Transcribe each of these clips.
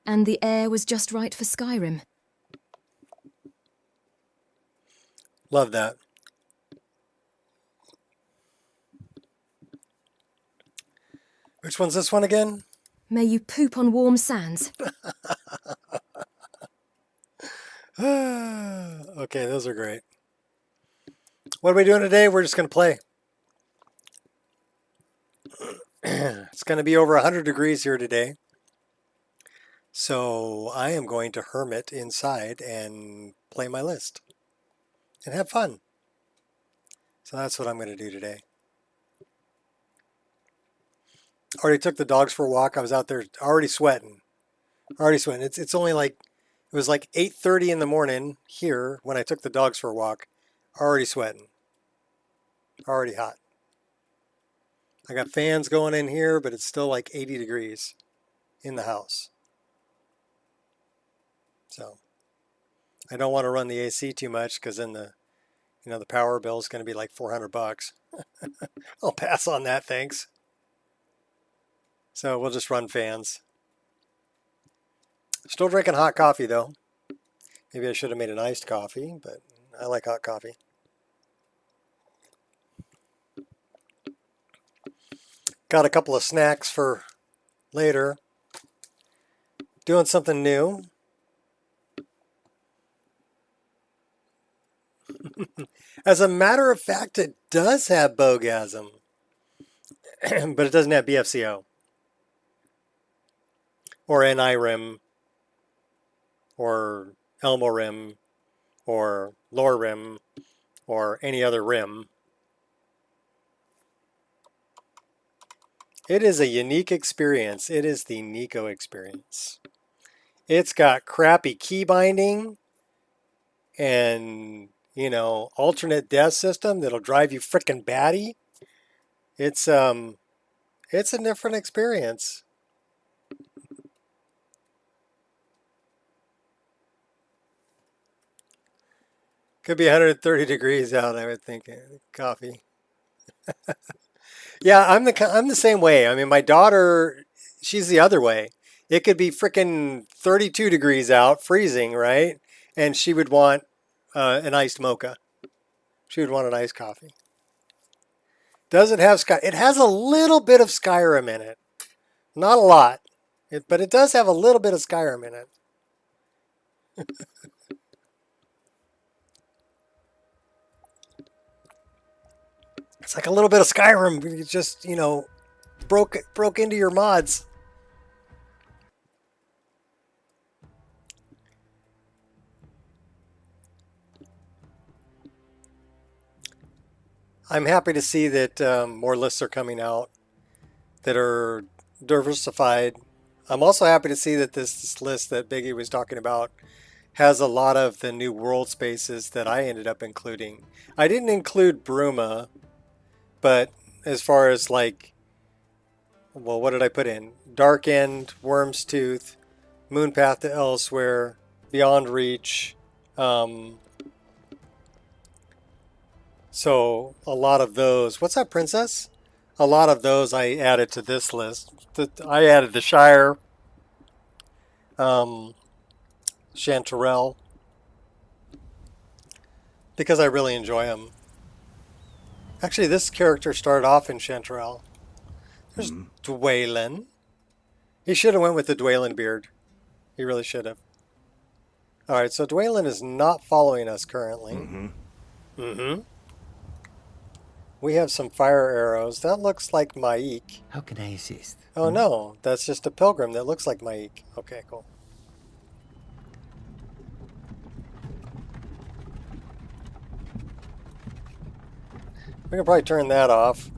And the air was just right for Skyrim. Love that. Which one's this one again? May you poop on warm sands. Okay, those are great. What are we doing today? We're just going to play. It's going to be over 100 degrees here today. So I am going to hermit inside and play my list and have fun. So that's what I'm going to do today. Already took the dogs for a walk. I was out there already sweating. It's only like, it was like 8:30 in the morning here when I took the dogs for a walk. Already sweating. Already hot. I got fans going in here, but it's still like 80 degrees in the house. So I don't want to run the AC too much because then the power bill is going to be like $400. I'll pass on that, thanks. So we'll just run fans. Still drinking hot coffee though. Maybe I should have made an iced coffee, but I like hot coffee. Got a couple of snacks for later. Doing something new. As a matter of fact, it does have Bogasm, but it doesn't have BFCO or NIRIM or Elmorim or Lorim or any other rim. It is a unique experience. It is the Nico Expereince. It's got crappy key binding and, alternate death system that'll drive you frickin' batty. It's a different experience. Could be 130 degrees out, I would think. Coffee. Yeah, I'm the same way. I mean, my daughter, she's the other way. It could be frickin' 32 degrees out, freezing, right? And she would want an iced mocha. She would want an iced coffee. Does it have Sky? It has a little bit of Skyrim in it. Not a lot, but it does have a little bit of Skyrim in it. It's like a little bit of Skyrim. You just, broke into your mods. I'm happy to see that more lists are coming out that are diversified. I'm also happy to see that this list that Biggie was talking about has a lot of the new world spaces that I ended up including. I didn't include Bruma, but as far as what did I put in? Dark End, Worm's Tooth, Moonpath to Elsewhere, Beyond Reach. So a lot of those. What's that, Princess? A lot of those I added to this list. I added the Shire, Chanterelle, because I really enjoy them. Actually, this character started off in Chanterelle. There's Dwaylen. He should have went with the Dwaylen beard. He really should have. All right, so Dwaylen is not following us currently. We have some fire arrows. That looks like Maik. How can I assist? Oh no, that's just a pilgrim that looks like Maik. Okay, cool. We can probably turn that off.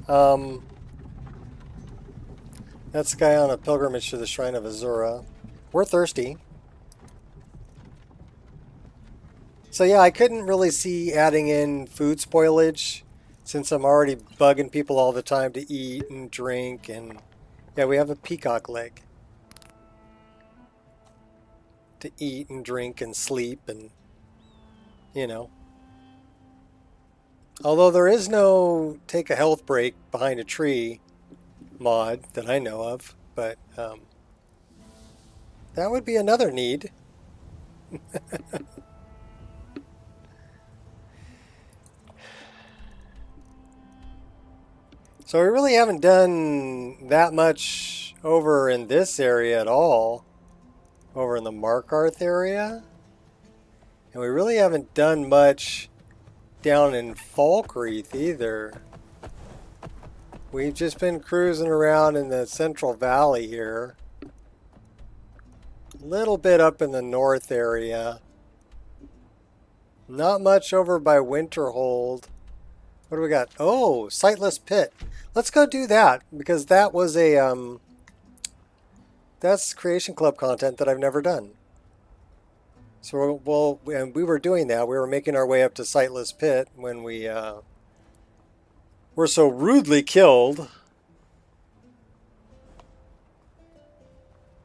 That's the guy on a pilgrimage to the Shrine of Azura. We're thirsty. So yeah, I couldn't really see adding in food spoilage since I'm already bugging people all the time to eat and drink. And yeah, we have a peacock leg to eat and drink and sleep and, Although there is no take a health break behind a tree mod that I know of, but That would be another need. So we really haven't done that much over in this area at all. Over in the Markarth area. And we really haven't done much down in Falkreath either. We've just been cruising around in the Central Valley here. A little bit up in the north area. Not much over by Winterhold. What do we got? Oh, Sightless Pit. Let's go do that, because that was a that's Creation Club content that I've never done. So and we were doing that. We were making our way up to Sightless Pit when we were so rudely killed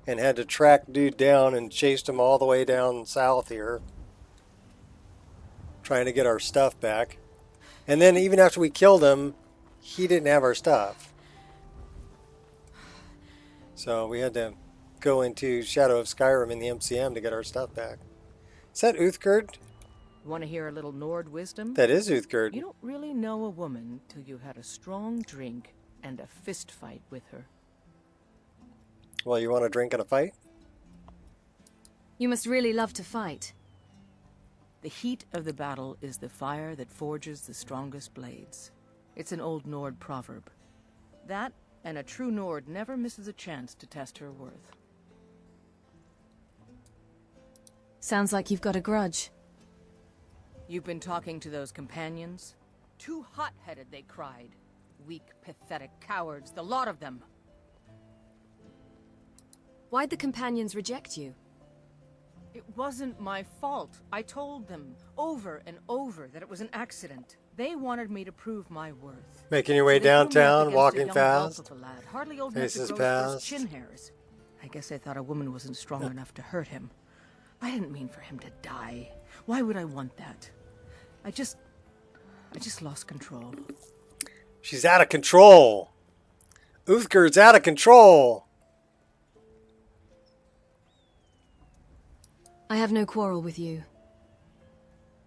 and had to track dude down and chased him all the way down south here, trying to get our stuff back. And then even after we killed him, he didn't have our stuff. So we had to go into Shadow of Skyrim in the MCM to get our stuff back. Is that Uthgerd? Want to hear a little Nord wisdom? That is Uthgerd. You don't really know a woman till you had a strong drink and a fist fight with her. Well, you want to drink and a fight? You must really love to fight. The heat of the battle is the fire that forges the strongest blades. It's an old Nord proverb. That, and a true Nord never misses a chance to test her worth. Sounds like you've got a grudge. You've been talking to those companions? Too hot-headed, they cried. Weak, pathetic cowards, the lot of them. Why'd the companions reject you? It wasn't my fault. I told them over and over that it was an accident. They wanted me to prove my worth. Making your way So they threw me up downtown, against a walking young fast. whelp of a lad, hardly old enough to Faces grow his first past. chin hairs. I guess they thought a woman wasn't strong enough to hurt him. I didn't mean for him to die. Why would I want that? I just lost control. She's out of control. Uthgerd's out of control. I have no quarrel with you.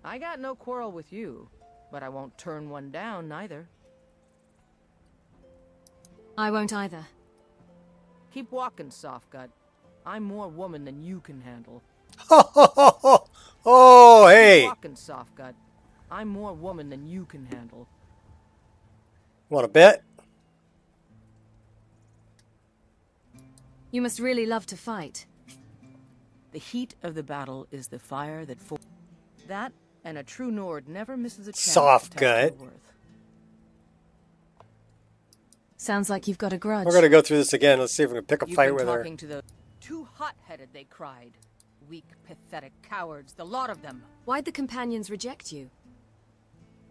I got no quarrel with you, but I won't turn one down neither. I won't either. Keep walking, soft gut. I'm more woman than you can handle. Oh, hey. Keep walking, soft gut. I'm more woman than you can handle. Want to bet? You must really love to fight. The heat of the battle is the fire that that and a true Nord never misses a chance Soft to test gut. her worth. Sounds like you've got a grudge. We're going to go through this again. Let's see if we can pick a You've fight been with her. talking to the too hot-headed, they cried. Weak, pathetic cowards, the lot of them. Why'd the companions reject you?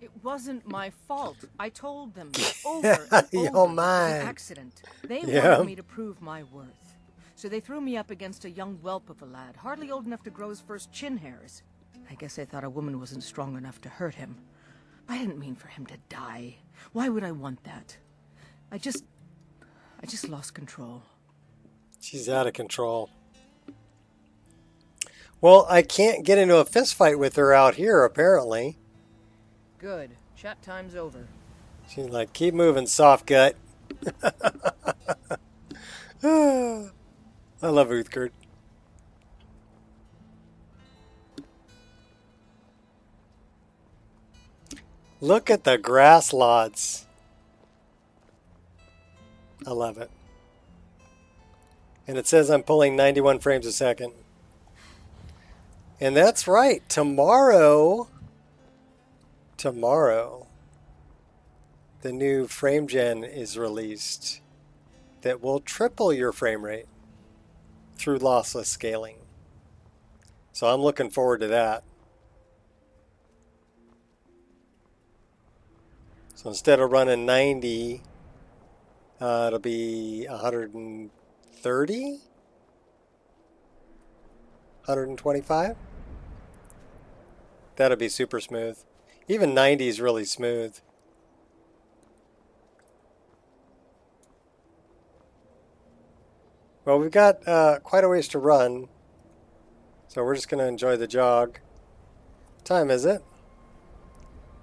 It wasn't my fault. I told them over and You over. don't It was mind. an accident. They Yeah. wanted me to prove my worth. So they threw me up against a young whelp of a lad, hardly old enough to grow his first chin hairs. I guess they thought a woman wasn't strong enough to hurt him. I didn't mean for him to die. Why would I want that? I just lost control. She's out of control. Well, I can't get into a fist fight with her out here, apparently. Good. Chat time's over. She's like, keep moving, soft gut. I love Uthgerd. Look at the grass lots. I love it. And it says I'm pulling 91 frames a second. And that's right. Tomorrow, the new frame gen is released that will triple your frame rate through lossless scaling. So I'm looking forward to that. So instead of running 90, it'll be 130? 125? That'll be super smooth. Even 90 is really smooth. Well, we've got quite a ways to run, so we're just going to enjoy the jog. What time is it?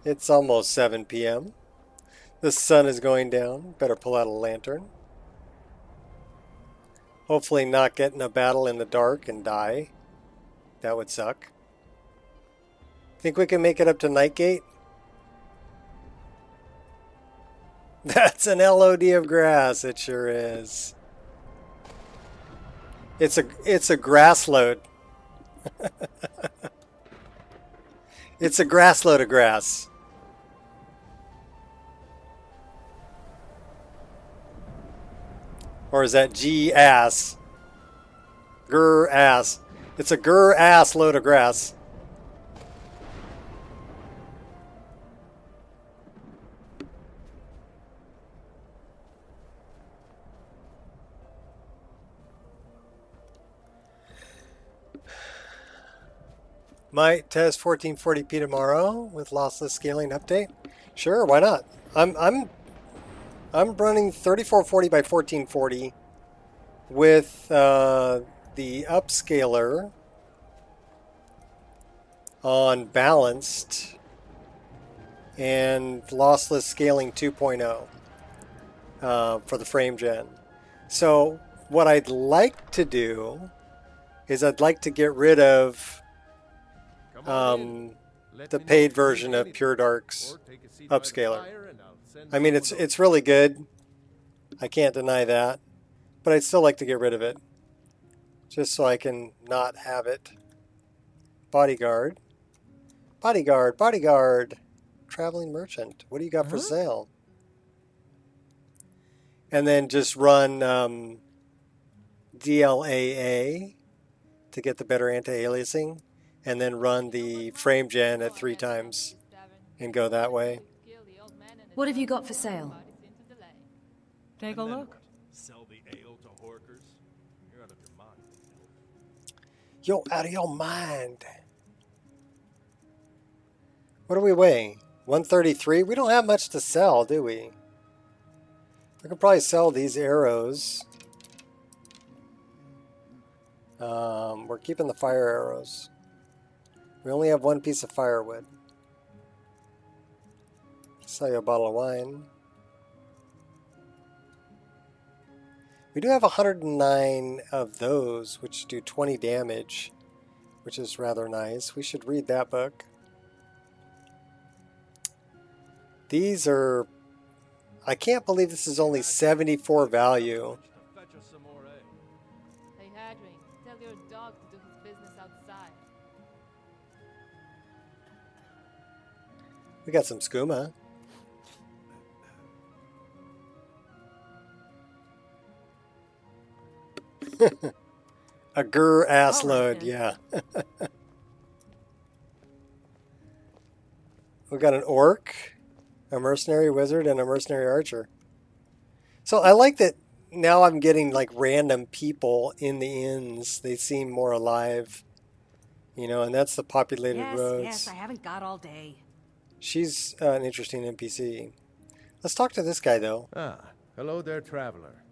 It's almost 7 p.m. The sun is going down. Better pull out a lantern. Hopefully not get in a battle in the dark and die. That would suck. Think we can make it up to Nightgate? That's an LOD of grass. It sure is. It's a grass load. It's a grass load of grass. Or is that G-ass? Grr-ass. It's a grr-ass load of grass. Might test 1440p tomorrow with lossless scaling update. Sure, why not? I'm running 3440 by 1440 with the upscaler on balanced and lossless scaling 2.0 for the frame gen. So what I'd like to do is I'd like to get rid of the paid version of Pure Dark's upscaler. I mean, it's really good. I can't deny that. But I'd still like to get rid of it. Just so I can not have it. Bodyguard. Bodyguard, bodyguard. Traveling merchant. What do you got for sale? And then just run DLAA to get the better anti-aliasing. And then run the frame gen at 3 times and go that way. What have you got for sale? Take a look. Sell the ale to horkers? You're out of your mind. You're out of your mind. What do we weigh? 133? We don't have much to sell, do we? We can probably sell these arrows. We're keeping the fire arrows. We only have 1 piece of firewood. Sell you a bottle of wine. We do have 109 of those, which do 20 damage, which is rather nice. We should read that book. These are... I can't believe this is only 74 value. Hey, Hadrian, tell your dog to do his business outside. We got some skooma. A grr ass load, yeah. We got an orc, a mercenary wizard, and a mercenary archer. So I like that now I'm getting like random people in the inns. They seem more alive, you know, and that's the populated roads. Yes, I haven't got all day. She's an interesting NPC. Let's talk to this guy though. Ah, hello there, traveler.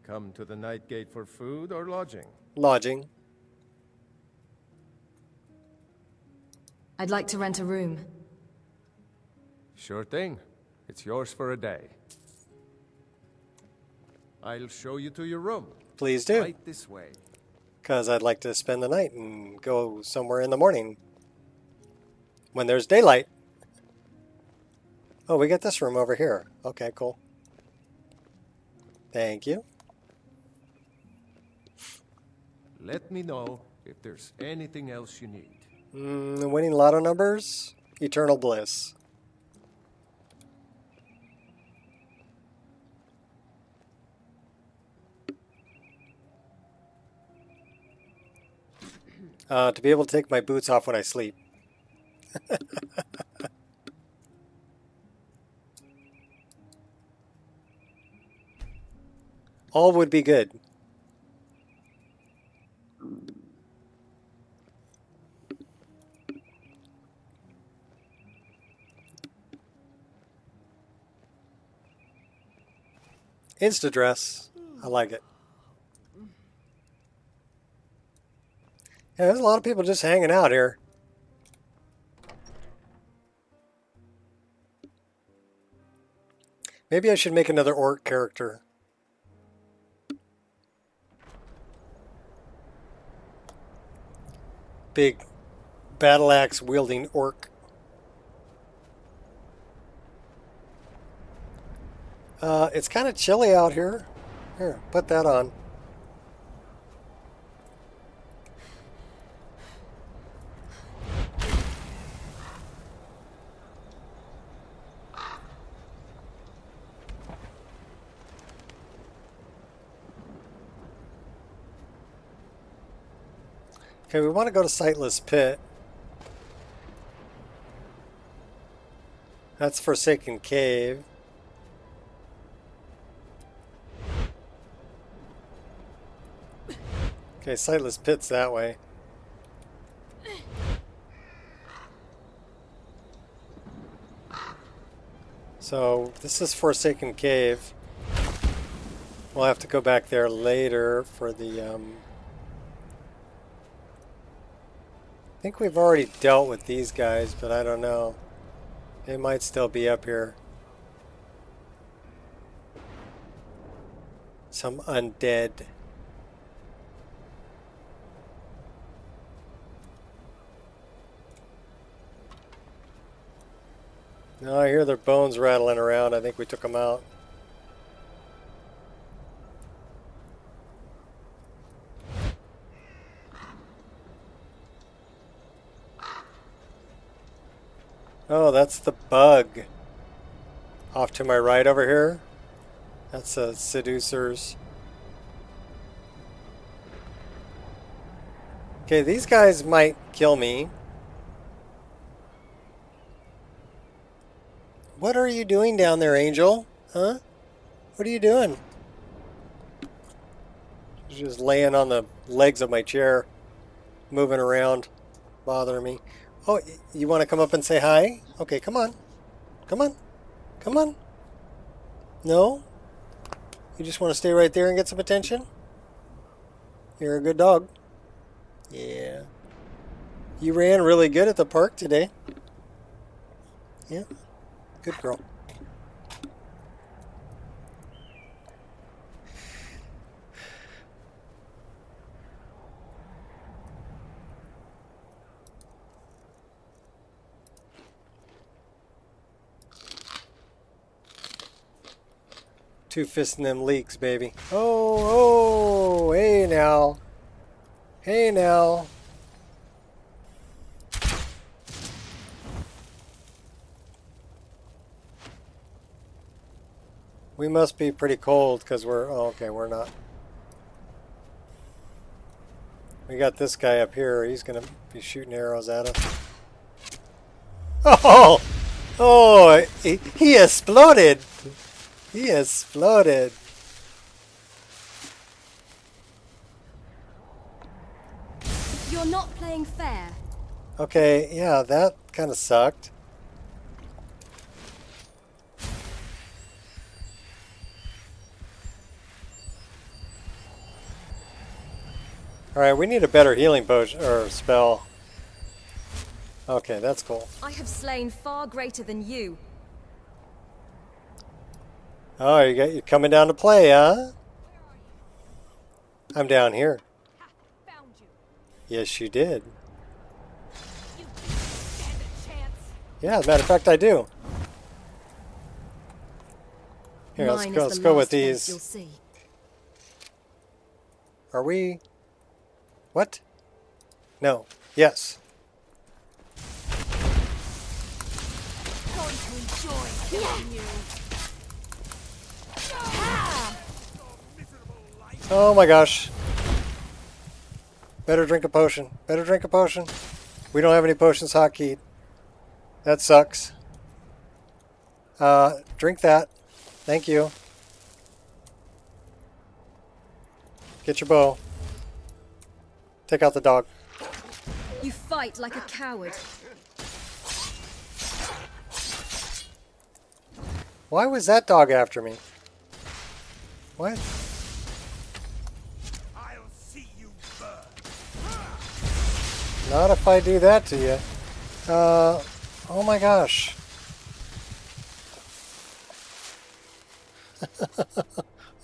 Come to the Night Gate for food or lodging? Lodging. I'd like to rent a room. Sure thing. It's yours for a day. I'll show you to your room. Please do. Right this way. Because I'd like to spend the night and go somewhere in the morning when there's daylight. Oh, we got this room over here. Okay, cool. Thank you. Let me know if there's anything else you need. Winning lotto numbers? Eternal bliss. To be able to take my boots off when I sleep. All would be good. Insta dress. I like it. Yeah, there's a lot of people just hanging out here. Maybe I should make another orc character. Big battle axe wielding orc. It's kind of chilly out here. Here, put that on. Okay, we want to go to Sightless Pit. That's Forsaken Cave. Okay, Sightless Pit's that way. So, this is Forsaken Cave. We'll have to go back there later for the, I think we've already dealt with these guys, but I don't know. They might still be up here. Some undead. No, I hear their bones rattling around. I think we took them out. Oh, that's the bug. Off to my right over here. That's the seducers. Okay, these guys might kill me. What are you doing down there, Angel? Huh? What are you doing? Just laying on the legs of my chair, moving around, bothering me. Oh, you want to come up and say hi? Okay, come on. Come on. Come on. No? You just want to stay right there and get some attention? You're a good dog. Yeah. You ran really good at the park today. Yeah. Good girl. Two fists in them leaks, baby. Oh, hey now. Hey now. We must be pretty cold because we're... Oh, okay, we're not. We got this guy up here. He's going to be shooting arrows at us. Oh! Oh! He exploded! He exploded. You're not playing fair. Okay, yeah, that kind of sucked. Alright, we need a better healing potion or spell. Okay, that's cool. I have slain far greater than you. Oh, you're coming down to play, huh? I'm down here. Ha! Found you. Yes, you did. You didn't stand a chance. Yeah, as a matter of fact, I do. Here, let's go with these. You'll see. Are we? What? No. Yes. Going to enjoy killing you. Oh my gosh. Better drink a potion. Better drink a potion. We don't have any potions hotkeyed. That sucks. Drink that. Thank you. Get your bow. Take out the dog. You fight like a coward. Why was that dog after me? What? I'll see you burn. Not if I do that to you. Oh my gosh.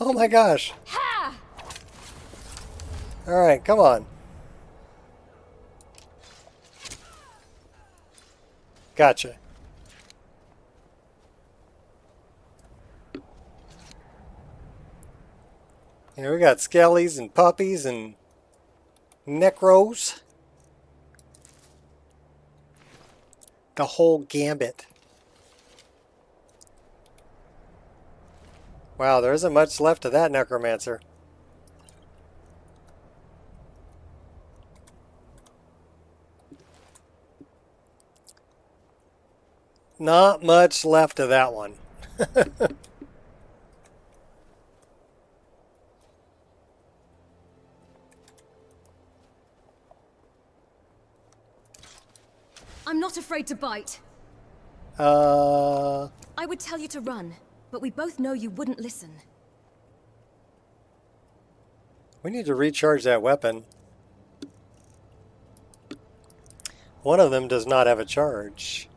Oh my gosh. Alright, come on. Gotcha. Here we got skellies and puppies and necros. The whole gambit. Wow, there isn't much left of that necromancer. Not much left of that one. I'm not afraid to bite. I I would tell you to run, but we both know you wouldn't listen. We need to recharge that weapon. One of them does not have a charge.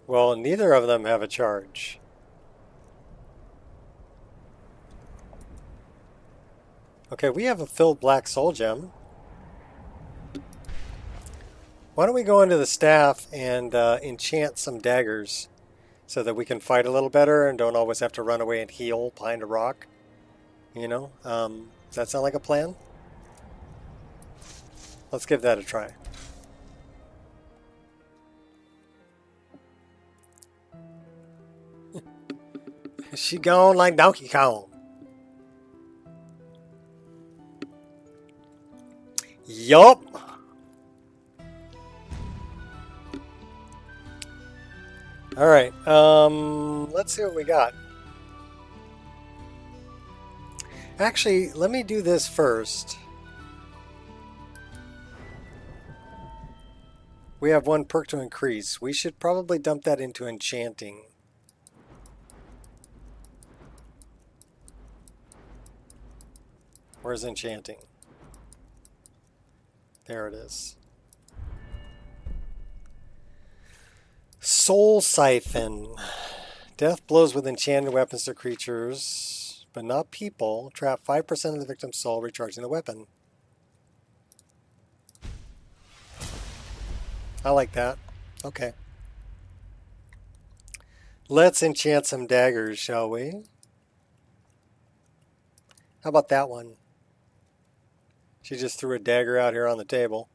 Well, neither of them have a charge. Okay, we have a filled black soul gem. Why don't we go into the staff and enchant some daggers so that we can fight a little better and don't always have to run away and heal behind a rock? You know, does that sound like a plan? Let's give that a try. She gone like Donkey Kong. Yup. All right. Let's see what we got. Actually, let me do this first. We have one perk to increase. We should probably dump that into enchanting. Where's enchanting? There it is. Soul Siphon. Death blows with enchanted weapons to creatures, but not people. Trap 5% of the victim's soul, recharging the weapon. I like that. Okay. Let's enchant some daggers, shall we? How about that one? She just threw a dagger out here on the table.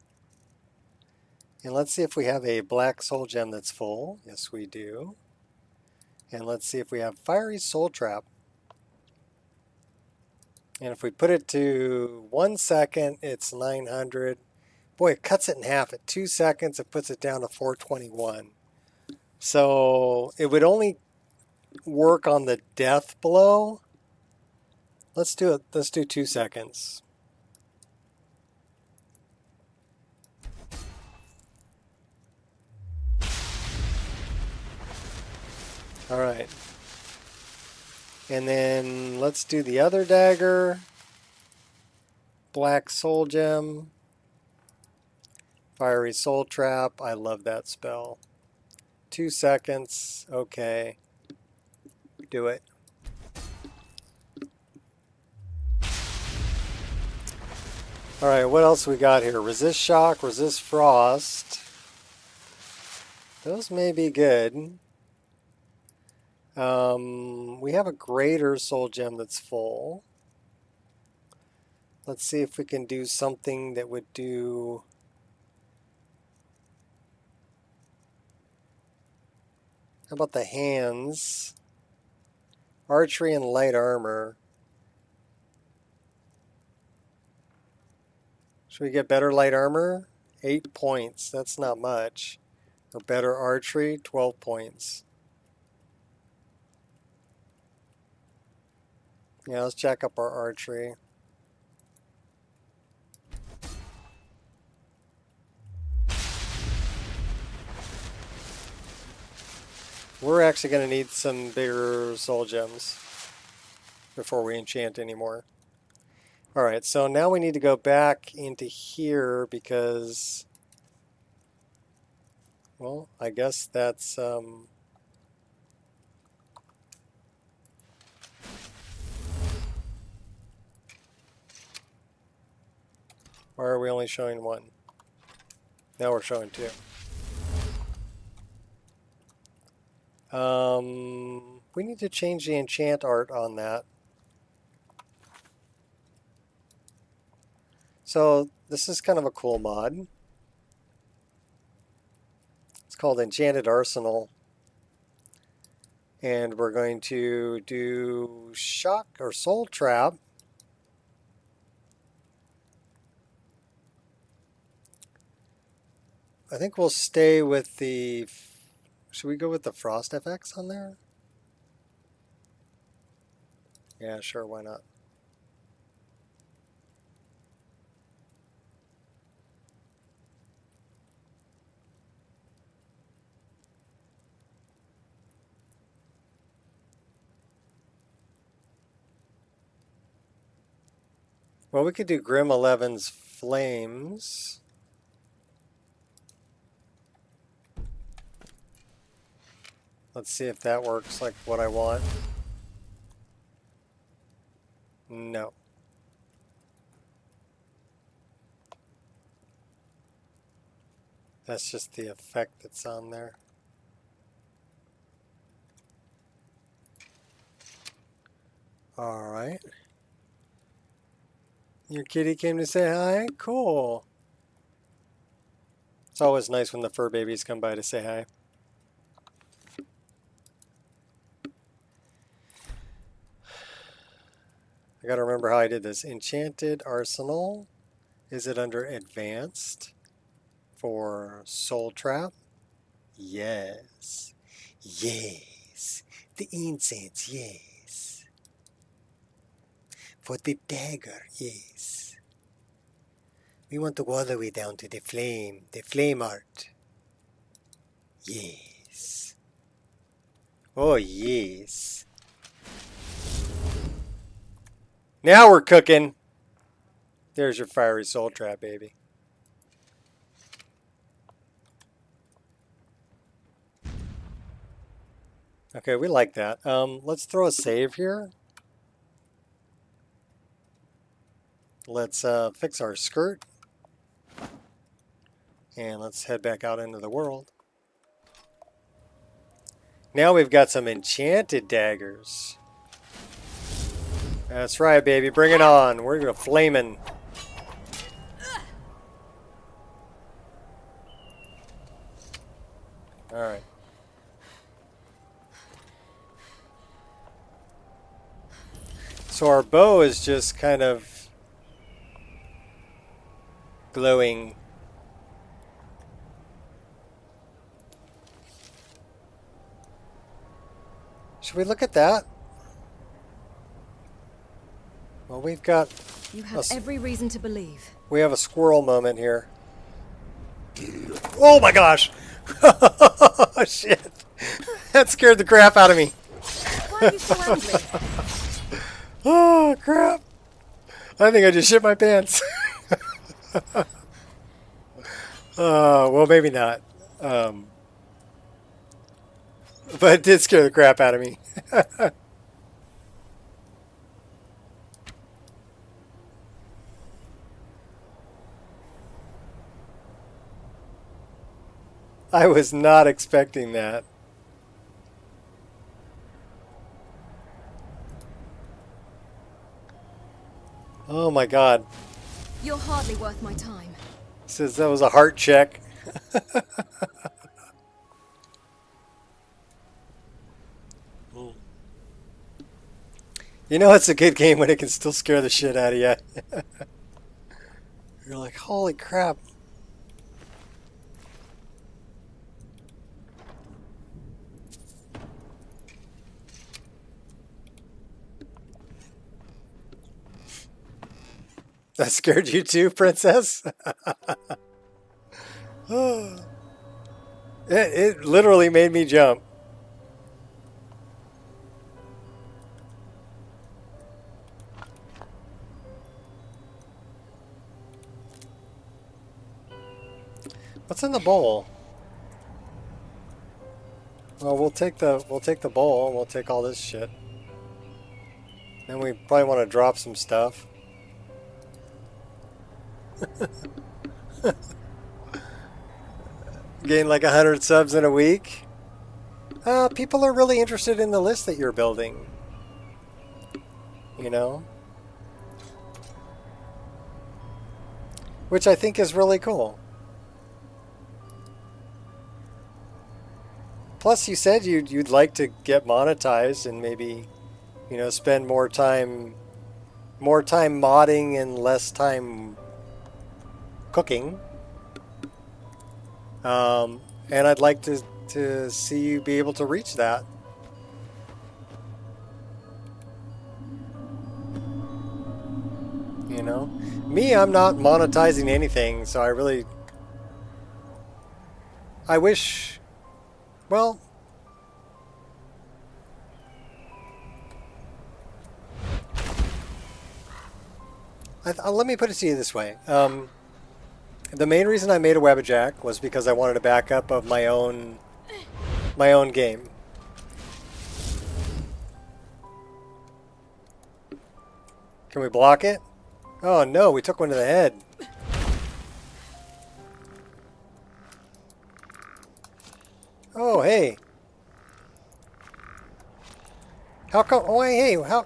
And let's see if we have a black soul gem that's full. Yes, we do. And let's see if we have fiery soul trap. And if we put it to 1 second, it's 900. Boy, it cuts it in half. At 2 seconds, it puts it down to 421. So it would only work on the death blow. Let's do it. Let's do 2 seconds. All right. And then let's do the other dagger. Black soul gem. Fiery soul trap. I love that spell. 2 seconds. Okay. Do it. All right, what else we got here? Resist shock, resist frost. Those may be good. We have a greater soul gem that's full. Let's see if we can do something that would do... How about the hands? Archery and light armor. Should we get better light armor? 8 points. That's not much. Or better archery? 12 points. Yeah, let's jack up our archery. We're actually going to need some bigger soul gems before we enchant anymore. Alright, so now we need to go back into here because, well, I guess that's, why are we only showing one? Now we're showing two. We need to change the enchant art on that. So this is kind of a cool mod. It's called Enchanted Arsenal. And we're going to do Shock or Soul Trap. I think we'll stay with the... Should we go with the Frost FX on there? Yeah, sure, why not? Well, we could do Grim 11's Flames. Let's see if that works like what I want. No. That's just the effect that's on there. Alright. Your kitty came to say hi? Cool. It's always nice when the fur babies come by to say hi. I gotta remember how I did this. Enchanted Arsenal. Is it under Advanced? For Soul Trap? Yes. Yes. The incense, yes. For the dagger, yes. We want to go all the way down to the flame art. Yes. Oh, yes. Now we're cooking. There's your fiery soul trap, baby. Okay, we like that. Let's throw a save here. Let's fix our skirt. And let's head back out into the world. Now we've got some enchanted daggers. That's right, baby. Bring it on. We're gonna flamin'. Alright. So our bow is just kind of glowing. Should we look at that? Well, we've got... You have every reason to believe. We have a squirrel moment here. Oh my gosh! Oh shit! That scared the crap out of me. Why are you so angry? Oh crap! I think I just shit my pants. Well, maybe not. But it did scare the crap out of me. I was not expecting that. Oh my god. You're hardly worth my time. Says that was a heart check. You know it's a good game when it can still scare the shit out of you. You're like, holy crap. That scared you too, princess? It literally made me jump. What's in the bowl? Well, we'll take the bowl and we'll take all this shit. Then we probably want to drop some stuff. Gain like 100 subs in a week. People are really interested in the list that you're building. You know? Which I think is really cool. Plus, you said you'd like to get monetized and maybe, you know, spend more time modding and less time cooking. And I'd like to see you be able to reach that. You know? Me, I'm not monetizing anything, so I wish, well, let me put it to you this way. The main reason I made a Wabbajack was because I wanted a backup of my own game. Can we block it? Oh no, we took one to the head. Oh hey. How come? Oh hey, how?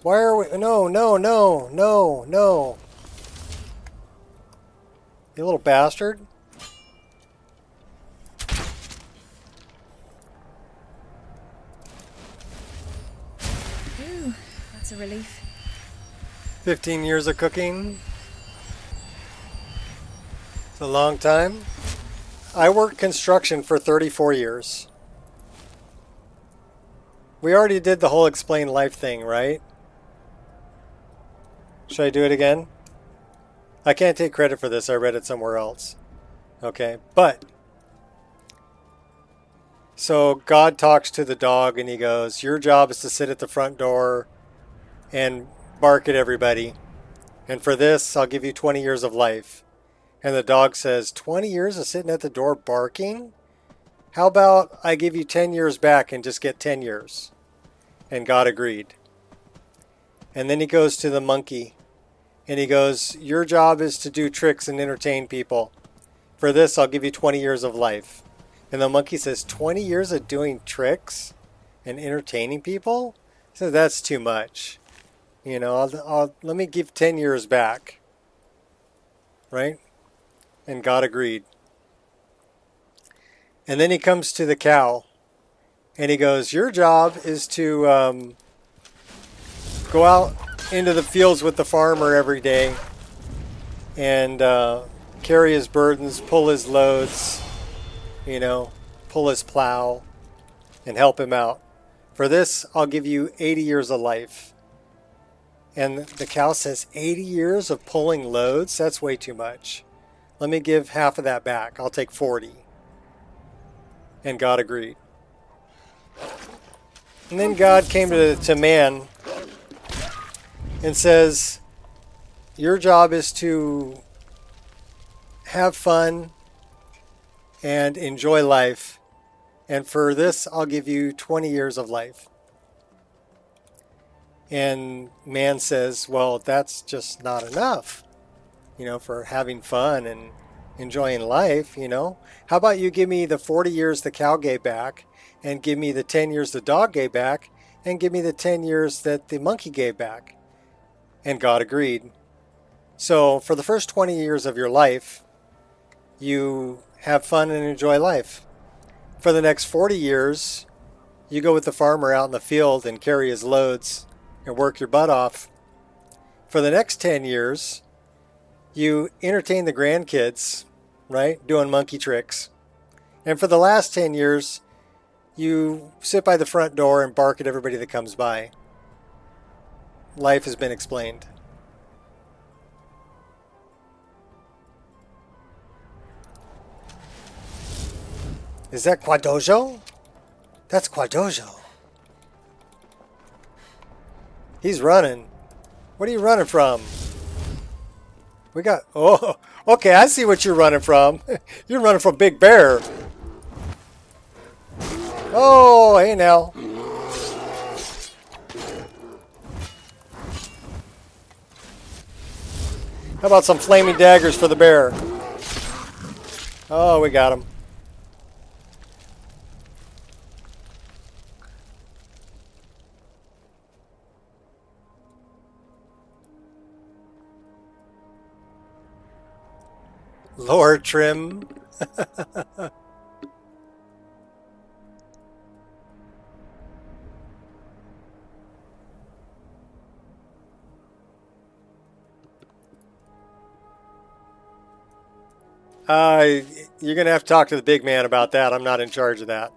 Why are we? No, no, no, no, no. You little bastard. Ooh, that's a relief. 15 years of cooking. It's a long time. I worked construction for 34 years. We already did the whole explain life thing, right? Should I do it again? I can't take credit for this. I read it somewhere else. Okay, but so God talks to the dog and he goes, your job is to sit at the front door and bark at everybody. And for this, I'll give you 20 years of life. And the dog says, 20 years of sitting at the door barking? How about I give you 10 years back and just get 10 years? And God agreed. And then he goes to the monkey. And he goes, your job is to do tricks and entertain people. For this, I'll give you 20 years of life. And the monkey says, 20 years of doing tricks and entertaining people? So that's too much. You know, let me give 10 years back. Right? And God agreed. And then he comes to the cow. And he goes, your job is to go out into the fields with the farmer every day and carry his burdens, pull his loads, you know, pull his plow and help him out. For this, I'll give you 80 years of life. And the cow says, 80 years of pulling loads? That's way too much. Let me give half of that back. I'll take 40. And God agreed. And then God came to man and says, your job is to have fun and enjoy life. And for this, I'll give you 20 years of life. And man says, well, that's just not enough, you know, for having fun and enjoying life, you know. How about you give me the 40 years the cow gave back and give me the 10 years the dog gave back and give me the 10 years that the monkey gave back? And God agreed. So for the first 20 years of your life, you have fun and enjoy life. For the next 40 years, you go with the farmer out in the field and carry his loads and work your butt off. For the next 10 years, you entertain the grandkids, right? Doing monkey tricks. And for the last 10 years, you sit by the front door and bark at everybody that comes by. Life has been explained. Is that Quadojo? That's Quadojo. He's running. What are you running from? We got... Oh, okay, I see what you're running from. You're running from Big Bear. Oh, hey now. How about some flaming daggers for the bear? Oh, we got him. Lower trim. You're going to have to talk to the big man about that. I'm not in charge of that.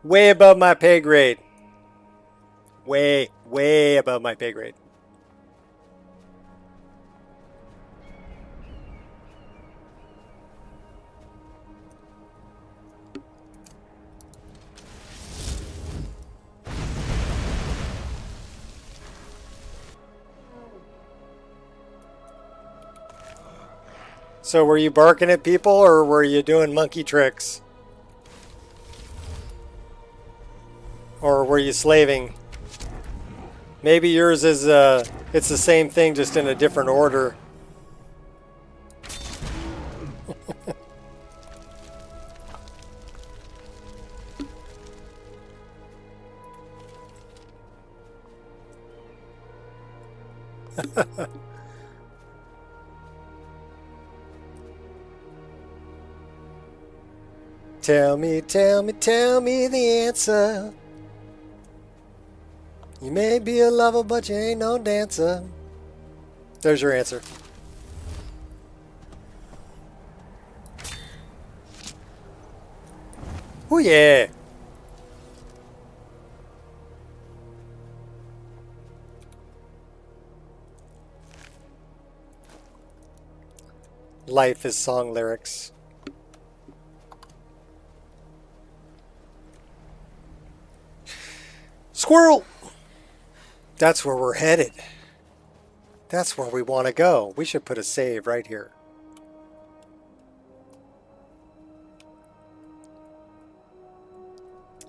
Way above my pay grade. Way above my pay grade. So were you barking at people or were you doing monkey tricks? Or were you slaving? Maybe yours is it's the same thing just in a different order. Tell me the answer. You may be a lover, but you ain't no dancer. There's your answer. Oh yeah. Life is song lyrics. Squirrel! That's where we're headed. That's where we want to go. We should put a save right here.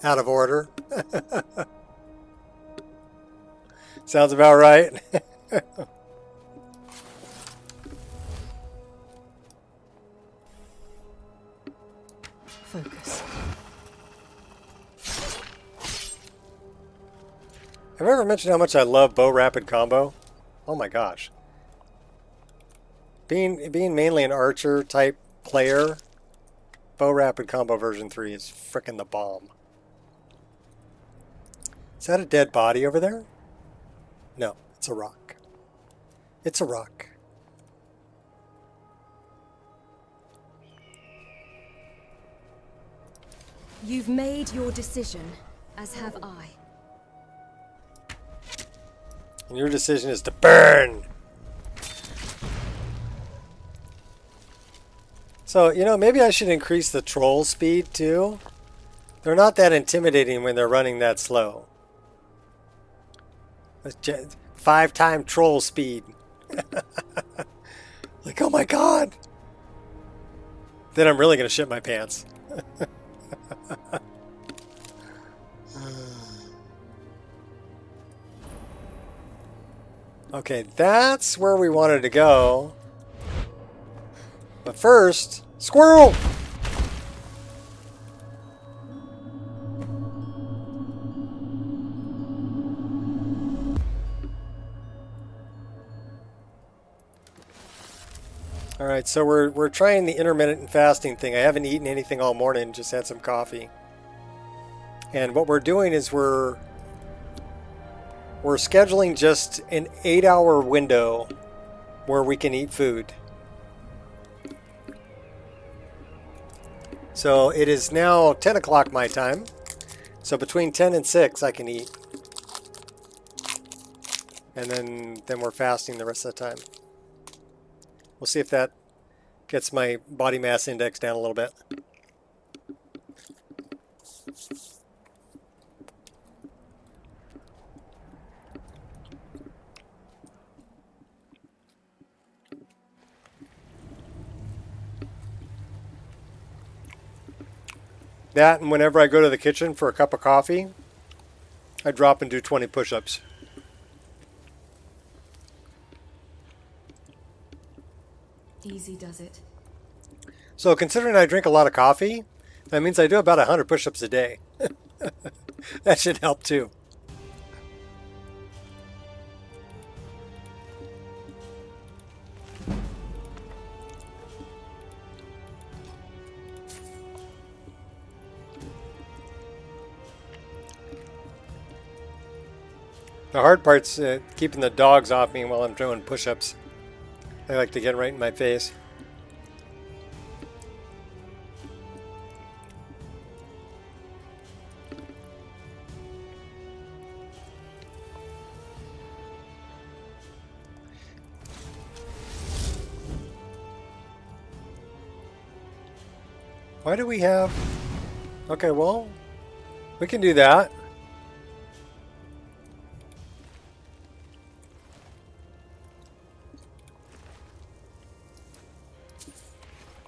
Out of order. Sounds about right. Focus. Have I ever mentioned how much I love bow rapid combo? Oh my gosh. Being mainly an archer type player, bow rapid combo version 3 is frickin' the bomb. Is that a dead body over there? No, it's a rock. It's a rock. You've made your decision, as have I. And your decision is to burn! So, you know, maybe I should increase the troll speed too. They're not that intimidating when they're running that slow. 5-time troll speed. Like, oh my god! Then I'm really going to shit my pants. Okay, that's where we wanted to go. But first, squirrel! Alright, so we're trying the intermittent fasting thing. I haven't eaten anything all morning, just had some coffee. And what we're doing is we're scheduling just an 8-hour window where we can eat food. So it is now 10 o'clock my time. So between 10 and 6 I can eat. And then we're fasting the rest of the time. We'll see if that gets my body mass index down a little bit. That, and whenever I go to the kitchen for a cup of coffee, I drop and do 20 push-ups. Easy does it. So considering I drink a lot of coffee, that means I do about 100 push-ups a day. That should help too. The hard part's keeping the dogs off me while I'm doing push-ups. They like to get right in my face. Why do we have... Okay, well, we can do that.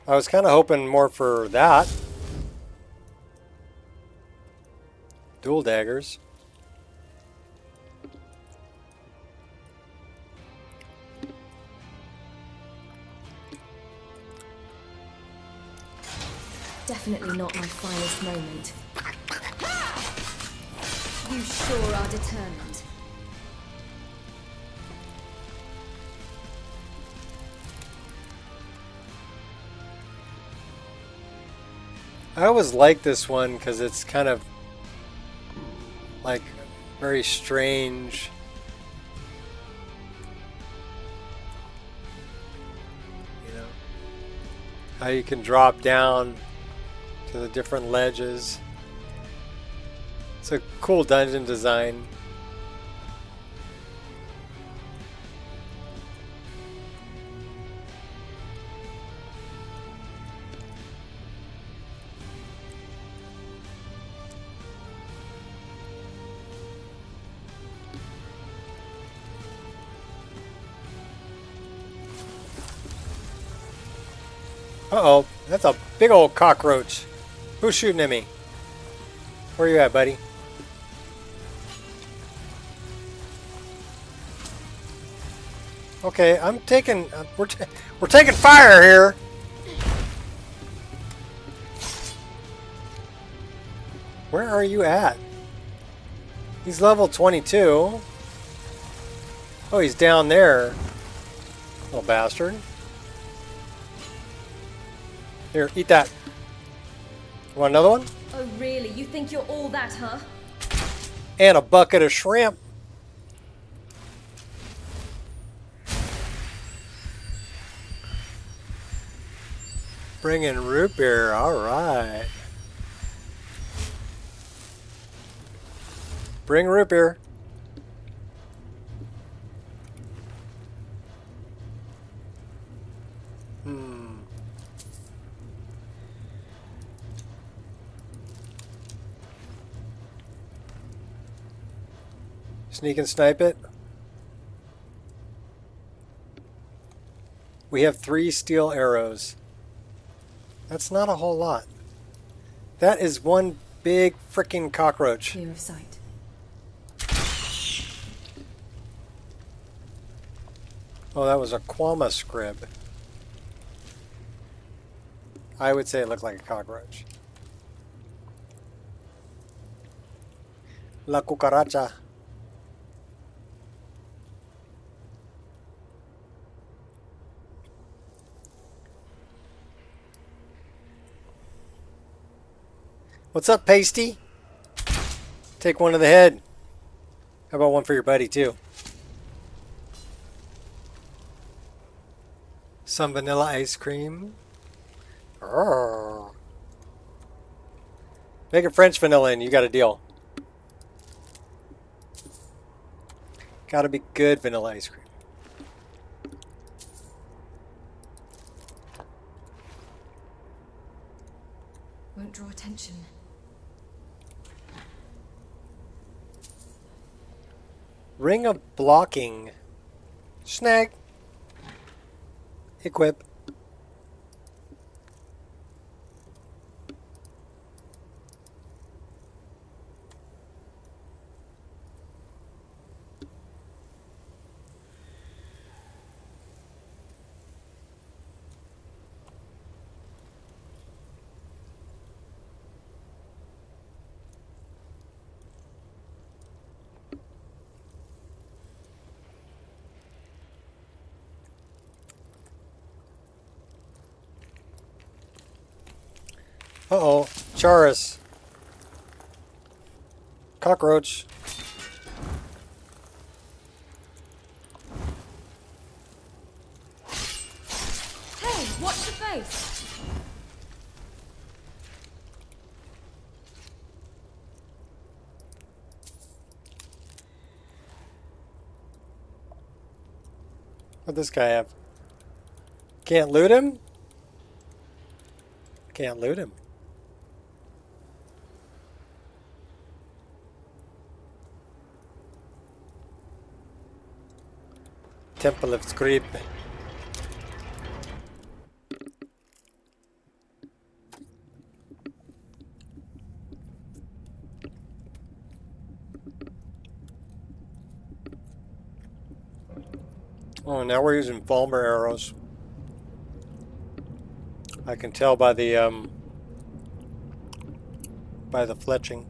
I was kind of hoping more for that. Dual daggers. Definitely not my finest moment. You sure are determined. I always like this one because it's kind of like very strange. You know, how you can drop down to the different ledges. It's a cool dungeon design. Uh-oh, that's a big old cockroach. Who's shooting at me? Where you at, buddy? Okay, I'm taking... we're taking fire here! Where are you at? He's level 22. Oh, he's down there. Little bastard. Here, eat that. You want another one? Oh really? You think you're all that, huh? And a bucket of shrimp. Bring in root beer. All right. Bring root beer. Sneak and snipe it. We have 3 steel arrows. That's not a whole lot. That is one big freaking cockroach. Clear of sight. Oh, that was a Quama scrib. I would say it looked like a cockroach. La cucaracha. What's up, Pasty? Take one to the head. How about one for your buddy, too? Some vanilla ice cream. Arrgh. Make it French vanilla and you got a deal. Gotta be good vanilla ice cream. Won't draw attention. Ring of blocking. Snag. Equip. Uh-oh. Charis. Cockroach. Hey, watch the face! What'd this guy have? Can't loot him? Can't loot him. Temple of Scrib. Oh, now we're using Fulmer arrows. I can tell by the fletching.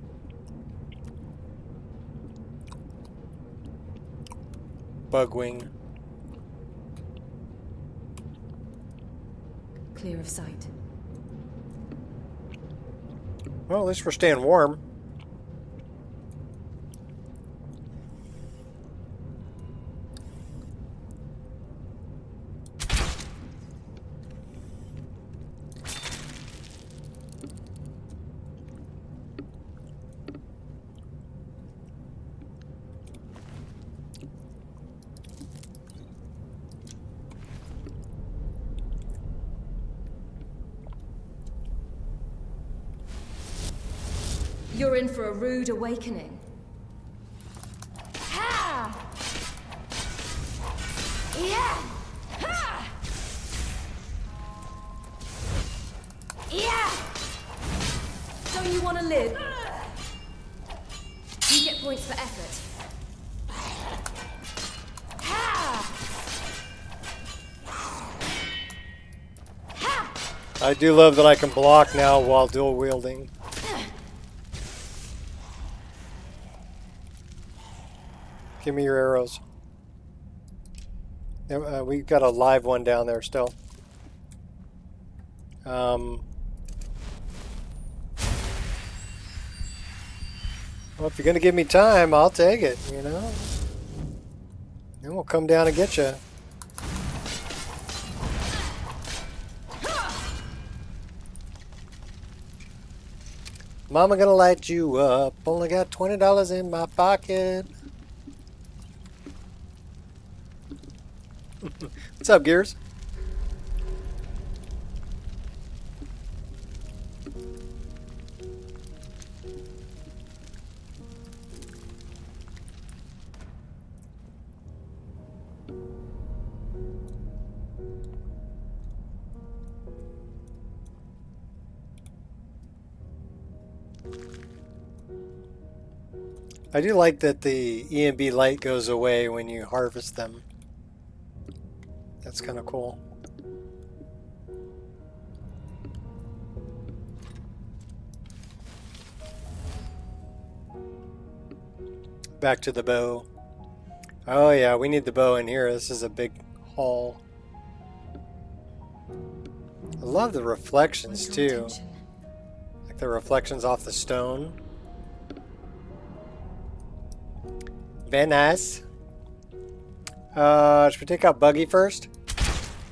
Bugwing. Clear of sight. Well, at least we're staying warm. You're in for a rude awakening. Ha! Yeah! Ha! Yeah! Don't you want to live? You get points for effort. Ha! Ha! I do love that I can block now while dual wielding. Give me your arrows. We've got a live one down there still. Well, if you're going to give me time, I'll take it, you know? Then we'll come down and get you. Mama gonna light you up. Only got $20 in my pocket. What's up, Gears? I do like that the EMB light goes away when you harvest them. That's kind of cool. Back to the bow. Oh yeah, we need the bow in here. This is a big haul. I love the reflections too. Like the reflections off the stone. Very nice. Should we take out Buggy first?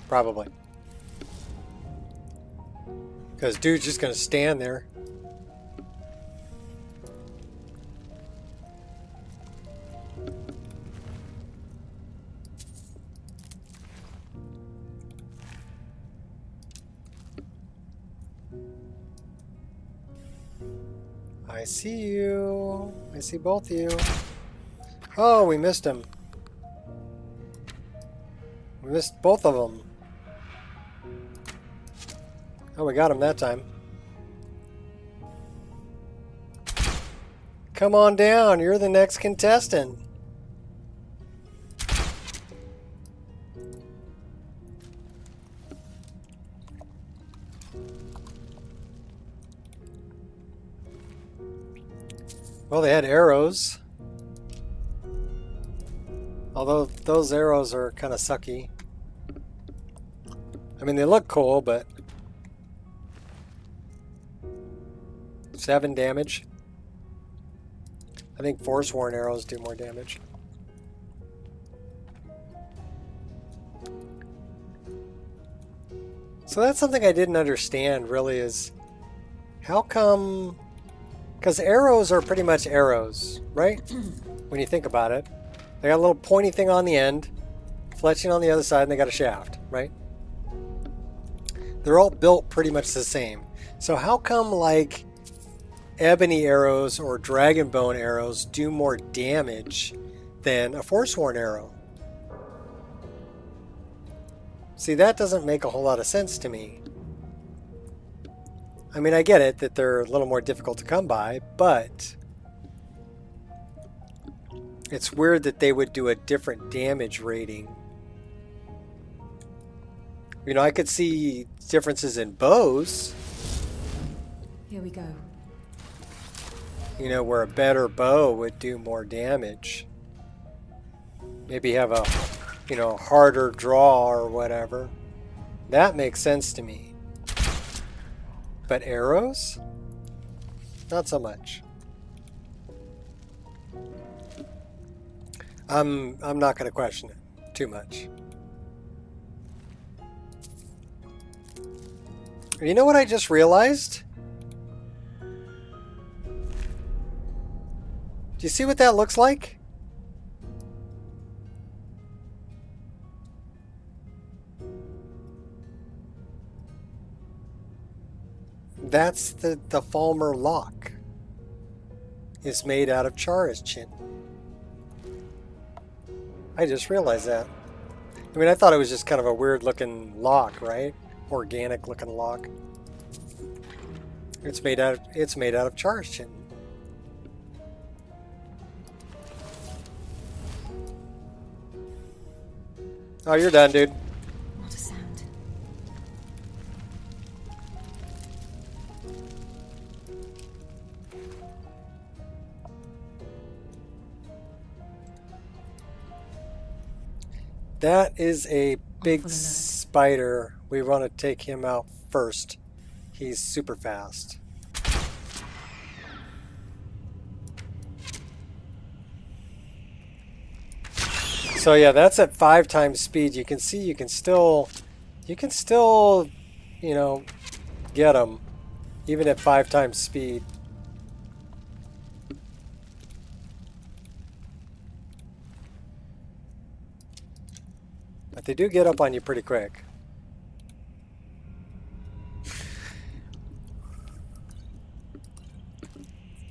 Probably. Because dude's just going to stand there. I see you. I see both of you. Oh, we missed him. We missed both of them. Oh, we got him that time. Come on down. You're the next contestant. Well, they had arrows. Although those arrows are kind of sucky. I mean, they look cool, but 7 damage. I think Forsworn arrows do more damage. So that's something I didn't understand really, is how come, because arrows are pretty much arrows, right? When you think about it. They got a little pointy thing on the end, fletching on the other side, and they got a shaft, right? They're all built pretty much the same. So how come like ebony arrows or dragon bone arrows do more damage than a Forsworn arrow? See, that doesn't make a whole lot of sense to me. I mean, I get it that they're a little more difficult to come by, but it's weird that they would do a different damage rating. You know, I could see differences in bows. Here we go. You know, where a better bow would do more damage. Maybe have a, you know, harder draw or whatever. That makes sense to me. But arrows? Not so much. I'm not going to question it too much. You know what I just realized? Do you see what that looks like? That's the Falmer lock. It's made out of Chara's chin. I just realized that. I mean, I thought it was just kind of a weird looking lock, right? Organic looking lock. It's made out of Chara's chin. Oh, you're done, dude. Not a sound. That is a big alert. spider. We want to take him out first. He's super fast. So yeah, that's at 5 times speed. You can see you can still, you know, get him even at 5 times speed. But they do get up on you pretty quick.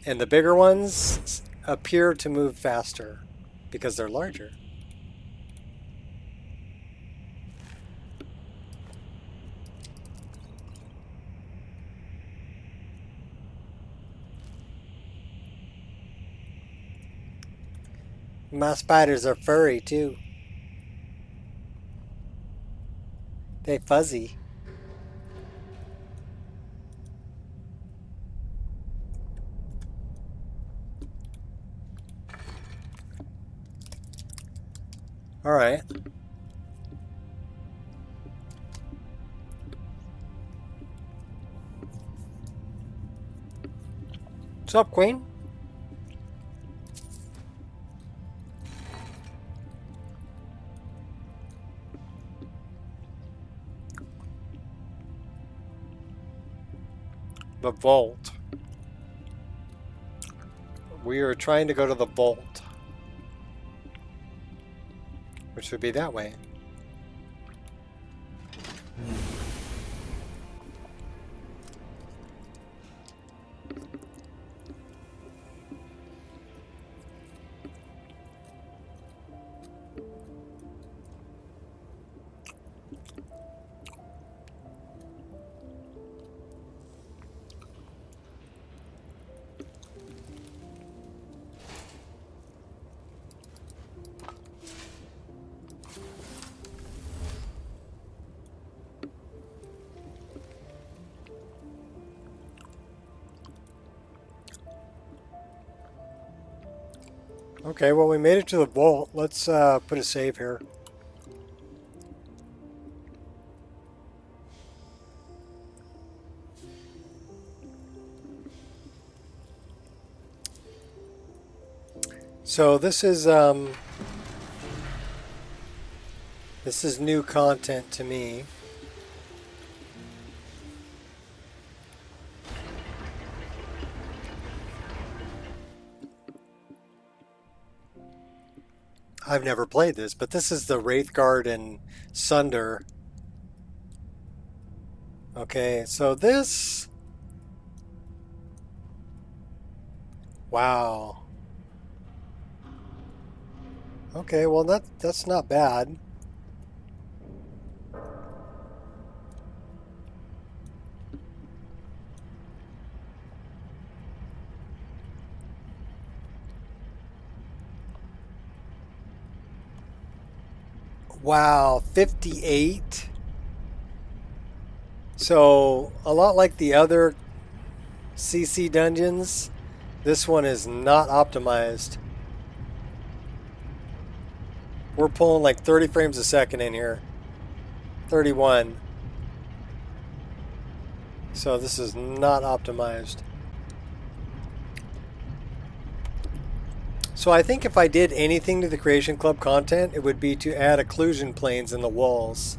And the bigger ones appear to move faster because they're larger. My spiders are furry too. They fuzzy. All right. What's up, Queen? The vault. We are trying to go to the vault, which would be that way. Okay, well, we made it to the vault. Let's put a save here. So this is new content to me. I've never played this, but this is the Wraithguard and Sunder. Okay, so this... Wow. Okay, well that's not bad. Wow, 58. So, a lot like the other CC dungeons, this one is not optimized. We're pulling like 30 frames a second in here. 31. So this is not optimized. So I think if I did anything to the Creation Club content, it would be to add occlusion planes in the walls.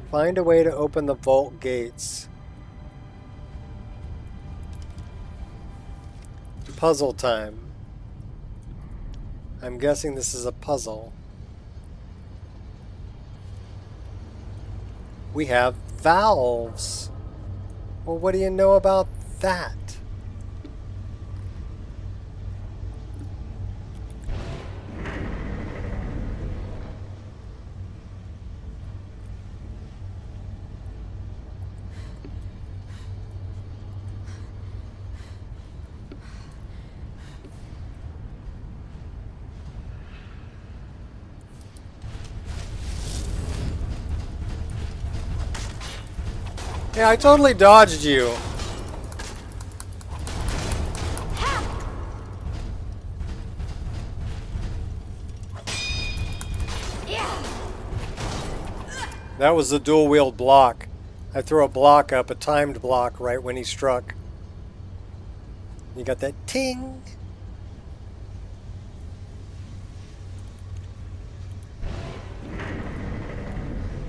Find a way to open the vault gates. Puzzle time. I'm guessing this is a puzzle. We have valves. Well, what do you know about that? Yeah, I totally dodged you. That was the dual-wield block. I threw a block up, a timed block, right when he struck. You got that ting.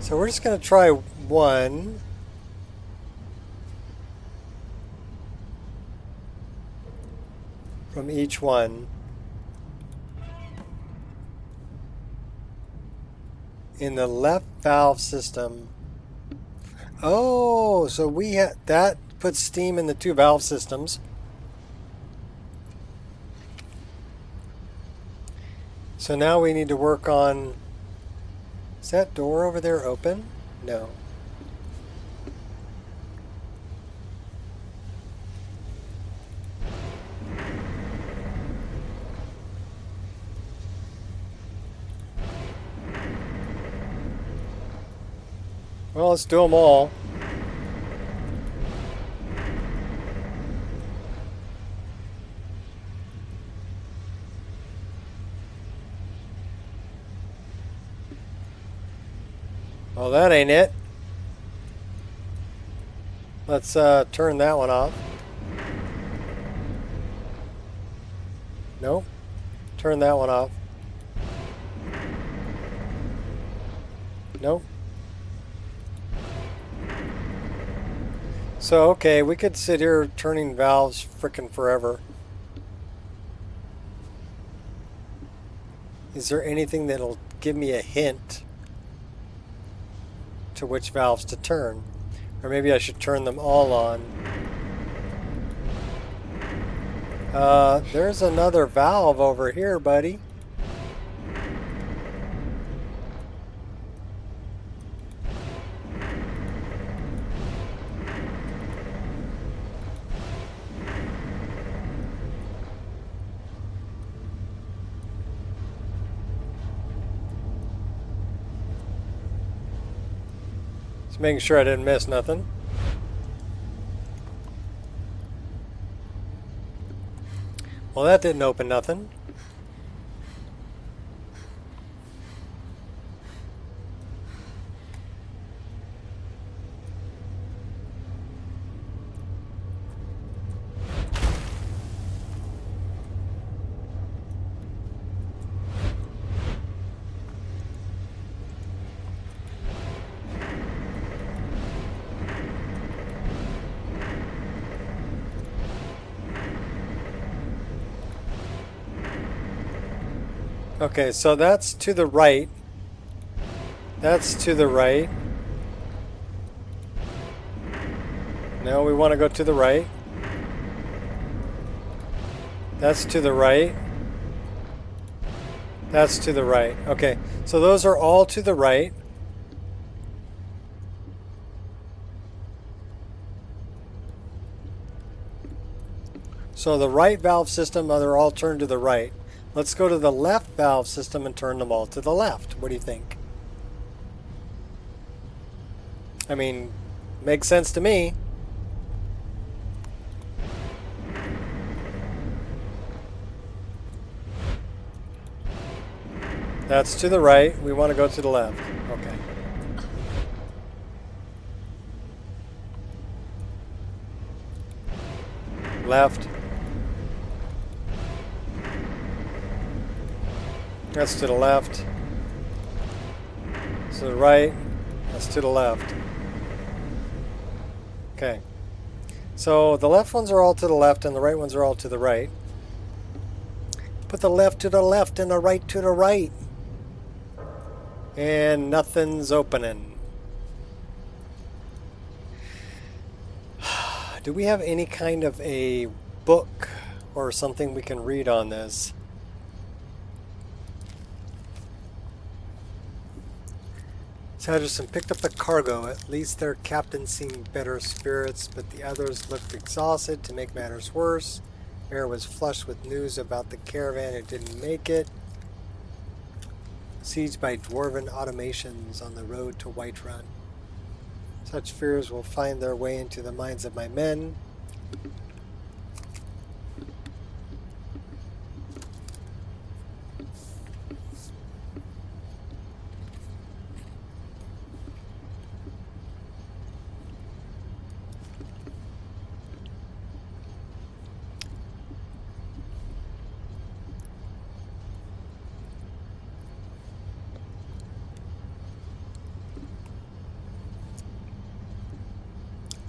So we're just going to try one. From each one. In the left valve system. Oh, so we had that puts steam in the two valve systems. So now we need to work on... Is that door over there open? No. Well, let's do them all. Well, that ain't it. Let's turn that one off. Nope. Turn that one off. Nope. So, okay, we could sit here turning valves frickin' forever. Is there anything that'll give me a hint to which valves to turn? Or maybe I should turn them all on. There's another valve over here, buddy. Making sure I didn't miss nothing. Well, that didn't open nothing. Okay, so that's to the right. That's to the right. No, we want to go to the right. That's to the right. That's to the right. Okay, so those are all to the right. So the right valve system, they're all turned to the right. Let's go to the left valve system and turn them all to the left. What do you think? I mean, makes sense to me. That's to the right. We want to go to the left. Okay. Left. That's to the left. To the right. That's to the left. Okay. So the left ones are all to the left and the right ones are all to the right. Put the left to the left and the right to the right. And nothing's opening. Do we have any kind of a book or something we can read on this? Sanderson picked up the cargo. At least their captain seemed better spirits, but the others looked exhausted. To make matters worse, air was flushed with news about the caravan who didn't make it. Sieged by dwarven automations on the road to Whiterun. Such fears will find their way into the minds of my men.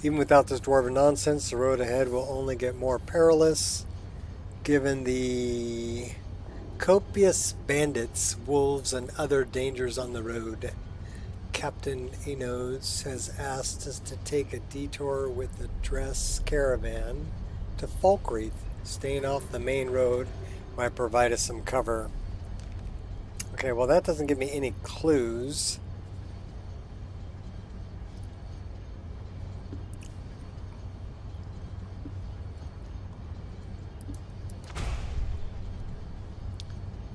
Even without this dwarven nonsense, the road ahead will only get more perilous, given the copious bandits, wolves, and other dangers on the road. Captain Enos has asked us to take a detour with the dress caravan to Falkreath, staying off the main road might provide us some cover. Okay, well that doesn't give me any clues.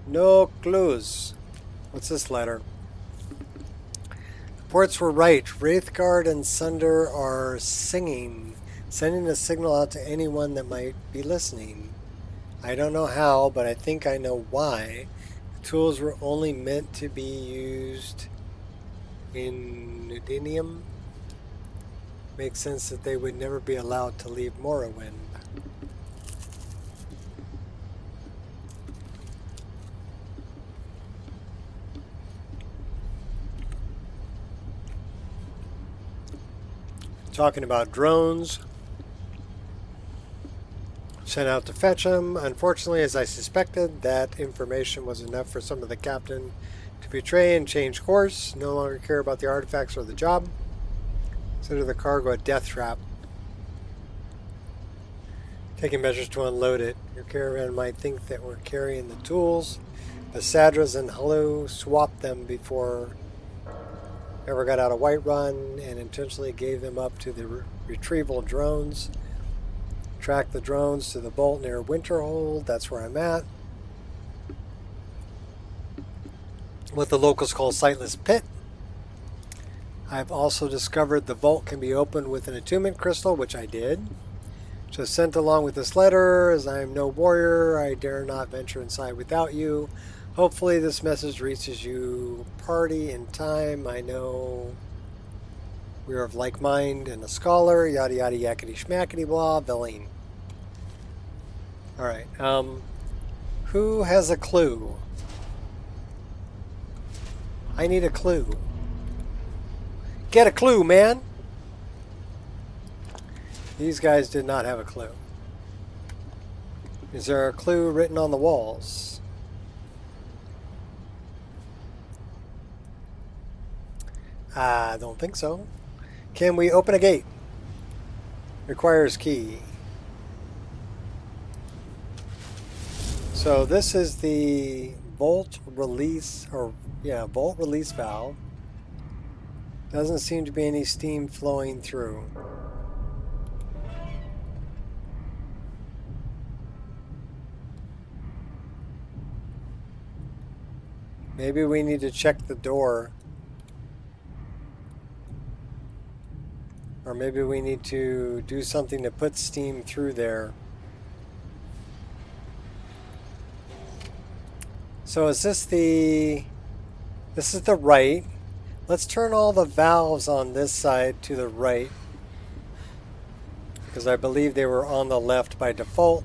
No clues. What's this letter? Reports were right. Wraithguard and Sunder are singing, sending a signal out to anyone that might be listening. I don't know how, but I think I know why. The tools were only meant to be used in Nudinium. Makes sense that they would never be allowed to leave Morrowind. Talking about drones. Sent out to fetch them. Unfortunately, as I suspected, that information was enough for some of the captain to betray and change course. No longer care about the artifacts or the job. Consider the cargo a death trap. Taking measures to unload it. Your caravan might think that we're carrying the tools. The Sadras and Hello swapped them before ever got out of Whiterun and intentionally gave them up to the retrieval drones. Track the drones to the bolt near Winterhold. That's where I'm at. What the locals call Sightless Pit. I've also discovered the vault can be opened with an attunement crystal, which I did. Just sent along with this letter. As I am no warrior, I dare not venture inside without you. Hopefully this message reaches you party in time. I know we are of like mind and a scholar. Yada yada yakety schmackety blah. Veline. Alright. Who has a clue? I need a clue. Get a clue, man! These guys did not have a clue. Is there a clue written on the walls? I don't think so. Can we open a gate? Requires key. So this is the volt release, volt release valve. Doesn't seem to be any steam flowing through. Maybe we need to check the door. Or maybe we need to do something to put steam through there. So is this the... This is the right. Let's turn all the valves on this side to the right. Because I believe they were on the left by default.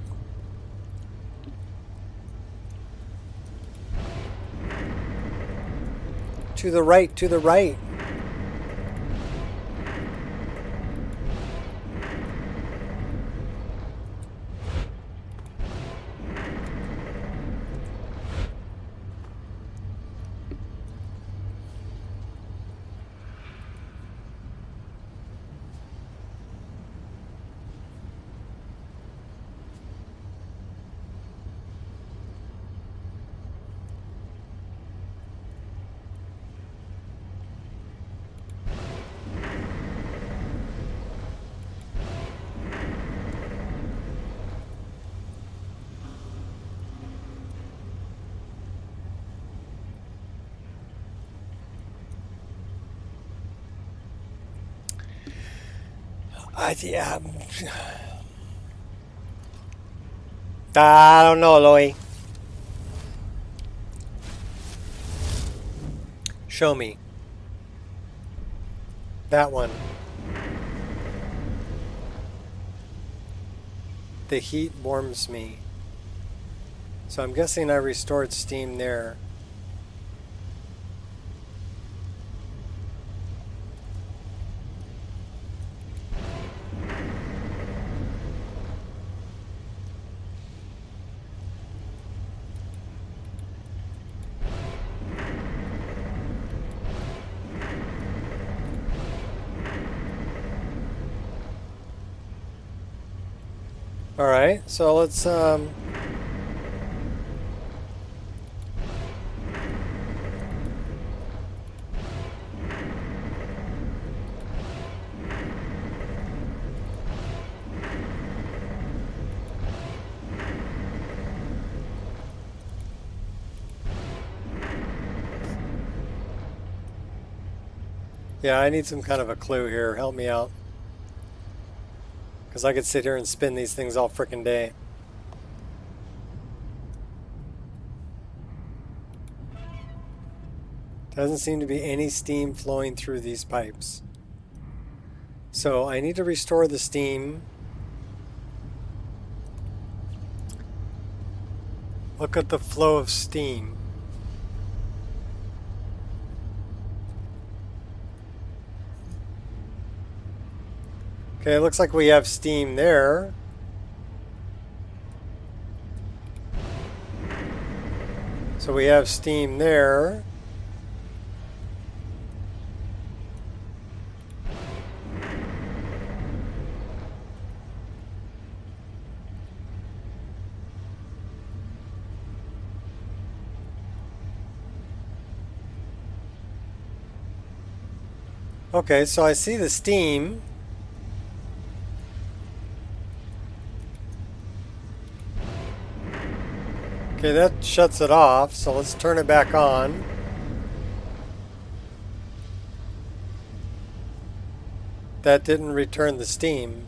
To the right, to the right. I don't know, Loey. Show me. That one. The heat warms me. So I'm guessing I restored steam there. All right, so let's yeah, I need some kind of a clue here. Help me out. Because I could sit here and spin these things all frickin' day. Doesn't seem to be any steam flowing through these pipes. So I need to restore the steam. Look at the flow of steam. Okay, it looks like we have steam there. So we have steam there. Okay, so I see the steam. Okay, that shuts it off, so let's turn it back on. That didn't return the steam.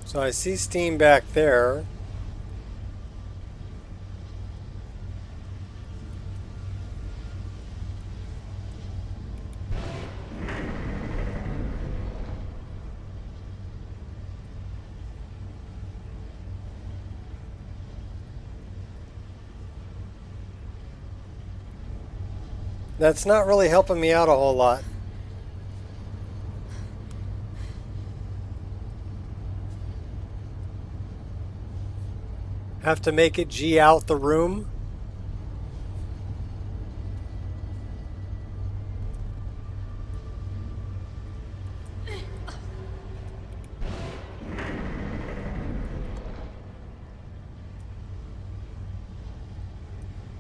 So I see steam back there. That's not really helping me out a whole lot. Have to make it G out the room.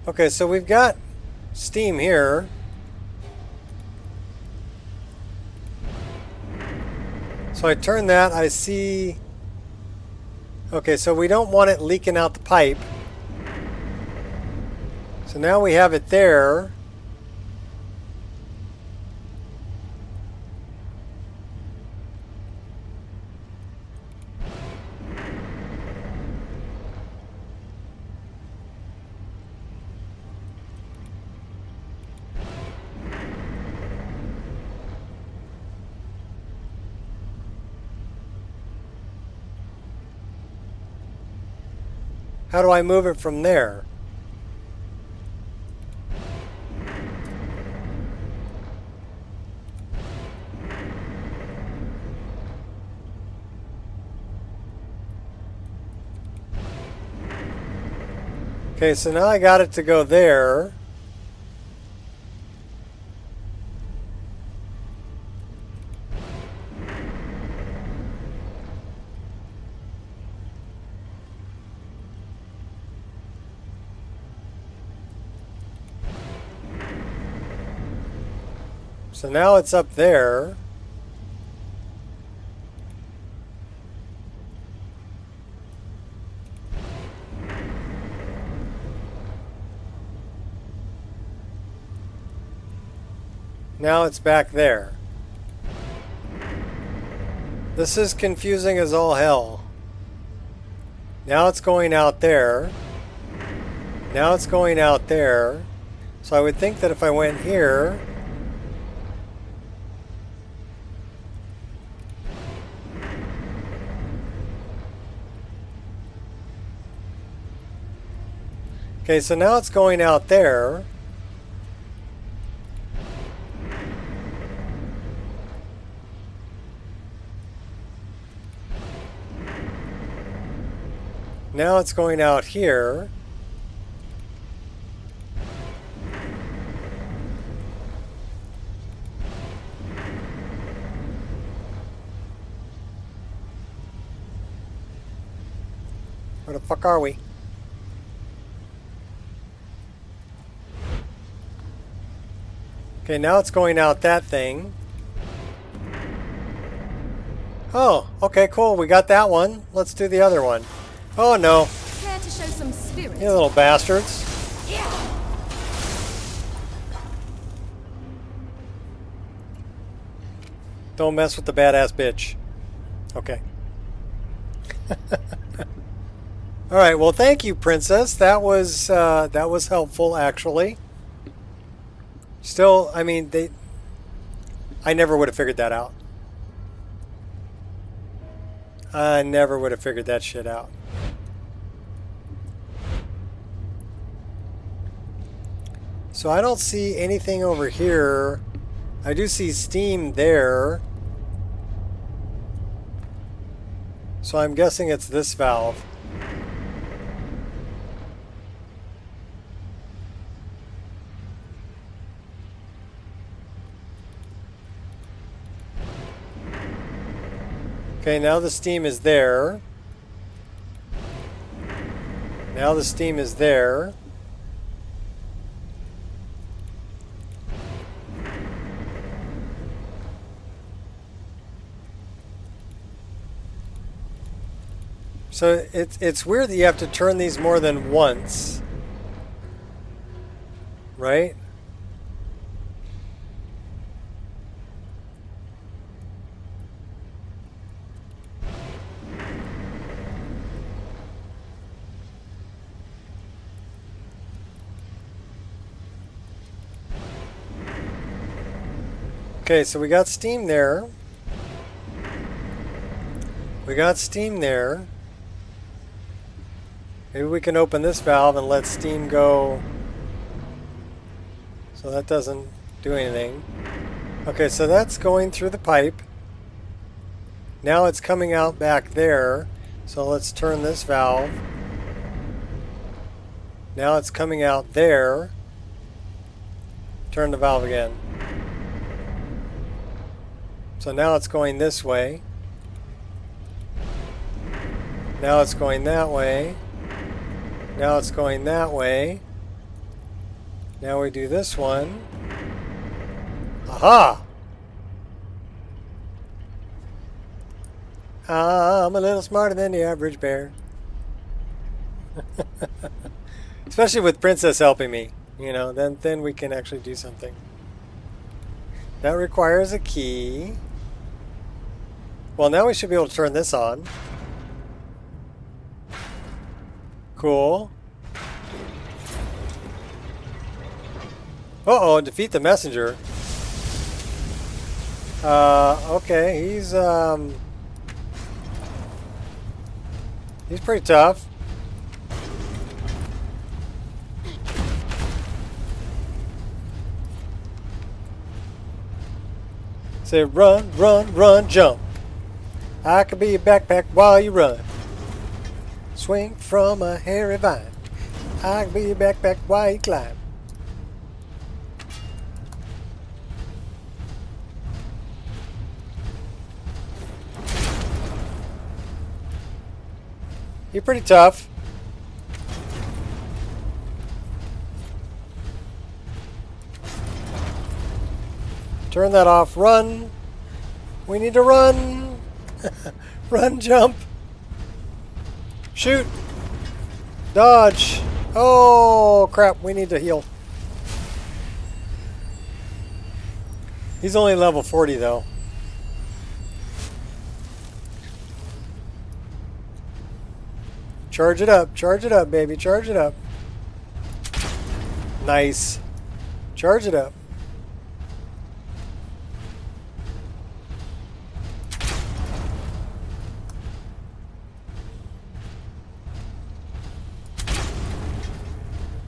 Okay, so we've got steam here. So I turn that, I see... Okay, so we don't want it leaking out the pipe. So now we have it there. How do I move it from there? Okay, so now I got it to go there. So now it's up there. Now it's back there. This is confusing as all hell. Now it's going out there. Now it's going out there. So I would think that if I went here... Okay, so now it's going out there. Now it's going out here. Where the fuck are we? Okay, now it's going out that thing. Oh, okay, cool. We got that one. Let's do the other one. Oh no. Care to show some spirit? You little bastards. Yeah. Don't mess with the badass bitch. Okay. All right. Well, thank you, Princess. That was helpful, actually. Still, I mean, I never would have figured that out. I never would have figured that shit out. So I don't see anything over here. I do see steam there. So I'm guessing it's this valve. Okay, now the steam is there. Now the steam is there. So it's weird that you have to turn these more than once, right? Okay, so we got steam there. We got steam there. Maybe we can open this valve and let steam go. So that doesn't do anything. Okay, so that's going through the pipe. Now it's coming out back there. So let's turn this valve. Now it's coming out there. Turn the valve again. So now it's going this way. Now it's going that way. Now it's going that way. Now we do this one. Aha! I'm a little smarter than the average bear. Especially with Princess helping me. You know, then we can actually do something. That requires a key. Well, now we should be able to turn this on. Cool. Uh-oh, defeat the messenger. Okay, he's pretty tough. Say run, run, run, jump. I could be a backpack while you run. Swing from a hairy vine. I could be a backpack while you climb. You're pretty tough. Turn that off. Run. We need to run. Run, jump. Shoot. Dodge. Oh, crap. We need to heal. He's only level 40, though. Charge it up. Charge it up, baby. Charge it up. Nice. Charge it up.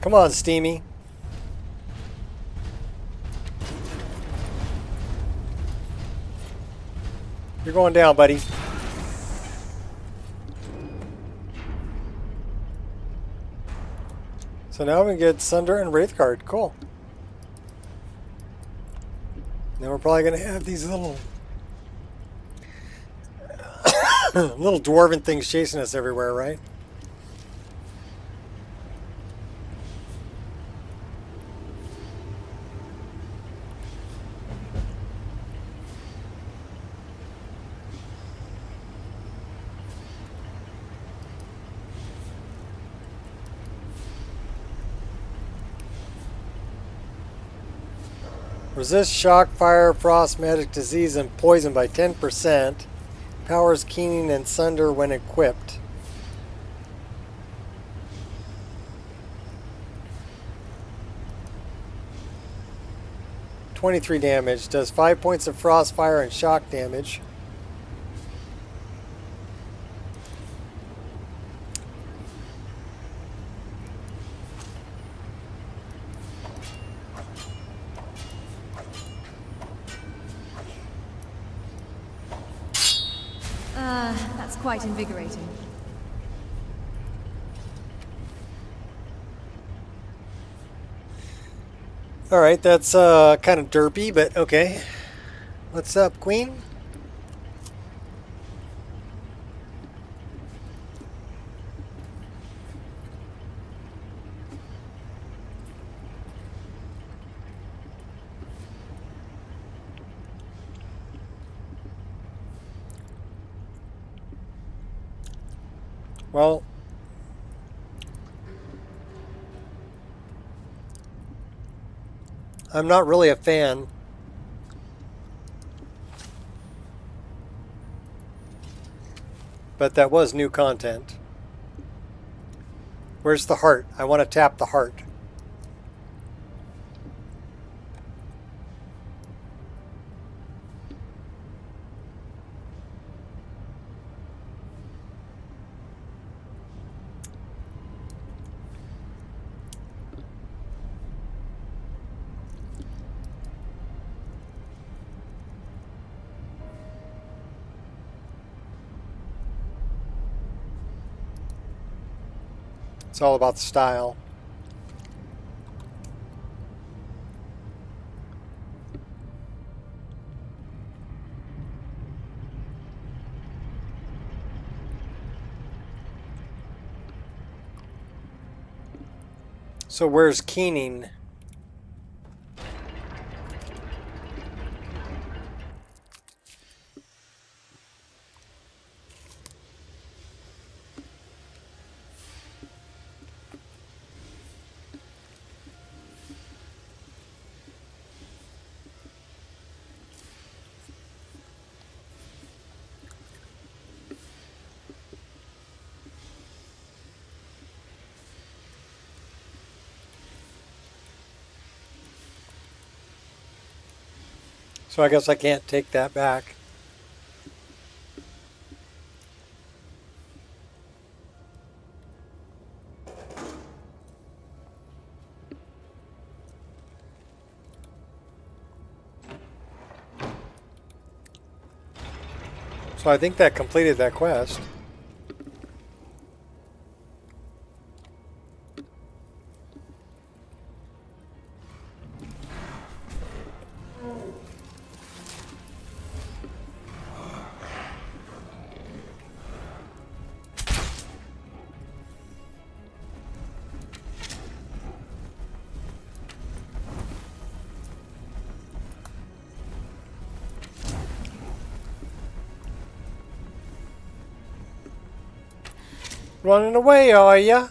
Come on, Steamy. You're going down, buddy. So now we can get Sunder and Wraithguard. Cool. Now we're probably going to have these little little dwarven things chasing us everywhere, right? Resist shock, fire, frost, magic, disease, and poison by 10%. Powers Keening and Sunder when equipped. $23 damage. Does 5 points of frost, fire, and shock damage. That's quite invigorating. Alright, that's kind of derpy, but okay. What's up, Queen? Well, I'm not really a fan. But that was new content. Where's the heart? I want to tap the heart. It's all about the style. So where's Keening? So I guess I can't take that back. So I think that completed that quest. Running away, are ya?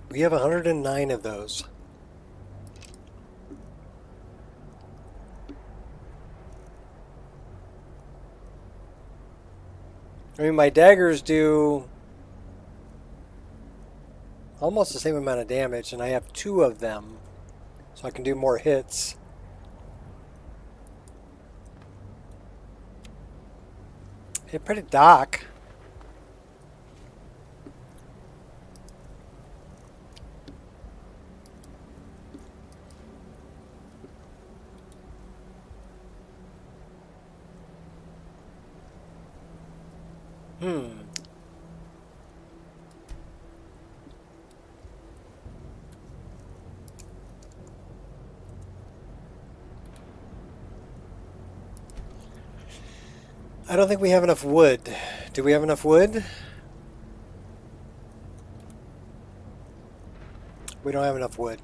We have 109 of those. I mean, my daggers do almost the same amount of damage, and I have 2 of them, so I can do more hits. It's pretty dark. I don't think we have enough wood. Do we have enough wood? We don't have enough wood.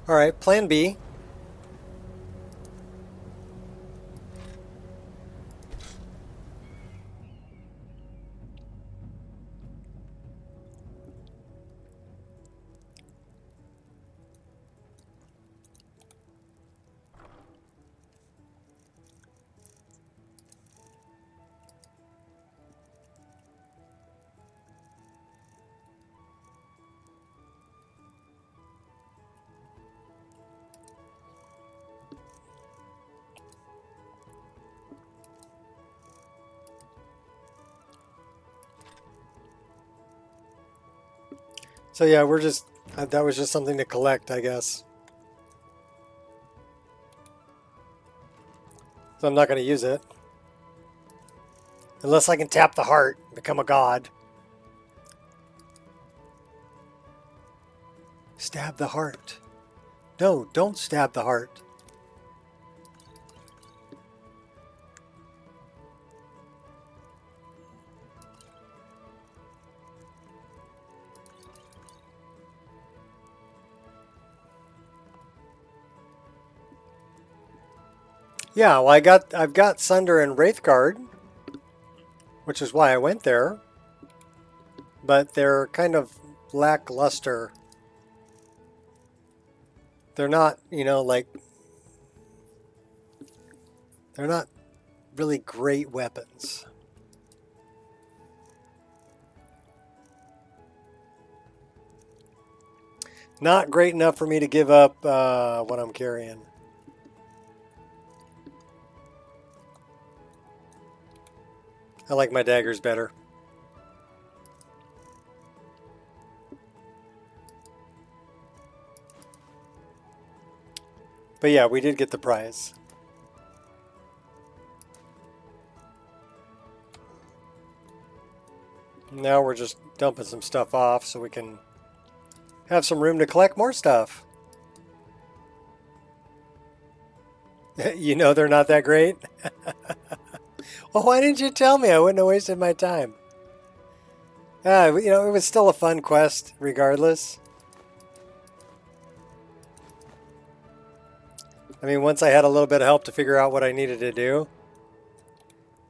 All right, plan B. So yeah, we're just, that was just something to collect, I guess. So I'm not going to use it. Unless I can tap the heart and become a god. Stab the heart. No, don't stab the heart. Yeah, well, I've got Sunder and Wraithguard, which is why I went there. But they're kind of lackluster. They're not, you know, like, they're not really great weapons. Not great enough for me to give up what I'm carrying. I like my daggers better. But yeah, we did get the prize. Now we're just dumping some stuff off so we can have some room to collect more stuff. You know they're not that great? Well, why didn't you tell me? I wouldn't have wasted my time. You know, it was still a fun quest regardless. I mean, once I had a little bit of help to figure out what I needed to do.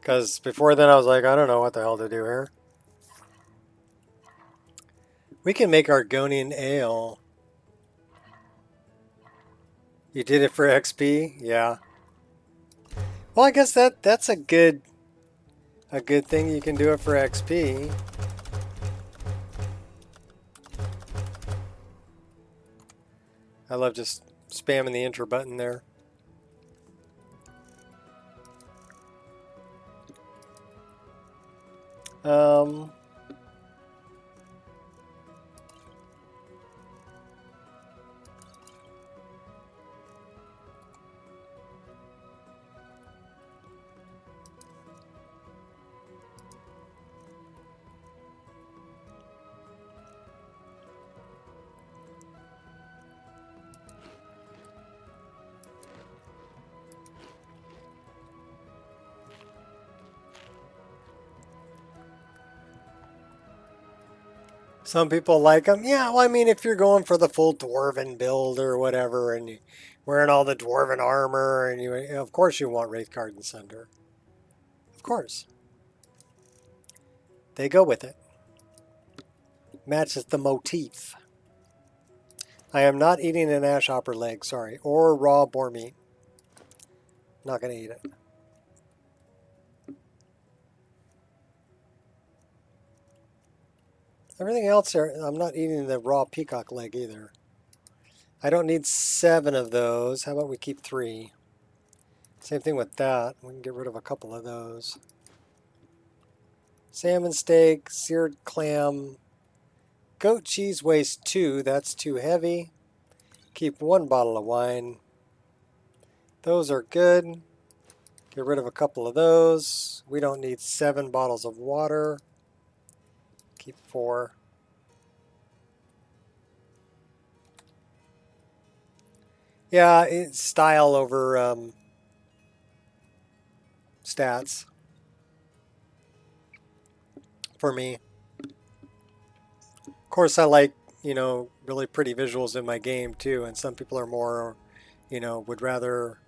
Because before then I was like, I don't know what the hell to do here. We can make Argonian ale. You did it for XP? Yeah. Well, I guess that's a good thing. You can do it for XP. I love just spamming the enter button there. Some people like them. Yeah, well, I mean, if you're going for the full dwarven build or whatever, and you're wearing all the dwarven armor, and of course you want Wraithguard and Sunder. Of course. They go with it. Matches the motif. I am not eating an ash hopper leg, sorry, or raw boar meat. Not going to eat it. Everything else there, I'm not eating the raw peacock leg either. I don't need 7 of those. How about we keep 3? Same thing with that. We can get rid of a couple of those. Salmon steak, seared clam, goat cheese weighs 2. That's too heavy. Keep 1 bottle of wine. Those are good. Get rid of a couple of those. We don't need 7 bottles of water. Keep 4. Yeah, it's style over stats for me. Of course, I like, you know, really pretty visuals in my game too, and some people are more, you know, would rather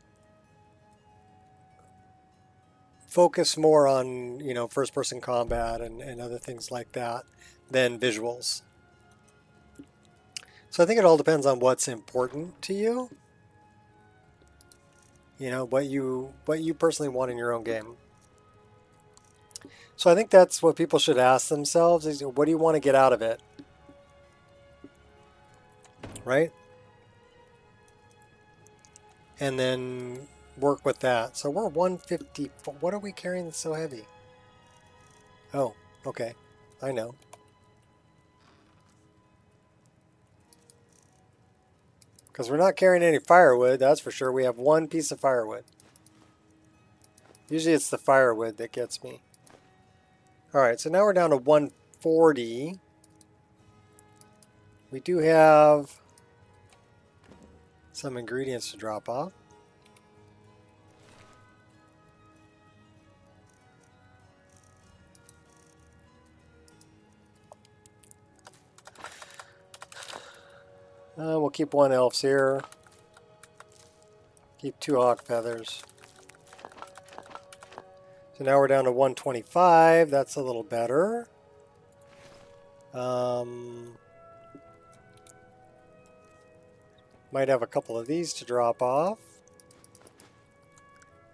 focus more on, you know, first-person combat and other things like that than visuals. So I think it all depends on what's important to you. You know, what you personally want in your own game. So I think that's what people should ask themselves is, what do you want to get out of it? Right? And then work with that. So we're 150. What are we carrying that's so heavy? Oh, okay. I know. Because we're not carrying any firewood, that's for sure. We have 1 piece of firewood. Usually it's the firewood that gets me. Alright, so now we're down to 140. We do have some ingredients to drop off. We'll keep 1 elf's ear. Keep 2 hawk feathers. So now we're down to 125. That's a little better. Might have a couple of these to drop off.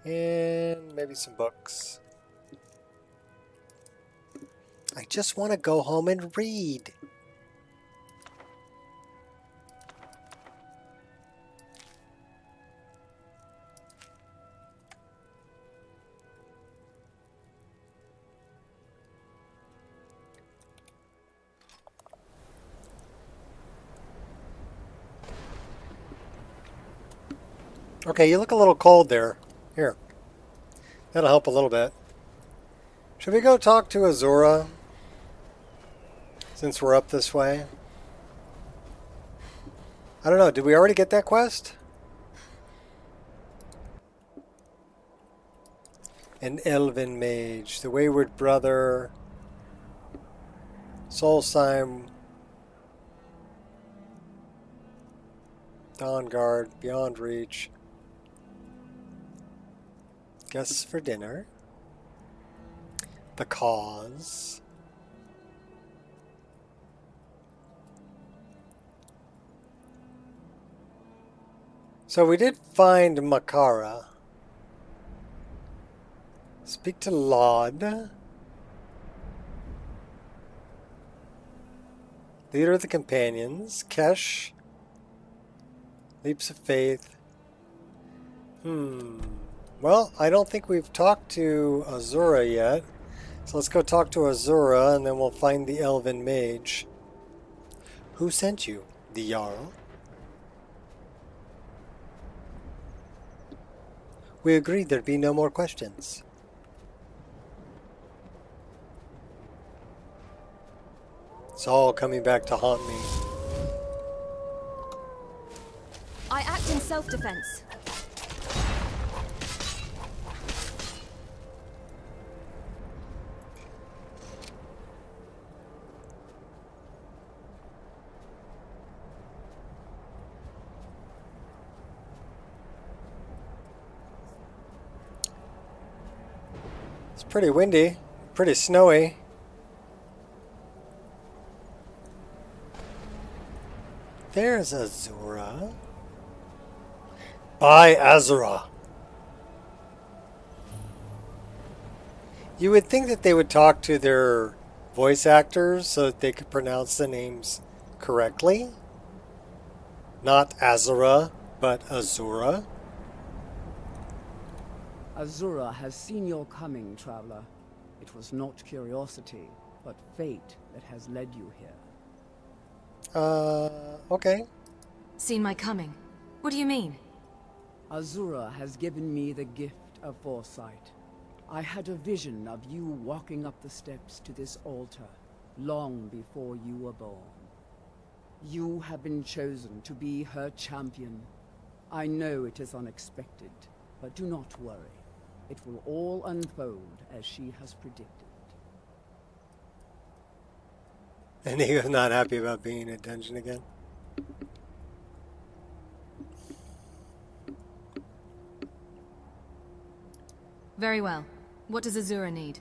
And maybe some books. I just want to go home and read. Okay, you look a little cold there. Here. That'll help a little bit. Should we go talk to Azura? Since we're up this way? I don't know. Did we already get that quest? An elven mage. The wayward brother. Soul sign. Dawn guard. Beyond reach. Guests for dinner. The cause. So we did find Makara. Speak to Laud. Leader of the companions. Kesh. Leaps of faith. Well, I don't think we've talked to Azura yet. So let's go talk to Azura and then we'll find the elven mage. Who sent you? The Jarl? We agreed there'd be no more questions. It's all coming back to haunt me. I act in self-defense. It's pretty windy, pretty snowy. There's Azura. By Azura. You would think that they would talk to their voice actors so that they could pronounce the names correctly. Not Azura, but Azura. Azura has seen your coming, traveler. It was not curiosity, but fate that has led you here. Okay. Seen my coming? What do you mean? Azura has given me the gift of foresight. I had a vision of you walking up the steps to this altar, long before you were born. You have been chosen to be her champion. I know it is unexpected, but do not worry. It will all unfold as she has predicted. And he was not happy about being in a dungeon again. Very well. What does Azura need?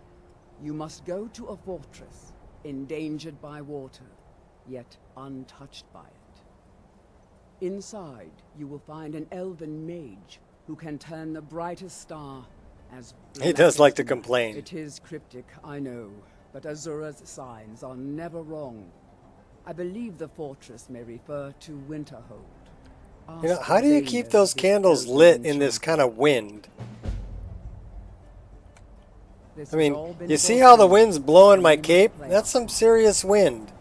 You must go to a fortress, endangered by water, yet untouched by it. Inside, you will find an elven mage who can turn the brightest star as He does like to night. complain. It is cryptic, I know, but Azura's signs are never wrong. I believe the fortress may refer to Winterhold. You know, how do you keep those candles lit in this kind of wind? I mean, you see how the wind's blowing my cape? That's some serious wind.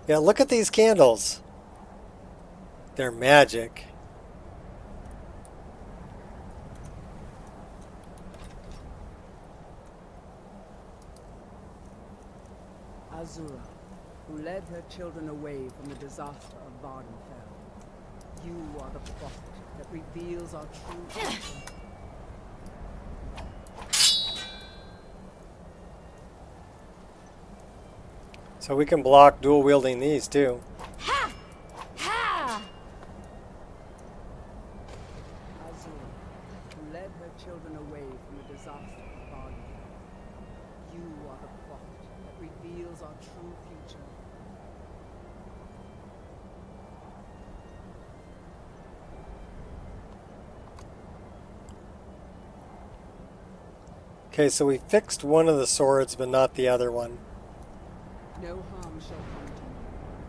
Yeah, look at these candles. They're magic. Azura, who led her children away from the disaster of Vardenfell. You are the prophet that reveals our true nature. So we can block dual wielding these too. Ha! Ha! Azura, who led her children away from the disaster of Vardenfell. our true future. Okay, so we fixed one of the swords, but not the other one. No harm shall come to me,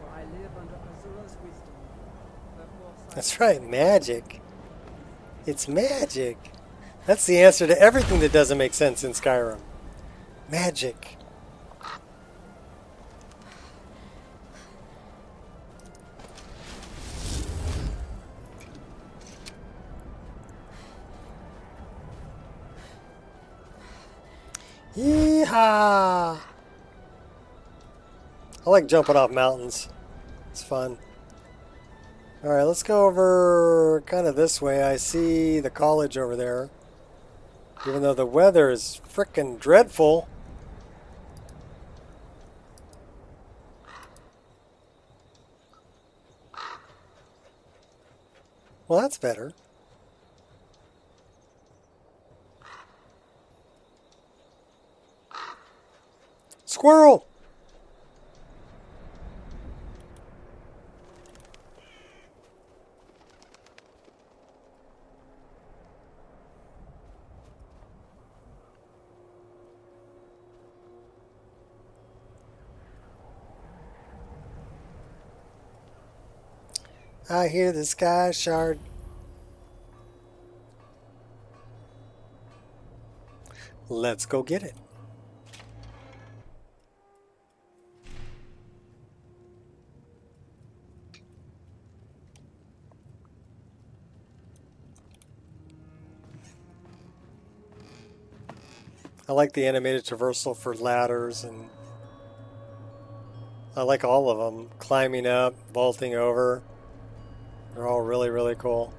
for I live under Azura's wisdom. Her foresight. That's right, magic. It's magic. That's the answer to everything that doesn't make sense in Skyrim. Magic. Yeehaw! I like jumping off mountains. It's fun. Alright, let's go over kind of this way. I see the college over there. Even though the weather is frickin' dreadful. Well, that's better. Squirrel! I hear the sky shard. Let's go get it. I like the animated traversal for ladders, and I like all of them. Climbing up, vaulting over. They're all really, really cool.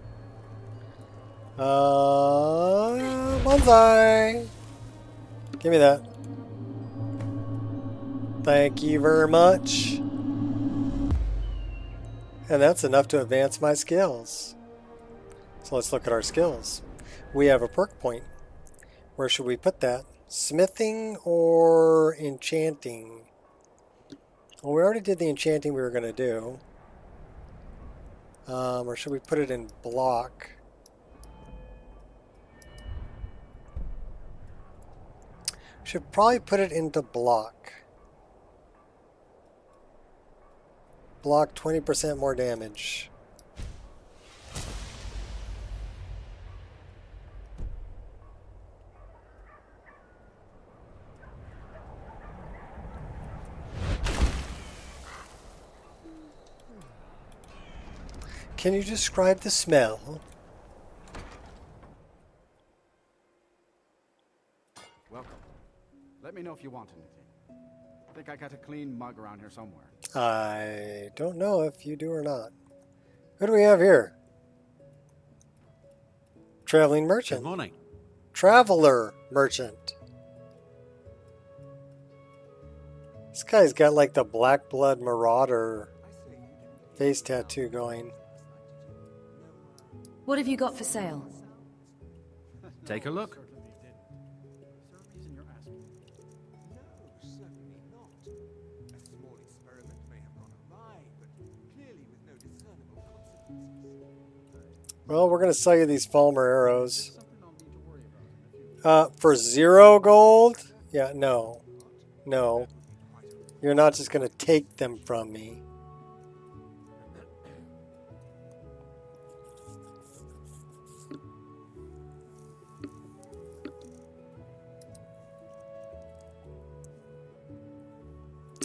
Bonsai! Give me that. Thank you very much. And that's enough to advance my skills. So let's look at our skills. We have a perk point. Where should we put that? Smithing or enchanting? Well, we already did the enchanting we were going to do. Or should we put it in block? Should probably put it into block. Block 20% more damage. Can you describe the smell? Welcome. Let me know if you want anything. I think I got a clean mug around here somewhere. I don't know if you do or not. Who do we have here? Traveling merchant. Good morning. Traveler merchant. This guy's got like the Black Blood Marauder face tattoo going. What have you got for sale? Take a look. Well, we're going to sell you these Falmer arrows. For 0 gold? Yeah, no. No. You're not just going to take them from me.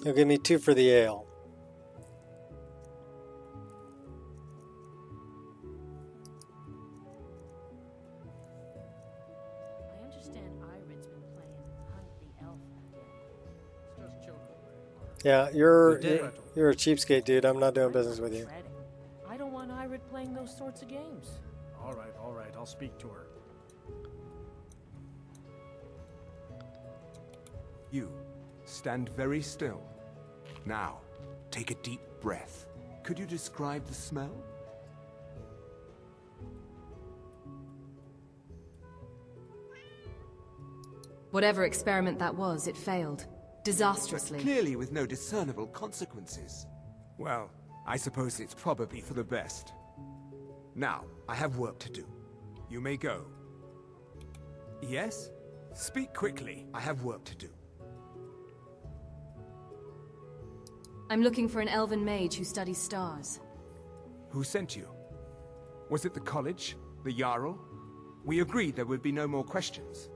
You'll give me 2 for the ale. I understand Iron's been playing Hunt the Elf again. Yeah, you're a cheapskate, dude. I'm not doing business with you. I don't want Irid playing those sorts of games. All right. I'll speak to her. You stand very still. Now, take a deep breath. Could you describe the smell? Whatever experiment that was, it failed. Disastrously. But clearly with no discernible consequences. Well, I suppose it's probably for the best. Now, I have work to do. You may go. Yes? Speak quickly. I have work to do. I'm looking for an elven mage who studies stars. Who sent you? Was it the college? The Jarl? We agreed there would be no more questions.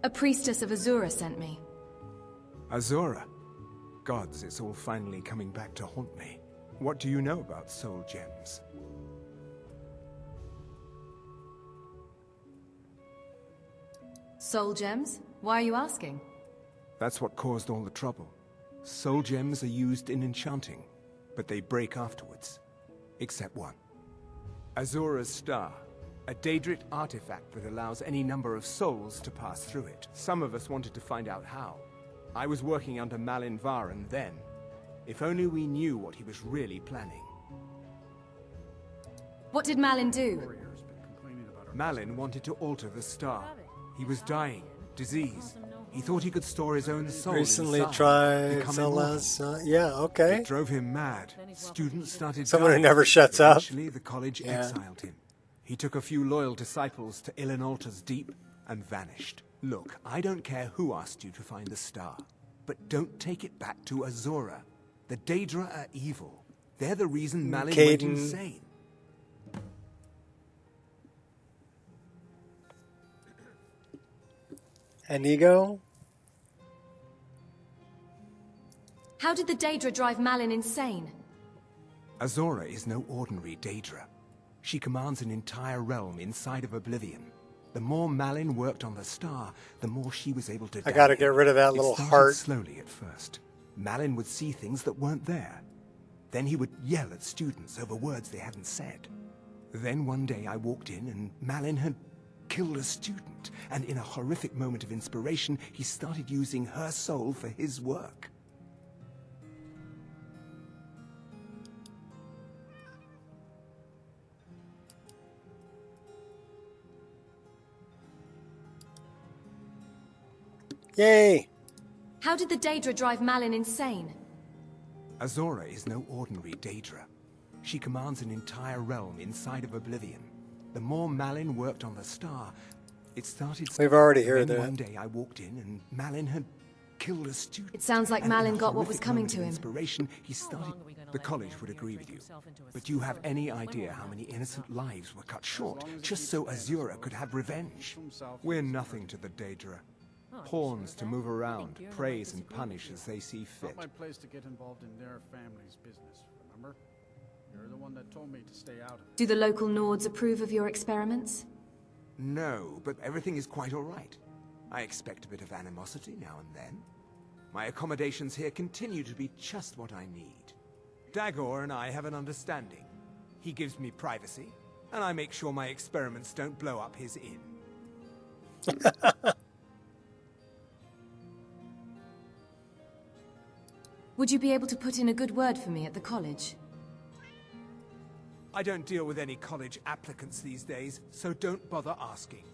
A priestess of Azura sent me. Azura? Gods, it's all finally coming back to haunt me. What do you know about soul gems? Soul gems? Why are you asking? That's what caused all the trouble. Soul gems are used in enchanting, but they break afterwards. Except one. Azura's star. A Daedric artifact that allows any number of souls to pass through it. Some of us wanted to find out how. I was working under Malin Varen then. If only we knew what he was really planning. What did Malin do? Malin wanted to alter the star. He was dying, diseased. He thought he could store his own soul Recently inside, tried become Zela's, immortal. yeah, okay. It drove him mad. Students started Someone who dying. never shuts up. Eventually, the college exiled him. He took a few loyal disciples to Illinalta's Deep and vanished. Look, I don't care who asked you to find the star, but don't take it back to Azura. The Daedra are evil. They're the reason Malin went insane. Inigo? How did the Daedra drive Malin insane? Azura is no ordinary Daedra. She commands an entire realm inside of Oblivion. The more Malin worked on the star, the more she was able to. I gotta get rid of that little heart. Slowly at first. Malin would see things that weren't there. Then he would yell at students over words they hadn't said. Then one day I walked in and Malin had killed a student, and in a horrific moment of inspiration, he started using her soul for his work. Yay! How did the Daedra drive Malin insane? Azura is no ordinary Daedra. She commands an entire realm inside of Oblivion. The more Malin worked on the star, it started. We've already heard then that. One day I walked in and Malin had killed a student. It sounds like And in Malin a got what was horrific coming moment to of him. Inspiration, he started. The college would agree with you. But you have any idea how many innocent lives were cut short just so Azura could have revenge? We're nothing to the Daedra. Pawns to move around, praise and punish as they see fit. Not my place to get involved in their family's business, remember? You're the one that told me to stay out of it. Do the local Nords approve of your experiments? No, but everything is quite all right. I expect a bit of animosity now and then. My accommodations here continue to be just what I need. Dagor and I have an understanding. He gives me privacy, and I make sure my experiments don't blow up his inn. Would you be able to put in a good word for me at the college? I don't deal with any college applicants these days, so don't bother asking.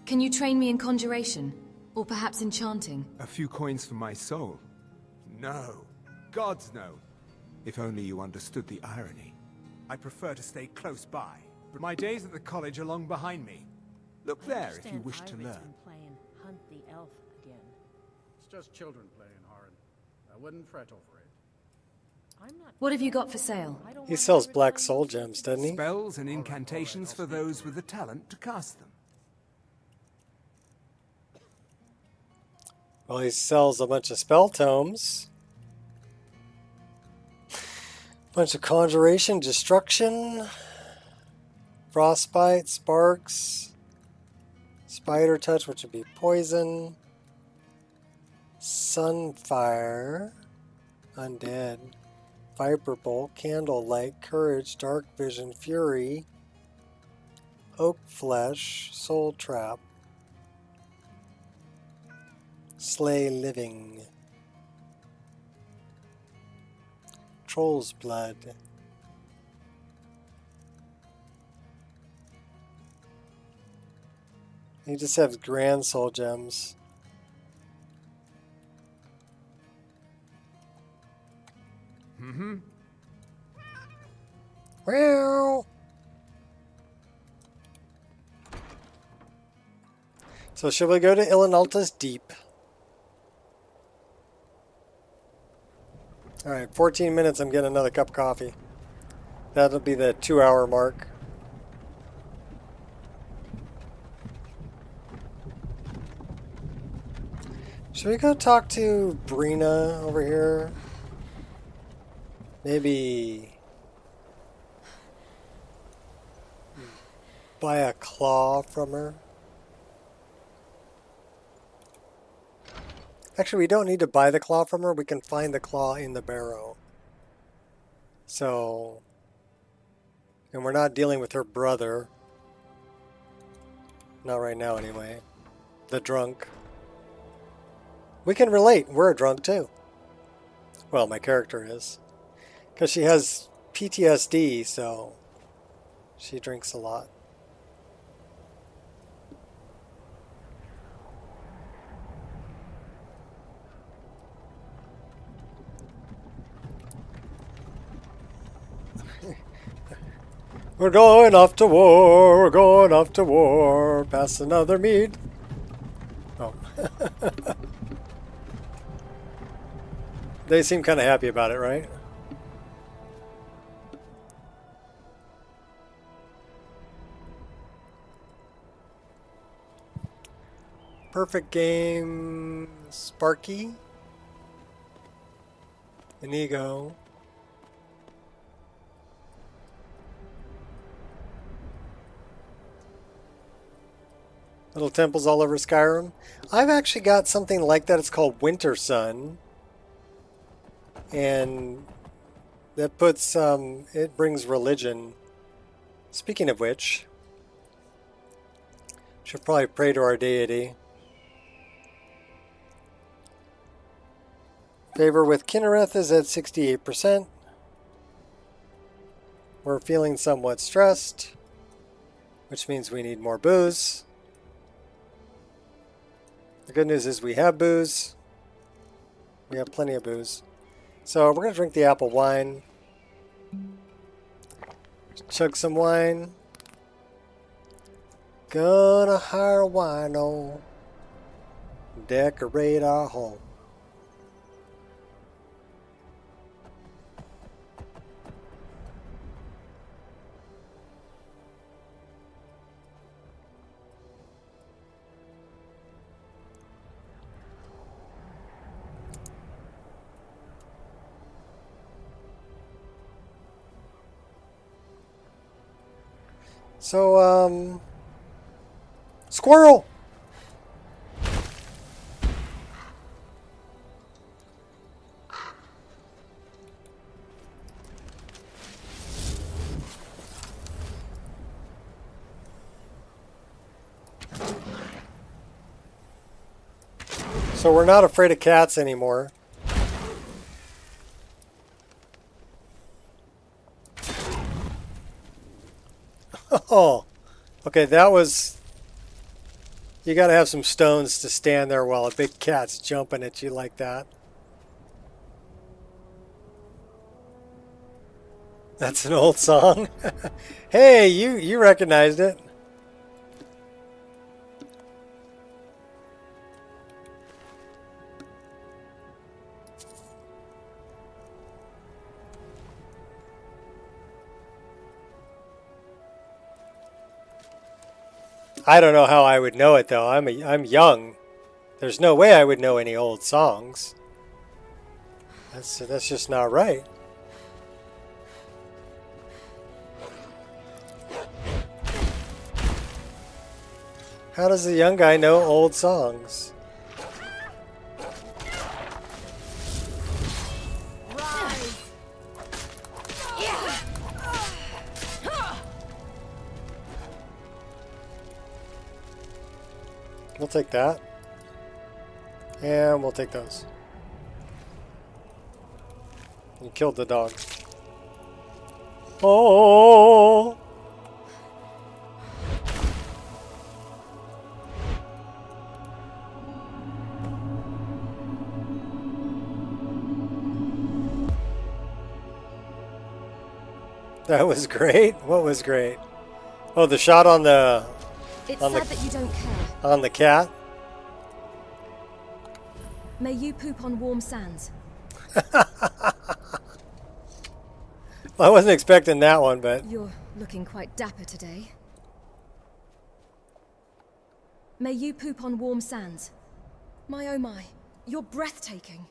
Can you train me in conjuration? Or perhaps enchanting? A few coins for my soul? No. Gods no. If only you understood the irony. I prefer to stay close by, but my days at the college are long behind me. Look there if you wish to learn. Hunt the elf again. It's just children playing, Haran. I wouldn't fret over it. What have you got for sale? He sells black soul gems, doesn't he? Spells and incantations for those with the talent to cast them. Well, he sells a bunch of spell tomes. Bunch of conjuration, destruction, frostbite, sparks, spider touch, which would be poison, sunfire, undead, viper bolt, candlelight, courage, dark vision, fury, oak flesh, soul trap, slay living, troll's blood, He just has grand soul gems. Mm-hmm. Well. So should we go to Ilinalta's Deep? Alright, 14 minutes, I'm getting another cup of coffee. That'll be the 2-hour mark. Should we go talk to Brina over here? Maybe buy a claw from her? Actually, we don't need to buy the claw from her. We can find the claw in the barrow. So, and we're not dealing with her brother. Not right now, anyway. The drunk. We can relate. We're a drunk, too. Well, my character is. Because she has PTSD, so she drinks a lot. We're going off to war, we're going off to war, pass another mead. Oh. They seem kind of happy about it, right? Perfect game, Sparky. Inigo. Little temples all over Skyrim. I've actually got something like that. It's called Winter Sun. And that puts, it brings religion. Speaking of which, should probably pray to our deity. Favor with Kinnereth is at 68%. We're feeling somewhat stressed, which means we need more booze. The good news is we have booze. We have plenty of booze. So we're going to drink the apple wine. Chug some wine. Gonna hire a wino. Decorate our home. So, squirrel! So we're not afraid of cats anymore. Oh, okay, that was... You gotta have some stones to stand there while a big cat's jumping at you like that. That's an old song. Hey, you recognized it. I don't know how I would know it though. I'm young. There's no way I would know any old songs. That's just not right. How does a young guy know old songs? We'll take that. And we'll take those. You killed the dog. Oh! That was great. What was great? Oh, the shot on the It's on sad the that you don't care. on the cat. May you poop on warm sands. Well, I wasn't expecting that one, but You're looking quite dapper today. May you poop on warm sands. My oh my, you're breathtaking.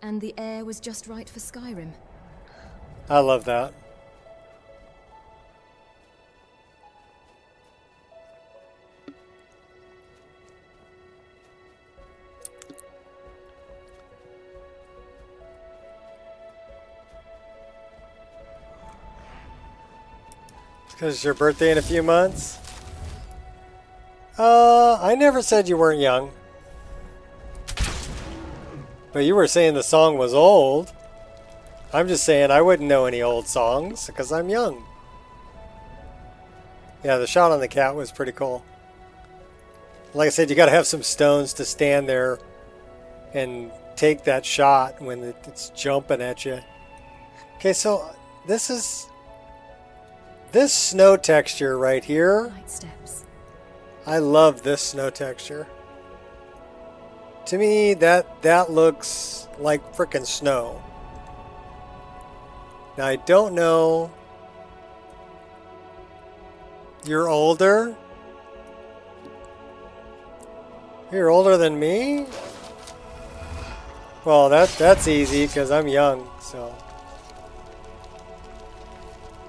And the air was just right for Skyrim. I love that. Because it's your birthday in a few months? I never said you weren't young. But you were saying the song was old. I'm just saying I wouldn't know any old songs because I'm young. Yeah, the shot on the cat was pretty cool. Like I said, you got to have some stones to stand there and take that shot when it's jumping at you. Okay, so this is this snow texture right here. Light steps. I love this snow texture. To me, that looks like frickin' snow. Now, I don't know. You're older? You're older than me? Well, that's easy because I'm young, so.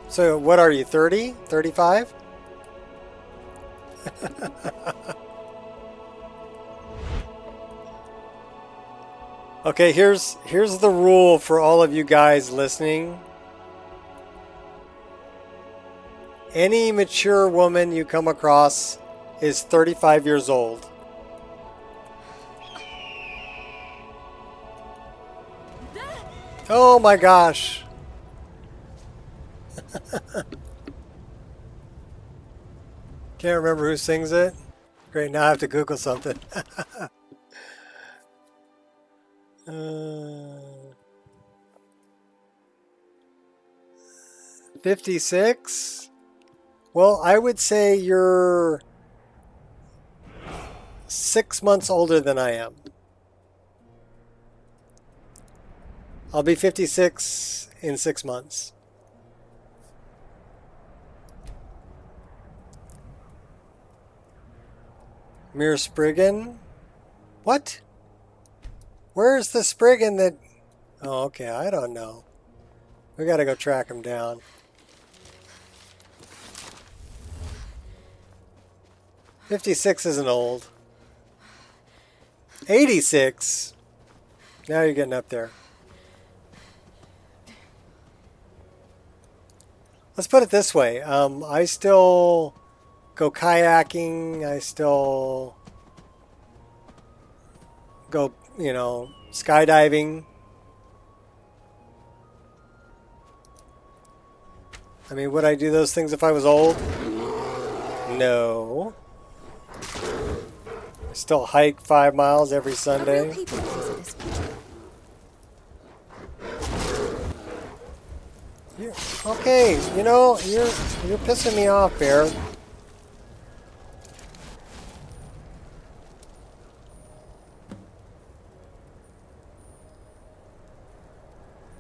So, what are you, 30? 35? Okay, here's the rule for all of you guys listening. Any mature woman you come across is 35 years old. Oh my gosh. Can't remember who sings it. Great, now I have to Google something. 56? Well, I would say you're 6 months older than I am. I'll be 56 in 6 months. Mere Spriggan? What? Where's the Spriggan that... Oh, okay, I don't know. We gotta go track him down. $56 isn't old. 86? Now you're getting up there. Let's put it this way. I still go kayaking. I still go, skydiving. I mean, would I do those things if I was old? No. I still hike 5 miles every Sunday. Okay, you're pissing me off, Bear.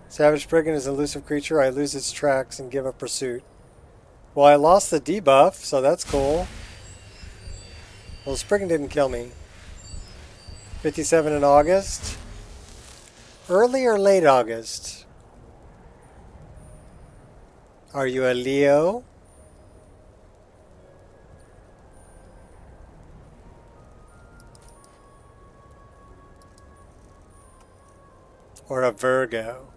Savage Spriggan is an elusive creature. I lose its tracks and give up pursuit. Well, I lost the debuff, so that's cool. Well, Spriggan didn't kill me. 57 in August. Early or late August? Are you a Leo? Or a Virgo?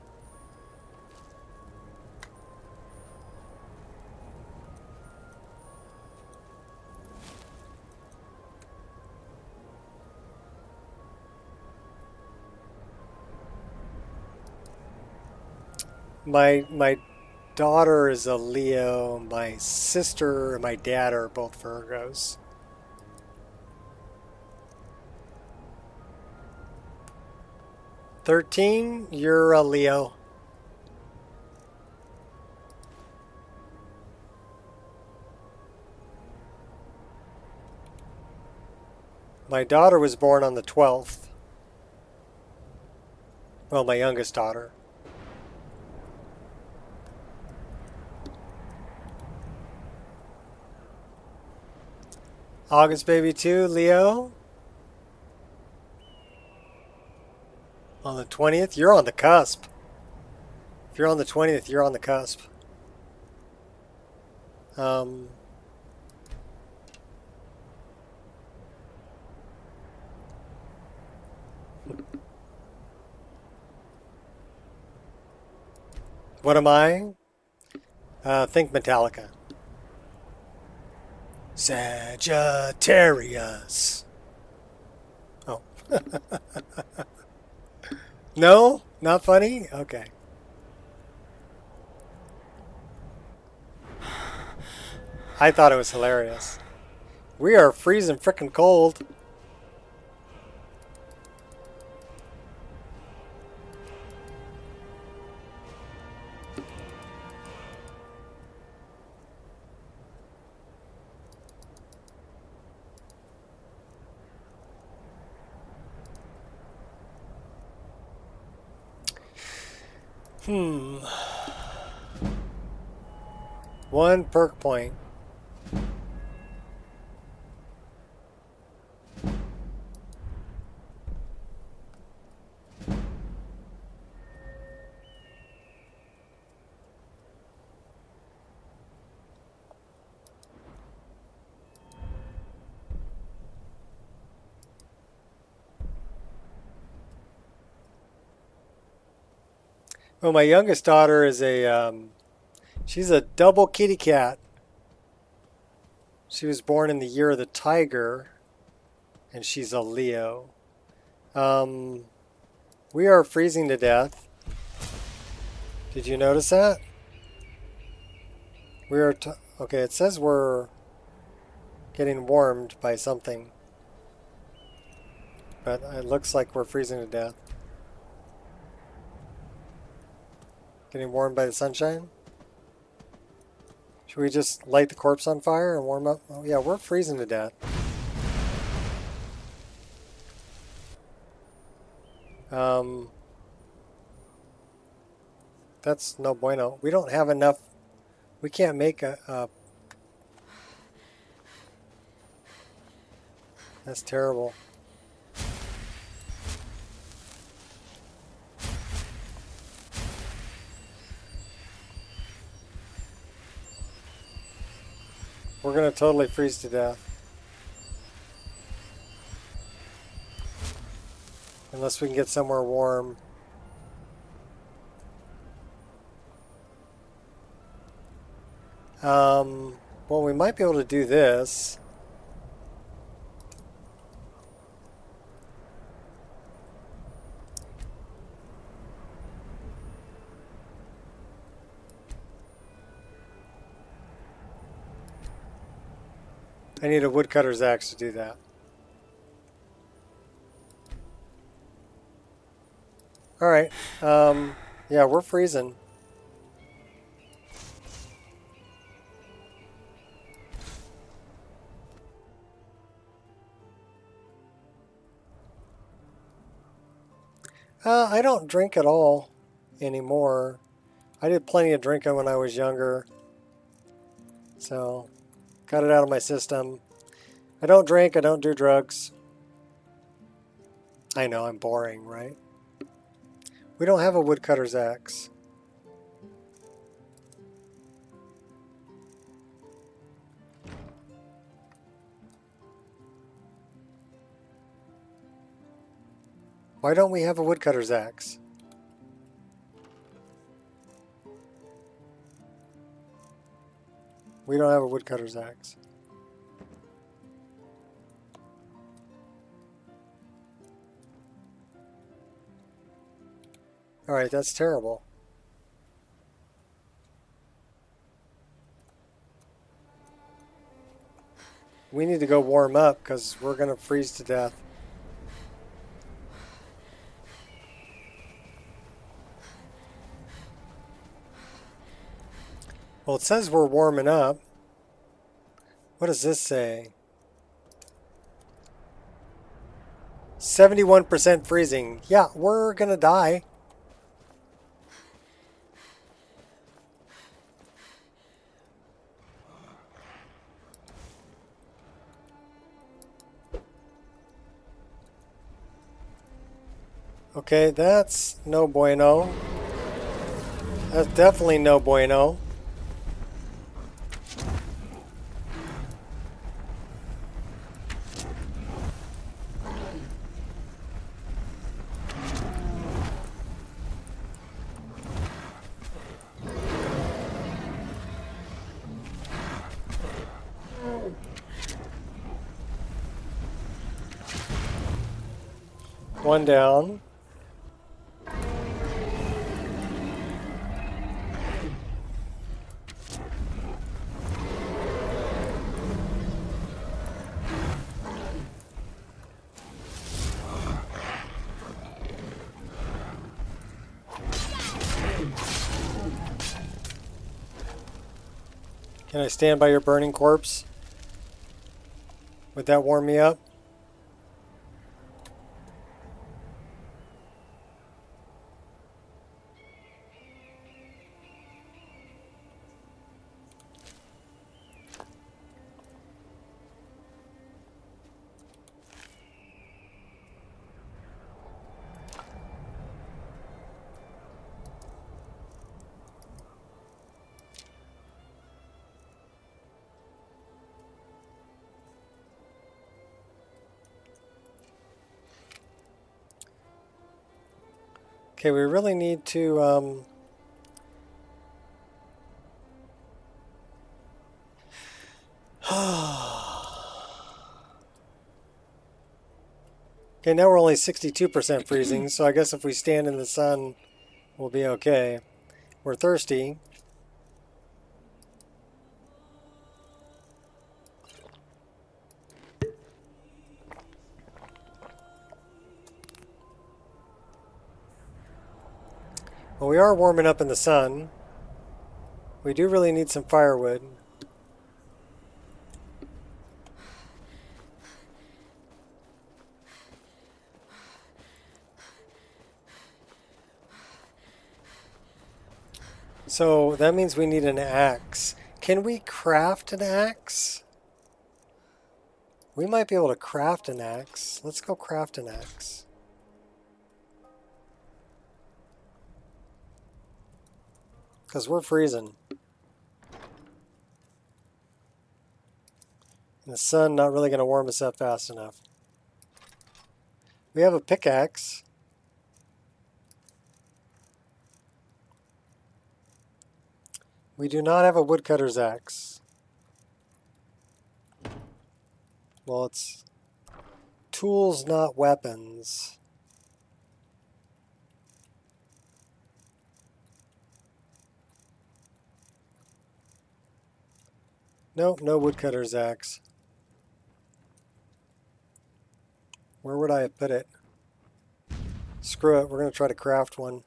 My daughter is a Leo. My sister and my dad are both Virgos. "13, you're a Leo. My daughter was born on the 12th. Well, my youngest daughter. August baby too, Leo. On the 20th, you're on the cusp. If you're on the 20th, you're on the cusp. What am I? Think Metallica. Sagittarius. Oh. No? Not funny? Okay. I thought it was hilarious. We are freezing frickin' cold. One perk point. Well, my youngest daughter is she's a double kitty cat. She was born in the year of the tiger, and she's a Leo. We are freezing to death. Did you notice that? We are, okay, it says we're getting warmed by something. But it looks like we're freezing to death. Getting warmed by the sunshine? Should we just light the corpse on fire and warm up? Oh yeah, we're freezing to death. That's no bueno. We don't have enough. We can't make a that's terrible. We're going to totally freeze to death. Unless we can get somewhere warm. Well, we might be able to do this. I need a woodcutter's axe to do that. Alright, yeah, we're freezing. I don't drink at all anymore. I did plenty of drinking when I was younger. So, got it out of my system. I don't drink, I don't do drugs. I know, I'm boring, right? We don't have a woodcutter's axe. Why don't we have a woodcutter's axe? We don't have a woodcutter's axe. Alright, that's terrible. We need to go warm up because we're going to freeze to death. Well, it says we're warming up. What does this say? 71% freezing. Yeah, we're gonna die. Okay, that's no bueno. That's definitely no bueno. One down. Can I stand by your burning corpse? Would that warm me up? Okay, we really need to okay, now we're only 62% freezing, so I guess if we stand in the sun, we'll be okay. We're thirsty. Well, we are warming up in the sun. We do really need some firewood. So that means we need an axe. Can we craft an axe? We might be able to craft an axe. Let's go craft an axe. Because we're freezing. And the sun not really going to warm us up fast enough. We have a pickaxe. We do not have a woodcutter's axe. Well, it's tools, not weapons. Nope, no woodcutter's axe. Where would I have put it? Screw it, we're going to try to craft one.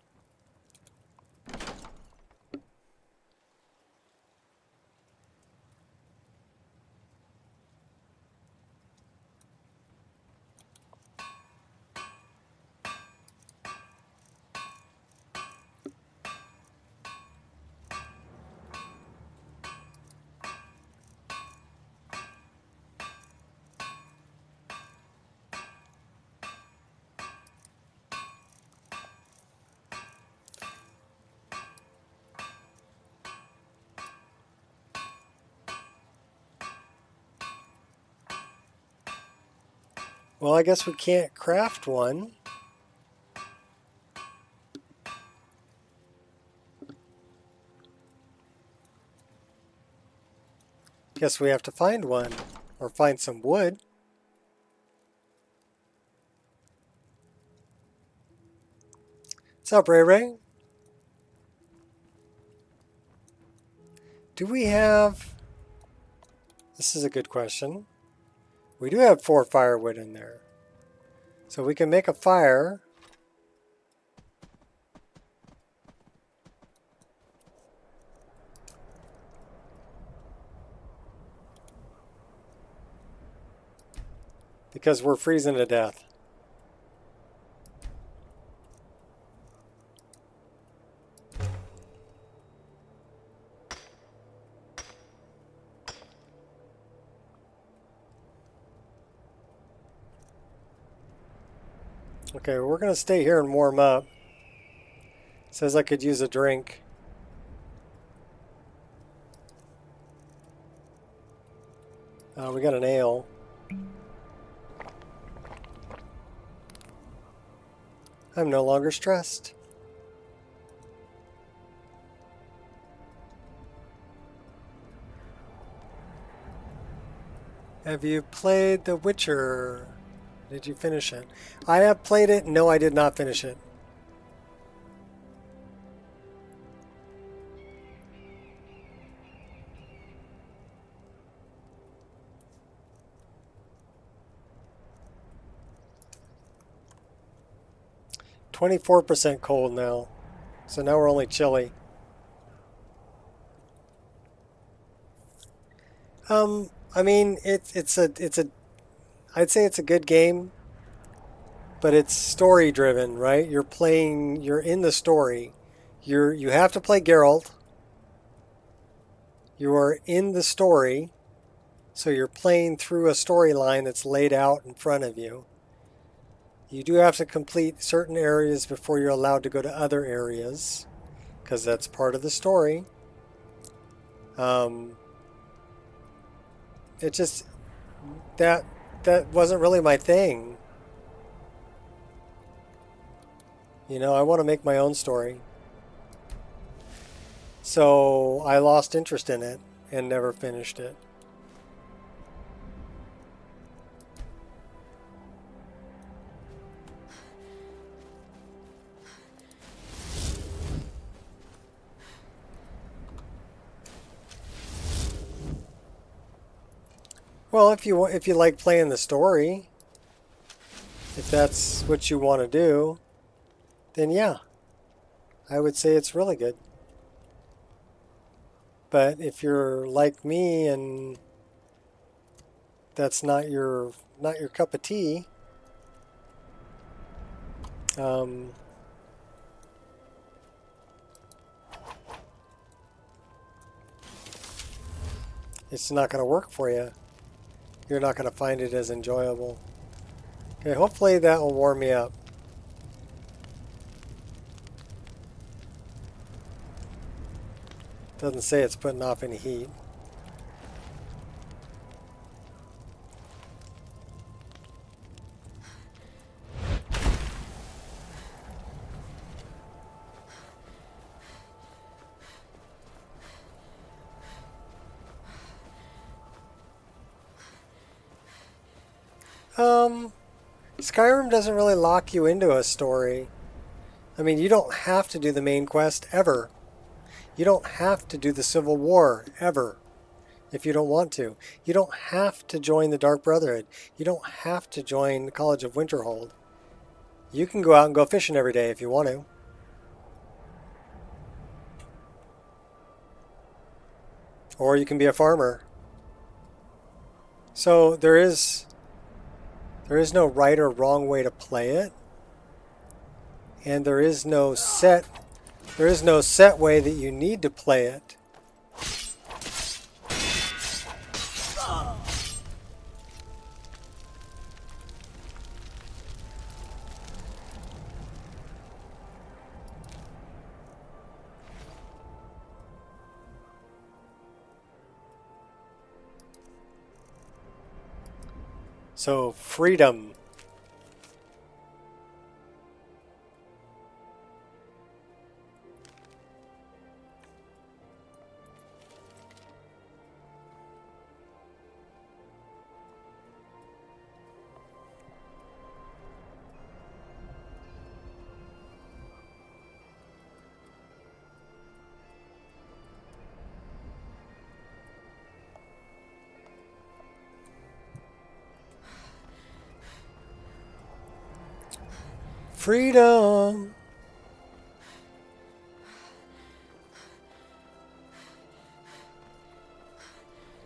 Well, I guess we can't craft one. Guess we have to find one, or find some wood. What's up, Ray Ray? Do we have... This is a good question. We do have 4 firewood in there. So we can make a fire. Because we're freezing to death. Okay, we're going to stay here and warm up. Says I could use a drink. We got an ale. I'm no longer stressed. Have you played The Witcher? Did you finish it? I have played it. No, I did not finish it. %, cold now. So now we're only chilly. I mean, it's a I'd say it's a good game, but it's story driven, right? You're in the story. You have to play Geralt. You are in the story, so you're playing through a storyline that's laid out in front of you. You do have to complete certain areas before you're allowed to go to other areas, because that's part of the story. It just that wasn't really my thing. You know, I want to make my own story. So I lost interest in it and never finished it. Well, if you like playing the story, if that's what you want to do, then yeah, I would say it's really good. But if you're like me and that's not your cup of tea, it's not going to work for you. You're not going to find it as enjoyable. Okay, hopefully that will warm me up. Doesn't say it's putting off any heat. Skyrim doesn't really lock you into a story. I mean, you don't have to do the main quest ever. You don't have to do the Civil War ever if you don't want to. You don't have to join the Dark Brotherhood. You don't have to join the College of Winterhold. You can go out and go fishing every day if you want to. Or you can be a farmer. So there is no right or wrong way to play it, and there is no set way that you need to play it. So, freedom. Freedom.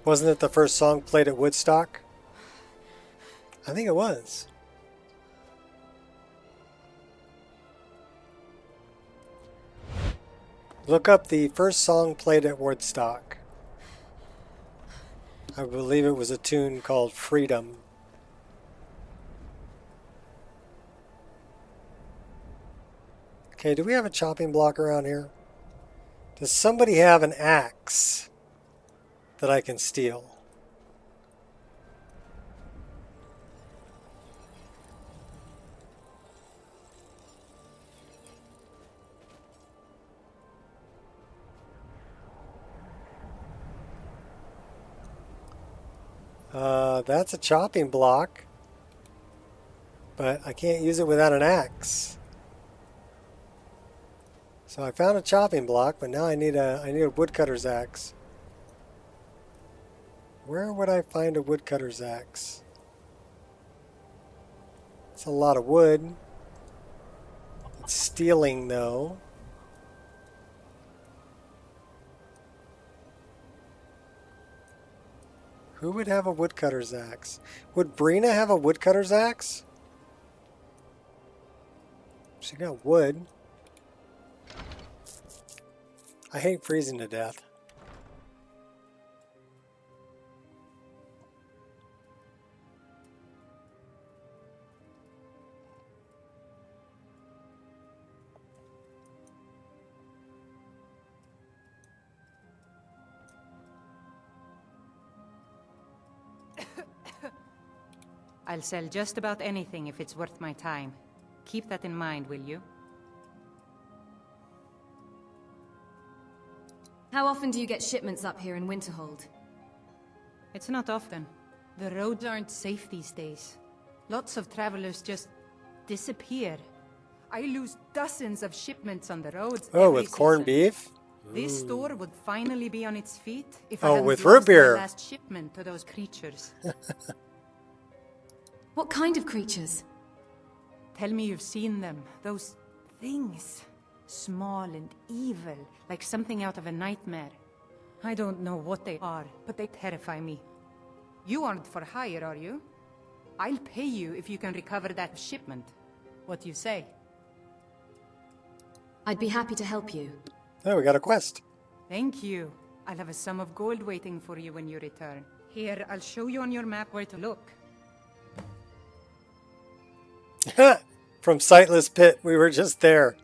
Wasn't it the first song played at Woodstock? I think it was. Look up the first song played at Woodstock. I believe it was a tune called Freedom. Okay, do we have a chopping block around here? Does somebody have an axe that I can steal? That's a chopping block, but I can't use it without an axe. So I found a chopping block, but now I need a woodcutter's axe. Where would I find a woodcutter's axe? It's a lot of wood. It's stealing though. Who would have a woodcutter's axe? Would Brina have a woodcutter's axe? She got wood. I hate freezing to death. I'll sell just about anything if it's worth my time. Keep that in mind, will you? How often do you get shipments up here in Winterhold? It's not often. The roads aren't safe these days. Lots of travelers just disappear. I lose dozens of shipments on the roads. Oh, every with corned season. beef? This store would finally be on its feet if I Oh, hadn't with lost root beer. my last shipment to those creatures. What kind of creatures? Tell me you've seen them. Those things. Small and evil, like something out of a nightmare. I don't know what they are, but they terrify me. You aren't for hire, are you? I'll pay you if you can recover that shipment. What do you say? I'd be happy to help you. Oh, we got a quest. Thank you. I'll have a sum of gold waiting for you when you return. Here, I'll show you on your map where to look. From Sightless Pit, we were just there.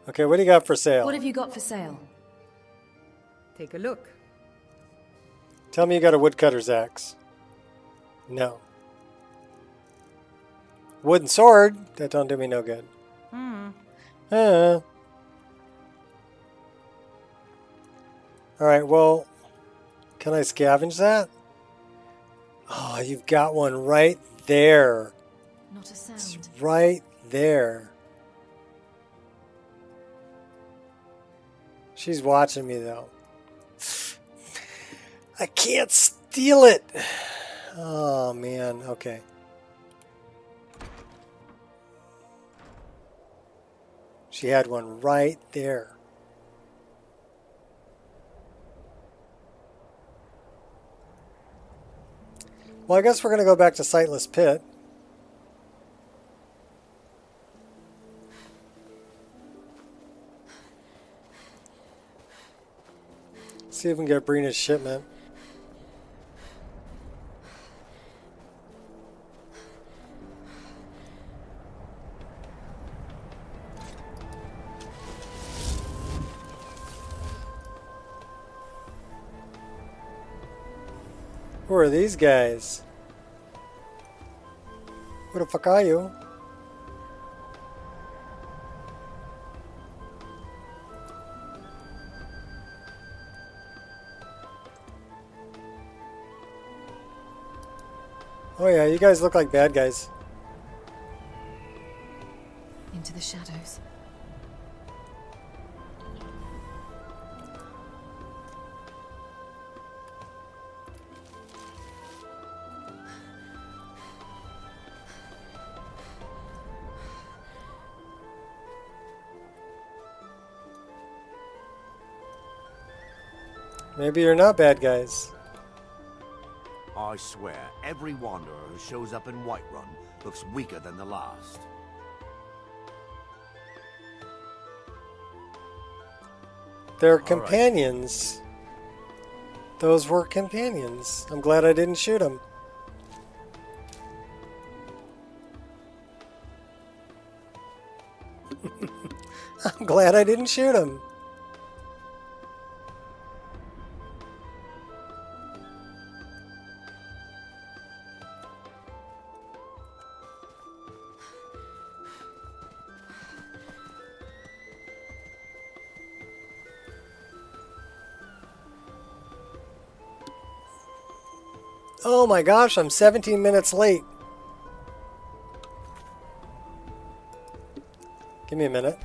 Okay, what do you got for sale? What have you got for sale? Take a look. Tell me you got a woodcutter's axe. No. Wooden sword? That don't do me no good. Alright, well, can I scavenge that? Oh, you've got one right there. Not a sound. It's right there. She's watching me though. I can't steal it. Oh man, okay. She had one right there. Well, I guess we're going to go back to Sightless Pit. See if we can get Brina's shipment. Who are these guys? Who the fuck are you? Oh yeah, you guys look like bad guys. Into the shadows. Maybe you're not bad guys. I swear, every wanderer who shows up in Whiterun looks weaker than the last. They're companions. Those were companions. I'm glad I didn't shoot them. glad I didn't shoot him. Oh my gosh, I'm 17 minutes late. Give me a minute.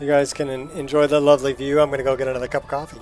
You guys can enjoy the lovely view. I'm going to go get another cup of coffee.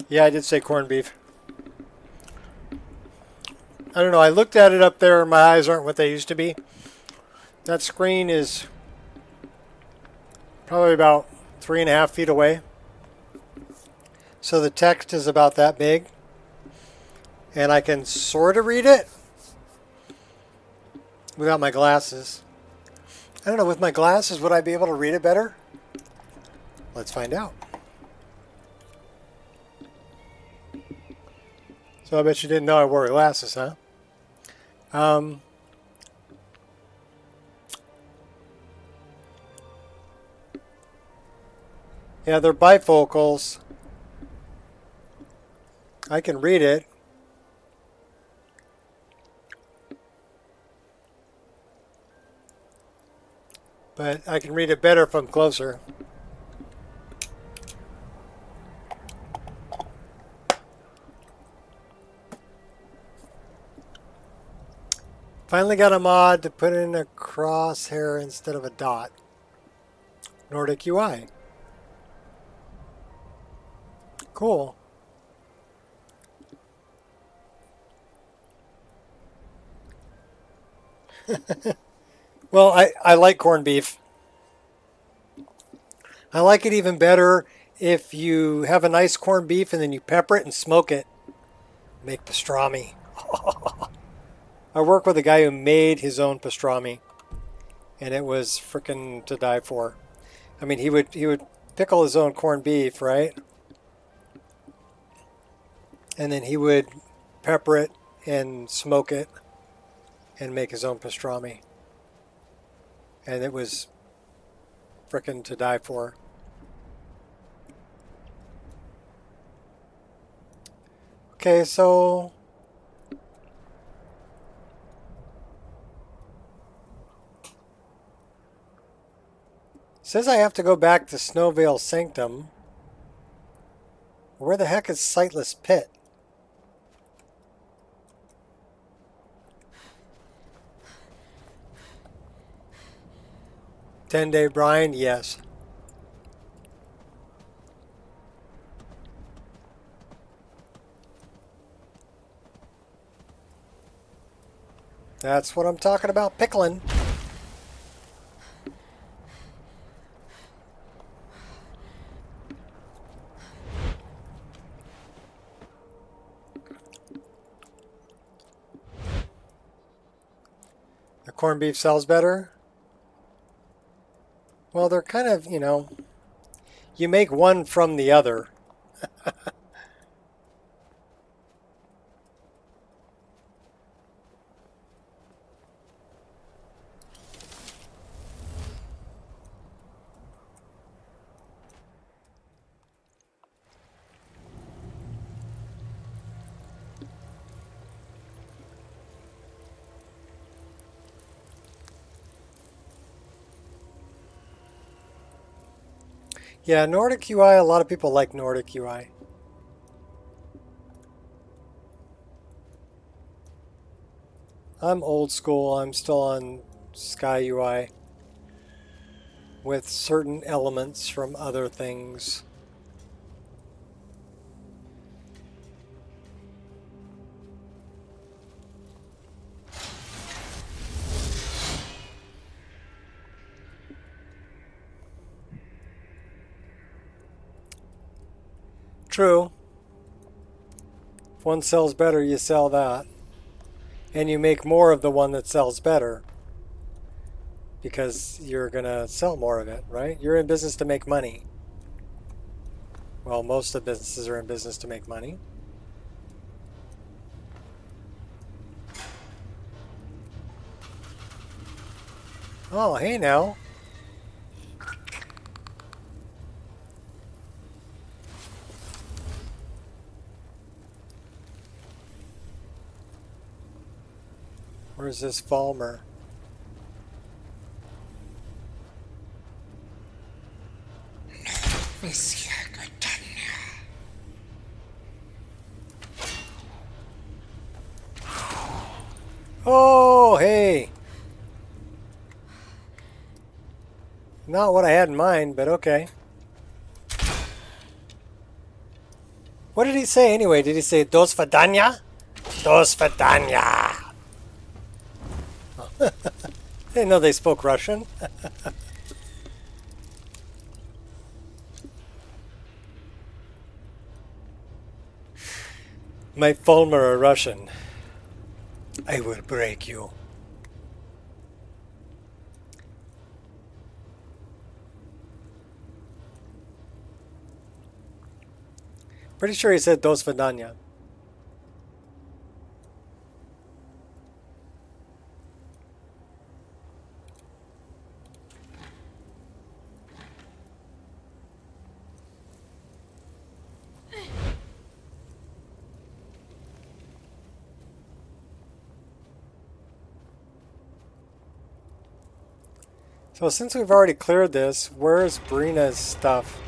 Yeah, I did say corned beef. I don't know. I looked at it up there. My eyes aren't what they used to be. That screen is probably about 3.5 feet away. So the text is about that big. And I can sort of read it without my glasses. I don't know. With my glasses, would I be able to read it better? Let's find out. So I bet you didn't know I wore glasses, huh? Yeah, they're bifocals. I can read it. But I can read it better if I'm closer. Finally got a mod to put in a crosshair instead of a dot. Nordic UI. Cool. Well, I like corned beef. I like it even better if you have a nice corned beef and then you pepper it and smoke it. Make pastrami. I work with a guy who made his own pastrami, and it was frickin' to die for. I mean, he would pickle his own corned beef, right? And then he would pepper it and smoke it and make his own pastrami. And it was frickin' to die for. Okay, so Says I have to go back to Snowvale Sanctum. Where the heck is Sightless Pit? "10-day Brian," yes. That's what I'm talking about, pickling. The corned beef sells better? Well, they're kind of, you know, you make one from the other. Yeah, Nordic UI, a lot of people like Nordic UI. I'm old school, I'm still on Sky UI with certain elements from other things. True. If one sells better, you sell that. And you make more of the one that sells better. Because you're going to sell more of it, right? You're in business to make money. Well, most of the businesses are in business to make money. Oh, hey now. Where's this Falmer? Oh, hey. Not what I had in mind, but okay. What did he say anyway? Did he say "Do svidanya"? Do svidanya. I didn't know they spoke Russian. My Fulmer are Russian. I will break you. Pretty sure he said "Do svidanya." So since we've already cleared this, where's Brina's stuff?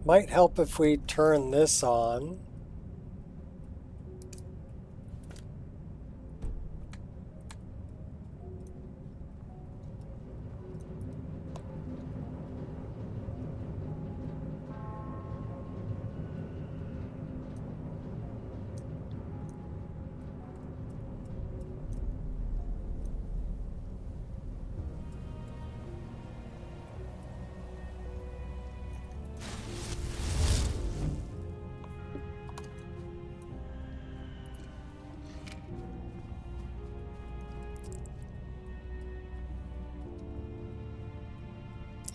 Might help if we turn this on.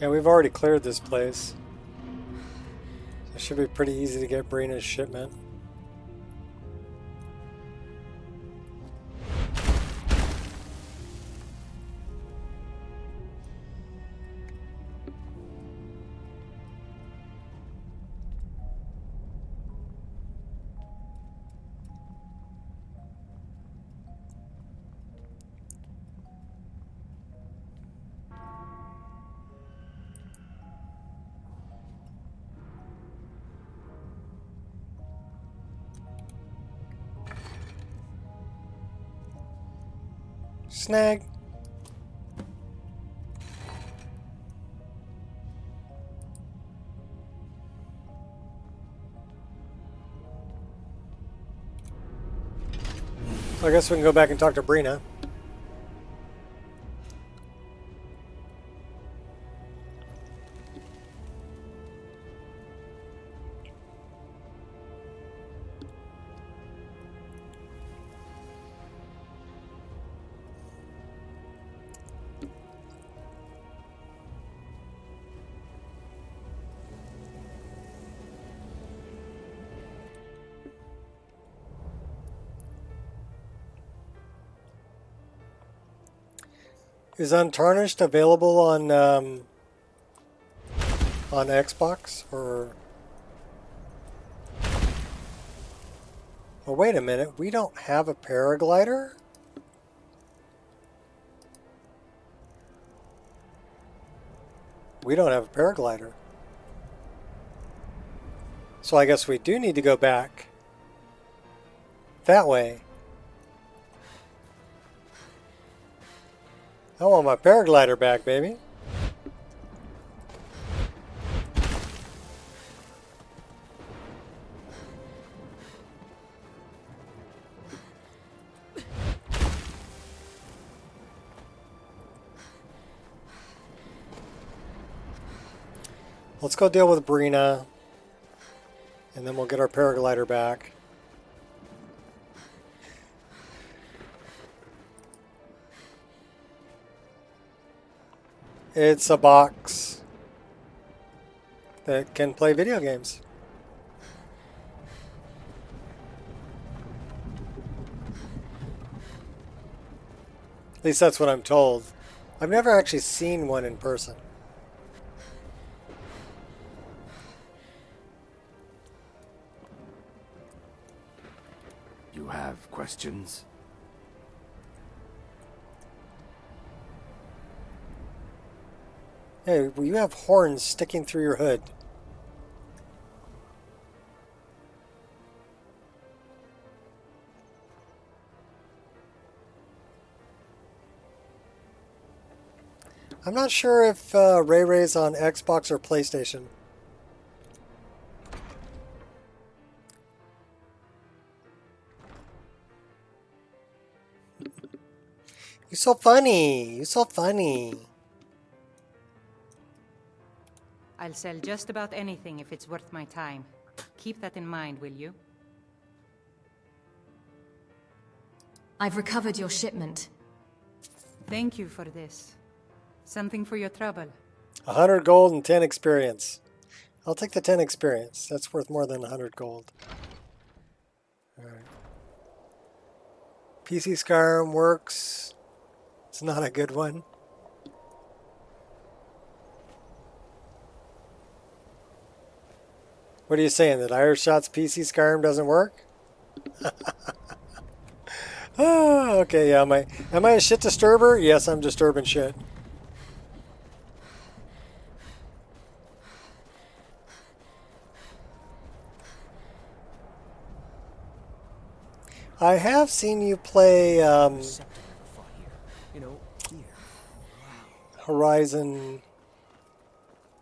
Yeah, we've already cleared this place. So it should be pretty easy to get Brina's shipment. Snag. So I guess we can go back and talk to Brina. Is Untarnished available on Xbox or? Oh, wait a minute. We don't have a paraglider? We don't have a paraglider. So I guess we do need to go back that way. I want my paraglider back, baby. Let's go deal with Brina, and then we'll get our paraglider back. It's a box that can play video games. At least that's what I'm told. I've never actually seen one in person. You have questions? Hey, well, you have horns sticking through your hood. I'm not sure if Ray Ray's on Xbox or PlayStation. You're so funny. You're so funny. I'll sell just about anything if it's worth my time. Keep that in mind, will you? I've recovered your shipment. Thank you for this. Something for your trouble. 100 gold and 10 experience. I'll take the 10 experience. That's worth more than 100 gold. Alright. PC Skyrim works. It's not a good one. What are you saying? That Ireshot's PC Skyrim doesn't work? Oh, okay, yeah. Am I a shit disturber? Yes, I'm disturbing shit. I have seen you play Horizon.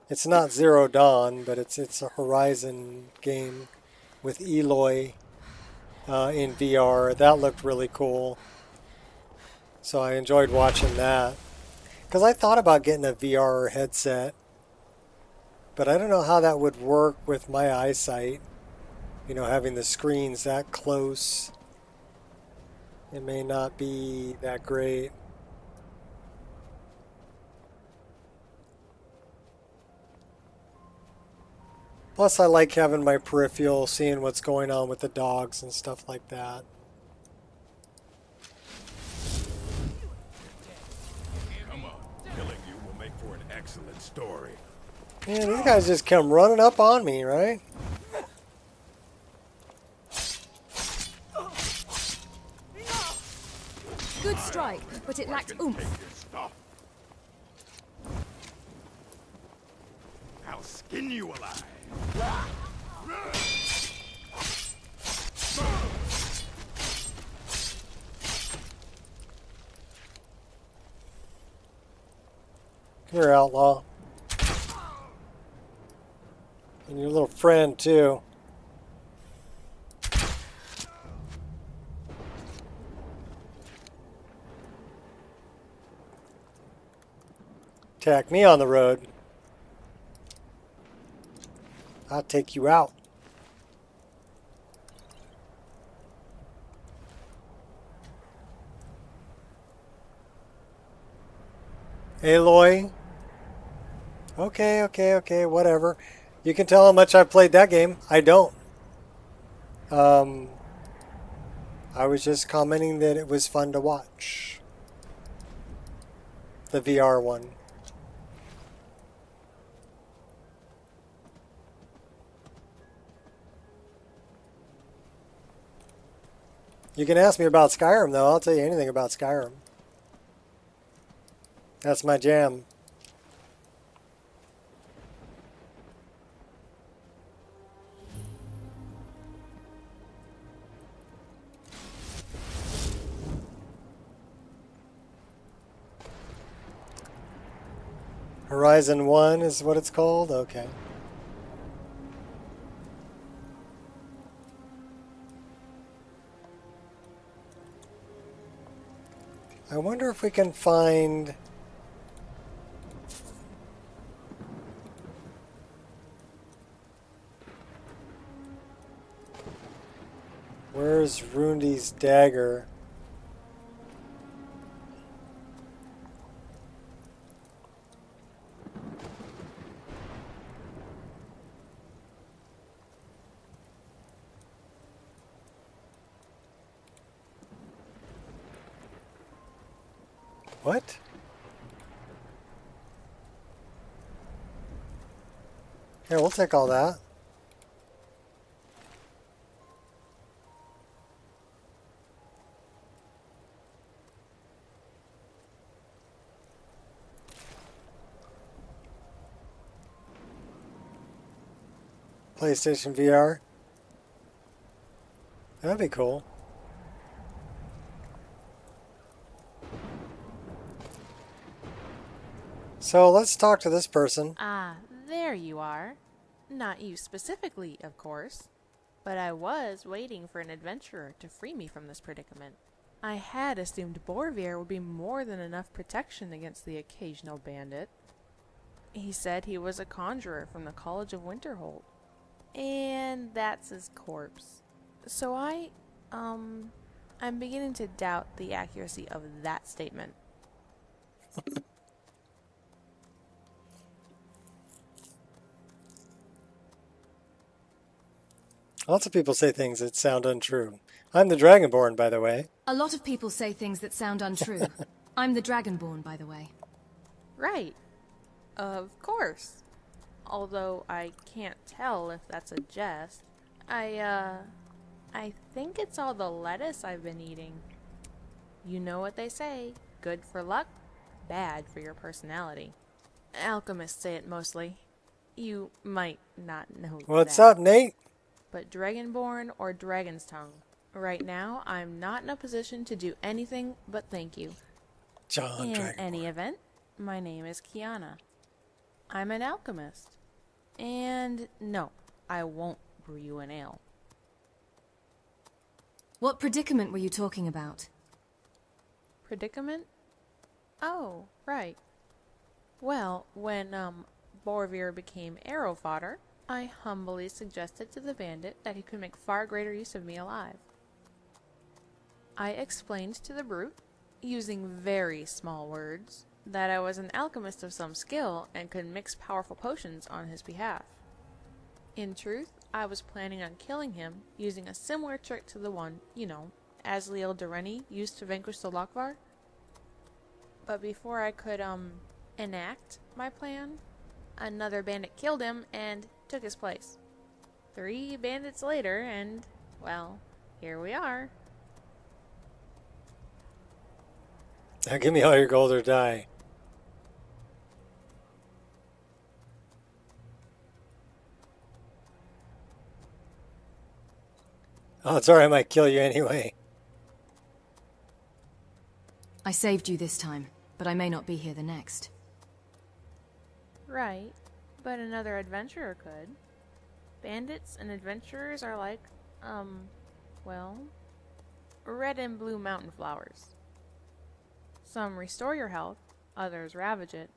It's not Zero Dawn, but it's a Horizon game with Eloy in VR. That looked really cool. So I enjoyed watching that. Because I thought about getting a VR headset, but I don't know how that would work with my eyesight. You know, having the screens that close. It may not be that great. Plus, I like having my peripheral, seeing what's going on with the dogs and stuff like that. Come on, killing you will make for an excellent story. Yeah, these guys just come running up on me, right? Good strike, but it lacked oomph. I'll skin you alive. here, outlaw. And your little friend, too. Attack me on the road. I'll take you out. Aloy. Okay, whatever. You can tell how much I've played that game. I don't. I was just commenting that it was fun to watch. The VR one. You can ask me about Skyrim, though. I'll tell you anything about Skyrim. That's my jam. Horizon 1 is what it's called? Okay. I wonder if we can find... Where's Rundi's dagger? What? Here, we'll take all that. PlayStation VR. That'd be cool. So let's talk to this person. Ah, there you are. Not you specifically, of course. But I was waiting for an adventurer to free me from this predicament. I had assumed Borvir would be more than enough protection against the occasional bandit. He said he was a conjurer from the College of Winterhold. And that's his corpse. So I'm beginning to doubt the accuracy of that statement. Lots of people say things that sound untrue. I'm the Dragonborn, by the way. A lot of people say things that sound untrue. I'm the Dragonborn, by the way. Right. Of course. Although I can't tell if that's a jest. I think it's all the lettuce I've been eating. You know what they say. Good for luck, bad for your personality. Alchemists say it mostly. You might not know What's that. up, Nate? But Dragonborn or Dragon's Tongue. Right now, I'm not in a position to do anything but thank you. John In Dragonborn. any event, my name is Kiana. I'm an alchemist. And no, I won't brew you an ale. What predicament were you talking about? Predicament? Oh, right. Well, when Borvir became arrow fodder, I humbly suggested to the bandit that he could make far greater use of me alive. I explained to the brute, using very small words, that I was an alchemist of some skill and could mix powerful potions on his behalf. In truth, I was planning on killing him using a similar trick to the one, Asliel Dureni used to vanquish the Lokvar. But before I could, enact my plan, another bandit killed him and took his place. 3 bandits later, and, well, here we are. Now give me all your gold or die. Oh, it's alright, I might kill you anyway. I saved you this time, but I may not be here the next. Right, but another adventurer could. Bandits and adventurers are like, well, red and blue mountain flowers. Some restore your health, others ravage it,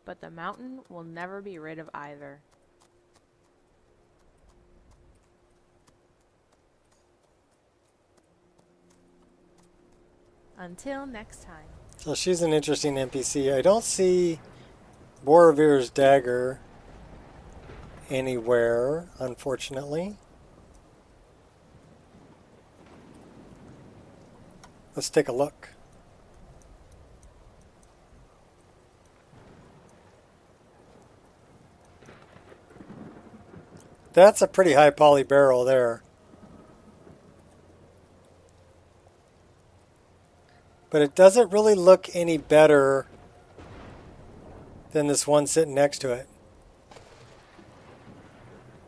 but the mountain will never be rid of either. Until next time. So she's an interesting NPC. I don't see Borovir's dagger anywhere, unfortunately. Let's take a look. That's a pretty high poly barrel there. But it doesn't really look any better than this one sitting next to it.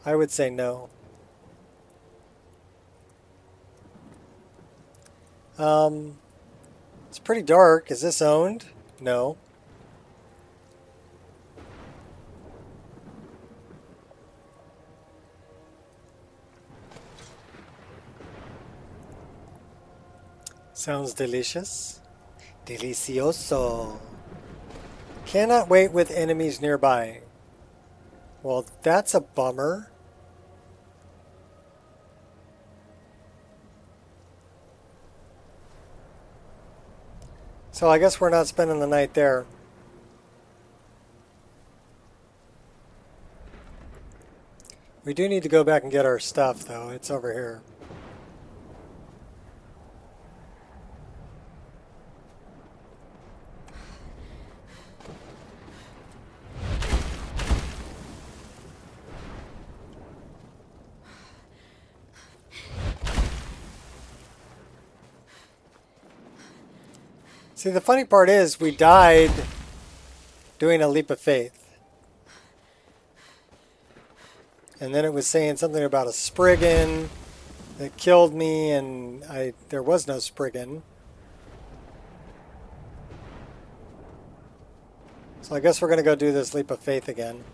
I would say no. It's pretty dark. Is this owned? No. Sounds delicious. Delicioso. Cannot wait with enemies nearby. Well, that's a bummer. So I guess we're not spending the night there. We do need to go back and get our stuff, though. It's over here. See, the funny part is we died doing a leap of faith. And then it was saying something about a Spriggan that killed me, and there was no Spriggan. So I guess we're going to go do this leap of faith again.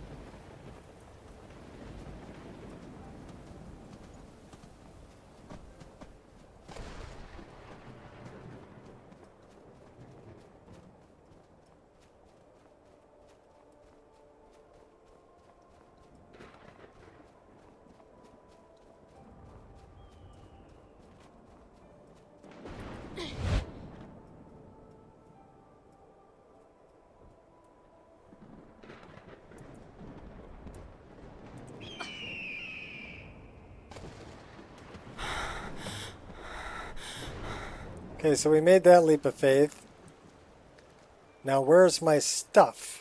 Okay, so we made that leap of faith. Now where's my stuff?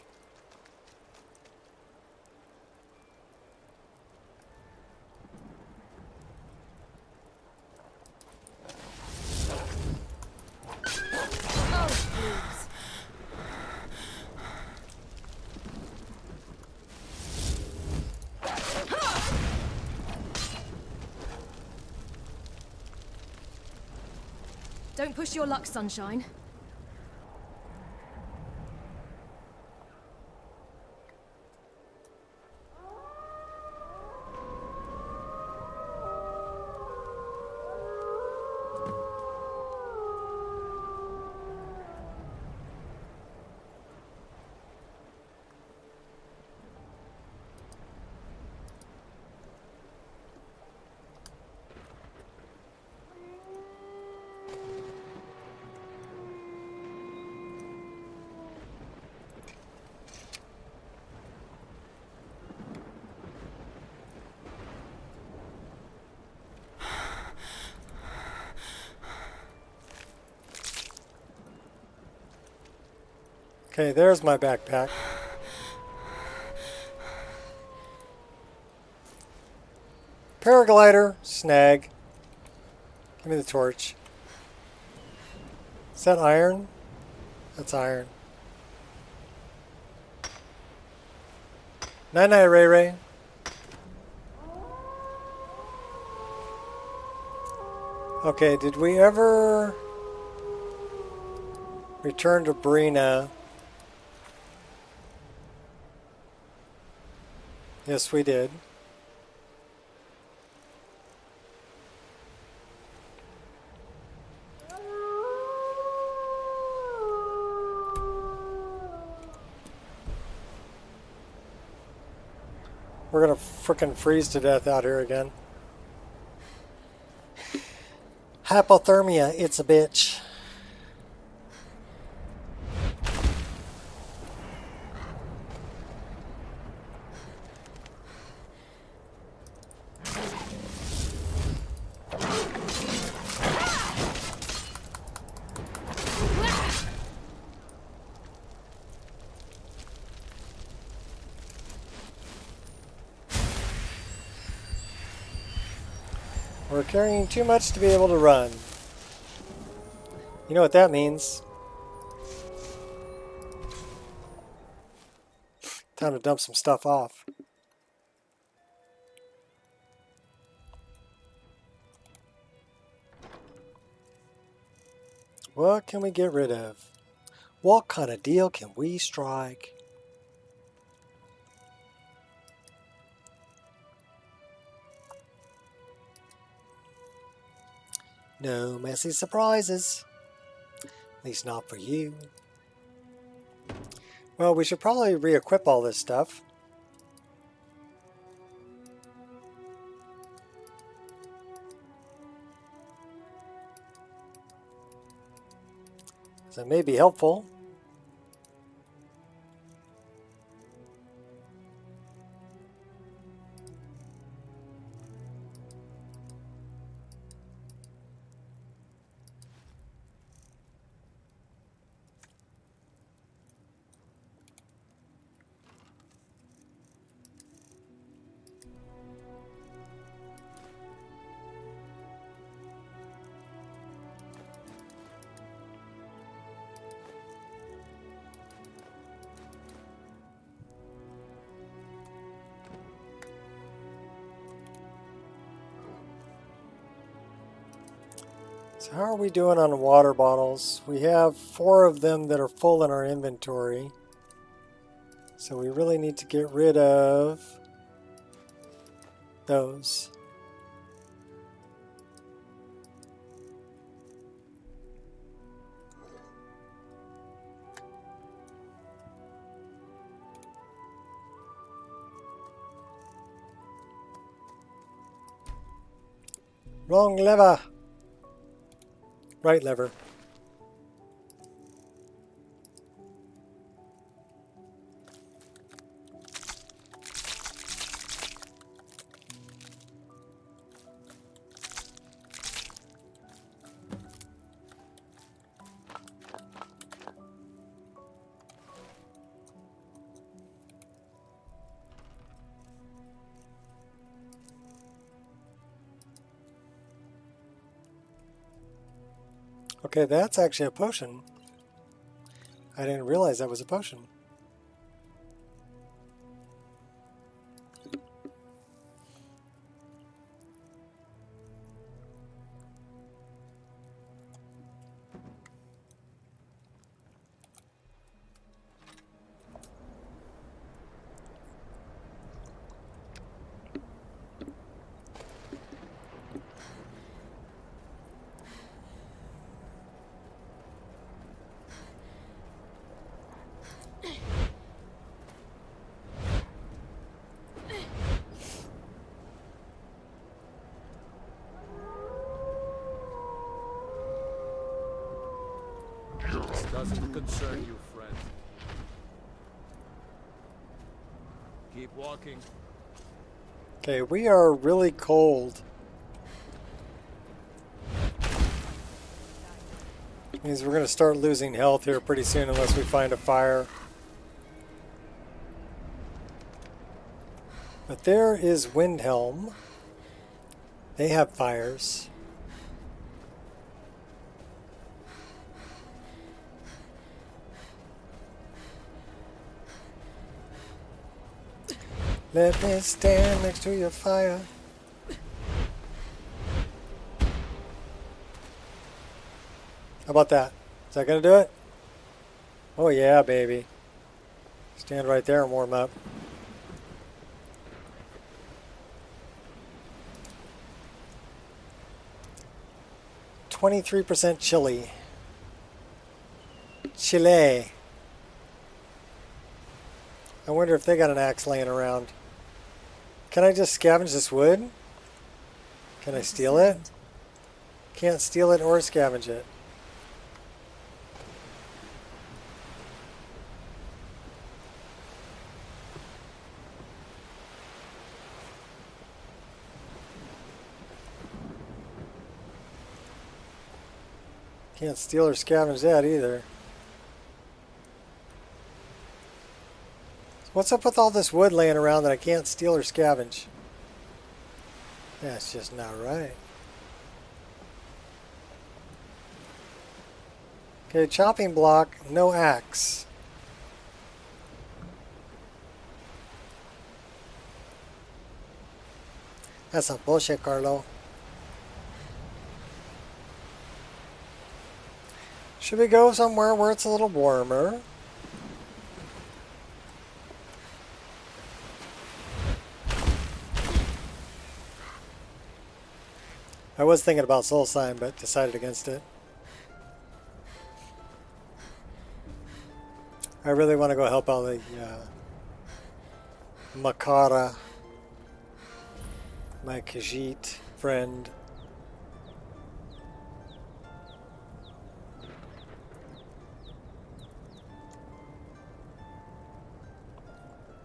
Don't push your luck, Sunshine. Okay, there's my backpack. Paraglider, snag. Give me the torch. Is that iron? That's iron. Night night, Ray Ray. Okay, did we ever return to Brina? Yes, we did. We're gonna frickin' freeze to death out here again. Hypothermia, it's a bitch. We're carrying too much to be able to run. You know what that means. Time to dump some stuff off. What can we get rid of? What kind of deal can we strike? No messy surprises. At least not for you. Well, we should probably re-equip all this stuff. So it may be helpful. So how are we doing on water bottles? We have 4 of them that are full in our inventory. So we really need to get rid of those. Wrong lever. Right lever. Okay, that's actually a potion. I didn't realize that was a potion. This doesn't concern you, friend. Keep walking. Okay, we are really cold. Means we're going to start losing health here pretty soon unless we find a fire. But there is Windhelm. They have fires. Let me stand next to your fire. How about that? Is that gonna do it? Oh yeah, baby. Stand right there and warm up. 23% chili. Chile. I wonder if they got an axe laying around. Can I just scavenge this wood? Can I steal it? Can't steal it or scavenge it. Can't steal or scavenge that either. What's up with all this wood laying around that I can't steal or scavenge? That's just not right. Okay, chopping block, no axe. That's some bullshit, Carlo. Should we go somewhere where it's a little warmer? I was thinking about Soul Sign, but decided against it. I really want to go help out the Makara, my Khajiit friend.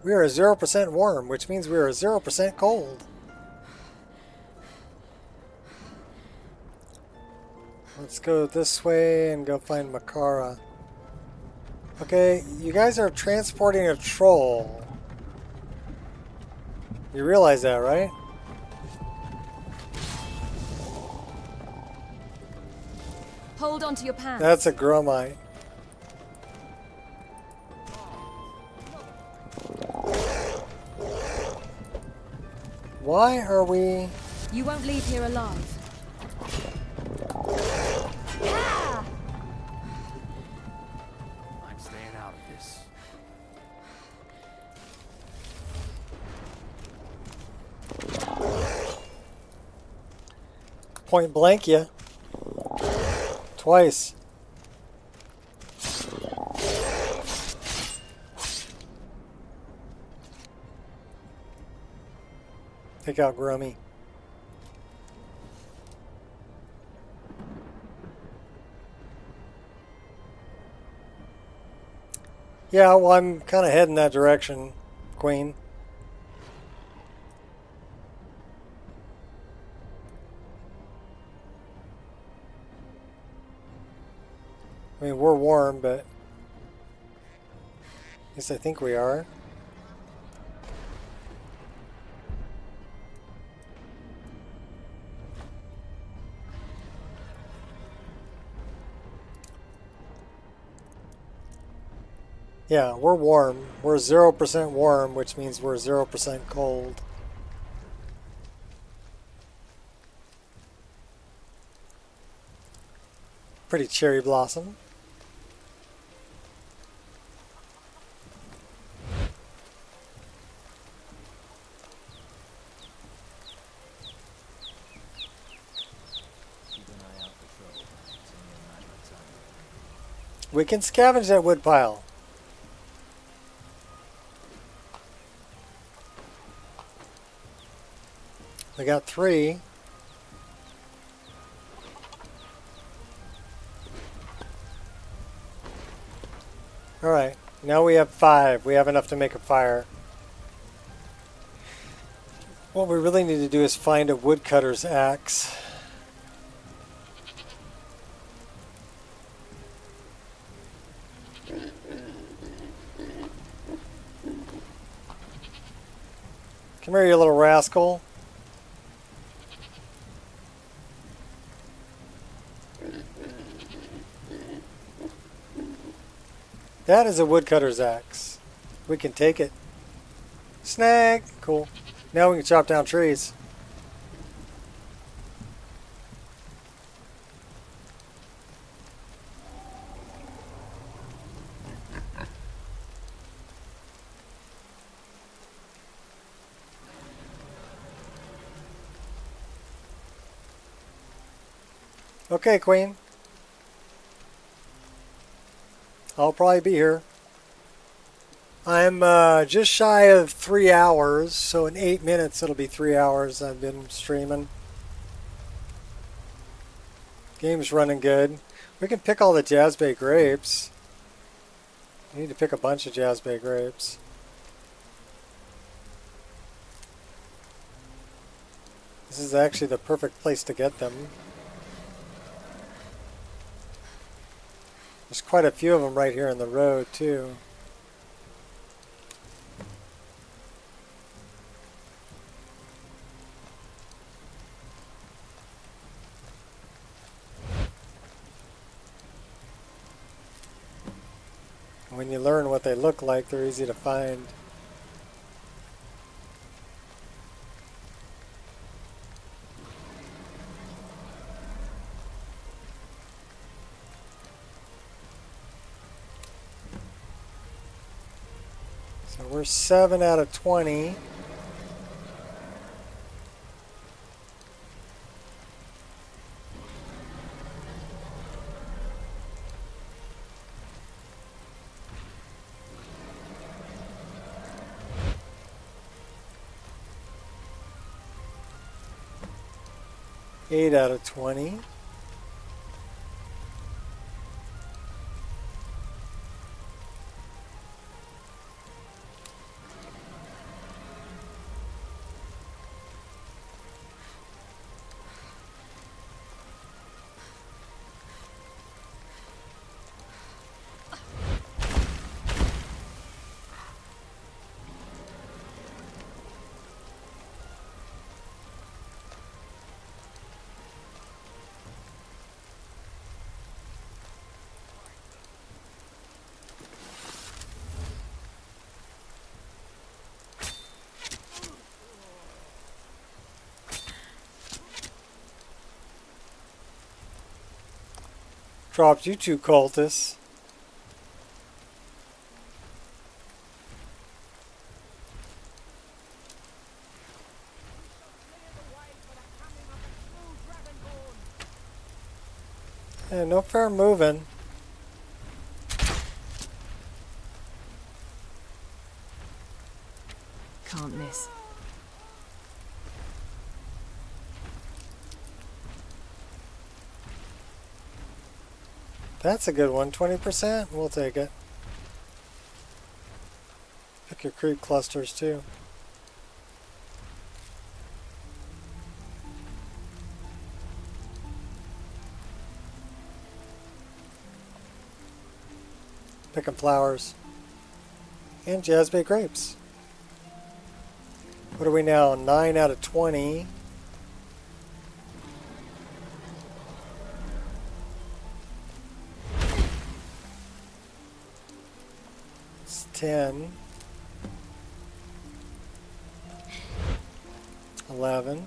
We are 0% warm, which means we are 0% cold. Let's go this way and go find Makara. Okay, you guys are transporting a troll. You realize that, right? Hold on to your pants. That's a Gromite. Why are we... You won't leave here alive. I'm staying out of this. Point blank ya. Twice. Take out Grummy. Yeah, well, I'm kind of heading that direction, Queen. I mean, we're warm, but at least I think we are. Yeah, we're warm. We're 0% warm, which means we're 0% cold. Pretty cherry blossom. We can scavenge that wood pile. We got 3. Alright, now we have 5. We have enough to make a fire. What we really need to do is find a woodcutter's axe. Come here, you little rascal. That is a woodcutter's axe. We can take it. Snag! Cool. Now we can chop down trees. Okay, Queen. I'll probably be here. I'm just shy of 3 hours, so in 8 minutes it'll be 3 hours I've been streaming. Game's running good. We can pick all the Jazzbay grapes. I need to pick a bunch of Jazzbay grapes. This is actually the perfect place to get them. There's quite a few of them right here in the road, too. When you learn what they look like, they're easy to find. So we're 7 out of 20. Eight out of 20. Dropped you two cultists. Yeah, no fair moving. Can't miss. That's a good one. 20%? We'll take it. Pick your creep clusters too. Picking flowers. And Jazzbay grapes. What are we now? 9 out of 20. It's 10. 11.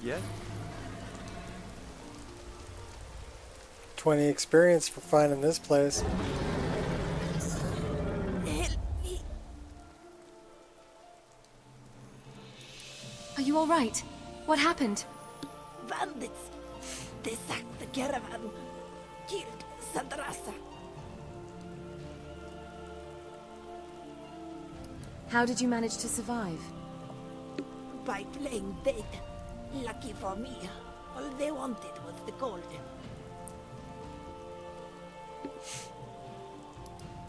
Yeah? 20 experience for finding this place. Are you all right? What happened? Bandits! They sacked the caravan, killed Sandrasa. How did you manage to survive? By playing dead. Lucky for me, all they wanted was the gold.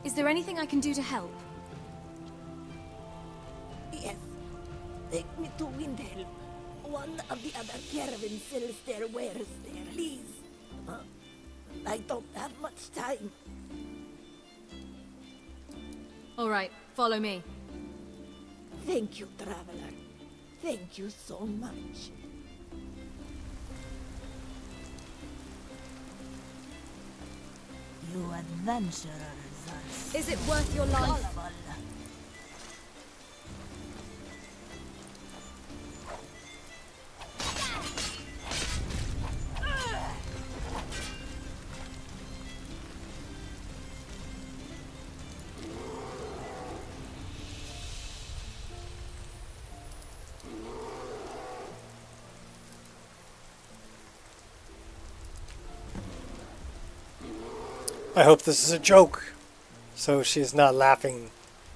Is there anything I can do to help? Take me to Windhelm. One of the other caravans sells their wares there. Please. I don't have much time. All right, follow me. Thank you, traveler. Thank you so much. You adventurers are Is it worth your life? gullible. I hope this is a joke. So she's not laughing.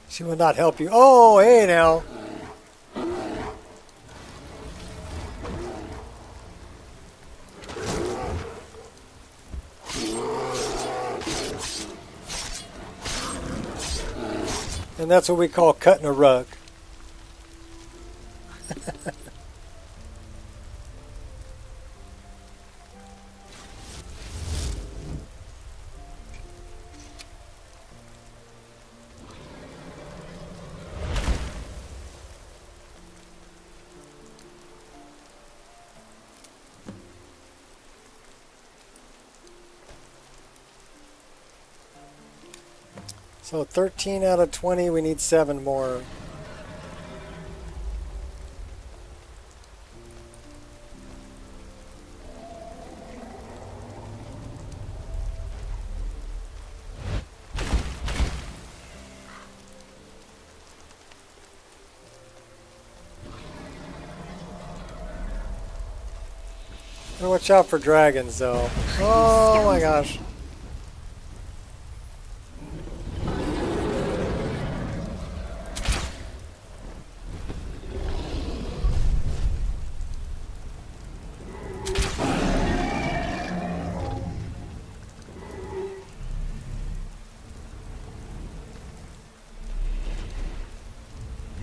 She will not help you. Oh, hey now. And that's what we call cutting a rug. So 13 out of 20, we need 7 more. Gotta watch out for dragons though. Oh my gosh.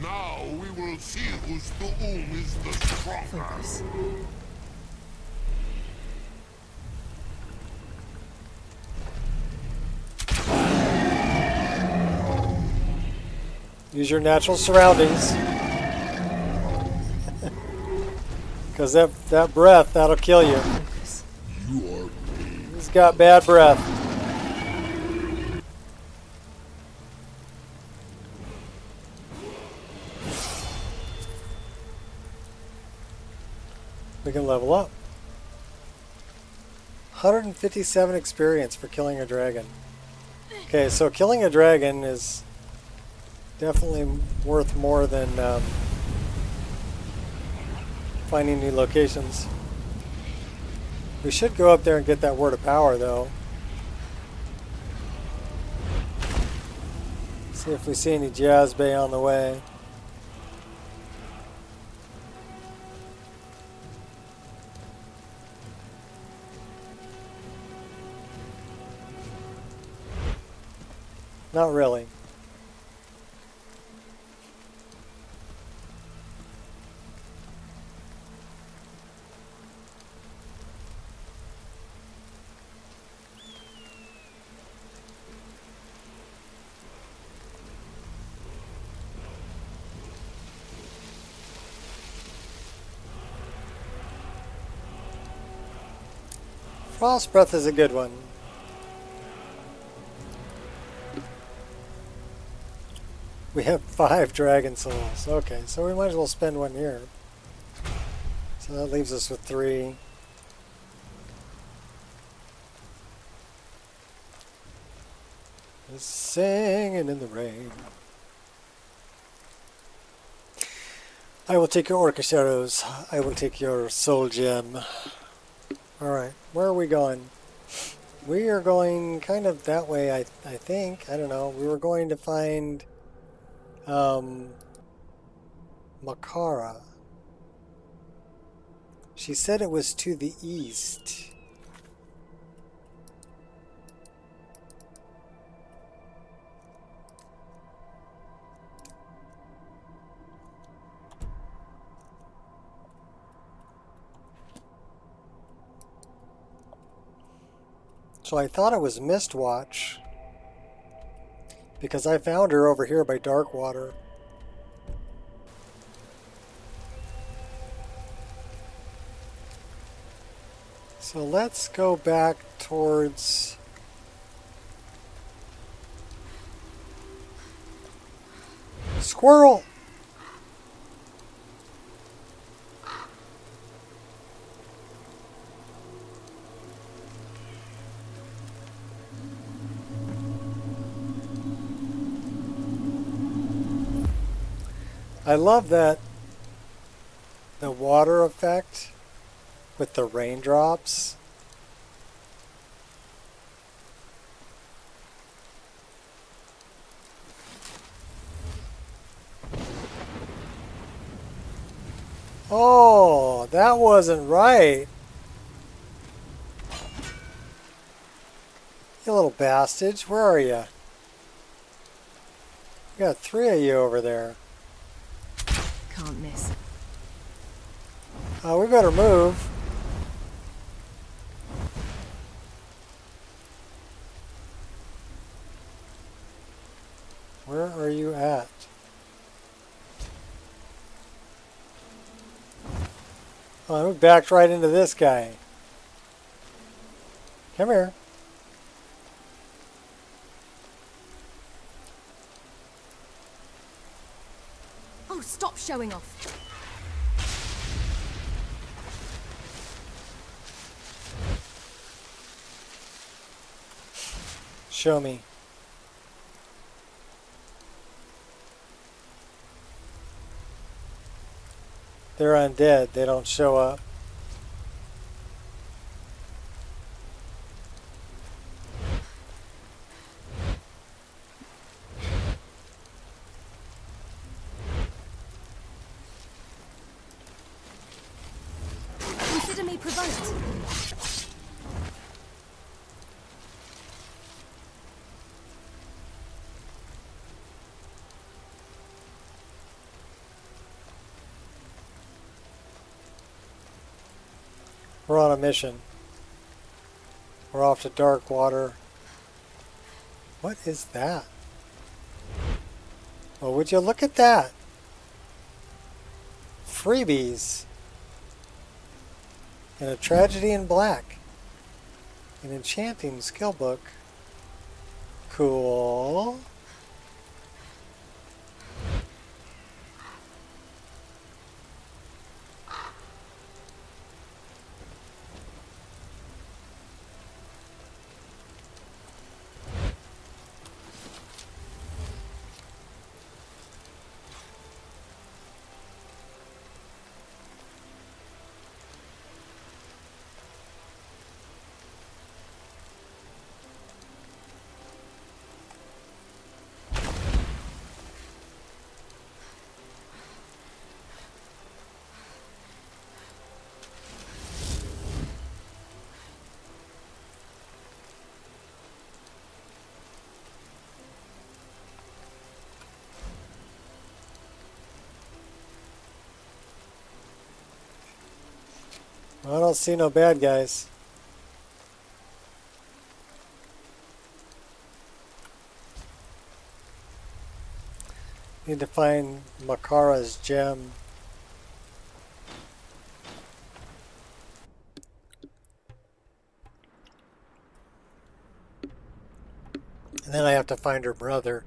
Now we will see whose Tu'um is the stronger. Focus. Use your natural surroundings. Because that breath, that'll kill you. He's got bad breath. We can level up. 157 experience for killing a dragon. Okay, so killing a dragon is definitely worth more than finding new locations. We should go up there and get that word of power though. See if we see any Jazz Bay on the way. Not really. Frost Breath is a good one. We have 5 dragon souls. Okay, so we might as well spend one here. So that leaves us with 3. Just singing in the rain. I will take your Orcish arrows. I will take your soul gem. Alright, where are we going? We are going kind of that way, I think. I don't know. We were going to find Makara. She said it was to the east. So I thought it was Mistwatch, because I found her over here by Darkwater. So let's go back towards... Squirrel! I love that the water effect with the raindrops. Oh, that wasn't right. You little bastards, where are you? We got 3 of you over there. Can't miss. We better move. Where are you at? Oh, we backed right into this guy. Come here. Oh, stop showing off. Show me. They're undead. They don't show up. Consider me provoked. We're on a mission. We're off to Darkwater. What is that? Well, would you look at that? Freebies. And a Tragedy in Black. An enchanting skill book. Cool. I don't see no bad guys. Need to find Makara's gem. And then I have to find her brother.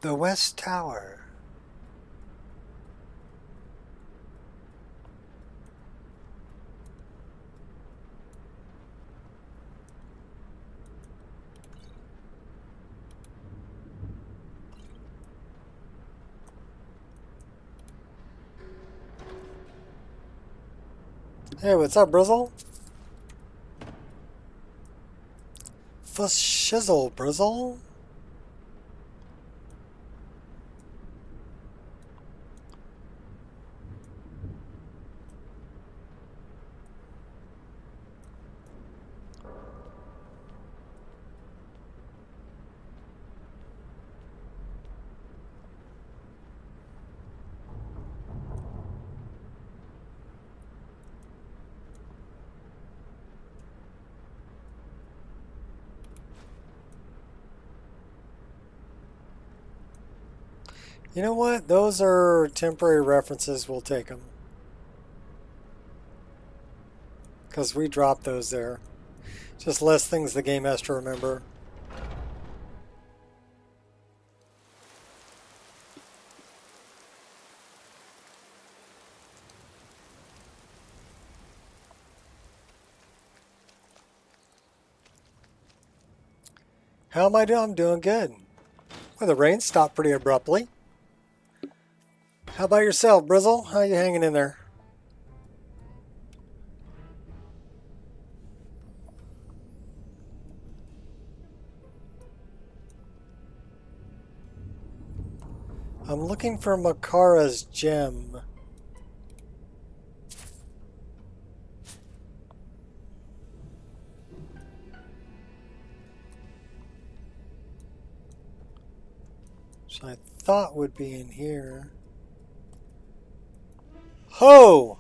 The West Tower. Hey, what's up, Brizzle? Fuss shizzle, Brizzle. You know what? Those are temporary references. We'll take them. Because we dropped those there. Just less things the game has to remember. How am I doing? I'm doing good. Well, the rain stopped pretty abruptly. How about yourself, Brizzle? How you hanging in there? I'm looking for Makara's gem. Which I thought would be in here. Ho!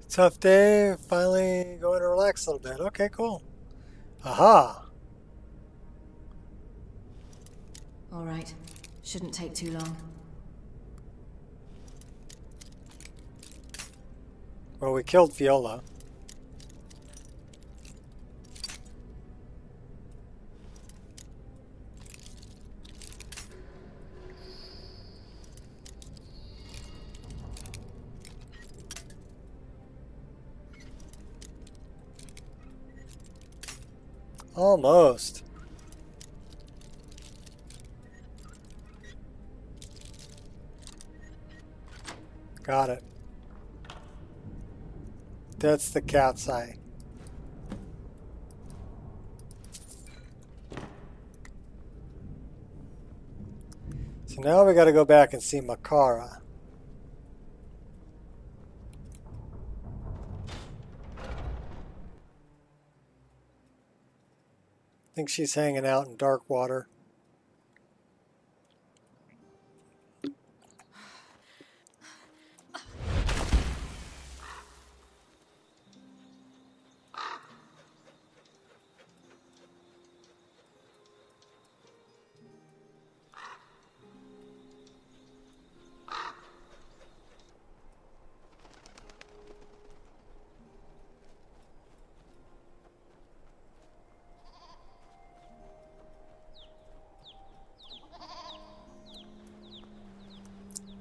Tough day, finally going to relax a little bit. Okay, cool. Aha! All right. Shouldn't take too long. Well, we killed Viola. Almost. Got it. That's the cat's eye. So now we got to go back and see Makara. I think she's hanging out in dark water.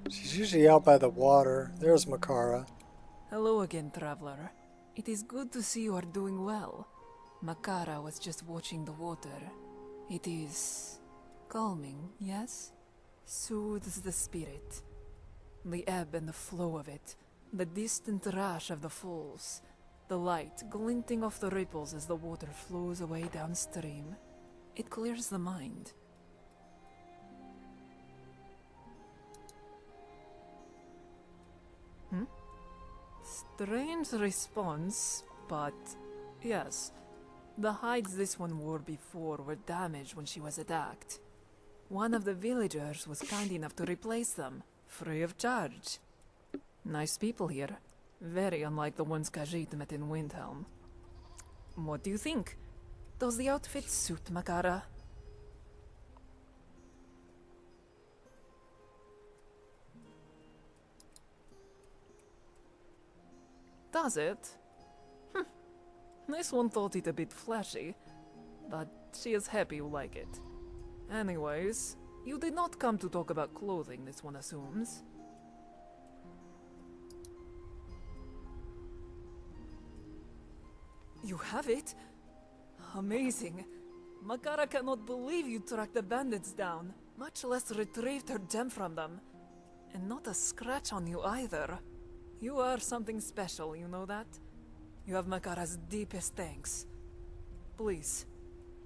She's usually out by the water. There's Makara. Hello again, traveler. It is good to see you are doing well. Makara was just watching the water. It is calming, yes? Soothes the spirit. The ebb and the flow of it, the distant rush of the falls, the light glinting off the ripples as the water flows away downstream. It clears the mind. Strange response, but yes. The hides this one wore before were damaged when she was attacked. One of the villagers was kind enough to replace them, free of charge. Nice people here. Very unlike the ones Khajiit met in Windhelm. What do you think? Does the outfit suit Makara? Does it? This one thought it a bit flashy, but she is happy you like it. Anyways, you did not come to talk about clothing, this one assumes. You have it? Amazing. Makara cannot believe you tracked the bandits down, much less retrieved her gem from them. And not a scratch on you either. You are something special, you know that? You have Makara's deepest thanks. Please,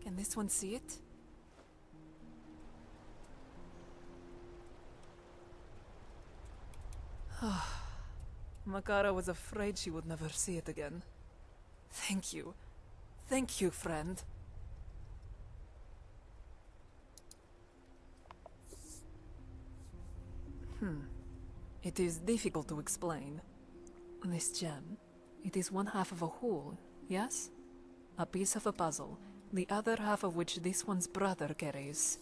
can this one see it? Makara was afraid she would never see it again. Thank you. Thank you, friend. It is difficult to explain. This gem, it is one half of a whole, yes? A piece of a puzzle, the other half of which this one's brother carries.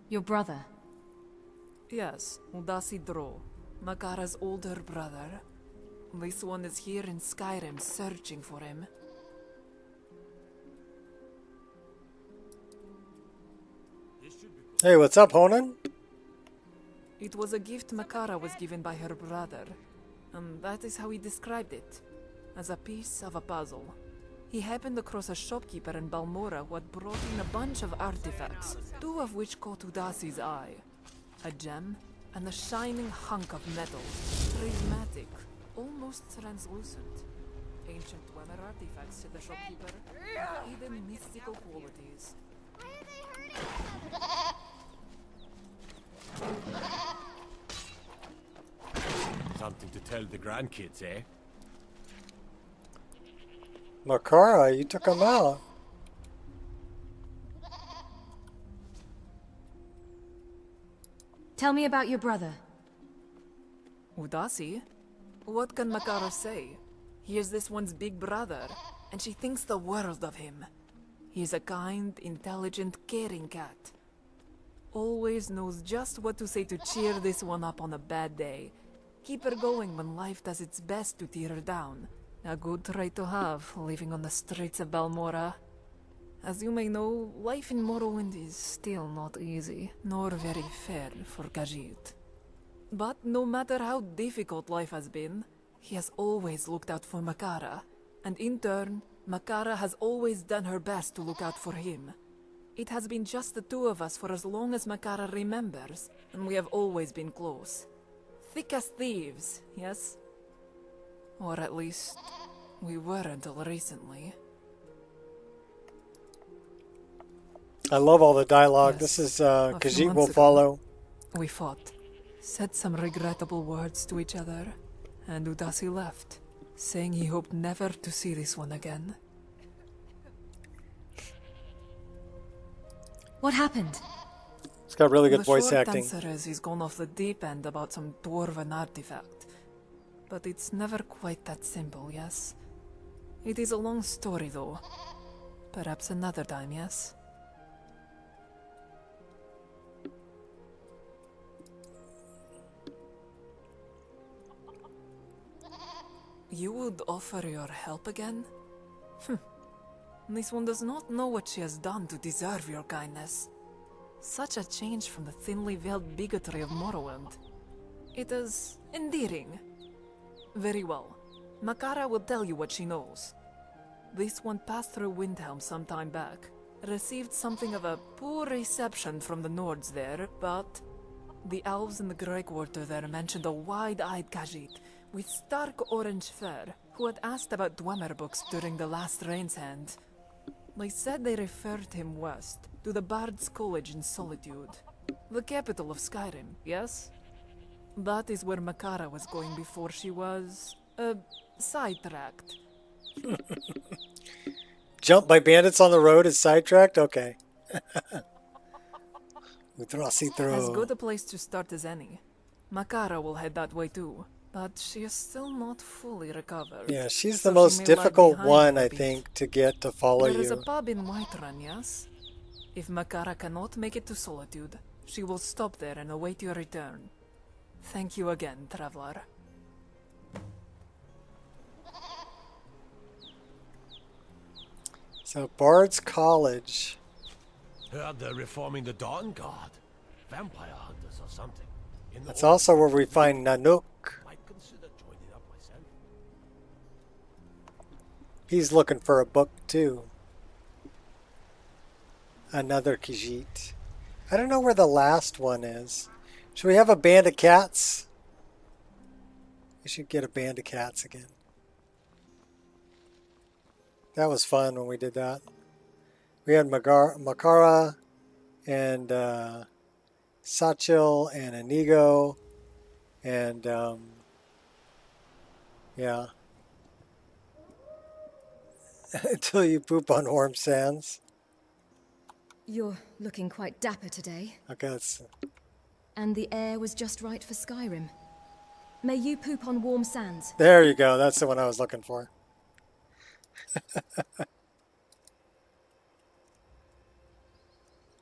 Your brother? Yes, Udasi Dro, Makara's older brother. This one is here in Skyrim searching for him. Hey, what's up, Honan? It was a gift Makara was given by her brother, and that is how he described it, as a piece of a puzzle. He happened across a shopkeeper in Balmora who had brought in a bunch of artifacts, two of which caught Udasi's eye. A gem and a shining hunk of metal, prismatic, almost translucent. Ancient Dwemer artifacts, said the shopkeeper, with hidden mystical qualities. Something to tell the grandkids, eh? Makara, you took him out. Tell me about your brother. Udasi? What can Makara say? He is this one's big brother, and she thinks the world of him. He is a kind, intelligent, caring cat. Always knows just what to say to cheer this one up on a bad day. Keep her going when life does its best to tear her down. A good trait to have, living on the streets of Balmora. As you may know, life in Morrowind is still not easy, nor very fair for Khajiit. But no matter how difficult life has been, he has always looked out for Makara, and in turn, Makara has always done her best to look out for him. It has been just the two of us for as long as Makara remembers, and we have always been close. Thick as thieves, yes? Or at least, we were until recently. I love all the dialogue. Yes. This is A few Khajiit months will ago, follow. We fought, said some regrettable words to each other, and Udasi left, saying he hoped never to see this one again. What happened? It's got really good The voice short acting. answer is he's gone off the deep end about some dwarven artifact. But it's never quite that simple, yes? It is a long story, though. Perhaps another time, yes? You would offer your help again? This one does not know what she has done to deserve your kindness. Such a change from the thinly veiled bigotry of Morrowind. It is endearing. Very well. Makara will tell you what she knows. This one passed through Windhelm some time back. Received something of a poor reception from the Nords there, but the elves in the Grey Quarter there mentioned a wide-eyed Khajiit with stark orange fur who had asked about Dwemer books during the last Rain's Hand. They said they referred him west, to the Bard's College in Solitude. The capital of Skyrim, yes? That is where Makara was going before she was Sidetracked. Jumped by bandits on the road is sidetracked? Okay. As good a place to start as any. Makara will head that way too, but she is still not fully recovered. Yeah, she's so the most she may lag difficult behind one, a I bit. think, to get to follow There is a you. pub in Whiterun, yes? If Makara cannot make it to Solitude, she will stop there and await your return. Thank you again, traveler. So, Bard's College. Heard they're reforming the Dawn Guard. Vampire hunters or something. That's also where we find Nanook. Might consider joining up myself. He's looking for a book, too. Another Khajiit. I don't know where the last one is. Should we have a band of cats? We should get a band of cats again. That was fun when we did that. We had Makara and Sachil and Inigo and yeah. Until you poop on warm sands. You're looking quite dapper today. Okay, let's... And the air was just right for Skyrim. May you poop on warm sands. There you go. That's the one I was looking for.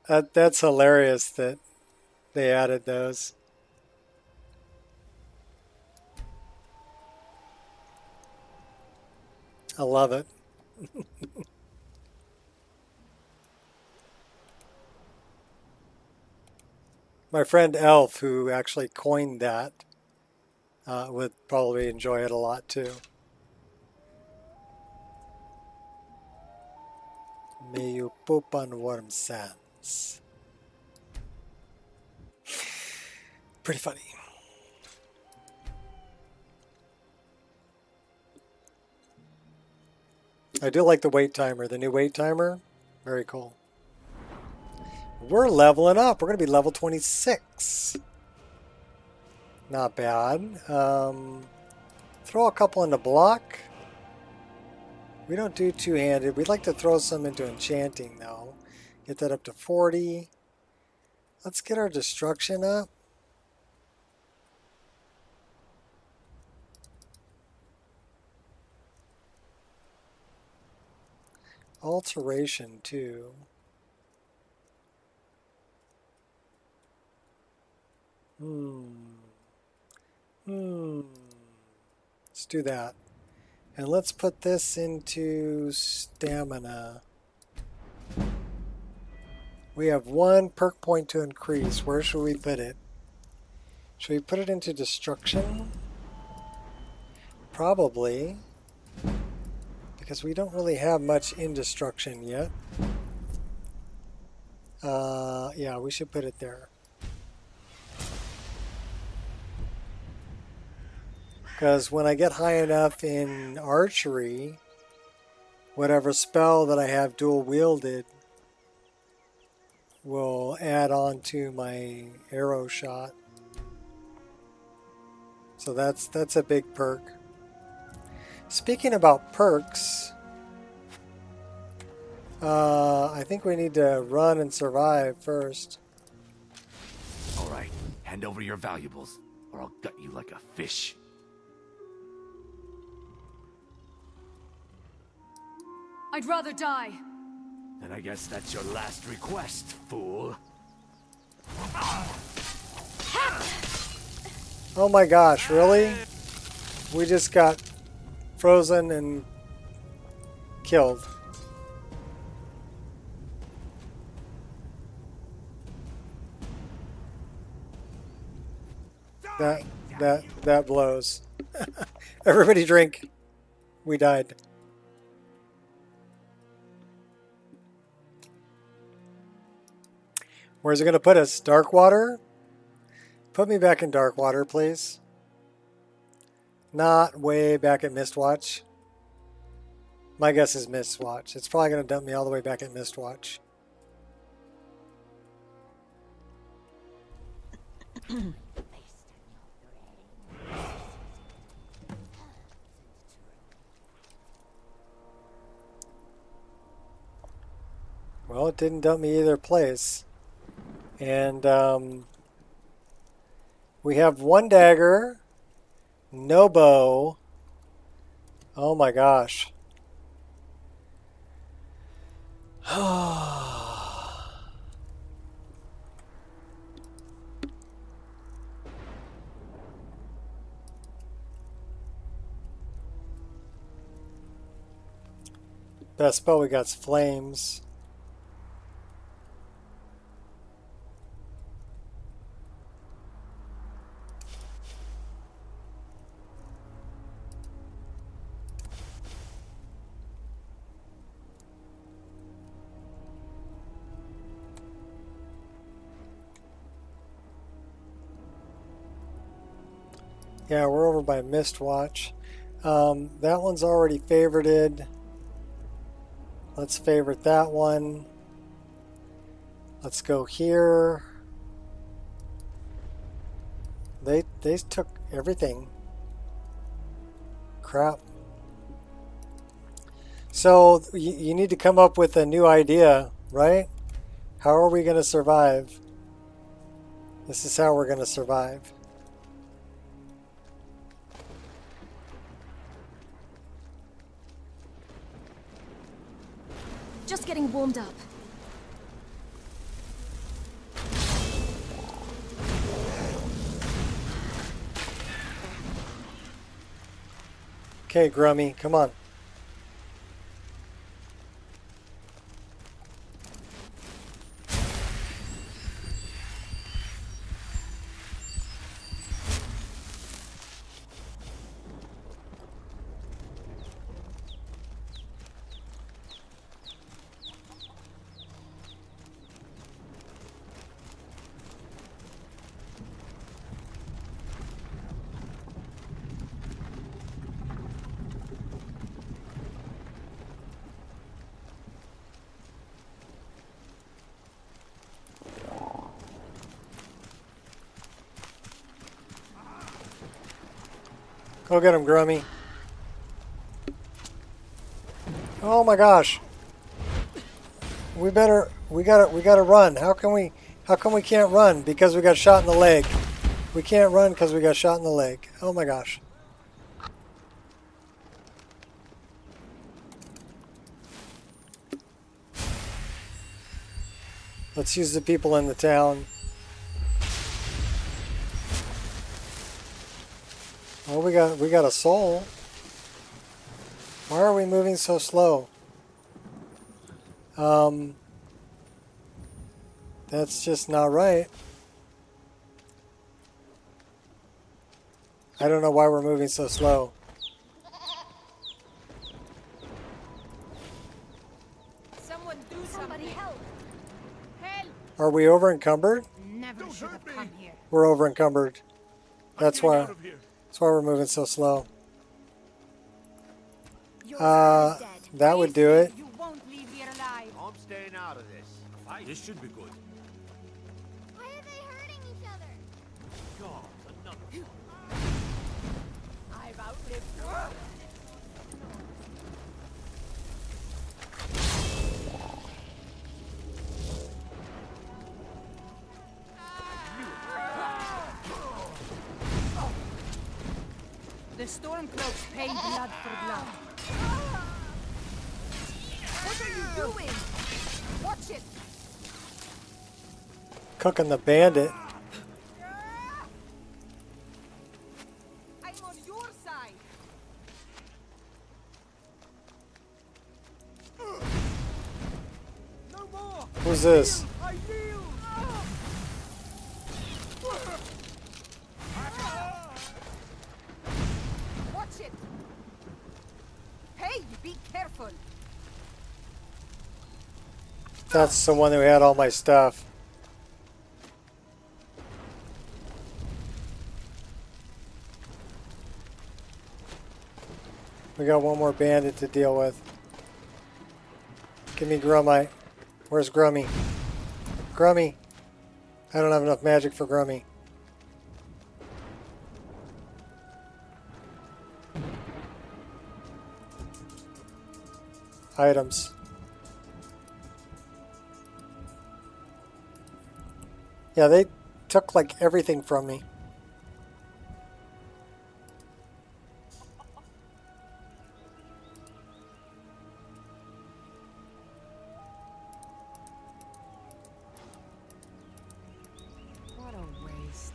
That's hilarious that they added those. I love it. My friend Elf, who actually coined that, would probably enjoy it a lot too. May you poop on warm sands. Pretty funny. I do like the wait timer. The new wait timer, very cool. We're leveling up. We're going to be level 26. Not bad. Throw a couple in the block. We don't do two-handed. We'd like to throw some into enchanting, though. Get that up to 40. Let's get our destruction up. Alteration, too. Let's do that. And let's put this into stamina. We have one perk point to increase. Where should we put it? Should we put it into destruction? Probably. Because we don't really have much in destruction yet. Yeah, we should put it there. Because when I get high enough in archery, whatever spell that I have dual wielded will add on to my arrow shot. So that's a big perk. Speaking about perks, I think we need to run and survive first. All right, hand over your valuables, or I'll gut you like a fish. I'd rather die. Then I guess that's your last request, fool. Oh my gosh, really? We just got frozen and killed. That blows. Everybody drink. We died. Where's it going to put us? Dark water? Put me back in dark water, please. Not way back at Mistwatch. My guess is Mistwatch. It's probably going to dump me all the way back at Mistwatch. Well, it didn't dump me either place. And we have one dagger, no bow. Oh my gosh. Best spell we got's flames. Yeah, we're over by Mistwatch. That one's already favorited. Let's favorite that one. Let's go here. They took everything. Crap. So you need to come up with a new idea, right? How are we going to survive? This is how we're going to survive. Just getting warmed up. Okay, Grummy, come on. Go get him, Grummy. Oh my gosh. We gotta run. How come we can't run? Because we got shot in the leg. We can't run because we got shot in the leg. Oh my gosh. Let's use the people in the town. Oh, we got a soul. Why are we moving so slow? That's just not right. I don't know why we're moving so slow. Someone do somebody help. Help. Are we over encumbered? Never should have come here. We're over encumbered. That's why we're moving so slow. That would do it. You won't leave here alive. I'm staying out of this. This should be good. Why are they hurting each other? God, another I've outlived you. The Stormcloaks pay blood for blood. What are you doing? Watch it! Cooking the bandit. I'm on your side. No more. Who's this? I yield. Watch it. Hey, be careful. That's the one that we had all my stuff. We got one more bandit to deal with. Give me Grummite. Where's Grummy? Grummy. I don't have enough magic for Grummy. Items. Yeah, they took like everything from me. What a waste.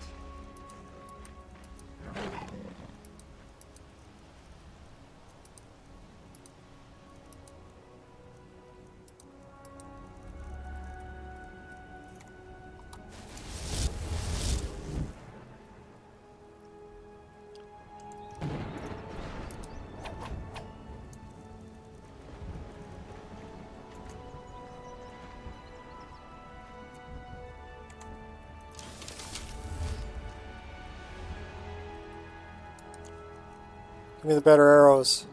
Give me the better arrows.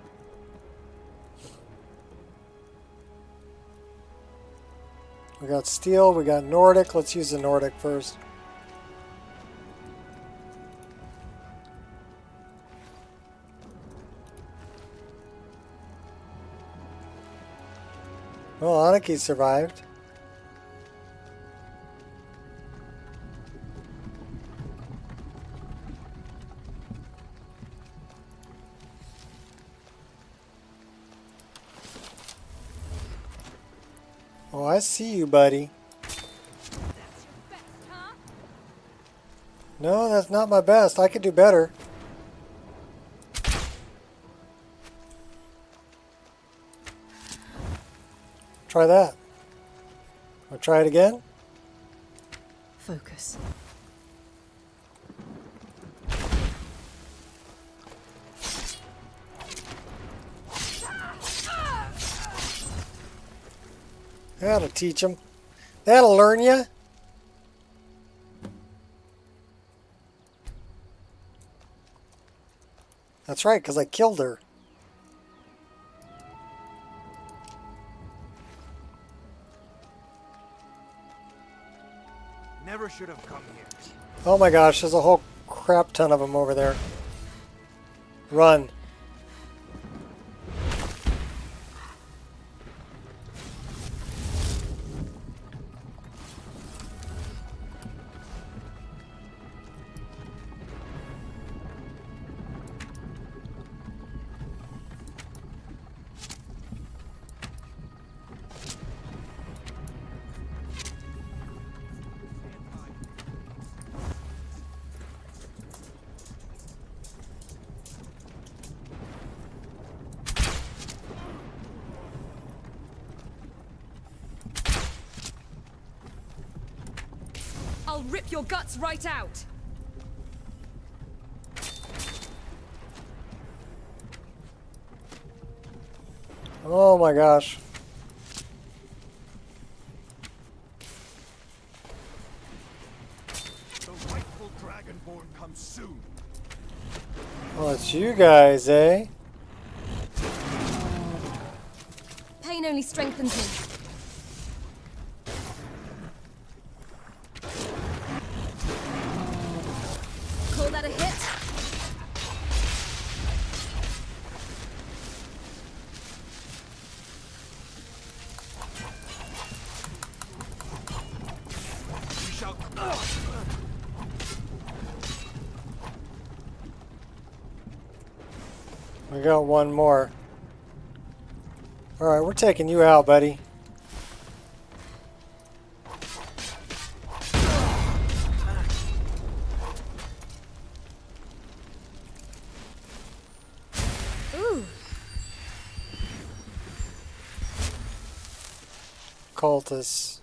We got steel, we got Nordic. Let's use the Nordic first. Well, Aniki survived. Oh, I see you, buddy. No, that's not my best. I could do better. Try that. I'll try it again. Focus. That'll teach them. That'll learn you. That's right, because I killed her. Never should have come here. Oh my gosh, there's a whole crap ton of them over there. Run. I'll rip your guts right out! Oh my gosh. The rightful Dragonborn comes soon. Well, it's you guys, eh? Pain only strengthens me. Call that a hit? We shall. We got one more. Alright, we're taking you out, buddy. Ooh. Cultists.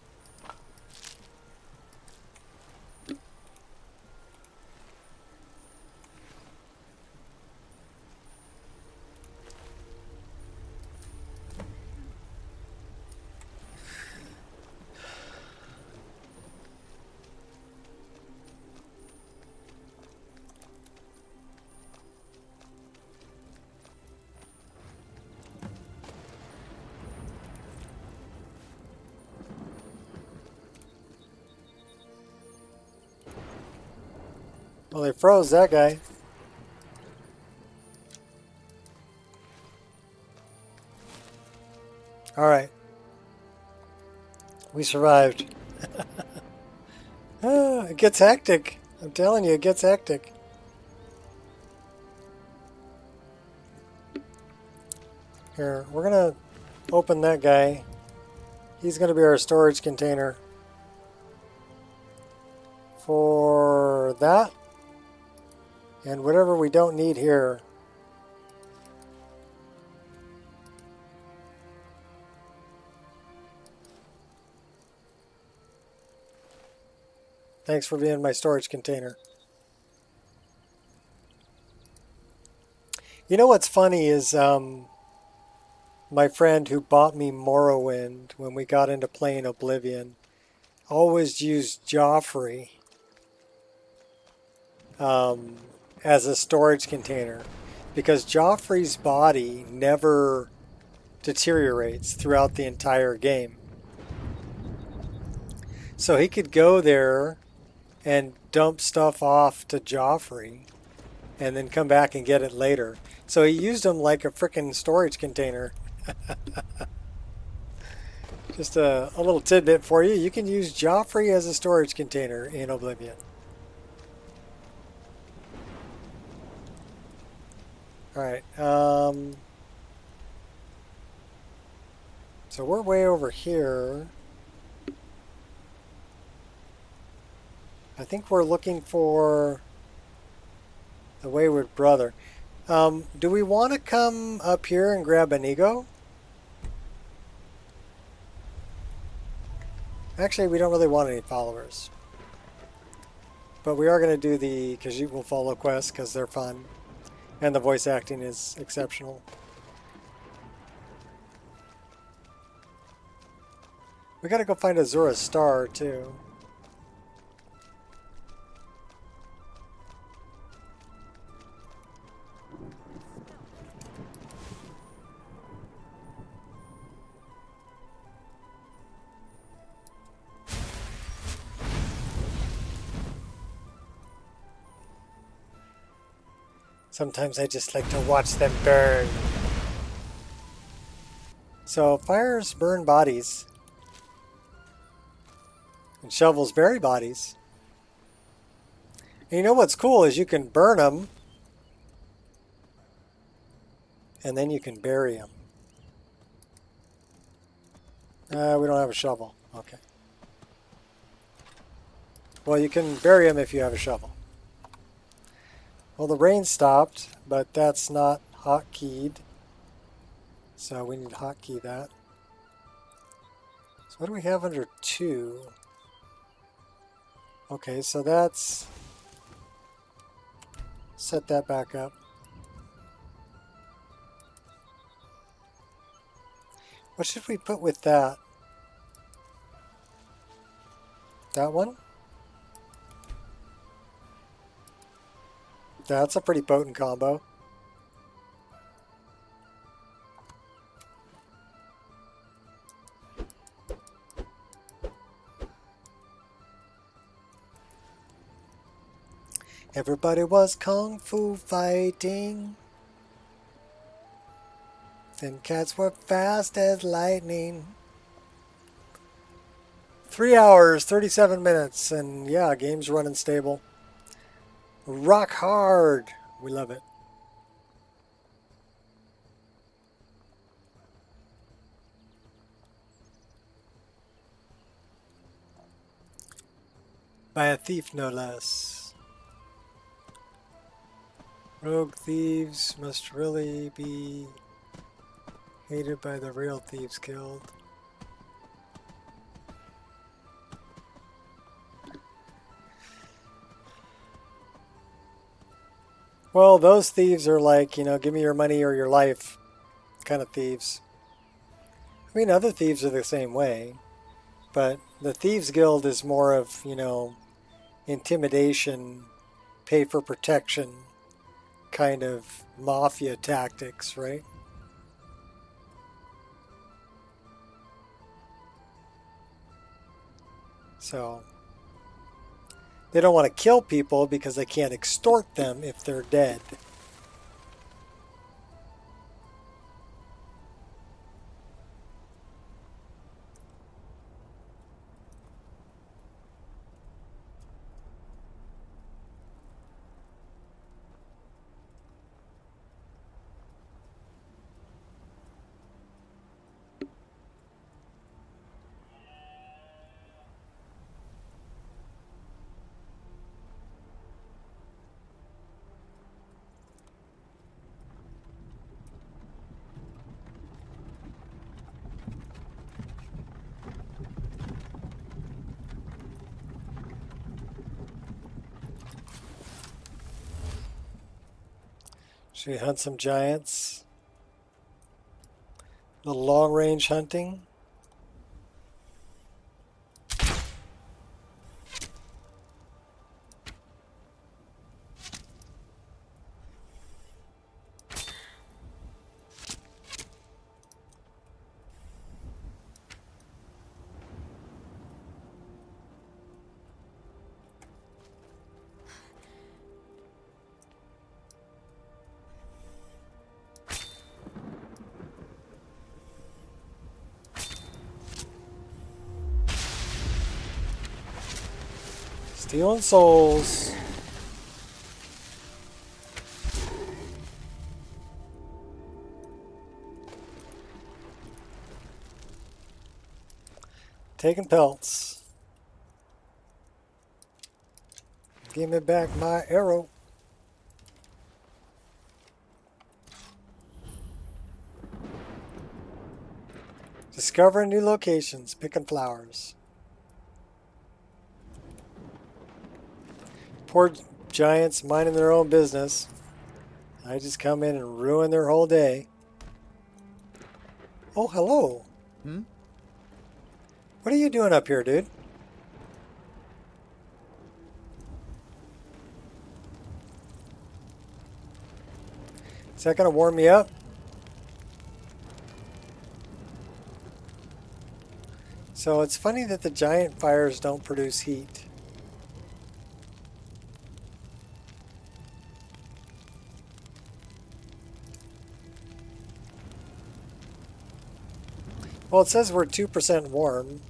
Well, they froze that guy. Alright. We survived. Ah. It gets hectic. I'm telling you, it gets hectic. Here, we're gonna open that guy. He's gonna be our storage container for that and whatever we don't need here. Thanks for being my storage container. You know what's funny is my friend who bought me Morrowind when we got into playing Oblivion always used Joffrey as a storage container because Joffrey's body never deteriorates throughout the entire game. So he could go there and dump stuff off to Joffrey and then come back and get it later. So he used them like a frickin' storage container. Just a little tidbit for you. You can use Joffrey as a storage container in Oblivion. Alright, so we're way over here. I think we're looking for the Wayward Brother. Do we want to come up here and grab Inigo? Actually, we don't really want any followers. But we are going to do the Khajiit will follow quests because they're fun. And the voice acting is exceptional. We got to go find Azura's star, too. Sometimes I just like to watch them burn. So fires burn bodies. And shovels bury bodies. And you know what's cool is you can burn them. And then you can bury them. We don't have a shovel. Okay. Well, you can bury them if you have a shovel. Well, the rain stopped, but that's not hotkeyed. So we need to hotkey that. So what do we have under 2? Okay, so that's... Set that back up. What should we put with that? That one? That's a pretty potent combo. Everybody was kung fu fighting. Them cats were fast as lightning. 3 hours, 37 minutes, and yeah, game's running stable. Rock hard. We love it. By a thief, no less. Rogue thieves must really be hated by the real Thieves Guild. Well, those thieves are like, you know, give me your money or your life kind of thieves. I mean, other thieves are the same way. But the Thieves Guild is more of, you know, intimidation, pay for protection kind of mafia tactics, right? So they don't want to kill people because they can't extort them if they're dead. Should we hunt some giants? A little long-range hunting. Stealing souls. Taking pelts. Give me back my arrow. Discovering new locations, picking flowers. Poor giants minding their own business. I just come in and ruin their whole day. Oh, hello. What are you doing up here, dude? Is that going to warm me up? So it's funny that the giant fires don't produce heat. Well, it says we're 2% warm.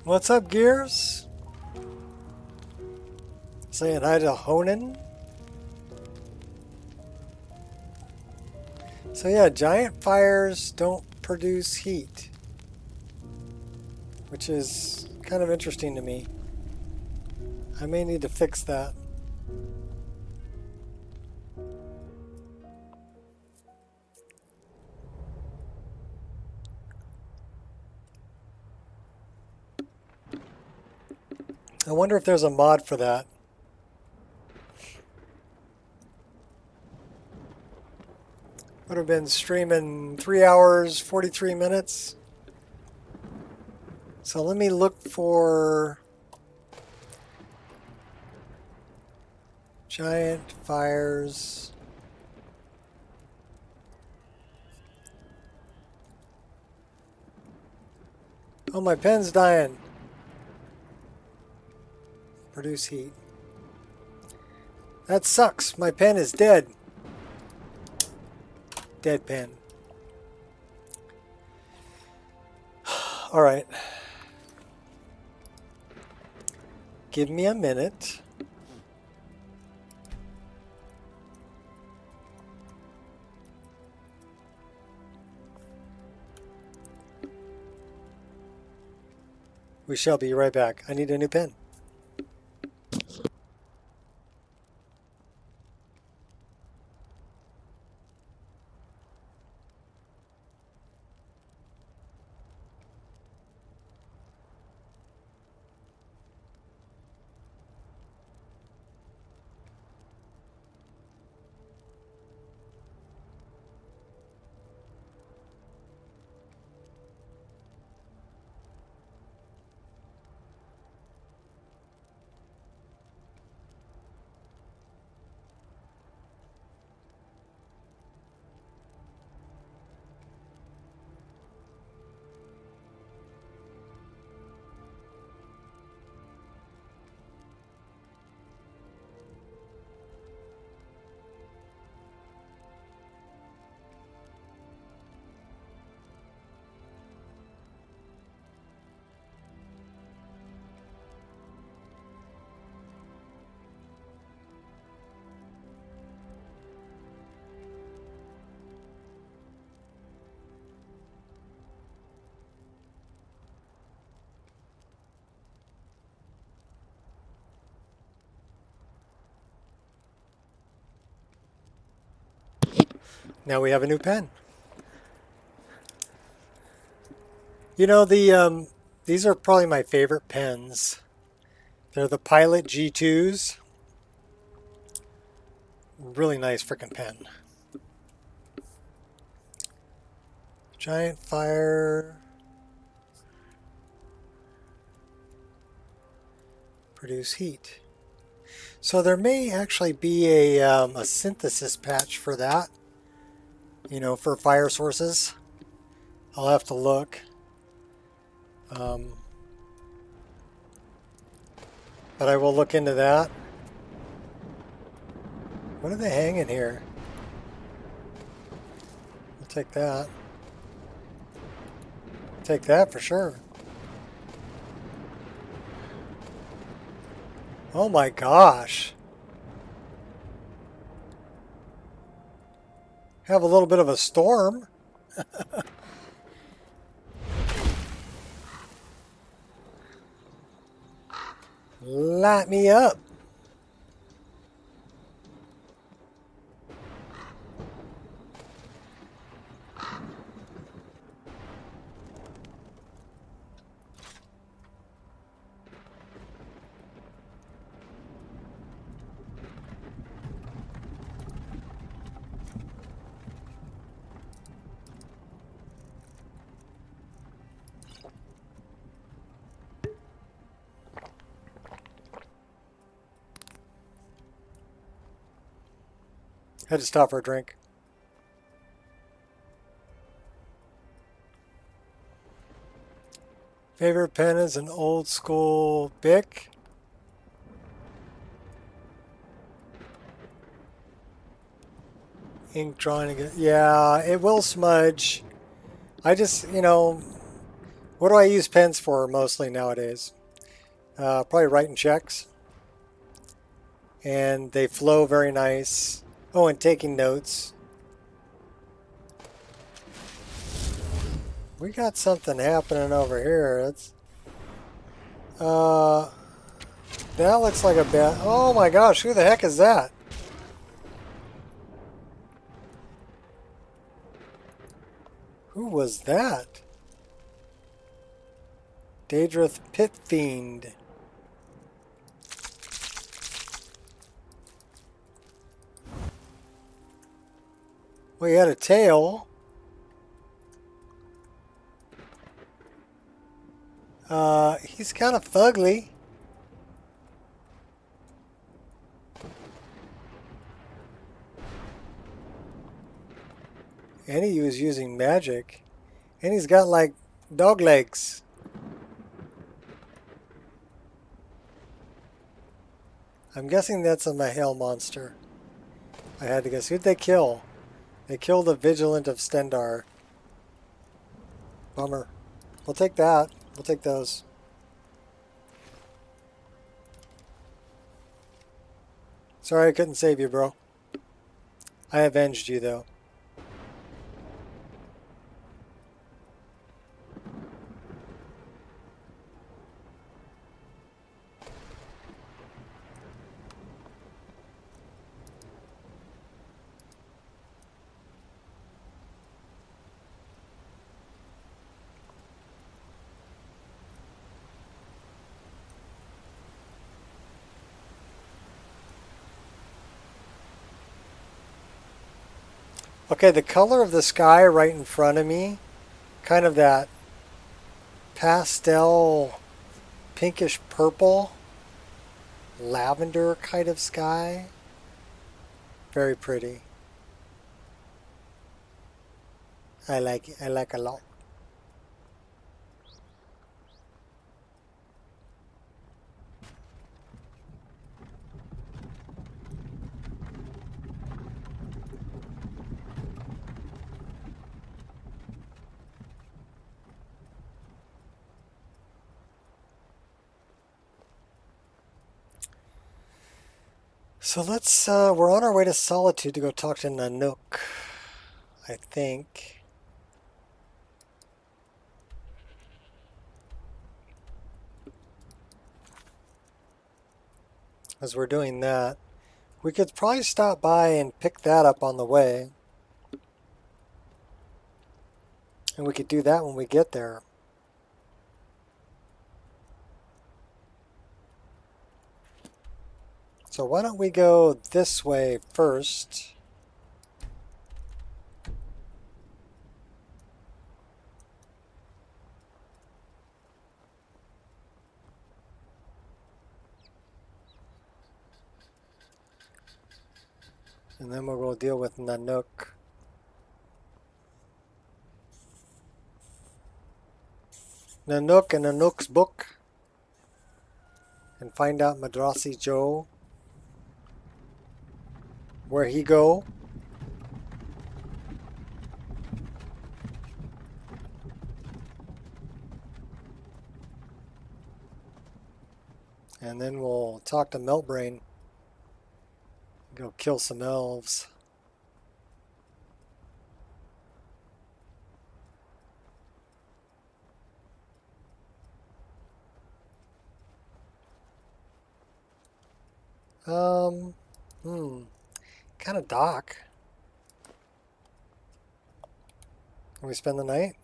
What's up, Gears? Saying hi to Honan. So yeah, giant fires don't produce heat, which is kind of interesting to me. I may need to fix that. I wonder if there's a mod for that. Would have been streaming 3 hours, 43 minutes. So let me look for giant fires. Oh, my pen's dying. Produce heat. That sucks. My pen is dead. Dead pen. All right. Give me a minute. We shall be right back. I need a new pen. Now we have a new pen. You know, these are probably my favorite pens. They're the Pilot G2s. Really nice freaking pen. Giant fire. Produce heat. So there may actually be a synthesis patch for that. You know, for fire sources. I'll have to look. But I will look into that. What are they hanging here? We'll take that. Take that for sure. Oh my gosh. Have a little bit of a storm. Light me up. Had to stop for a drink. Favorite pen is an old school Bic. Ink drawing again. Yeah, it will smudge. I just, you know, what do I use pens for mostly nowadays? Probably writing checks. And they flow very nice. Oh, and taking notes. We got something happening over here. It's that looks like a bat. Oh my gosh, who the heck is that? Who was that? Daedrith Pit Fiend. Well, he had a tail. He's kind of fugly. And he was using magic. And he's got like dog legs. I'm guessing that's a Mahale monster. I had to guess. Who'd they kill? They killed the Vigilant of Stendar. Bummer. We'll take that. We'll take those. Sorry I couldn't save you, bro. I avenged you, though. Okay, the color of the sky right in front of me, kind of that pastel pinkish purple lavender kind of sky. Very pretty. I like it. I like a lot. So let's, we're on our way to Solitude to go talk to Nanook, I think. As we're doing that, we could probably stop by and pick that up on the way. And we could do that when we get there. So why don't we go this way first? And then we'll go deal with Nanook. Nanook and Nanook's book. And find out Madrasi Joe. Where he go. And then we'll talk to Meltbrain. Go kill some elves. Kind of dark. Can we spend the night?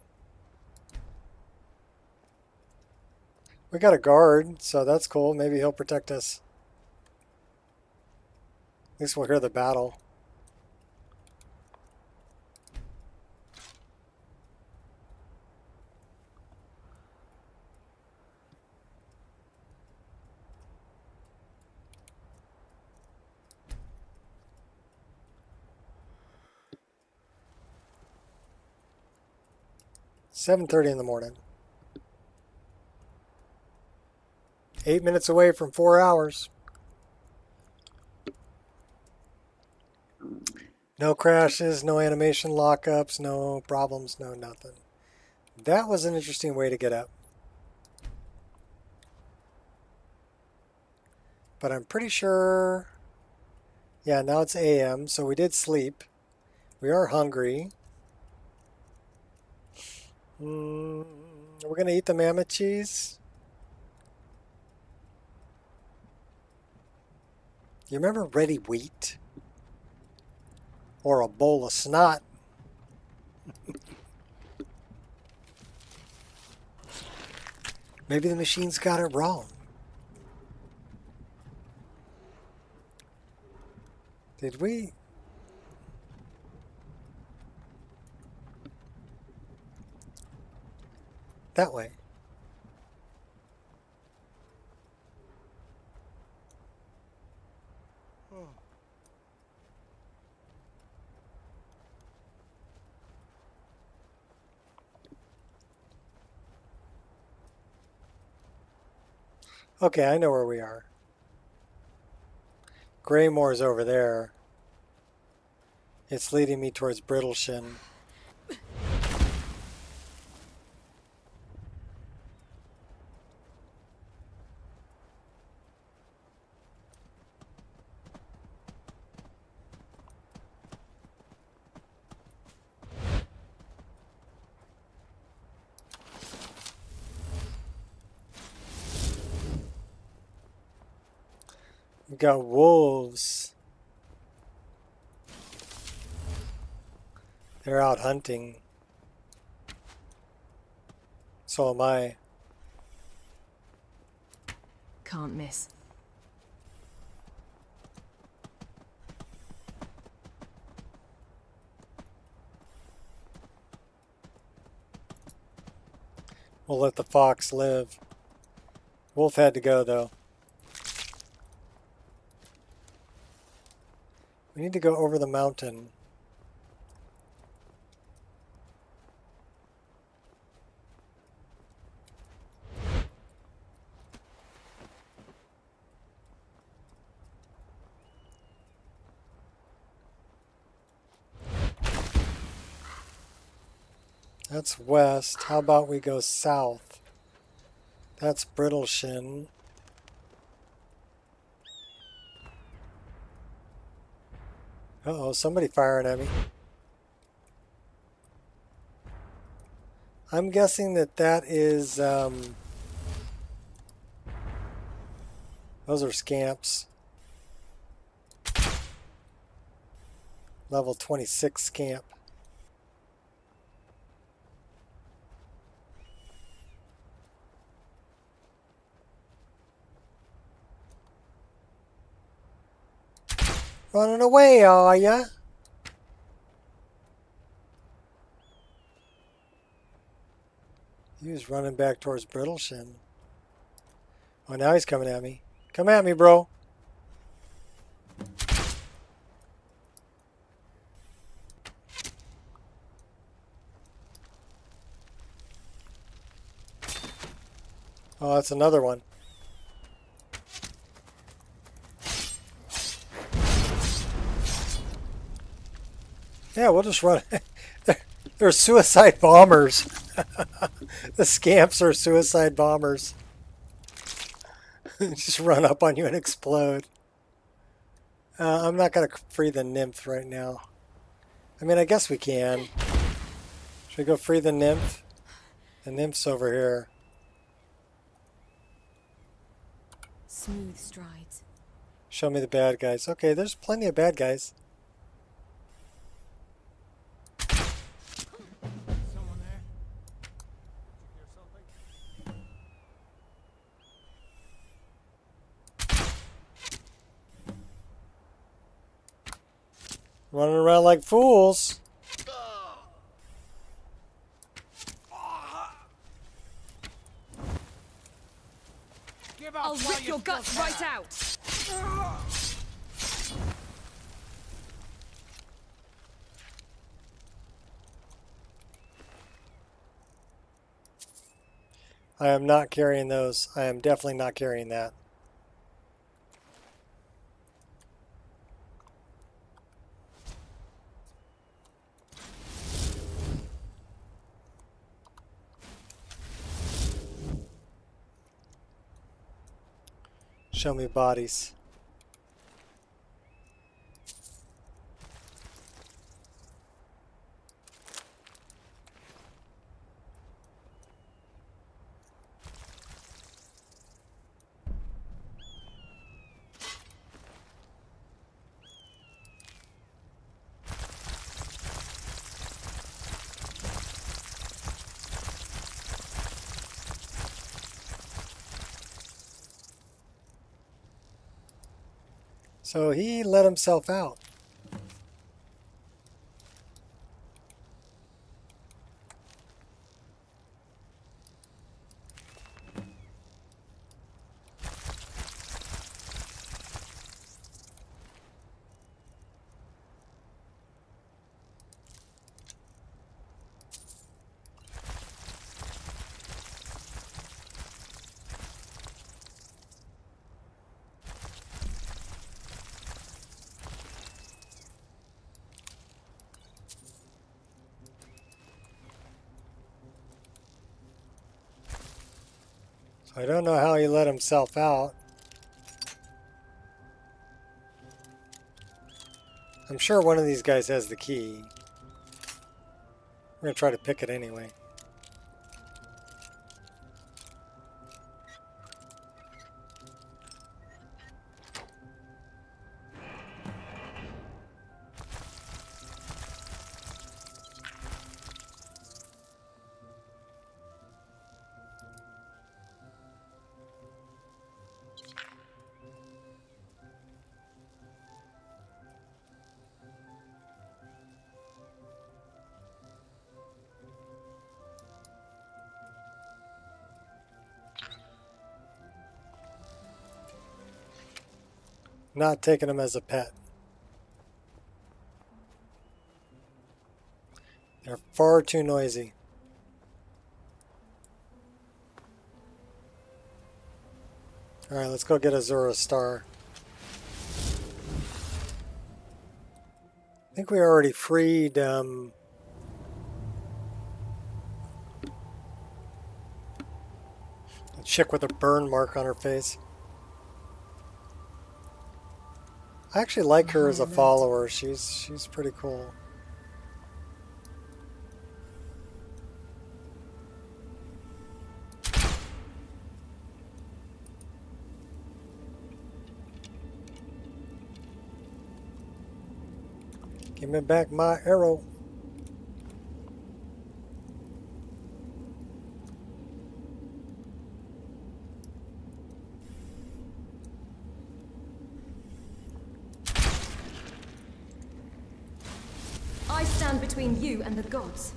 We got a guard, so that's cool. Maybe he'll protect us. At least we'll hear the battle. $7:30 in the morning. 8 minutes away from 4 hours. No crashes, no animation lockups, no problems, no nothing. That was an interesting way to get up. But I'm pretty sure... Yeah, now it's AM, so we did sleep. We are hungry. We're going to eat the mammoth cheese. You remember ready wheat? Or a bowl of snot? Maybe the machines got it wrong. Did we? That way. Okay, I know where we are. Greymoor's over there. It's leading me towards Brittleshin. We got wolves. They're out hunting. So am I. Can't miss. We'll let the fox live. Wolf had to go, though. We need to go over the mountain. That's west. How about we go south? That's Brittleshin. Uh-oh, somebody firing at me. I'm guessing that is, those are scamps. Level 26 scamp. Running away, are ya? He was running back towards Brittleshin. Oh, now he's coming at me. Come at me, bro. Oh, that's another one. Yeah, we'll just run. They're suicide bombers. The scamps are suicide bombers. Just run up on you and explode. I'm not going to free the nymph right now. I mean, I guess we can. Should we go free the nymph? The nymph's over here. Smooth strides. Show me the bad guys. Okay, there's plenty of bad guys. Someone there? Did you hear something? Running around like fools. I'll rip your guts right out! I am not carrying those. I am definitely not carrying that. Show me bodies. So he let himself out. I don't know how he let himself out. I'm sure one of these guys has the key. We're going to try to pick it anyway. Not taking him as a pet. They're far too noisy. Alright, let's go get Azura's star. I think we already freed the chick with a burn mark on her face. I actually like her as a follower. She's pretty cool. Give me back my arrow. between you and the gods.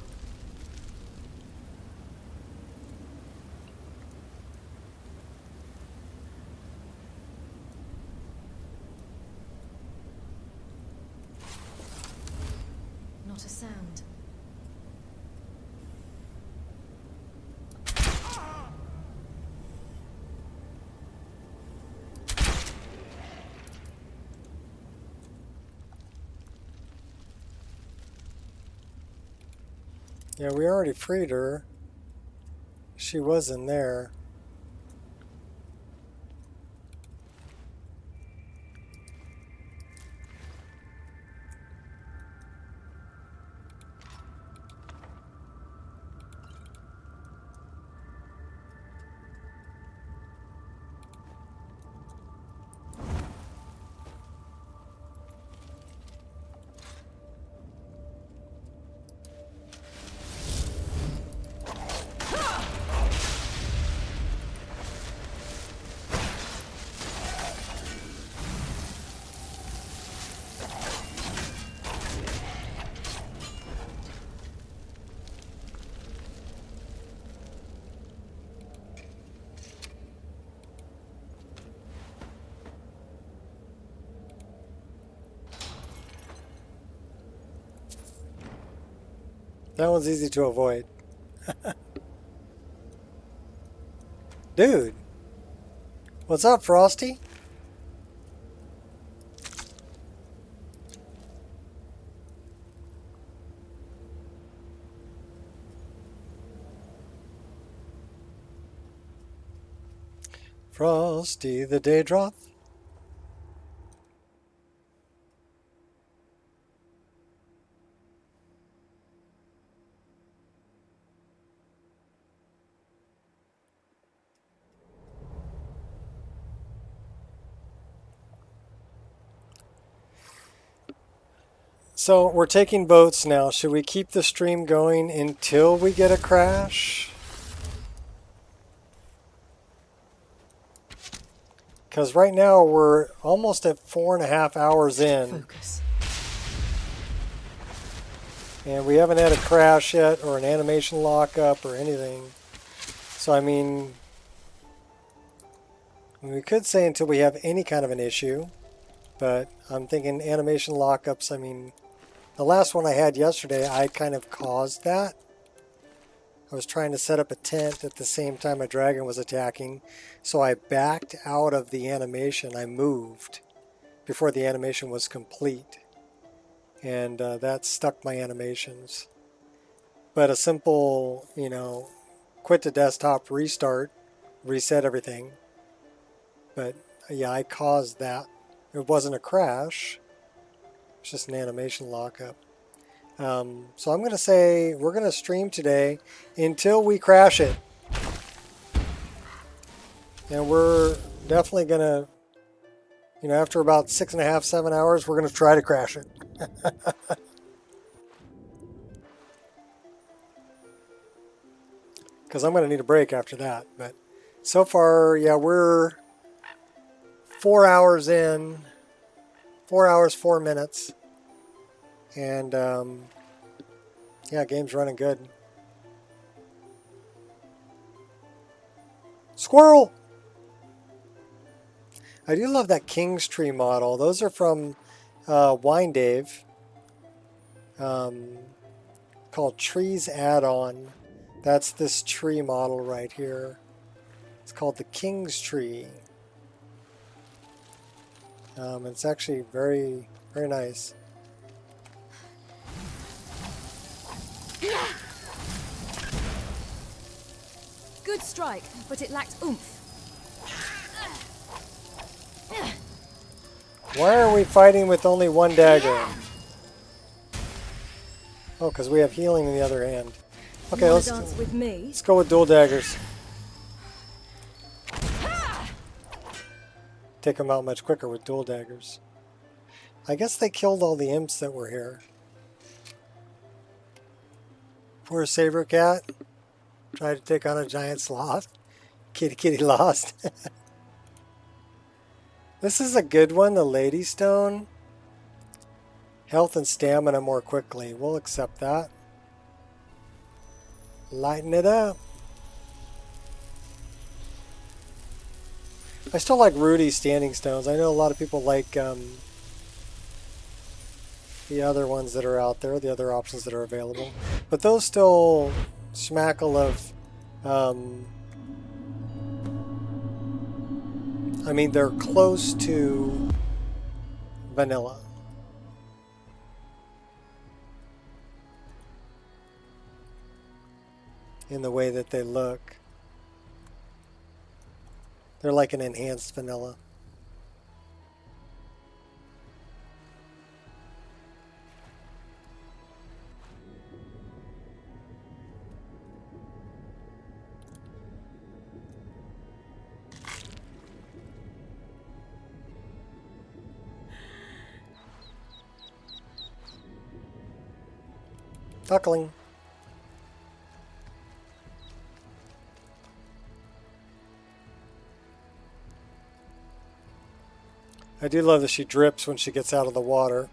Not a sound. Yeah, we already freed her. She was in there. That one's easy to avoid. Dude. What's up, Frosty? Frosty the Daedroth. So we're taking votes now. Should we keep the stream going until we get a crash? Because right now we're almost at 4.5 hours in. Focus. And we haven't had a crash yet or an animation lockup or anything. So I mean, we could say until we have any kind of an issue. But I'm thinking animation lockups, I mean, the last one I had yesterday, I kind of caused that. I was trying to set up a tent at the same time a dragon was attacking. So I backed out of the animation. I moved before the animation was complete. And that stuck my animations. But a simple, you know, quit the desktop, restart, reset everything. But yeah, I caused that. It wasn't a crash. It's just an animation lockup. So I'm going to say we're going to stream today until we crash it. And we're definitely going to, you know, after about 6.5, 7 hours, we're going to try to crash it. Because I'm going to need a break after that. But so far, yeah, we're 4 hours in. 4 hours, 4 minutes. And, yeah, game's running good. Squirrel! I do love that King's Tree model. Those are from Wine Dave. Called Trees Add-on. That's this tree model right here. It's called the King's Tree. It's actually very, very nice. Good strike, but it lacked oomph. Why are we fighting with only one dagger? Oh, because we have healing in the other hand. Okay, let's go with dual daggers. Take them out much quicker with dual daggers. I guess they killed all the imps that were here. Poor saber cat. Tried to take on a giant sloth. Kitty kitty lost. This is a good one, the Lady Stone. Health and stamina more quickly. We'll accept that. Lighten it up. I still like Rudy's standing stones. I know a lot of people like the other ones that are out there, the other options that are available. But those still smackle of, I mean, they're close to vanilla. In the way that they look. They're like an enhanced vanilla. Duckling. I do love that she drips when she gets out of the water.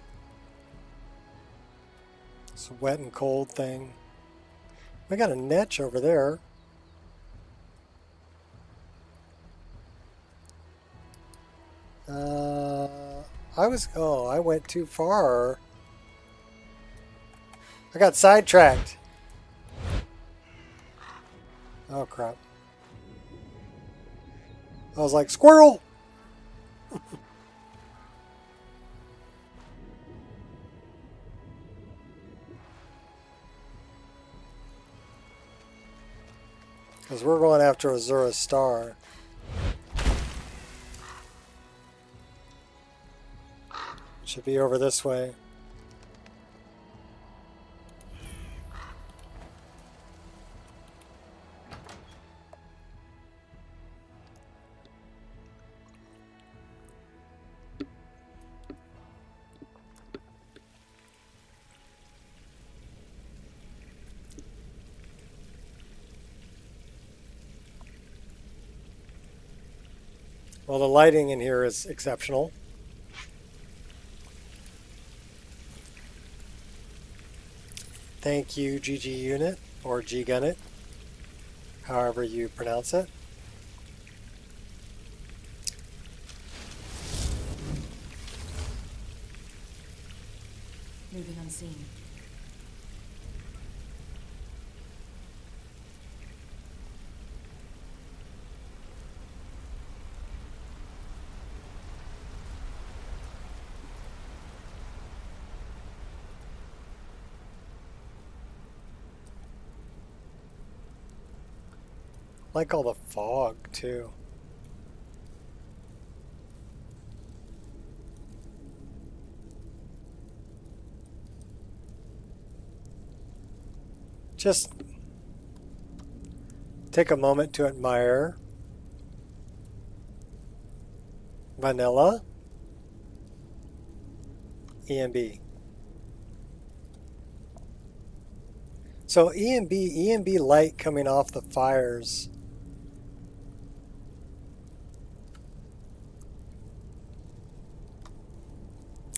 It's a wet and cold thing. We got a netch over there. I went too far. I got sidetracked. Oh crap. I was like, squirrel! Because we're going after Azura's star. Should be over this way. Well, the lighting in here is exceptional. Thank you, GG Unit, or G-Gunit, however you pronounce it. Moving unseen. Like all the fog too. Just take a moment to admire vanilla EMB. So EMB light coming off the fires.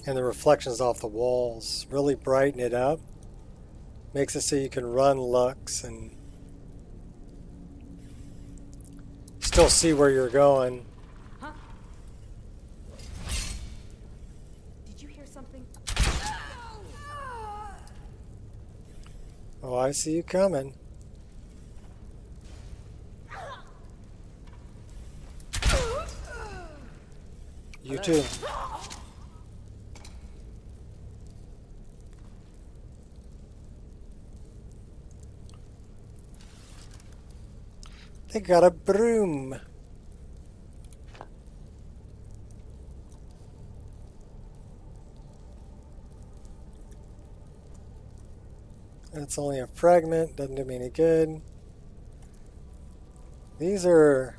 And the reflections off the walls really brighten it up. Makes it so you can run Lux and still see where you're going. Huh? Did you hear something? Oh, I see you coming. You too. They got a broom. It's only a fragment, doesn't do me any good. These are...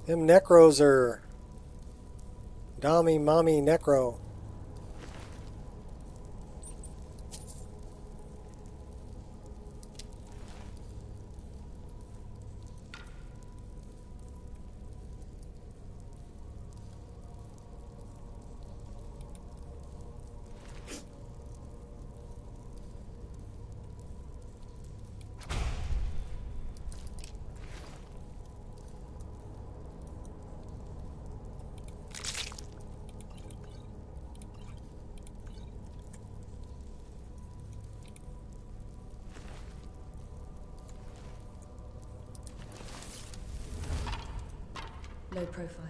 Them necros are... Dami Mommy Necro. Low profile.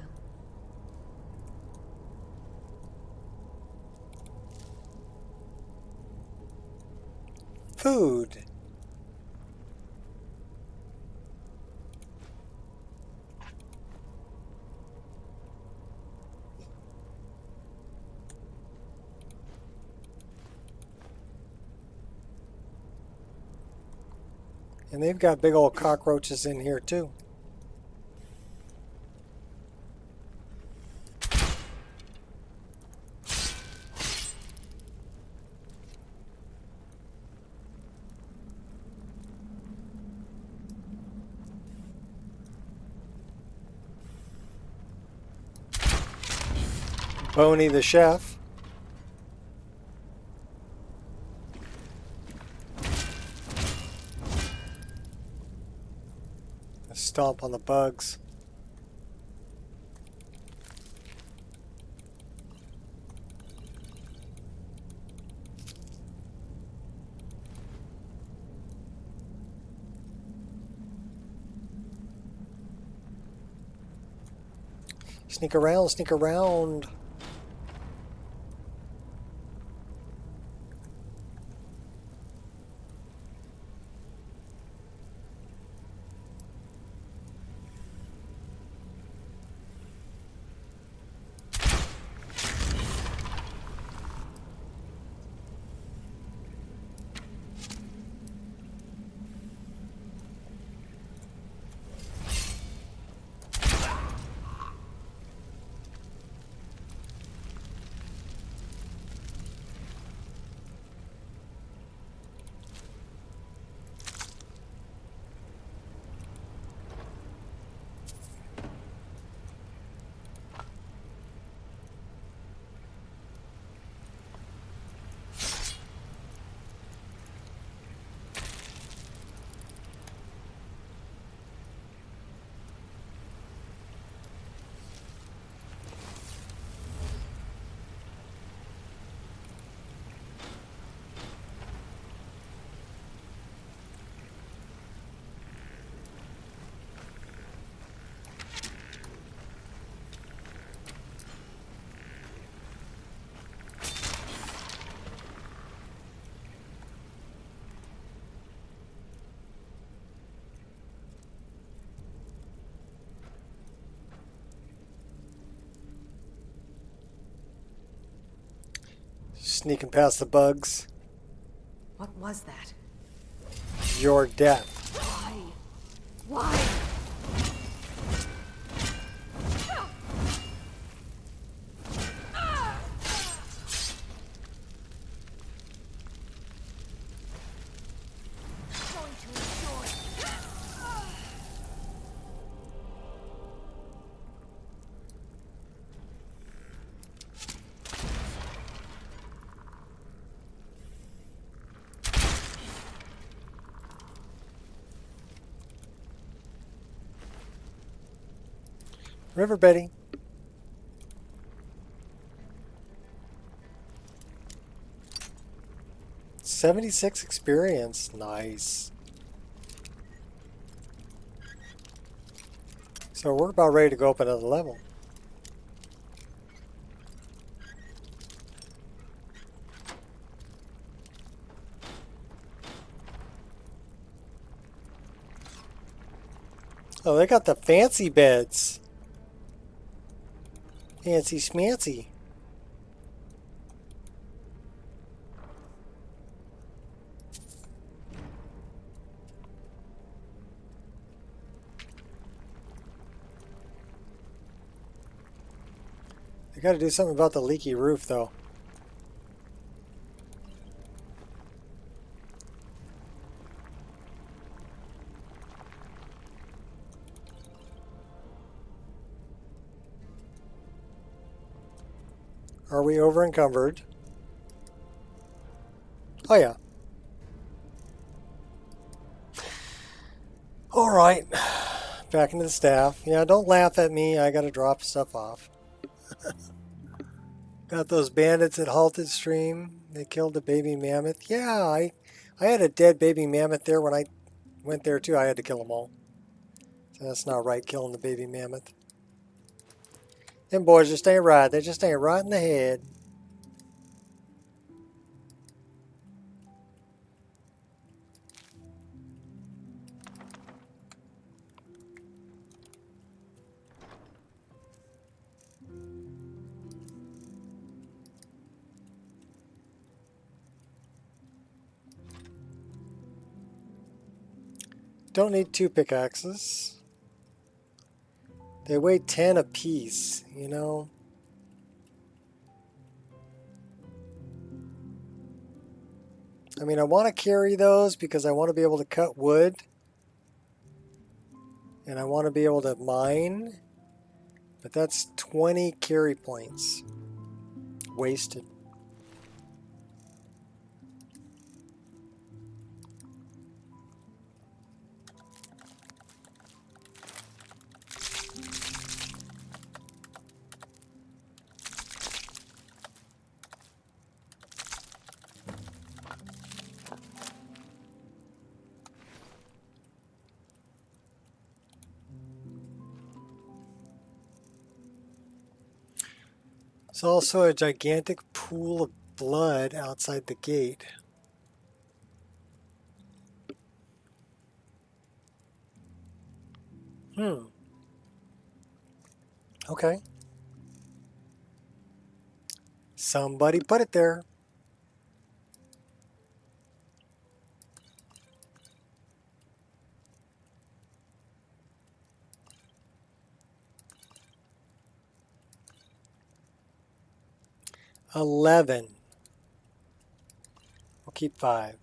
Food. And they've got big old cockroaches in here too. Boney the chef. Stomp on the bugs. Sneak around, sneak around. Sneaking past the bugs. What was that? Your death. Why? Why? River Betty. $76 experience. Nice. So we're about ready to go up another level. Oh, they got the fancy beds. Fancy schmancy. They got to do something about the leaky roof, though. Are we over encumbered? Oh, yeah. All right. Back into the staff. Yeah, don't laugh at me. I got to drop stuff off. Got those bandits that halted stream. They killed a baby mammoth. Yeah, I had a dead baby mammoth there when I went there too. I had to kill them all. So that's not right, killing the baby mammoth. Them boys just ain't right. They just ain't right in the head. Don't need 2 pickaxes. They weigh 10 apiece, you know. I mean, I want to carry those because I want to be able to cut wood. And I want to be able to mine. But that's 20 carry points. Wasted. There's also a gigantic pool of blood outside the gate. Okay. Somebody put it there. $11. We'll keep 5.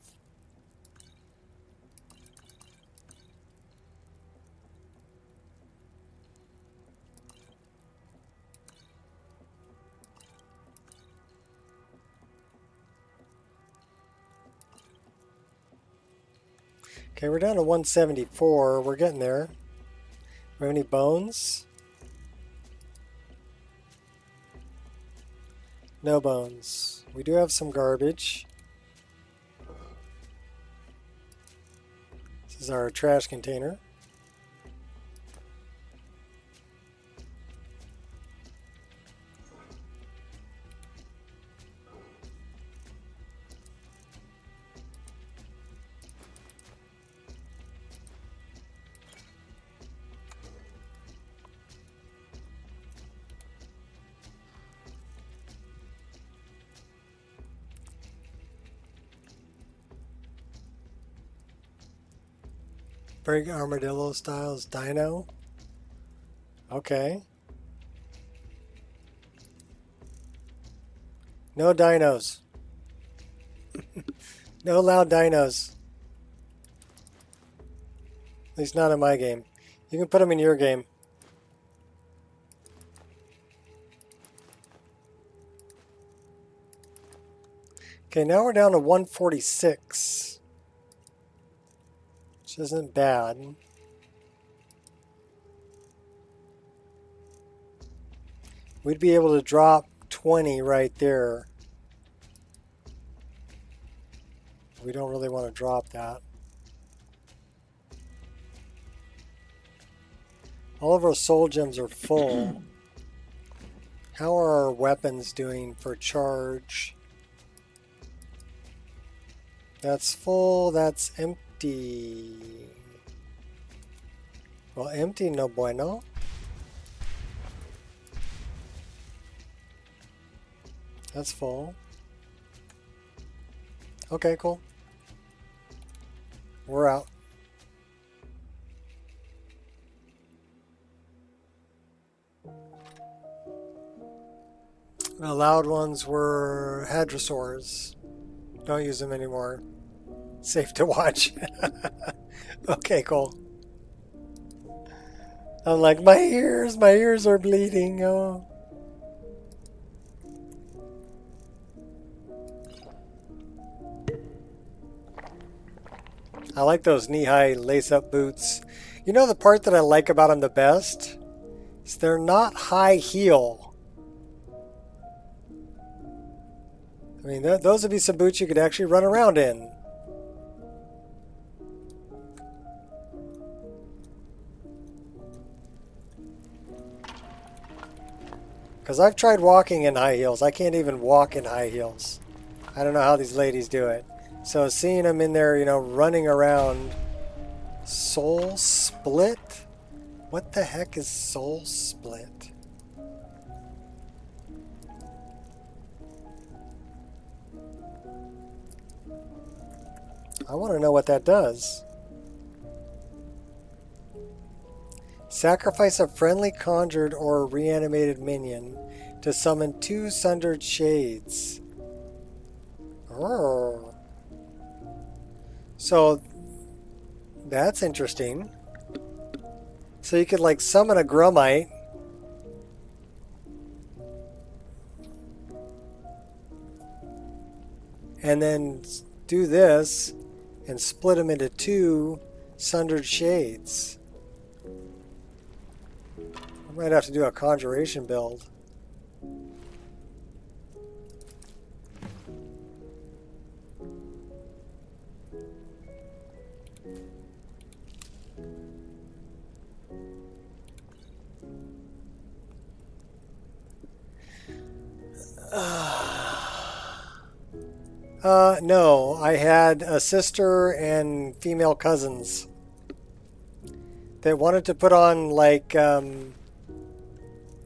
Okay, we're down to 174. We're getting there. We have any bones? No bones. We do have some garbage. This is our trash container. Big armadillo styles dino. Okay. No dinos. No loud dinos. At least not in my game. You can put them in your game. Okay, now we're down to 146. Which isn't bad. We'd be able to drop 20 right there. We don't really want to drop that. All of our soul gems are full. How are our weapons doing for charge? That's full, that's empty. Well, empty, no bueno. That's full. Okay, cool. We're out. The loud ones were hadrosaurs. Don't use them anymore. Safe to watch. Okay, cool. I'm like, my ears are bleeding. Oh. I like those knee-high lace-up boots. You know the part that I like about them the best? Is they're not high heel. I mean, those would be some boots you could actually run around in. Because I've tried walking in high heels. I can't even walk in high heels. I don't know how these ladies do it. So seeing them in there, you know, running around. Soul Split? What the heck is Soul Split? I want to know what that does. Sacrifice a friendly conjured or reanimated minion to summon 2 sundered shades. Oh. So that's interesting. So you could like summon a Grummite. And then do this and split them into 2 sundered shades. I might have to do a conjuration build. No, I had a sister and female cousins that wanted to put on like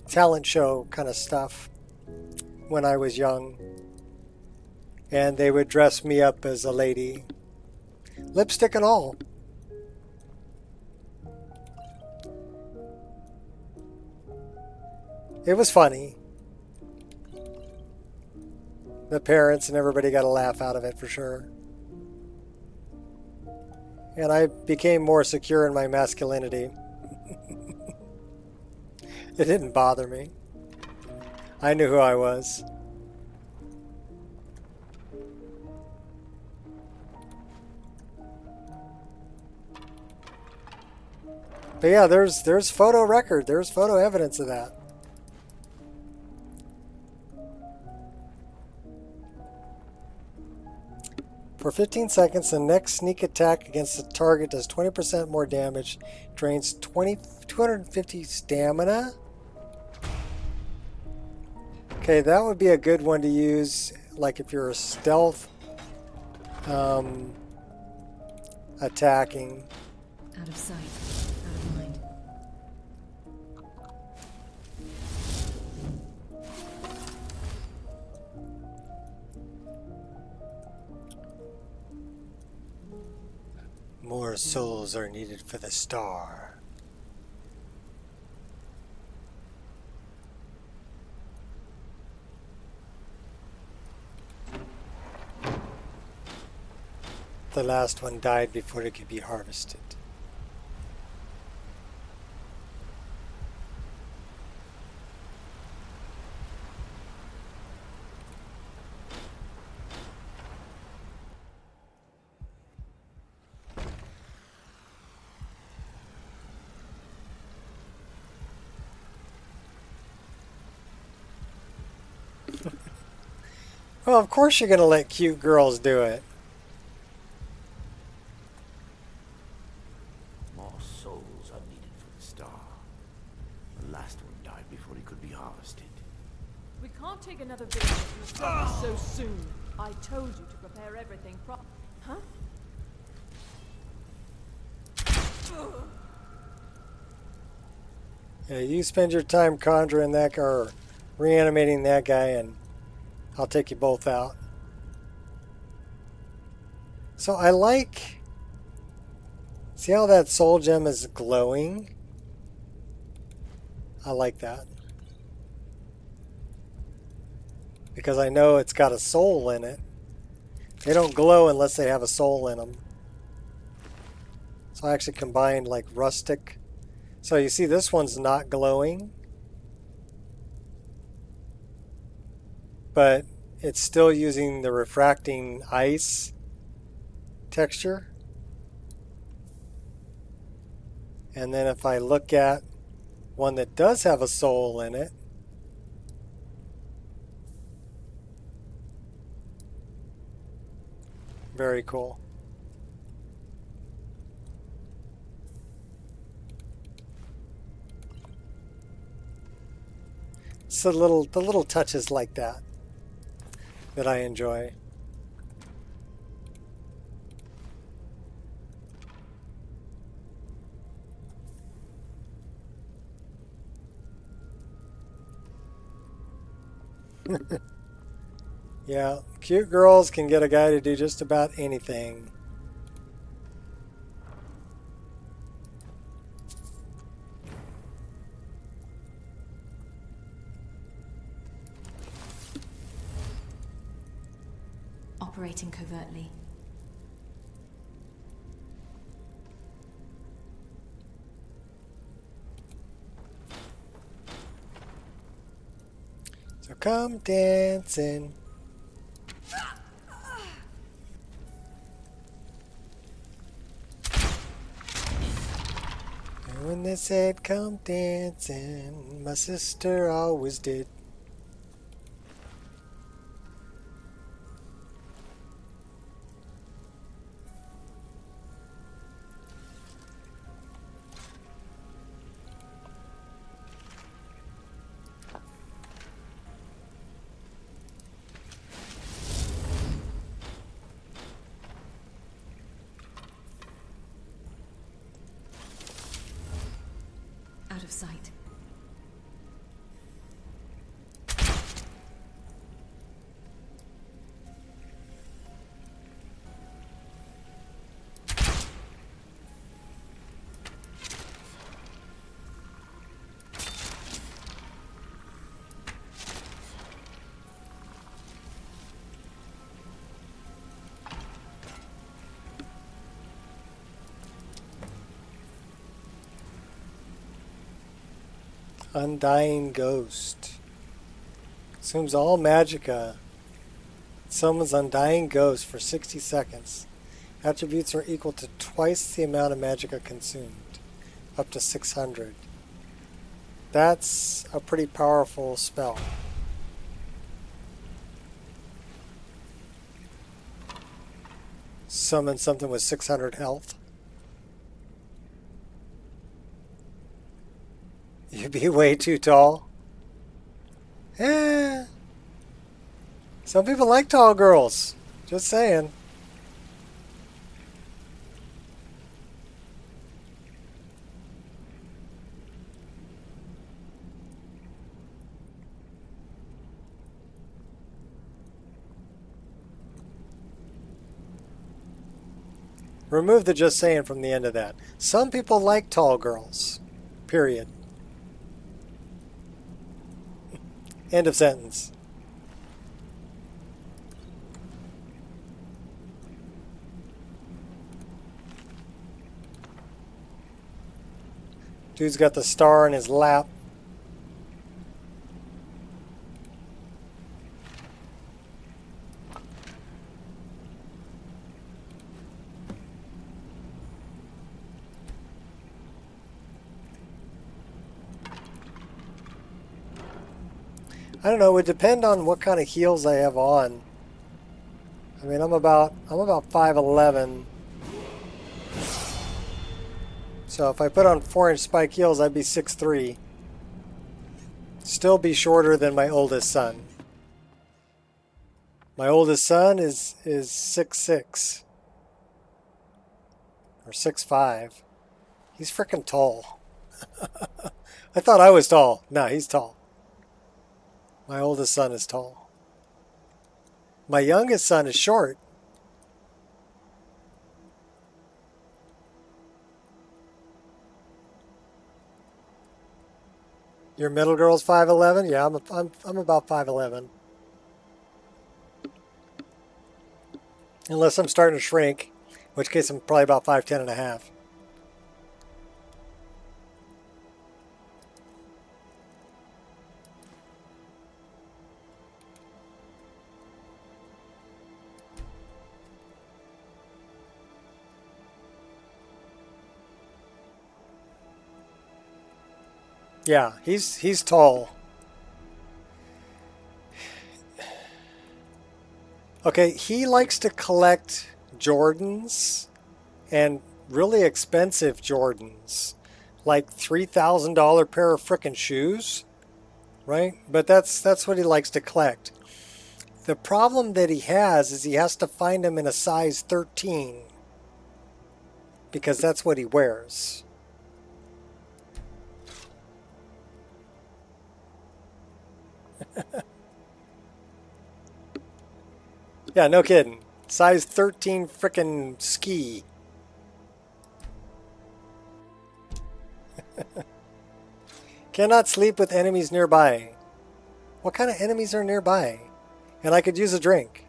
talent show kind of stuff when I was young. And they would dress me up as a lady. Lipstick and all. It was funny. The parents and everybody got a laugh out of it for sure. And I became more secure in my masculinity. It didn't bother me. I knew who I was. But yeah, there's photo record. There's photo evidence of that. For 15 seconds, the next sneak attack against the target does 20% more damage, drains 250 stamina. Okay, that would be a good one to use, like if you're a stealth attacking. Out of sight, out of mind. More souls are needed for the star. The last one died before it could be harvested. Well, of course you're going to let cute girls do it. More souls are needed for the star. The last one died before he could be harvested. We can't take another village from the start so soon. I told you to prepare everything Huh? Yeah, you spend your time conjuring that guy or reanimating that guy, and I'll take you both out. So I like... See how that soul gem is glowing? I like that. Because I know it's got a soul in it. They don't glow unless they have a soul in them. So I actually combined like rustic. So you see this one's not glowing. But it's still using the refracting ice texture. And then if I look at one that does have a soul in it, very cool. It's the little touches like that that I enjoy. Yeah, cute girls can get a guy to do just about anything. Operating covertly. So come dancing. And when they said come dancing, my sister always did. Out of sight. Undying Ghost. Consumes all magicka. Summons Undying Ghost for 60 seconds. Attributes are equal to twice the amount of magicka consumed. Up to 600. That's a pretty powerful spell. Summon something with 600 health. You'd be way too tall. Eh. Some people like tall girls. Just saying. Remove the just saying from the end of that. Some people like tall girls. Period. End of sentence. Dude's got the star in his lap. I don't know, it would depend on what kind of heels I have on. I mean, I'm about 5'11". So if I put on 4-inch spike heels, I'd be 6'3". Still be shorter than my oldest son. My oldest son is 6'6". Or 6'5". He's freaking tall. I thought I was tall. No, he's tall. My oldest son is tall. My youngest son is short. Your middle girl's 5'11"? Yeah, I'm about 5'11". Unless I'm starting to shrink, in which case I'm probably about 5'10" and a half. Yeah, he's tall. Okay, he likes to collect Jordans and really expensive Jordans. Like $3,000 pair of frickin' shoes. right? But that's what he likes to collect. The problem that he has is he has to find them in a size 13 because that's what he wears. Yeah, no kidding. Size 13 frickin' ski. Cannot sleep with enemies nearby. What kind of enemies are nearby? And I could use a drink.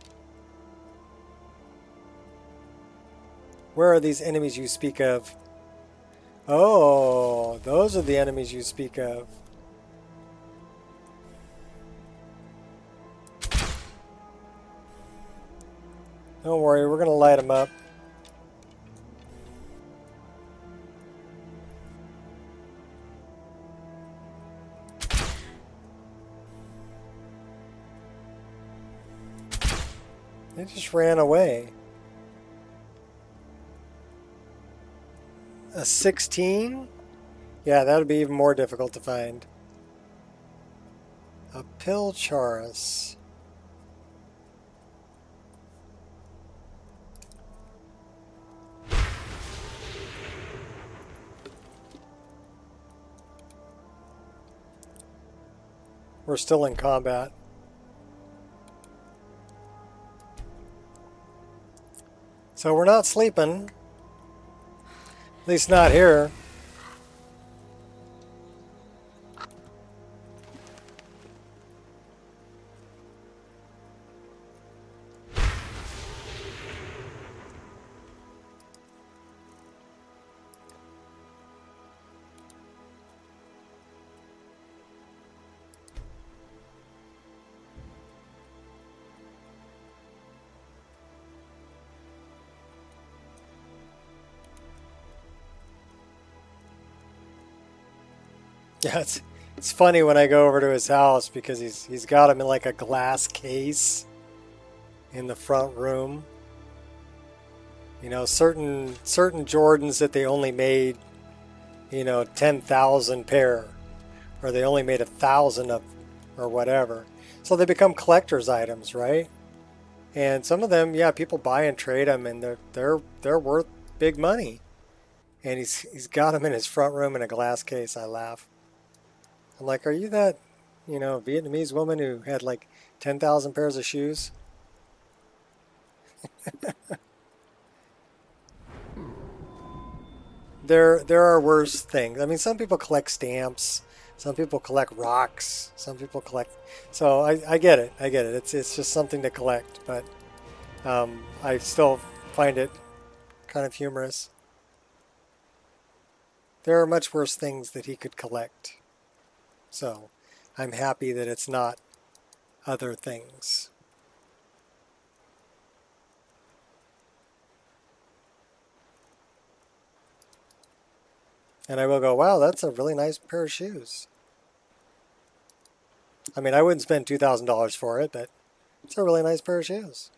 Where are these enemies you speak of? Oh, those are the enemies you speak of. Don't worry, we're going to light them up. They just ran away. A 16? Yeah, that would be even more difficult to find. A Pilcharis. We're still in combat. So we're not sleeping. At least not here. Yeah, it's funny when I go over to his house because he's got him in like a glass case in the front room. You know, certain Jordans that they only made, 10,000 pair, or they only made 1,000 of, or whatever. So they become collector's items, right? And some of them, yeah, people buy and trade them, and they're worth big money. And he's got them in his front room in a glass case. I laugh. I'm like, are you that, Vietnamese woman who had like 10,000 pairs of shoes? There are worse things. I mean, some people collect stamps. Some people collect rocks. Some people collect. So I get it. I get it. It's just something to collect. But I still find it kind of humorous. There are much worse things that he could collect. So I'm happy that it's not other things. And I will go, wow, that's a really nice pair of shoes. I mean, I wouldn't spend $2,000 for it, but it's a really nice pair of shoes.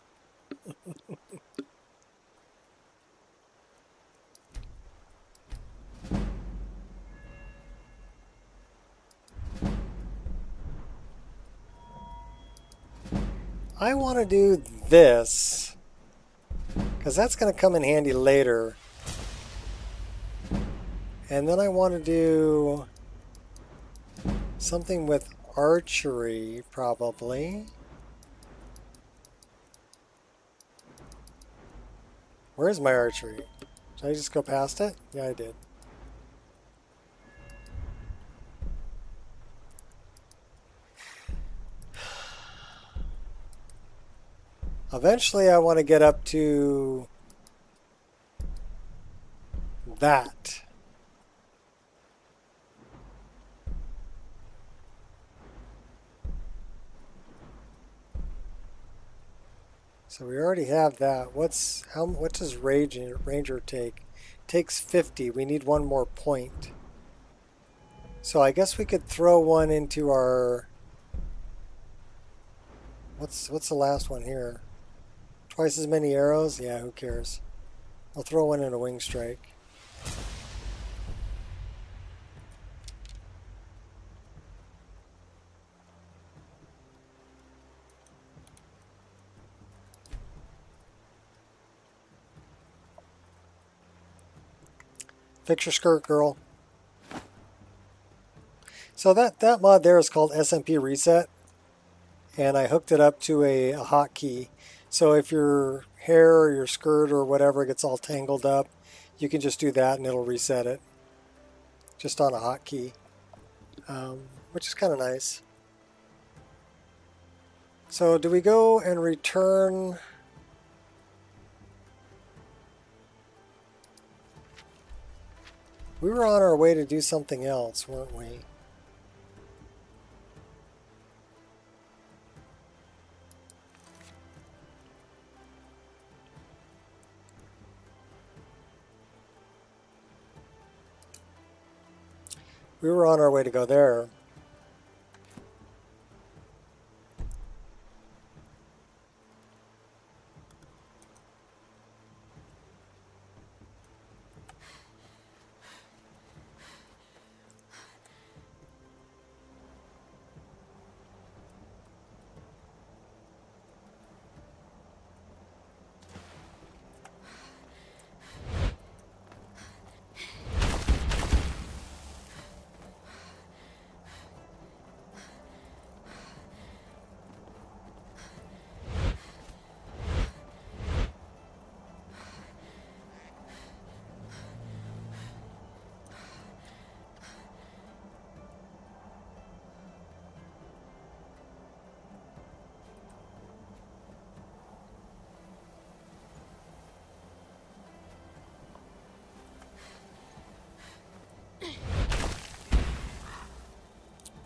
I want to do this because that's going to come in handy later. And then I want to do something with archery, probably. Where's my archery? Did I just go past it? Yeah, I did. Eventually, I want to get up to that. So we already have that. What does Ranger take? Takes 50. We need one more point. So I guess we could throw one into our. What's the last one here? Twice as many arrows? Yeah, who cares? I'll throw one in a wing strike. Fix your skirt, girl. So that mod there is called SMP Reset, and I hooked it up to a hotkey. So if your hair or your skirt or whatever gets all tangled up, you can just do that and it'll reset it just on a hotkey, which is kind of nice. So do we go and return? We were on our way to do something else, weren't we? We were on our way to go there.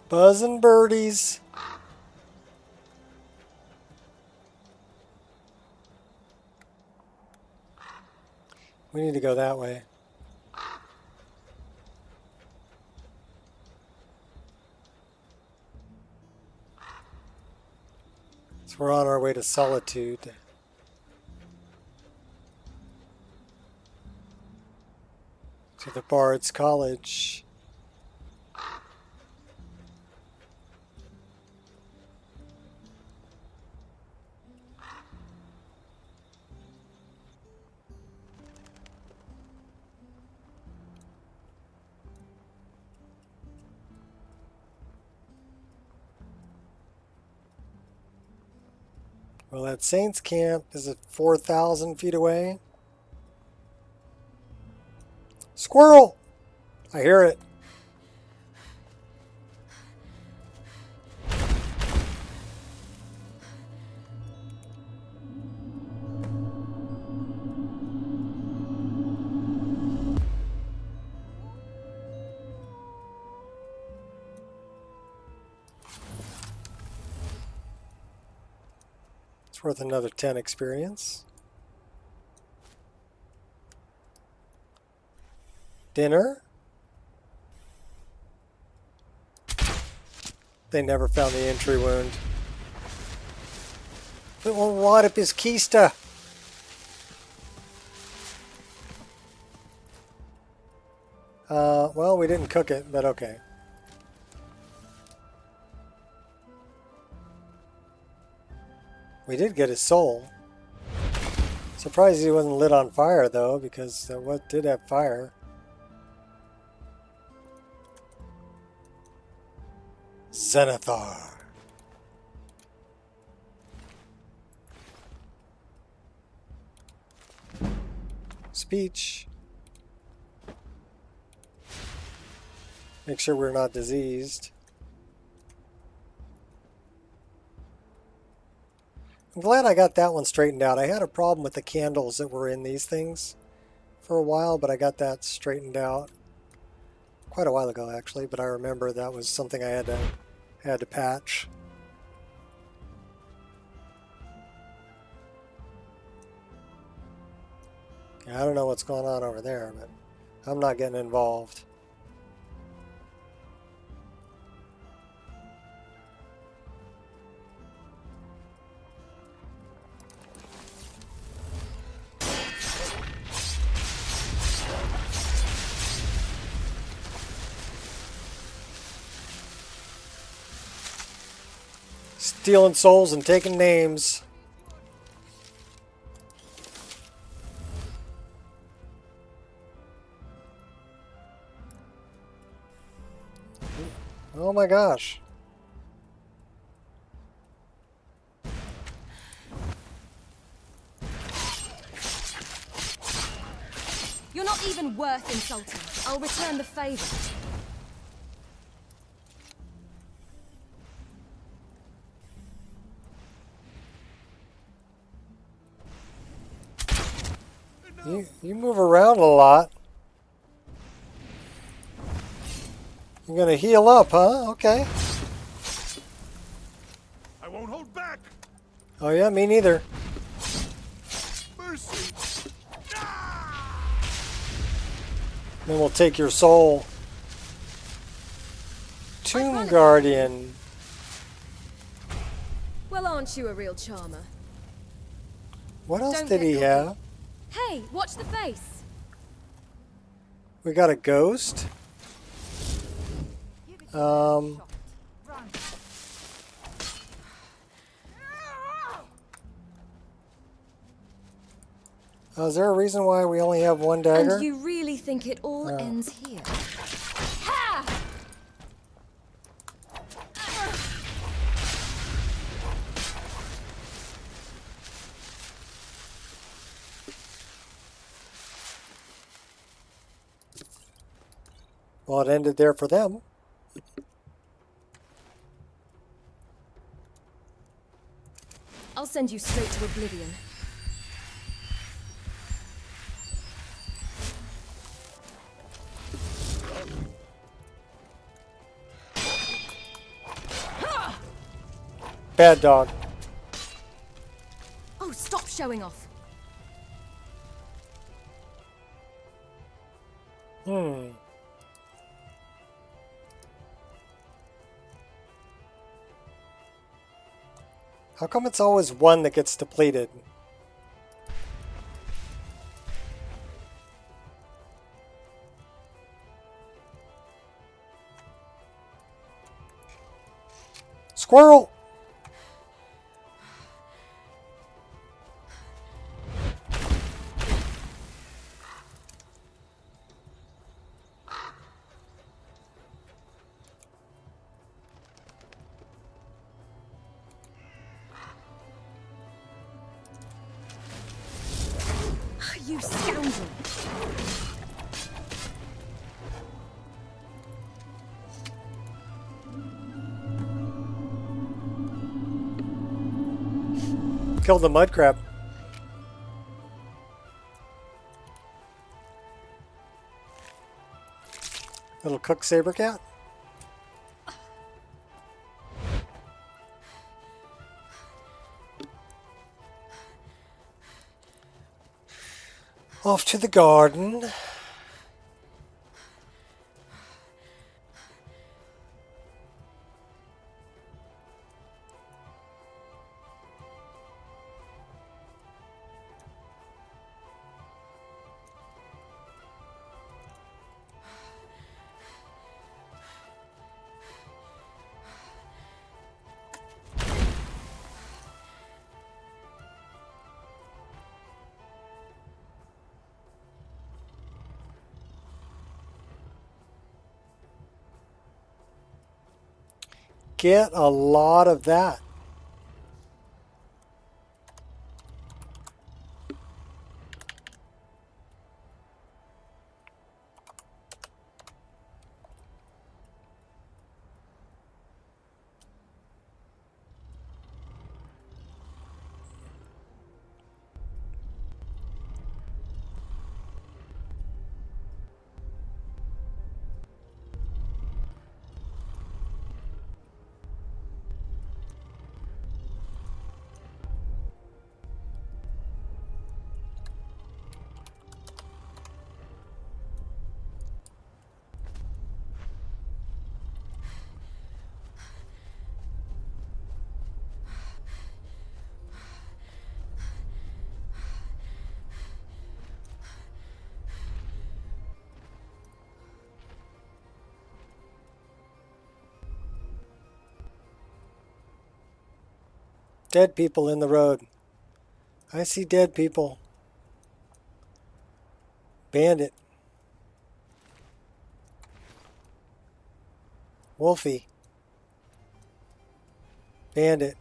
Buzzing birdies. We need to go that way. So we're on our way to Solitude. To the Bard's College. Well, that Saints camp is at 4,000 feet away. Squirrel! I hear it. It's worth another 10 experience. Dinner? They never found the entry wound. But what if it's Kista? Well, we didn't cook it, but okay. We did get his soul. Surprised he wasn't lit on fire, though, because what did have fire? Zenithar. Speech. Make sure we're not diseased. I'm glad I got that one straightened out. I had a problem with the candles that were in these things for a while, but I got that straightened out quite a while ago, actually. But I remember that was something I had to patch. Yeah, I don't know what's going on over there, but I'm not getting involved. Stealing souls and taking names. Oh my gosh. You're not even worth insulting. I'll return the favor. You move around a lot. You're gonna heal up, huh? Okay. I won't hold back. Oh yeah, me neither. Mercy. Then we'll take your soul. Tomb Guardian. Well, aren't you a real charmer? What else Don't did get he cocky. have? Hey, watch the face. We got a ghost. Is there a reason why we only have one dagger? And you really think it all ends here? Ha! Well, it ended there for them. I'll send you straight to oblivion. Bad dog. Oh, stop showing off. How come it's always one that gets depleted? Squirrel! You scoundrel! Killed the mud crab. Little cook saber cat. Off to the garden. Get a lot of that. Dead people in the road. I see dead people. Bandit. Wolfie. Bandit.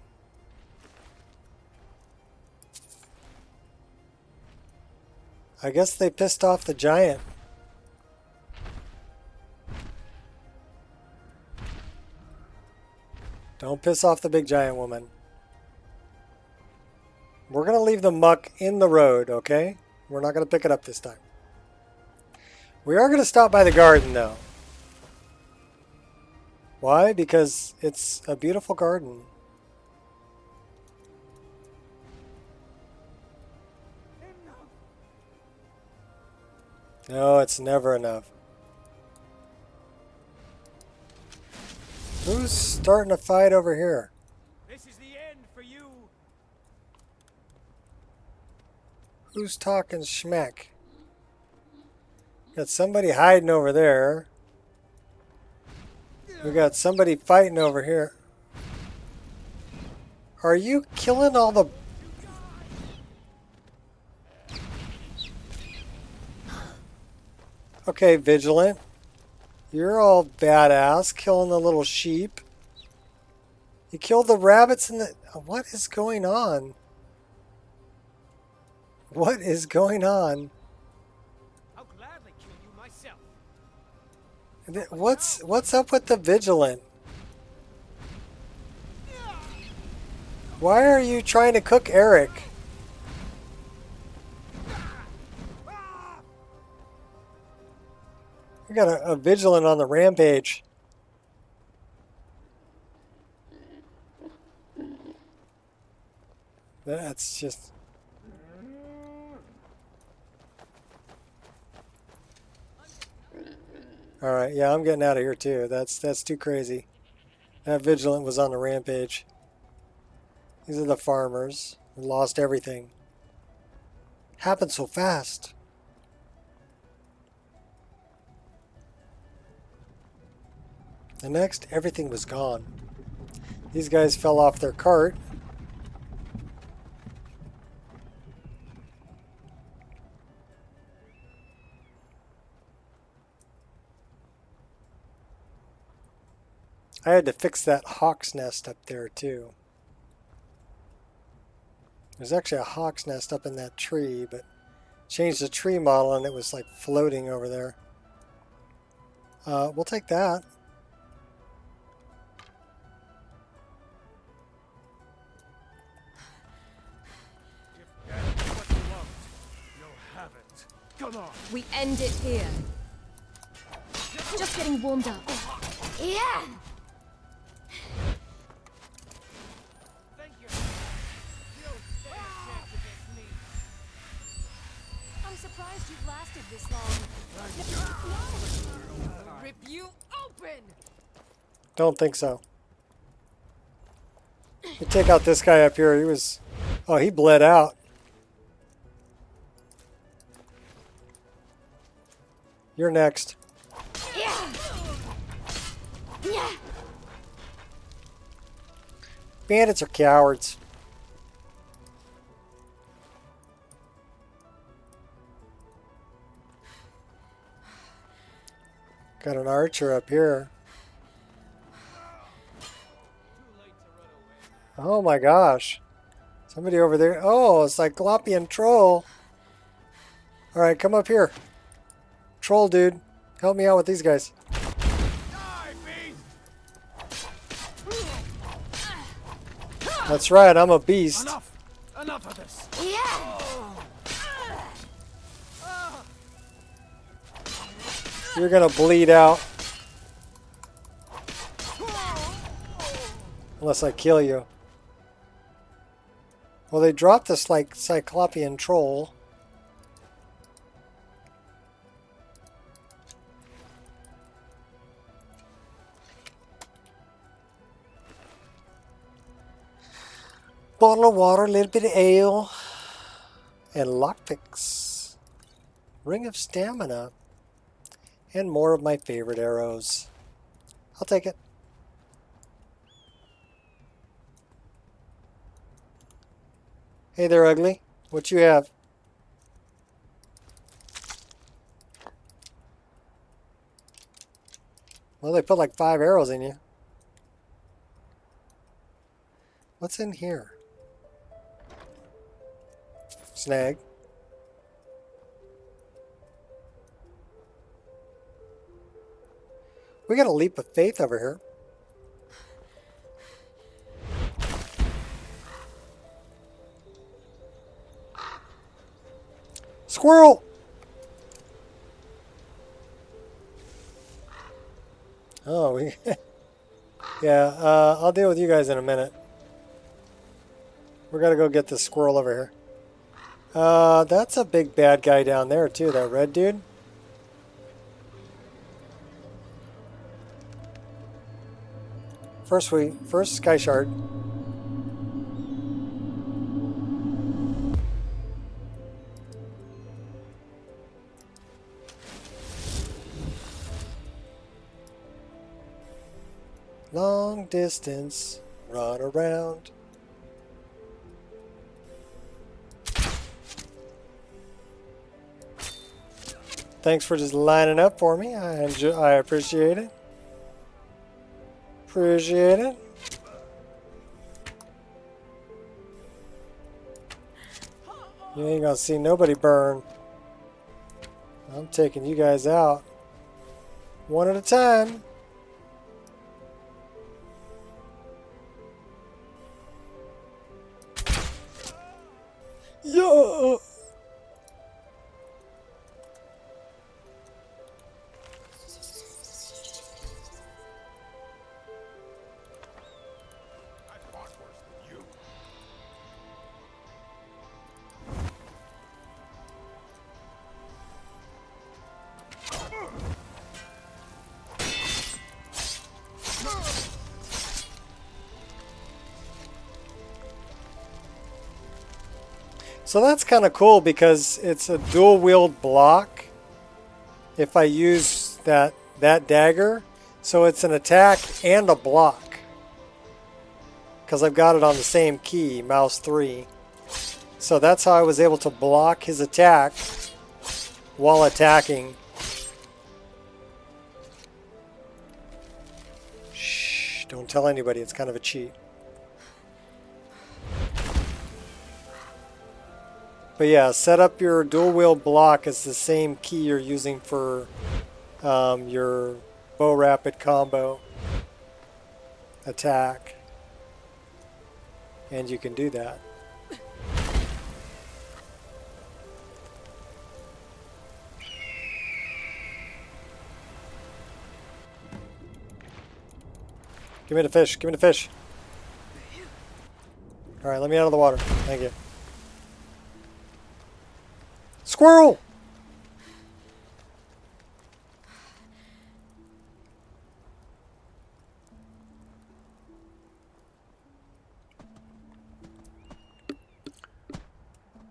I guess they pissed off the giant. Don't piss off the big giant woman. We're going to leave the muck in the road, okay? We're not going to pick it up this time. We are going to stop by the garden, though. Why? Because it's a beautiful garden. No, it's never enough. Who's starting a fight over here? This is the end for you. Who's talking schmack? Got somebody hiding over there. We got somebody fighting over here. Are you killing all the... Okay, Vigilant. You're all badass, killing the little sheep. You killed the rabbits and the... What is going on? What is going on? I'll gladly kill you myself. What's up with the Vigilant? Why are you trying to cook Eric? We got a Vigilant on the rampage. That's just... Alright, yeah, I'm getting out of here too. That's too crazy. That Vigilant was on the rampage. These are the farmers who lost everything. Happened so fast. The next, everything was gone. These guys fell off their cart. I had to fix that hawk's nest up there too. There's actually a hawk's nest up in that tree, but changed the tree model and it was like floating over there. We'll take that. We end it here. Just getting warmed up. Yeah! I'm surprised you've lasted this long. Rip you open! Don't think so. You take out this guy up here. He was... Oh, he bled out. You're next. Yeah! Yeah! Bandits are cowards. Got an archer up here. Oh my gosh. Somebody over there. Oh, a Cyclopean troll. Alright, come up here. Troll dude. Help me out with these guys. That's right, I'm a beast. Enough of this. Yeah! You're gonna bleed out. Unless I kill you. Well, they dropped this like Cyclopean troll. Bottle of water, a little bit of ale, and lockpicks. Ring of stamina. And more of my favorite arrows. I'll take it. Hey there, ugly. What you have? Well, they put like 5 arrows in you. What's in here? Snag. We got a leap of faith over here. Squirrel! Oh, we... yeah, I'll deal with you guys in a minute. We're gonna go get this squirrel over here. That's a big bad guy down there too, that red dude. First sky shard. Long distance, run around. Thanks for just lining up for me. I appreciate it. Appreciate it. You ain't gonna see nobody burn. I'm taking you guys out one at a time. Yo! So that's kind of cool because it's a dual-wield block if I use that dagger. So it's an attack and a block because I've got it on the same key, mouse 3. So that's how I was able to block his attack while attacking. Shh, don't tell anybody, it's kind of a cheat. But yeah, set up your dual wield block as the same key you're using for your bow rapid combo attack. And you can do that. Give me the fish, give me the fish. Alright, let me out of the water. Thank you. Squirrel!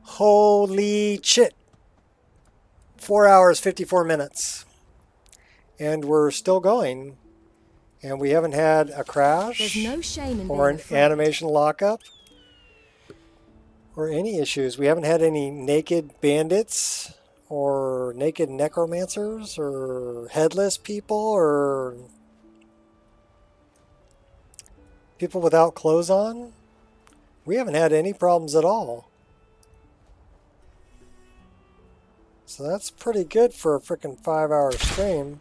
Holy shit. 4 hours, 54 minutes. And we're still going. And we haven't had a crash. There's no shame in or being an animation lockup. Or any issues. We haven't had any naked bandits or naked necromancers or headless people or people without clothes on. We haven't had any problems at all. So that's pretty good for a freaking 5-hour stream.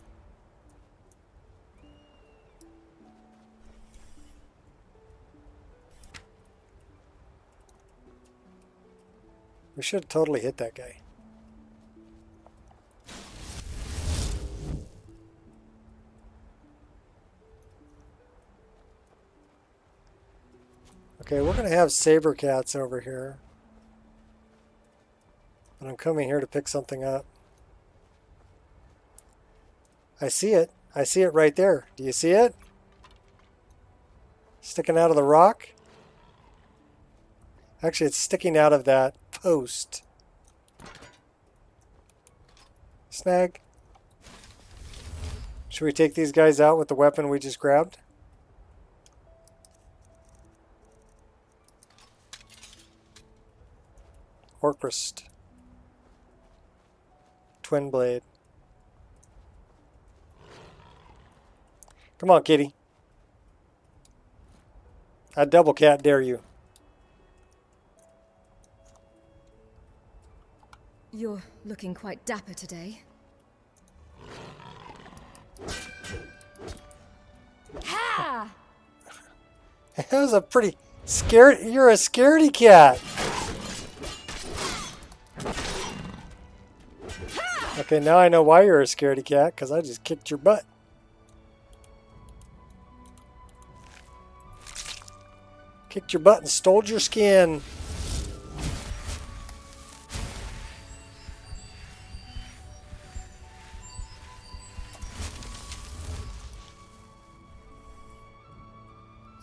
We should totally hit that guy. Okay, we're going to have saber cats over here. But I'm coming here to pick something up. I see it. I see it right there. Do you see it? Sticking out of the rock? Actually, it's sticking out of that post. Snag. Should we take these guys out with the weapon we just grabbed? Orcrist. Twin blade. Come on, kitty. I double cat dare you. You're looking quite dapper today. Ha! That was a pretty scared. You're a scaredy cat. Okay, now I know why you're a scaredy cat, because I just kicked your butt. Kicked your butt and stole your skin.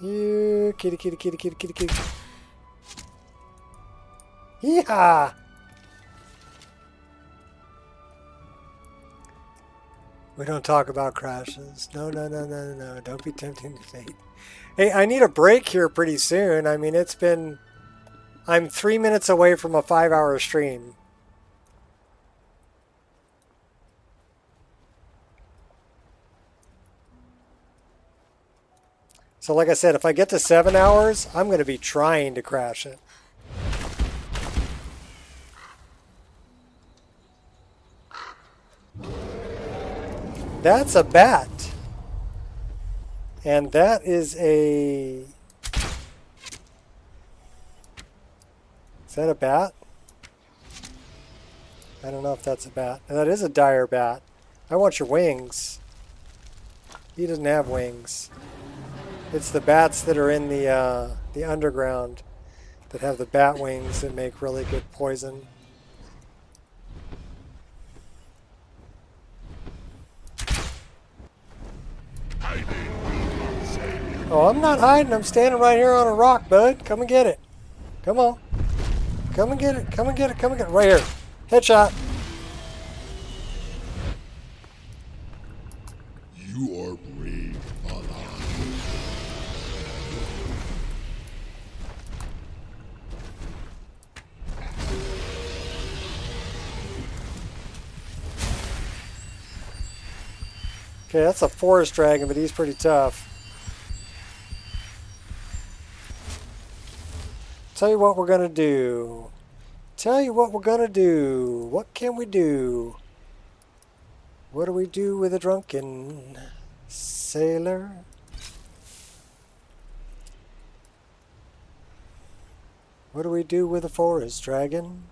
You kitty, kitty, kitty, kitty, kitty, kitty. Yeehaw! We don't talk about crashes. No, no, no, no, no, no. Don't be tempting to fate. Hey, I need a break here pretty soon. I mean, I'm 3 minutes away from a 5-hour stream. So like I said, if I get to 7 hours, I'm going to be trying to crash it. That's a bat. And that is a... Is that a bat? I don't know if that's a bat. That is a dire bat. I want your wings. He doesn't have wings. It's the bats that are in the underground that have the bat wings that make really good poison. Oh, I'm not hiding. I'm standing right here on a rock, bud. Come and get it. Come on. Come and get it. Come and get it. Come and get it. Right here. Headshot. You are brave, Alan. Okay, that's a forest dragon, but he's pretty tough. Tell you what we're gonna do. Tell you what we're gonna do. What can we do? What do we do with a drunken sailor? What do we do with a forest dragon?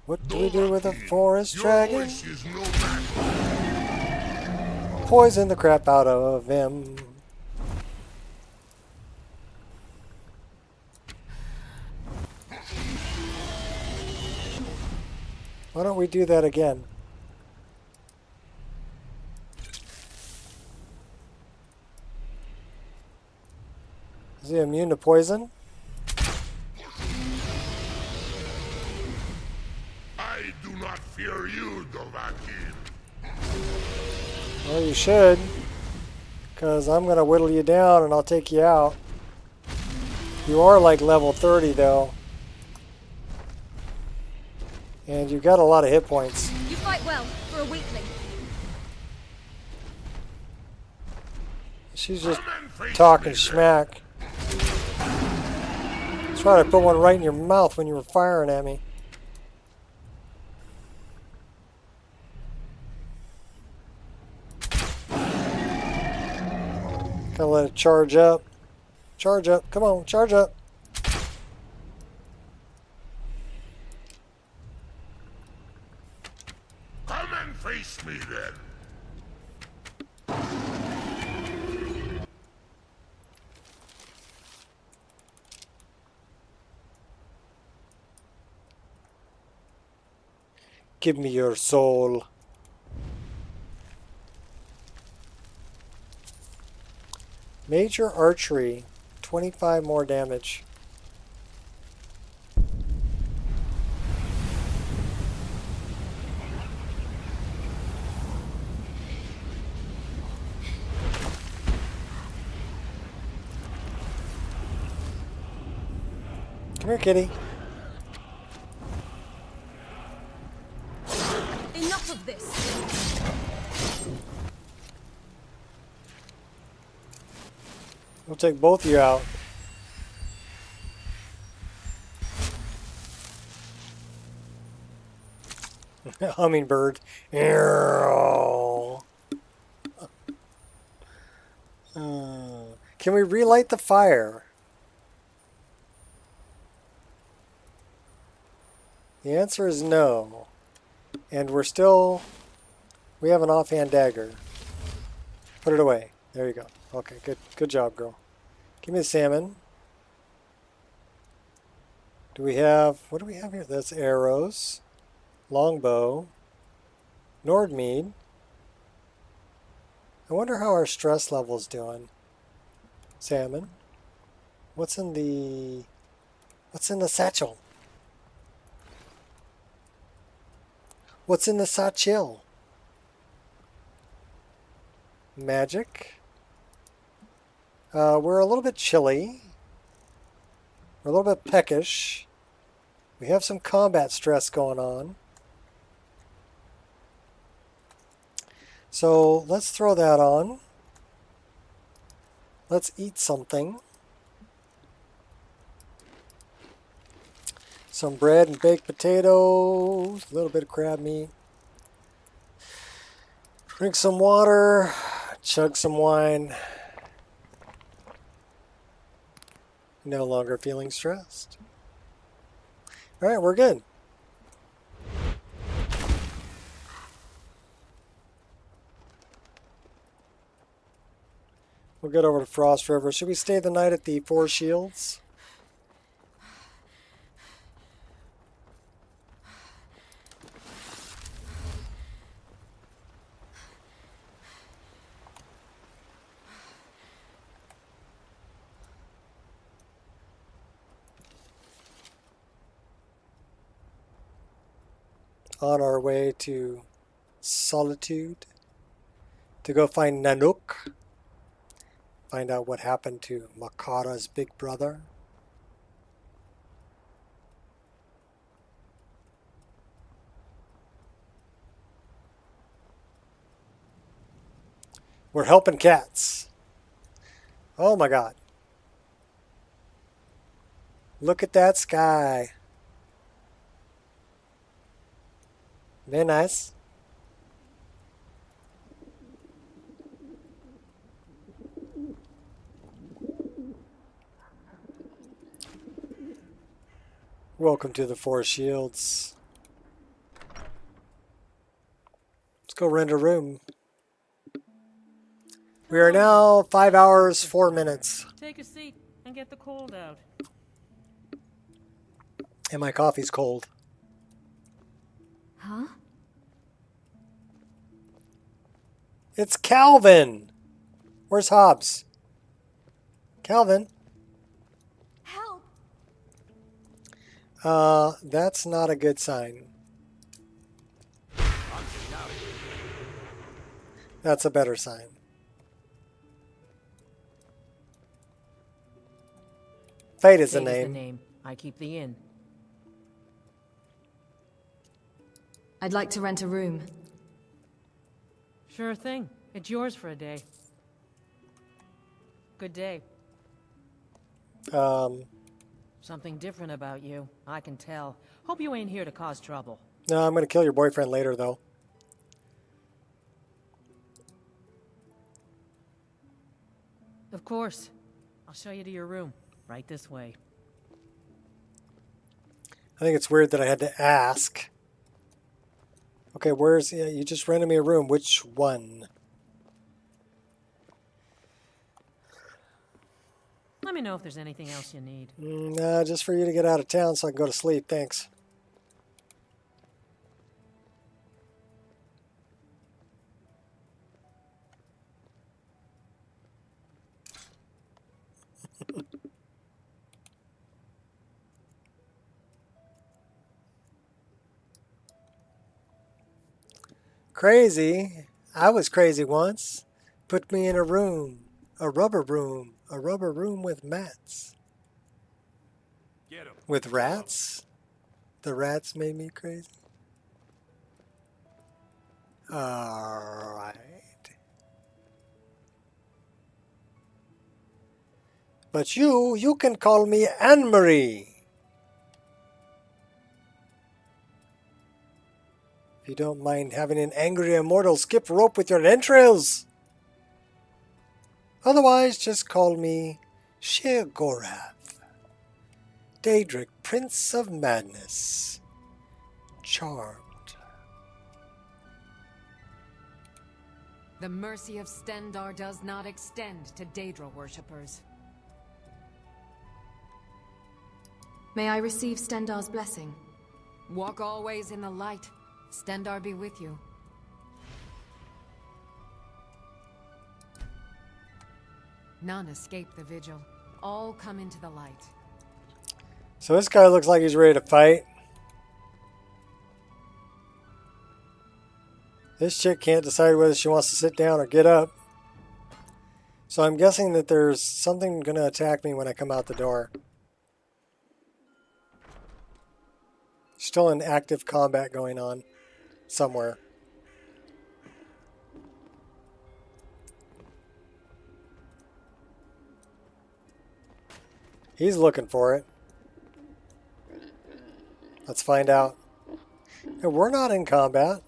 What do we do with a forest dragon? Poison the crap out of him. Why don't we do that again? Is he immune to poison? I do not fear you, Dovahkiin. Well, you should. Because I'm going to whittle you down and I'll take you out. You are like level 30 though. And you've got a lot of hit points. You fight well for a weakling. She's just talking smack. That's right, I put one right in your mouth when you were firing at me. Gotta let it charge up. Charge up. Come on, charge up. Come and face me then. Give me your soul. Major archery. 25 more damage. Come here, kitty. Enough of this. We'll take both of you out. Hummingbird. Can we relight the fire? The answer is no. And we have an offhand dagger. Put it away. There you go. Okay, good job, girl. Give me the salmon. What do we have here? That's arrows, longbow, Nordmead. I wonder how our stress level's doing. Salmon. What's in the satchel? What's in the satchel? Magic. We're a little bit chilly. We're a little bit peckish. We have some combat stress going on. So let's throw that on. Let's eat something. Some bread and baked potatoes, a little bit of crab meat. Drink some water, chug some wine. No longer feeling stressed. All right, we're good. We'll get over to Frost River. Should we stay the night at the Four Shields? On our way to Solitude to go find Nanook. Find out what happened to Makara's big brother. We're helping cats. Oh my God. Look at that sky. Very nice. Welcome to the Four Shields. Let's go rent a room. We are now 5 hours, 4 minutes. Take a seat and get the cold out. And my coffee's cold. Huh? It's Calvin! Where's Hobbs? Calvin? Help! That's not a good sign. That's a better sign. Fate is the name. I keep the inn. I'd like to rent a room. Sure thing. It's yours for a day. Good day. Something different about you. I can tell. Hope you ain't here to cause trouble. No, I'm going to kill your boyfriend later, though. Of course. I'll show you to your room. Right this way. I think it's weird that I had to ask. Okay, yeah, you just rented me a room. Which one? Let me know if there's anything else you need. Nah, just for you to get out of town so I can go to sleep. Thanks. Crazy. I was crazy once. Put me in a room. A rubber room. A rubber room with mats. With rats? The rats made me crazy? Alright. But you can call me Anne-Marie. If you don't mind having an angry immortal skip rope with your entrails. Otherwise, just call me Sheogorath, Daedric, Prince of Madness. Charmed. The mercy of Stendarr does not extend to Daedra worshippers. May I receive Stendarr's blessing? Walk always in the light. Stendarr be with you. None escape the vigil. All come into the light. So this guy looks like he's ready to fight. This chick can't decide whether she wants to sit down or get up. So I'm guessing that there's something going to attack me when I come out the door. Still in active combat going on somewhere. He's looking for it. Let's find out. Hey, we're not in combat.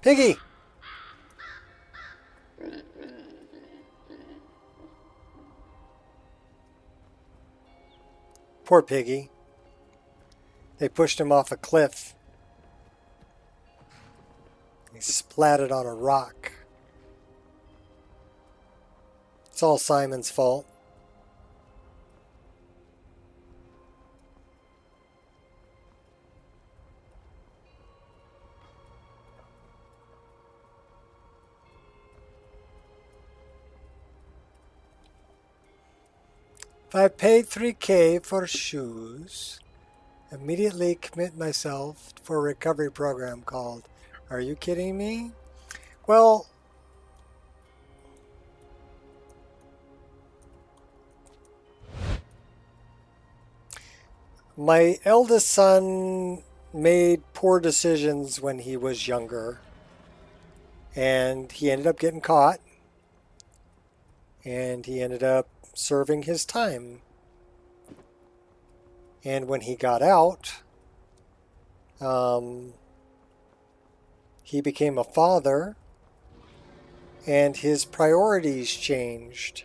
Piggy! Poor Piggy. They pushed him off a cliff. He splatted on a rock. It's all Simon's fault. If I paid 3K for shoes, immediately commit myself for a recovery program called, are you kidding me? Well, my eldest son made poor decisions when he was younger, and he ended up getting caught, and he ended up serving his time. And when he got out, he became a father, and his priorities changed.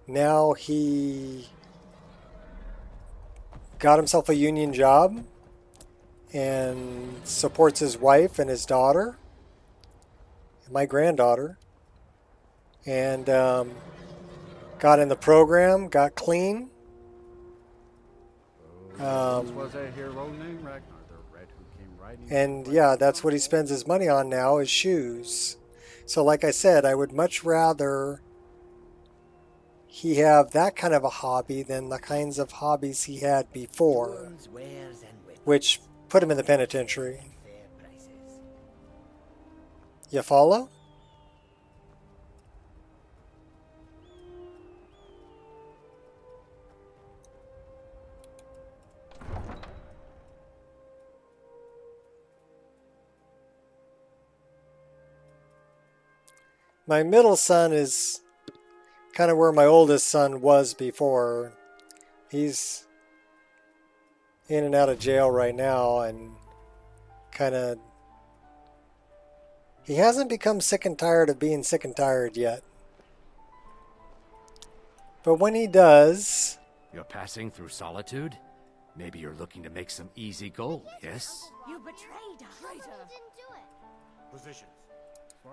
Now he got himself a union job and supports his wife and his daughter, my granddaughter, and got in the program, got clean. Was a hero named Ragnar the Red who came riding. And yeah, that's what he spends his money on now, is shoes. So like I said, I would much rather he have that kind of a hobby than the kinds of hobbies he had before, which put him in the penitentiary. You follow? My middle son is kind of where my oldest son was before. He's in and out of jail right now, and kind of, he hasn't become sick and tired of being sick and tired yet. But when he does... You're passing through solitude? Maybe you're looking to make some easy gold, yes? You betrayed us. Traitor. Didn't do it. Positions.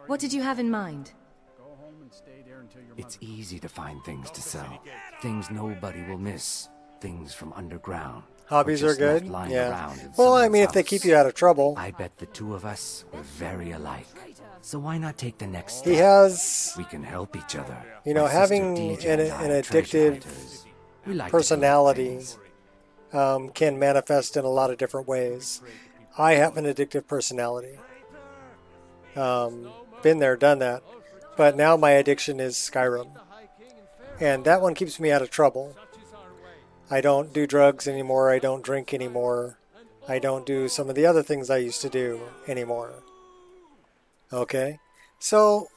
What did you have in mind? Go home and stay there until your It's easy to find things to sell. Things nobody will miss. Things from underground. Hobbies or are just good? left lying Yeah. around in Well, I someone's mean, if they house. keep you out of trouble. I bet the two of us were very alike. So why not take the next step? He has... We can help each other. You know, My sister having DJ an and I are treasure addictive hunters. We like to collect personality things. can manifest in a lot of different ways. I have an addictive personality. Been there, done that. But now my addiction is Skyrim. And that one keeps me out of trouble. I don't do drugs anymore. I don't drink anymore. I don't do some of the other things I used to do anymore. Okay? So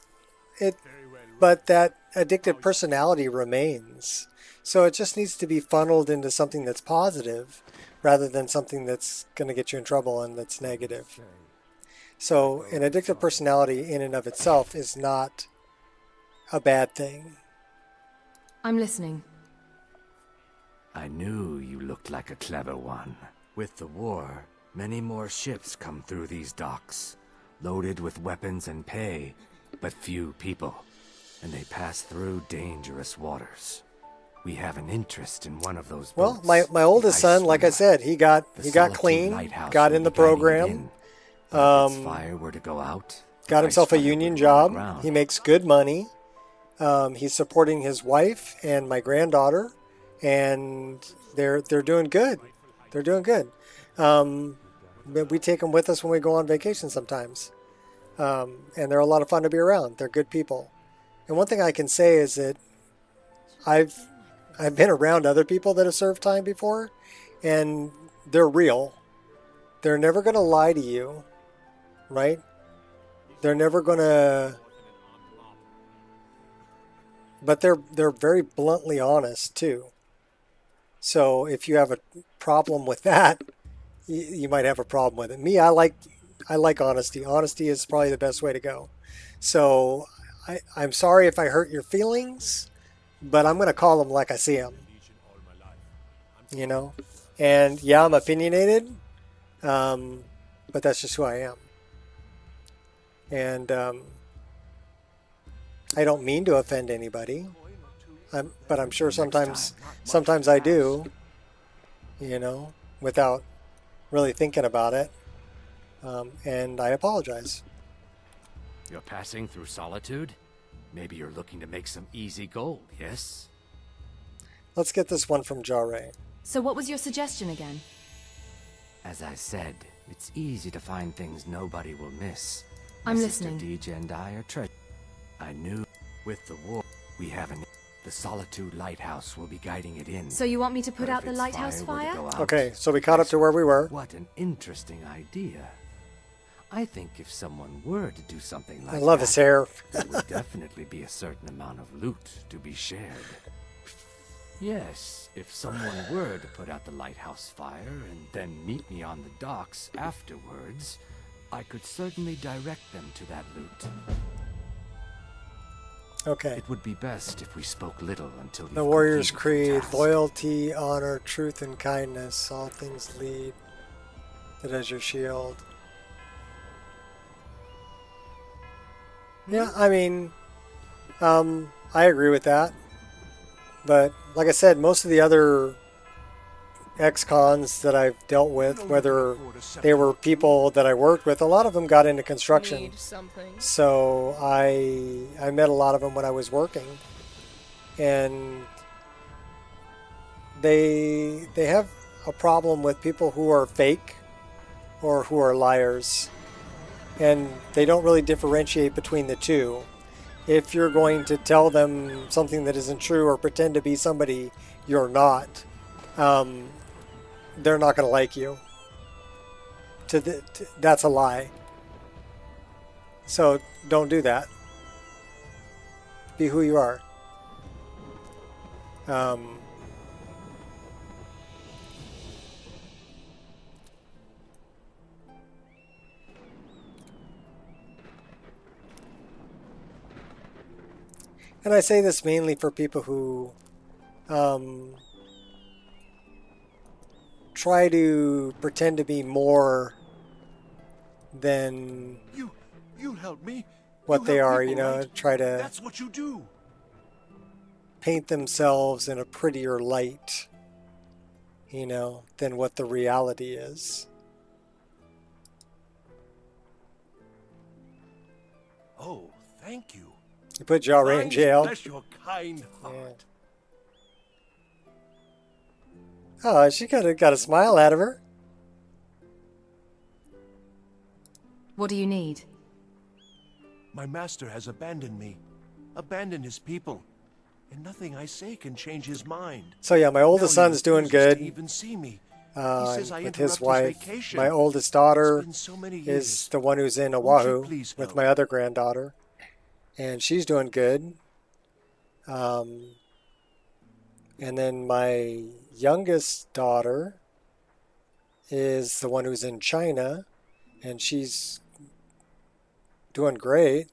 but that addictive personality remains. So it just needs to be funneled into something that's positive rather than something that's going to get you in trouble and that's negative. So an addictive personality in and of itself is not a bad thing. I'm listening. I knew you looked like a clever one. With the war, many more ships come through these docks, loaded with weapons and pay, but few people, and they pass through dangerous waters. We have an interest in one of those boats. Well, my oldest son, like I said, he got clean, got in the program. If its fire were to go out, got himself a union job. He makes good money. He's supporting his wife and my granddaughter, and they're doing good. They're doing good. But we take them with us when we go on vacation sometimes, and they're a lot of fun to be around. They're good people. And one thing I can say is that I've been around other people that have served time before, and they're real. They're never going to lie to you, right? They're never going to, but they're very bluntly honest too. So if you have a problem with that, you might have a problem with it. Me, I like honesty. Honesty is probably the best way to go. So I'm sorry if I hurt your feelings, but I'm going to call them like I see them. You know? And yeah, I'm opinionated, but that's just who I am. And I don't mean to offend anybody, but I'm sure sometimes I do, you know, without really thinking about it. And I apologize. You're passing through solitude? Maybe you're looking to make some easy gold, yes? Let's get this one from Jarre. So what was your suggestion again? As I said, it's easy to find things nobody will miss. I'm My listening. Sister Deej and I are treasure. I knew with the war we have the Solitude Lighthouse will be guiding it in. So you want me to put But out if the its lighthouse were to fire? go out, Okay, so we caught up to where we were. What an interesting idea. I think if someone were to do something like I love his hair. there would definitely be a certain amount of loot to be shared. Yes, if someone were to put out the lighthouse fire and then meet me on the docks afterwards, I could certainly direct them to that loot. Okay. It would be best if we spoke little until The Warrior's Creed, loyalty, honor, truth, and kindness, all things lead. That as your shield. Yeah, I mean, I agree with that. But like I said, most of the other ex-cons that I've dealt with, whether they were people that I worked with, a lot of them got into construction. So I met a lot of them when I was working, and they have a problem with people who are fake or who are liars, and they don't really differentiate between the two. If you're going to tell them something that isn't true or pretend to be somebody you're not, they're not going to like you. That's a lie. So don't do that. Be who you are. And I say this mainly for people who try to pretend to be more than You help me. what they help are, people, you know, right? try to That's what you do. paint themselves in a prettier light, you know, than what the reality is. Oh, thank you. You put Jarre in jail. Bless your kind heart. Oh, she got a smile out of her. What do you need? My master has abandoned me, abandoned his people, and nothing I say can change his mind. So yeah, my oldest Now he son's doing refuses good. to even see me. He says I With his interrupt wife. vacation. My oldest daughter It's been so many is years. the one who's in Won't you Oahu please with help? my other granddaughter. and she's doing good. And then my youngest daughter is the one who's in China, and she's doing great.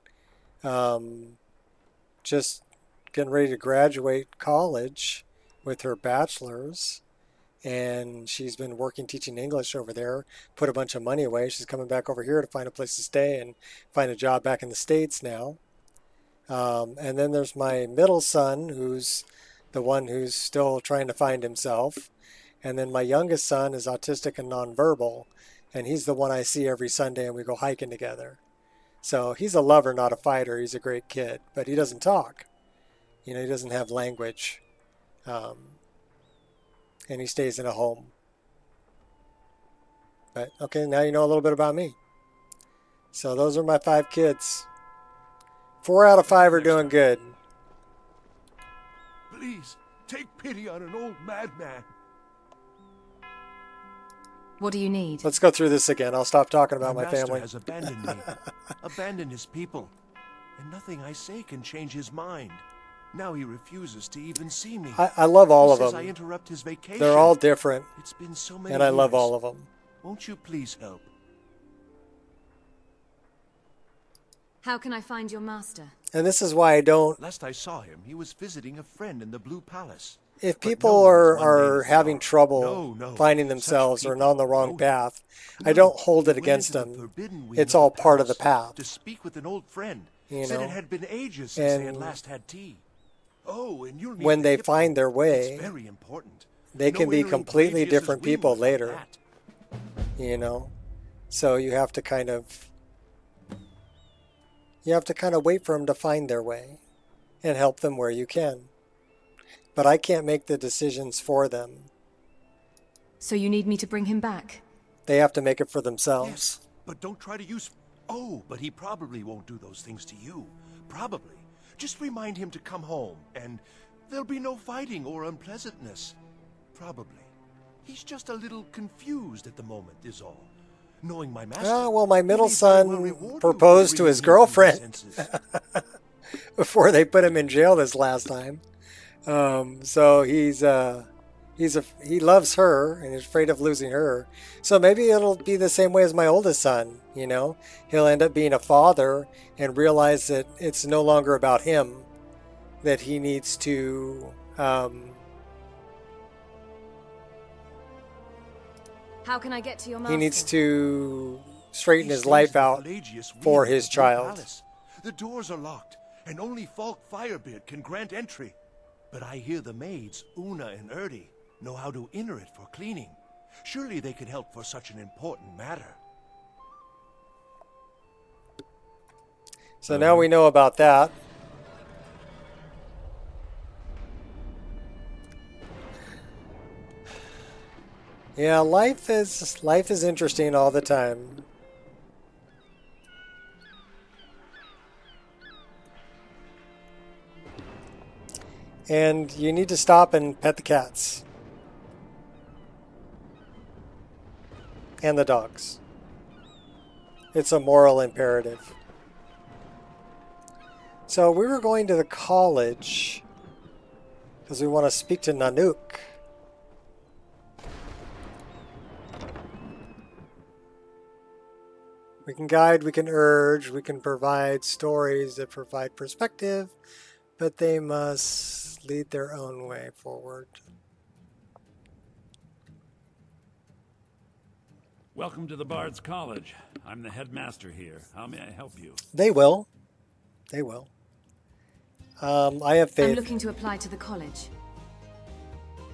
Just getting ready to graduate college with her bachelor's, and she's been working teaching English over there, put a bunch of money away. She's coming back over here to find a place to stay and find a job back in the States now. And then there's my middle son, who's the one who's still trying to find himself. And then my youngest son is autistic and nonverbal, and he's the one I see every Sunday, and we go hiking together. So he's a lover, not a fighter. He's a great kid, but he doesn't talk. He doesn't have language. And he stays in a home. But okay, now you know a little bit about me. So those are my 5 kids. 4 out of 5 are doing good. Please, take pity on an old madman. What do you need? Let's go through this again. I'll stop talking about my master family. has abandoned me, abandoned his people, and nothing I say can change his mind. Now he refuses to even see me. I love all of He says them. I interrupt his vacation. They're all different. It's been so many and I love years. all of them. Won't you please help? How can I find your master? And this is why I don't... Last I saw him, he was visiting a friend in the Blue Palace. If But people no one is one are day having trouble No, finding themselves or on the wrong path, I don't hold it against them. It's all part of the path. To speak with an old friend. You Said know? it had been ages since they had And last had tea. Oh, and you'll need when the they hippo. find their It's way, very important. they No can be entering completely Pelagius' different wing people without later. that. So you have to kind of... wait for them to find their way and help them where you can. But I can't make the decisions for them. So you need me to bring him back? They have to make it for themselves. Yes, but don't try to use... Oh, but he probably won't do those things to you. Probably. Just remind him to come home, and there'll be no fighting or unpleasantness. Probably. He's just a little confused at the moment, is all. Knowing my master... Well, my middle he may very well son reward you proposed for to his bringing him to his girlfriend senses. before they put him in jail this last time. So he loves her and is afraid of losing her. So maybe it'll be the same way as my oldest son, He'll end up being a father and realize that it's no longer about him, that he needs to... How can I get to your master? he needs to straighten He his stays life in the out Pelagius wing for of his the Blue child. Palace. The doors are locked, and only Falk Firebeard can grant entry. But I hear the maids, Una and Erdi, know how to enter it for cleaning. Surely they could help for such an important matter. So now we know about that. Yeah, life is interesting all the time. And you need to stop and pet the cats. And the dogs. It's a moral imperative. So we were going to the college because we want to speak to Nanook. We can guide, we can urge, we can provide stories that provide perspective, but they must lead their own way forward. Welcome to the Bard's College. I'm the headmaster here. How may I help you? They will. They will. I have faith. I'm looking to apply to the college.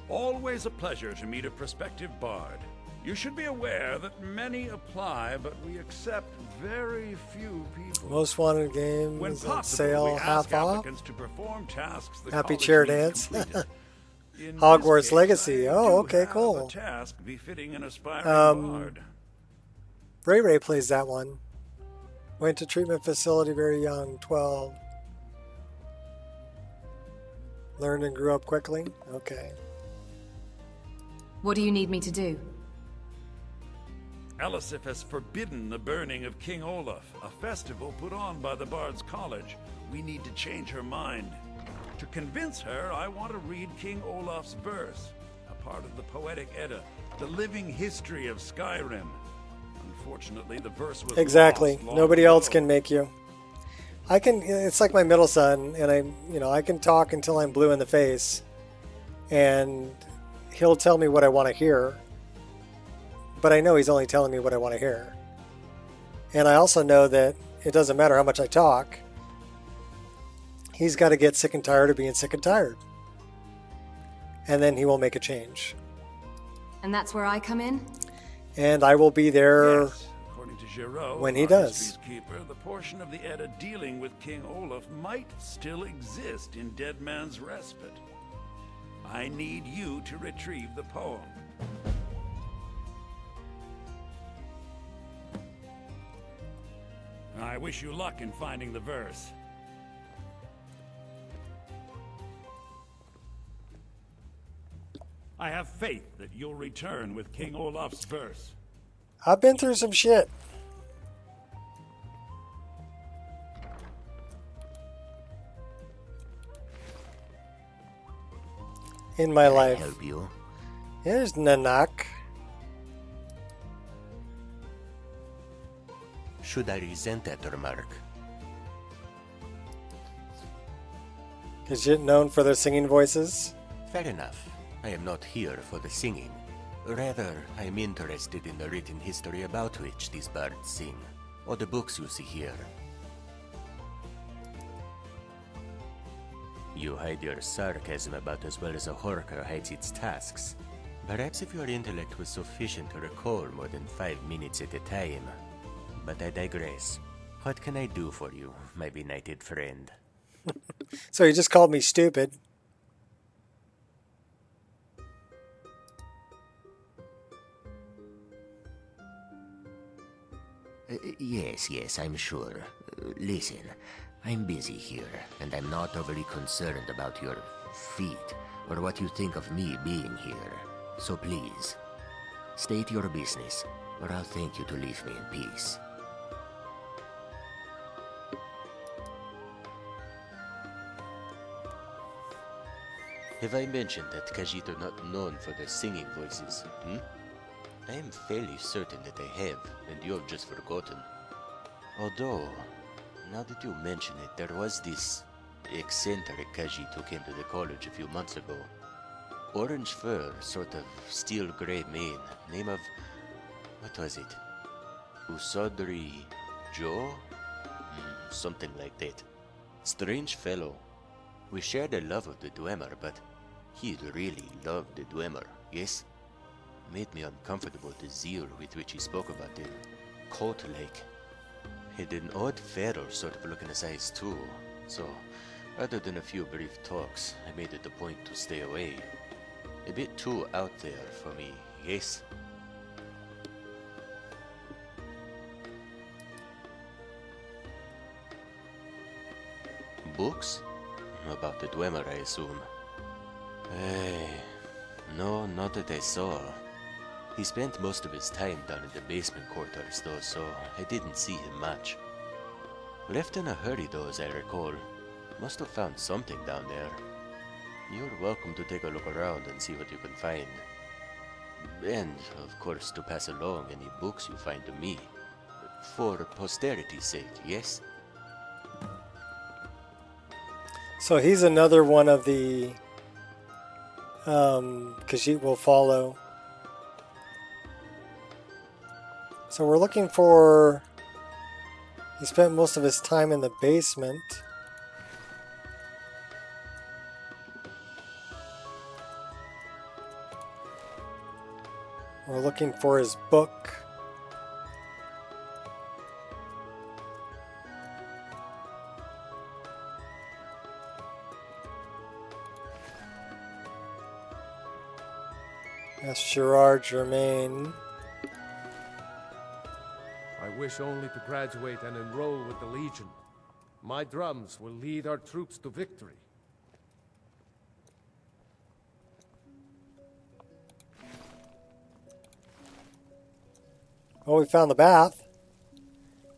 Always a pleasure to meet a prospective Bard. You should be aware that many apply, but we accept very few people. Most wanted When games on possible, sale we half ask off. applicants to perform tasks the Happy college chair needs dance. completed. In Hogwarts this case, Legacy. I Oh, do okay, have cool. A task befitting an aspiring Bard. Ray Ray plays that one. Went to treatment facility very young, 12. Learned and grew up quickly? Okay. What do you need me to do? Elisif has forbidden the burning of King Olaf, a festival put on by the Bard's College. We need to change her mind. To convince her, I want to read King Olaf's verse, a part of the Poetic Edda, the living history of Skyrim. Unfortunately, the verse was Exactly. lost long Nobody ago. else can make you. I can. It's like my middle son, and I can talk until I'm blue in the face, and he'll tell me what I want to hear. But I know he's only telling me what I want to hear. And I also know that it doesn't matter how much I talk. He's got to get sick and tired of being sick and tired. And then he will make a change. And that's where I come in? And I will be there According to Giraud, when he our does. history's keeper, the portion of the Edda dealing with King Olaf might still exist in Dead Man's Respite. I need you to retrieve the poem. I wish you luck in finding the verse. I have faith that you'll return with King Olaf's verse. I've been through some shit. In my life. Help you? Here's Nanak. Should I resent that remark? Is it known for their singing voices? Fair enough. I am not here for the singing. Rather, I am interested in the written history about which these bards sing, or the books you see here. You hide your sarcasm about as well as a horker hides its tasks. Perhaps if your intellect was sufficient to recall more than 5 minutes at a time. But I digress. What can I do for you, my benighted friend? So he just called me stupid. Yes, I'm sure. Listen, I'm busy here, and I'm not overly concerned about your feet, or what you think of me being here. So please, state your business, or I'll thank you to leave me in peace. Have I mentioned that Khajiit are not known for their singing voices, I am fairly certain that I have, and you have just forgotten. Although, now that you mention it, there was this eccentric Khajiit who came to the college a few months ago. Orange fur, sort of steel gray mane, name of... what was it? Usodri Joe? Something like that. Strange fellow. We shared a love of the Dwemer, but he really loved the Dwemer, yes? Made me uncomfortable the zeal with which he spoke about them. Cult-like. Had an odd feral sort of look in his eyes too, so other than a few brief talks, I made it a point to stay away. A bit too out there for me, yes? Books? About the Dwemer, I assume. No, not that I saw. He spent most of his time down in the basement quarters though, so I didn't see him much. Left in a hurry though, as I recall. Must have found something down there. You're welcome to take a look around and see what you can find. And, of course, to pass along any books you find to me. For posterity's sake, yes? So he's another one of the Khajiit will follow. So we're looking for... He spent most of his time in the basement. We're looking for his book. That's Gerard Germain. I wish only to graduate and enroll with the Legion. My drums will lead our troops to victory. Well, we found the bath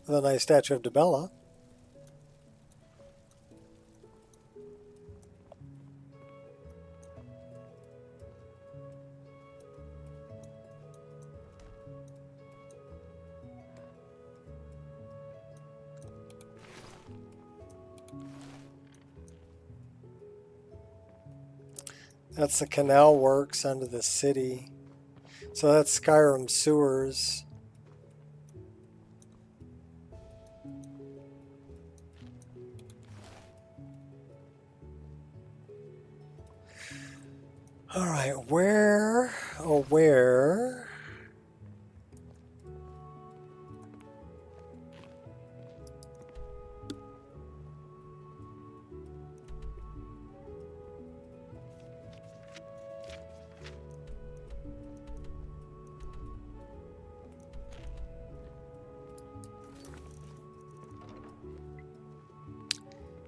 with a nice statue of Debella. That's the canal works under the city. So that's Skyrim sewers. Alright, where? Oh, where?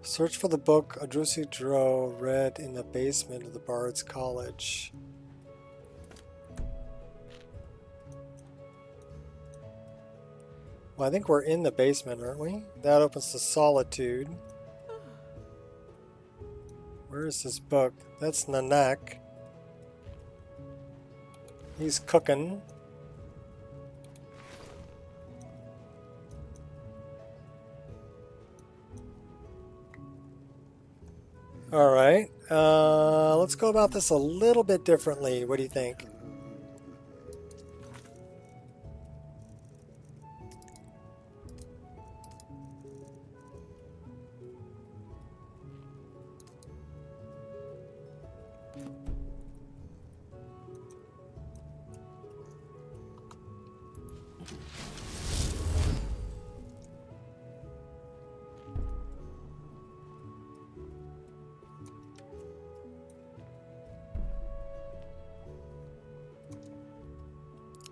Search for the book Adrusi Dro read in the basement of the Bard's College. Well, I think we're in the basement, aren't we? That opens to Solitude. Where is this book? That's Nanak. He's cooking. Alright, let's go about this a little bit differently. What do you think?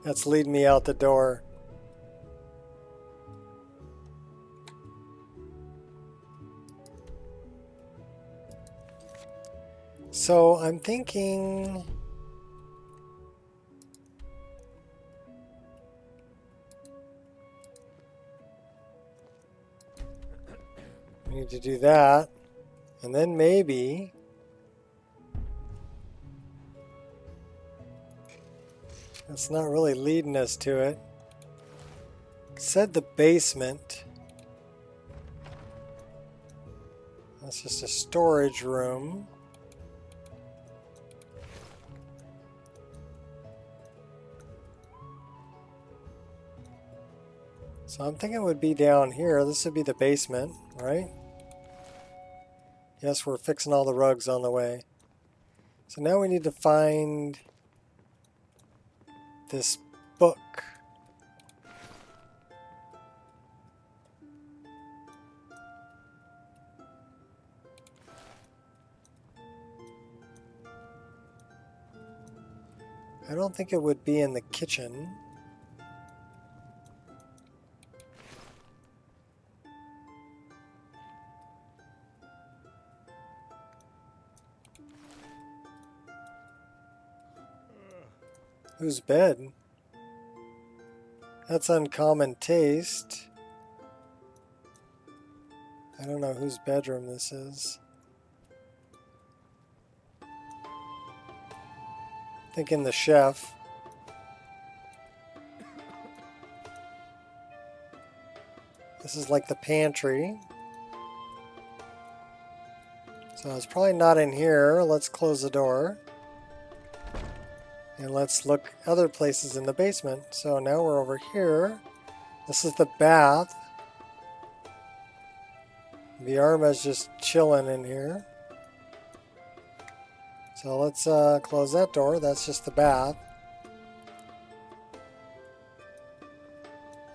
That's leading me out the door. So I'm thinking... we need to do that. And then maybe... that's not really leading us to it. It said the basement. That's just a storage room. So I'm thinking it would be down here. This would be the basement, right? Yes, we're fixing all the rugs on the way. So now we need to find this book. I don't think it would be in the kitchen. Whose bed? That's uncommon taste. I don't know whose bedroom this is. Thinking the chef. This is like the pantry. So it's probably not in here. Let's close the door. And let's look other places in the basement. So now we're over here. This is the bath. Viarma's just chilling in here. So let's close that door. That's just the bath.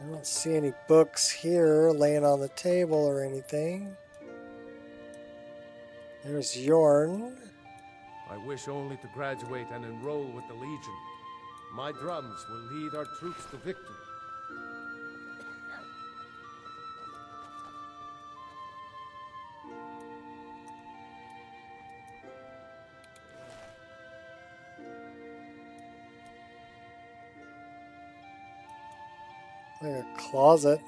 I don't see any books here laying on the table or anything. There's Yorn. I wish only to graduate and enroll with the Legion. My drums will lead our troops to victory. Like a closet.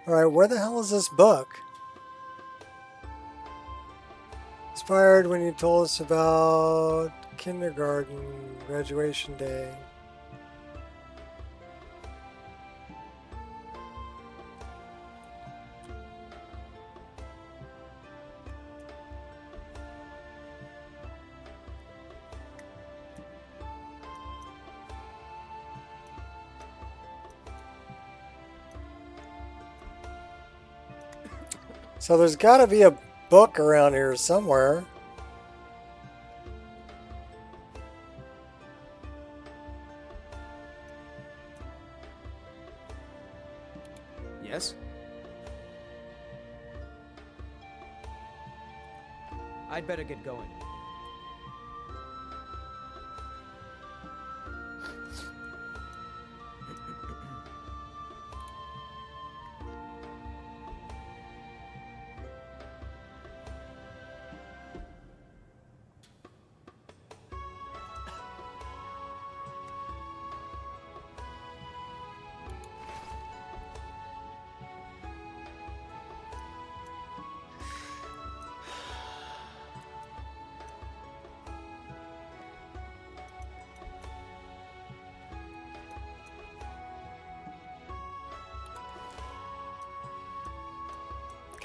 Alright, where the hell is this book? Inspired when you told us about kindergarten graduation day. So there's got to be a book around here somewhere. Yes? I'd better get going.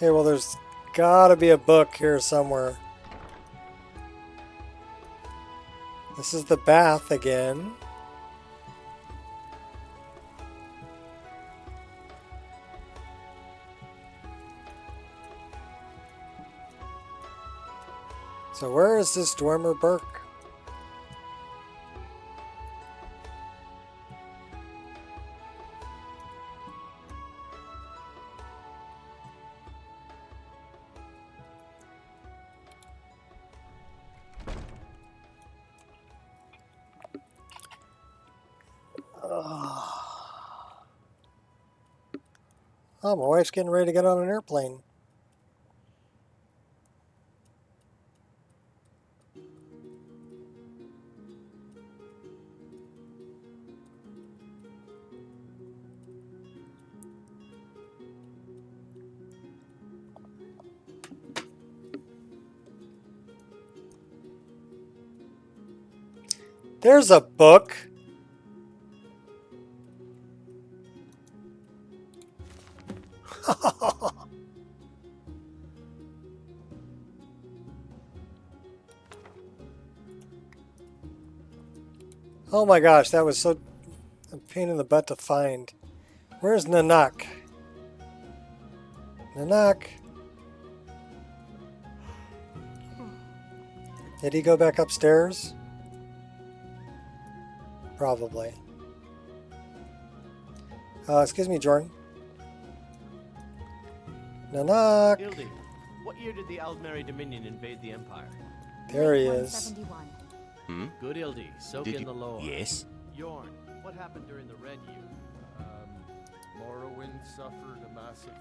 Okay, well there's gotta be a book here somewhere. This is the bath again. So where is this Dwemer Burke? Oh, my wife's getting ready to get on an airplane. There's a book. Oh my gosh, that was so a pain in the butt to find. Where's Nanak? Nanak? Did he go back upstairs? Probably. Excuse me, Jordan. Nanak! Hildy, what year did the Aldmeri Dominion invade the Empire? There he is. Good Hildy, soak Did in you- the lore. Yes? Yorn, what happened during the Red Year? Morrowind suffered a massive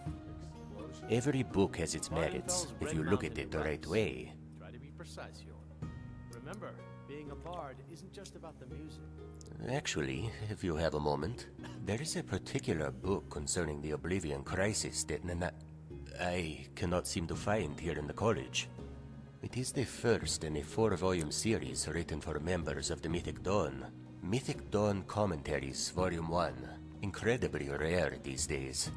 explosion. Every book has its merits, if you look at it the right way. Try to be precise, Yorn. Remember, being a bard isn't just about the music. Actually, if you have a moment, there is a particular book concerning the Oblivion Crisis that I cannot seem to find here in the college. It is the first in a 4-volume series written for members of the Mythic Dawn. Mythic Dawn Commentaries, Volume 1. Incredibly rare these days.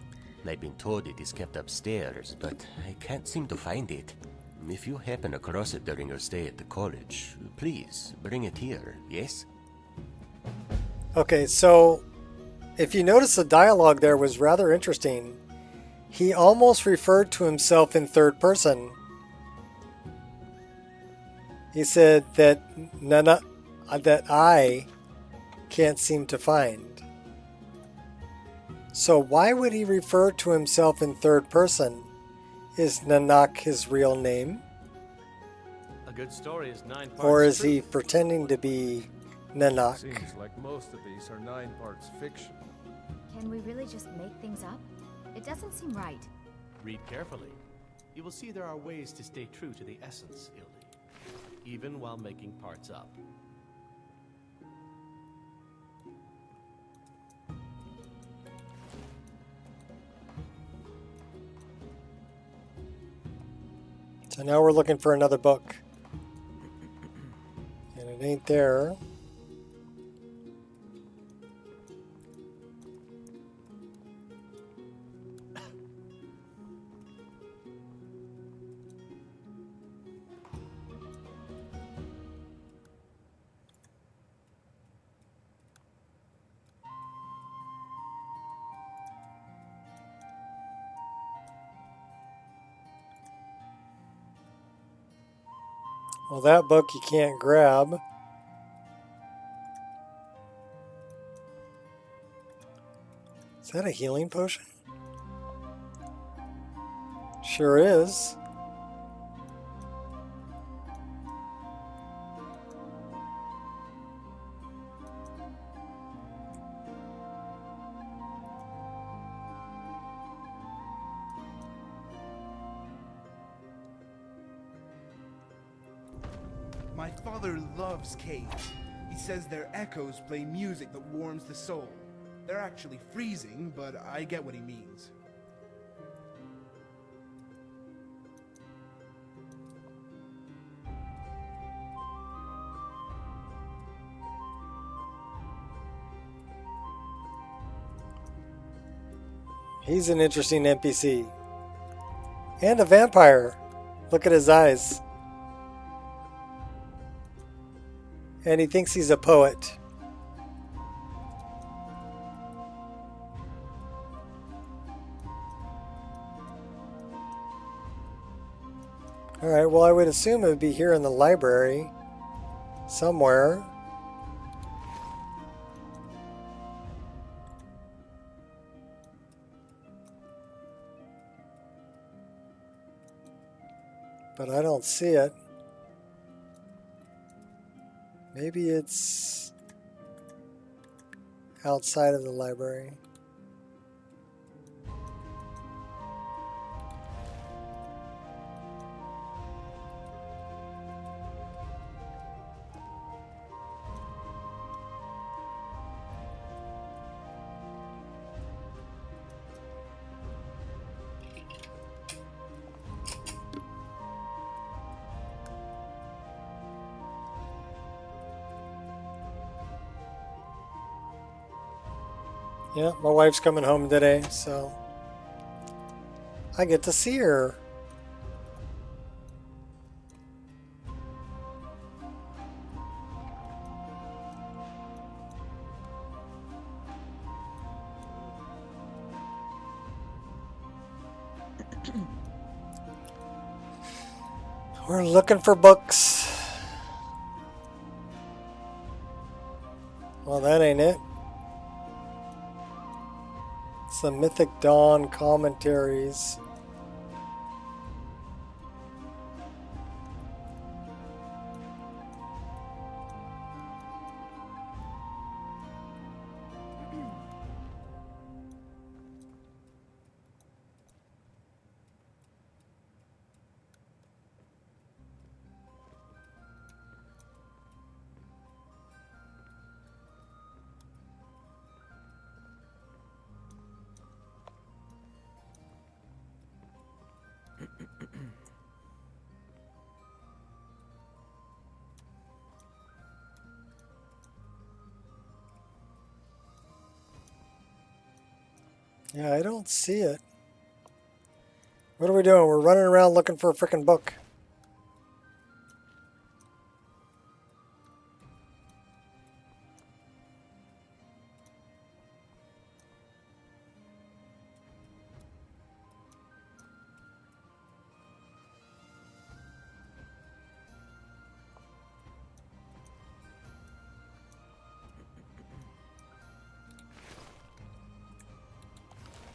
I've been told it is kept upstairs, but I can't seem to find it. If you happen across it during your stay at the college, please bring it here, yes? Okay, so if you notice the dialogue there was rather interesting. He almost referred to himself in third person. He said that that I can't seem to find. So why would he refer to himself in third person? Is Nanak his real name? A good story is 9 parts Or is he truth. pretending to be Nanak? Seems like most of these are 9 parts fiction. Can we really just make things up? It doesn't seem right. Read carefully. You will see there are ways to stay true to the essence, Ildi, even while making parts up. So now we're looking for another book. And it ain't there. Well, that book you can't grab. Is that a healing potion? Sure is. My father loves caves. He says their echoes play music that warms the soul. They're actually freezing, but I get what he means. He's an interesting NPC. And a vampire. Look at his eyes. And he thinks he's a poet. Alright, well, I would assume it would be here in the library somewhere. But I don't see it. Maybe it's outside of the library. Yeah, my wife's coming home today, so I get to see her. We're looking for books. Well, that ain't it. It's the Mythic Dawn commentaries. Yeah, I don't see it. What are we doing? We're running around looking for a frickin' book.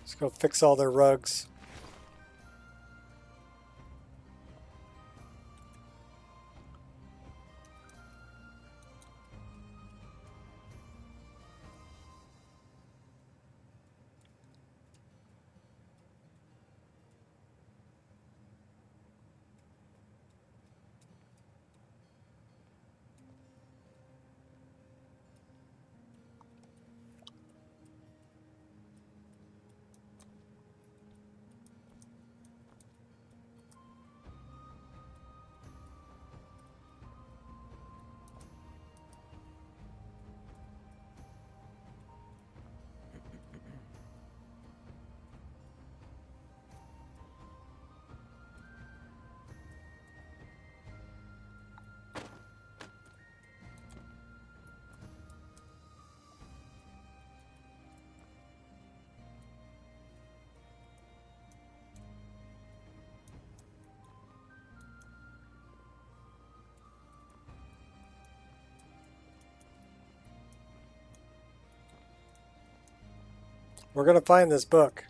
Let's go fix all their rugs. We're gonna find this book.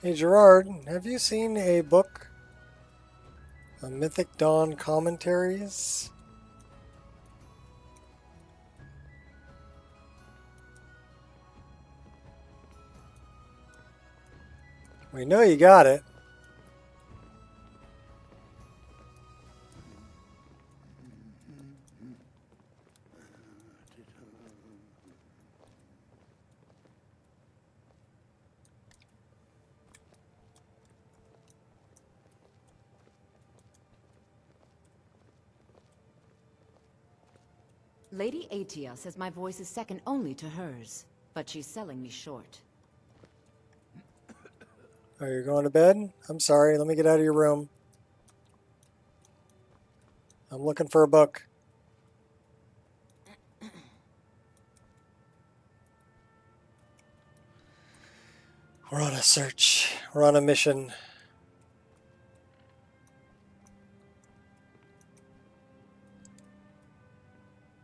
Hey Gerard, have you seen a book? A Mythic Dawn Commentaries? We know you got it. Lady Atia says my voice is second only to hers, but she's selling me short. Are you going to bed? I'm sorry, let me get out of your room. I'm looking for a book. We're on a search. We're on a mission.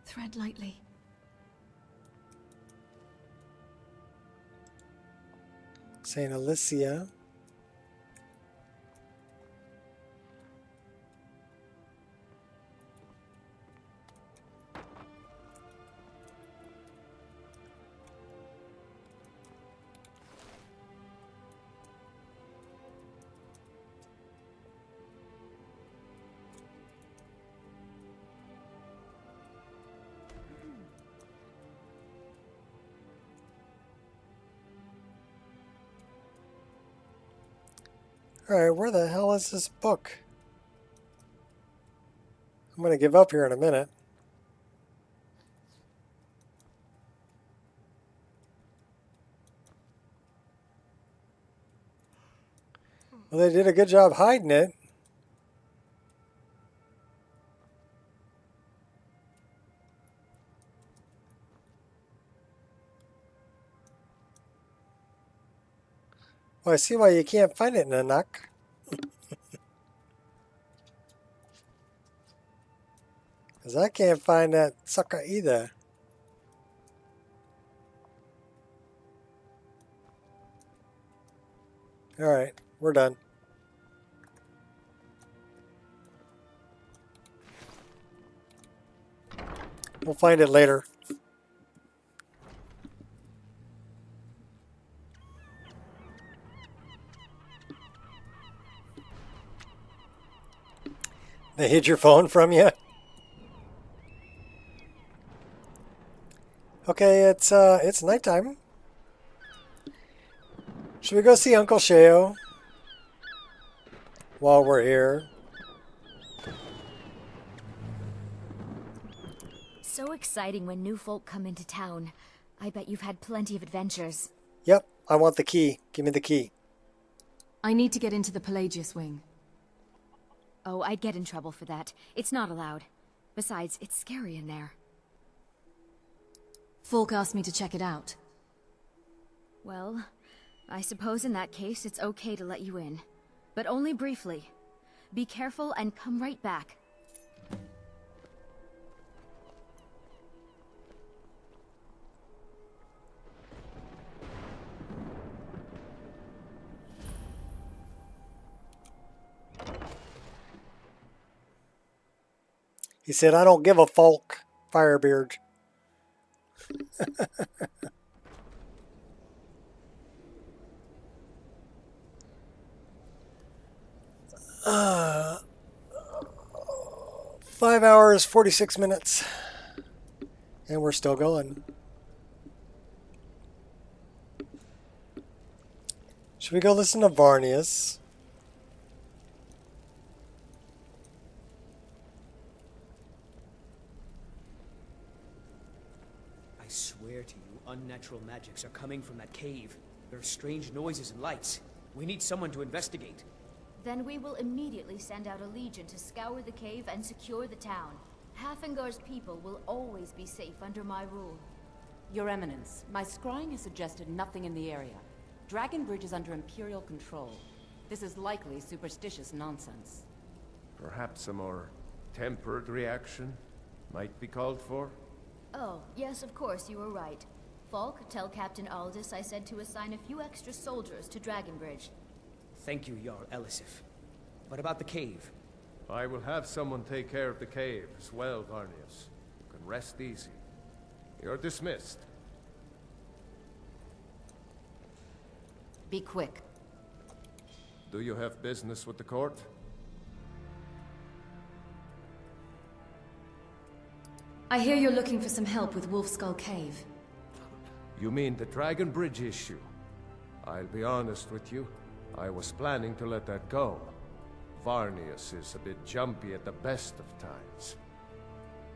Tread lightly. Saint Alicia. Alright, where the hell is this book? I'm going to give up here in a minute. Well, they did a good job hiding it. Well, I see why you can't find it, Nanak. Because I can't find that sucker either. Alright, we're done. We'll find it later. They hid your phone from you? Okay, it's nighttime. Should we go see Uncle Sheo while we're here? So exciting when new folk come into town. I bet you've had plenty of adventures. Yep, I want the key. Give me the key. I need to get into the Pelagius wing. Oh, I'd get in trouble for that. It's not allowed. Besides, it's scary in there. Falk asked me to check it out. Well, I suppose in that case it's okay to let you in. But only briefly. Be careful and come right back. He said, I don't give a Falk, Firebeard. 5 hours, 46 minutes. And we're still going. Should we go listen to Varnius? I swear to you, unnatural magics are coming from that cave. There are strange noises and lights. We need someone to investigate. Then we will immediately send out a legion to scour the cave and secure the town. Hafingar's people will always be safe under my rule. Your Eminence, my scrying has suggested nothing in the area. Dragon Bridge is under Imperial control. This is likely superstitious nonsense. Perhaps a more tempered reaction might be called for? Oh, yes, of course, you were right. Falk, tell Captain Aldous I said to assign a few extra soldiers to Dragonbridge. Thank you, Jarl Elisif. What about the cave? I will have someone take care of the cave as well, Varnius. You can rest easy. You're dismissed. Be quick. Do you have business with the court? I hear you're looking for some help with Wolfskull Cave. You mean the Dragon Bridge issue? I'll be honest with you. I was planning to let that go. Varnius is a bit jumpy at the best of times.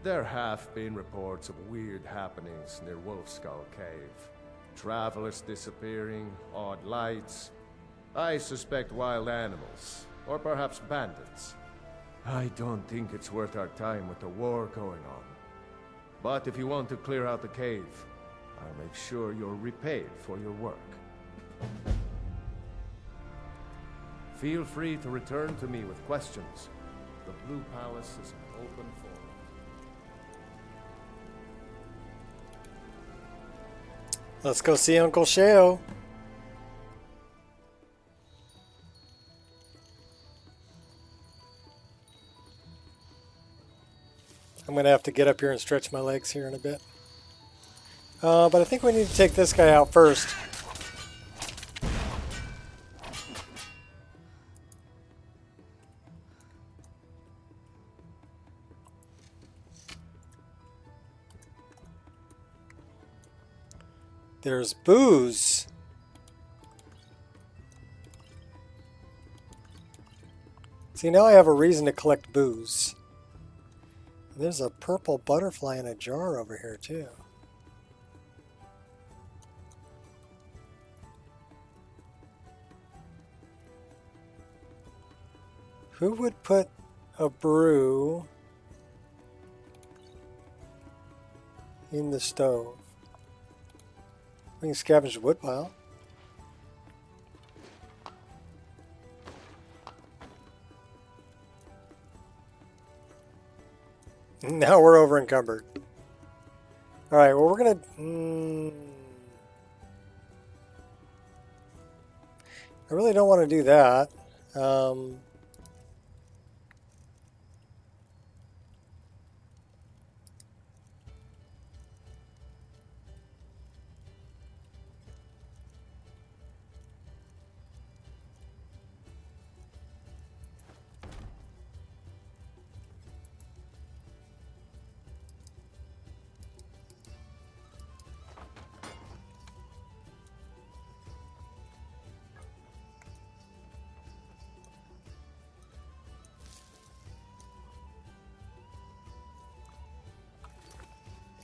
There have been reports of weird happenings near Wolfskull Cave. Travelers disappearing, odd lights. I suspect wild animals, or perhaps bandits. I don't think it's worth our time with the war going on. But if you want to clear out the cave, I'll make sure you're repaid for your work. Feel free to return to me with questions. The Blue Palace is an open forum. Let's go see Uncle Sheo. I'm going to have to get up here and stretch my legs here in a bit. But I think we need to take this guy out first. There's booze. See, now I have a reason to collect booze. There's a purple butterfly in a jar over here, too. Who would put a brew in the stove? We can scavenge the wood pile. Now we're over encumbered. Alright, well, we're gonna... I really don't want to do that.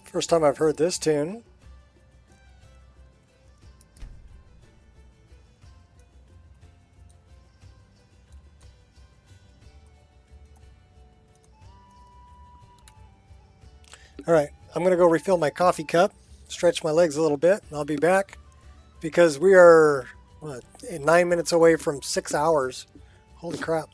First time I've heard this tune. All right, I'm going to go refill my coffee cup, stretch my legs a little bit, and I'll be back because we are 9 minutes away from 6 hours. Holy crap.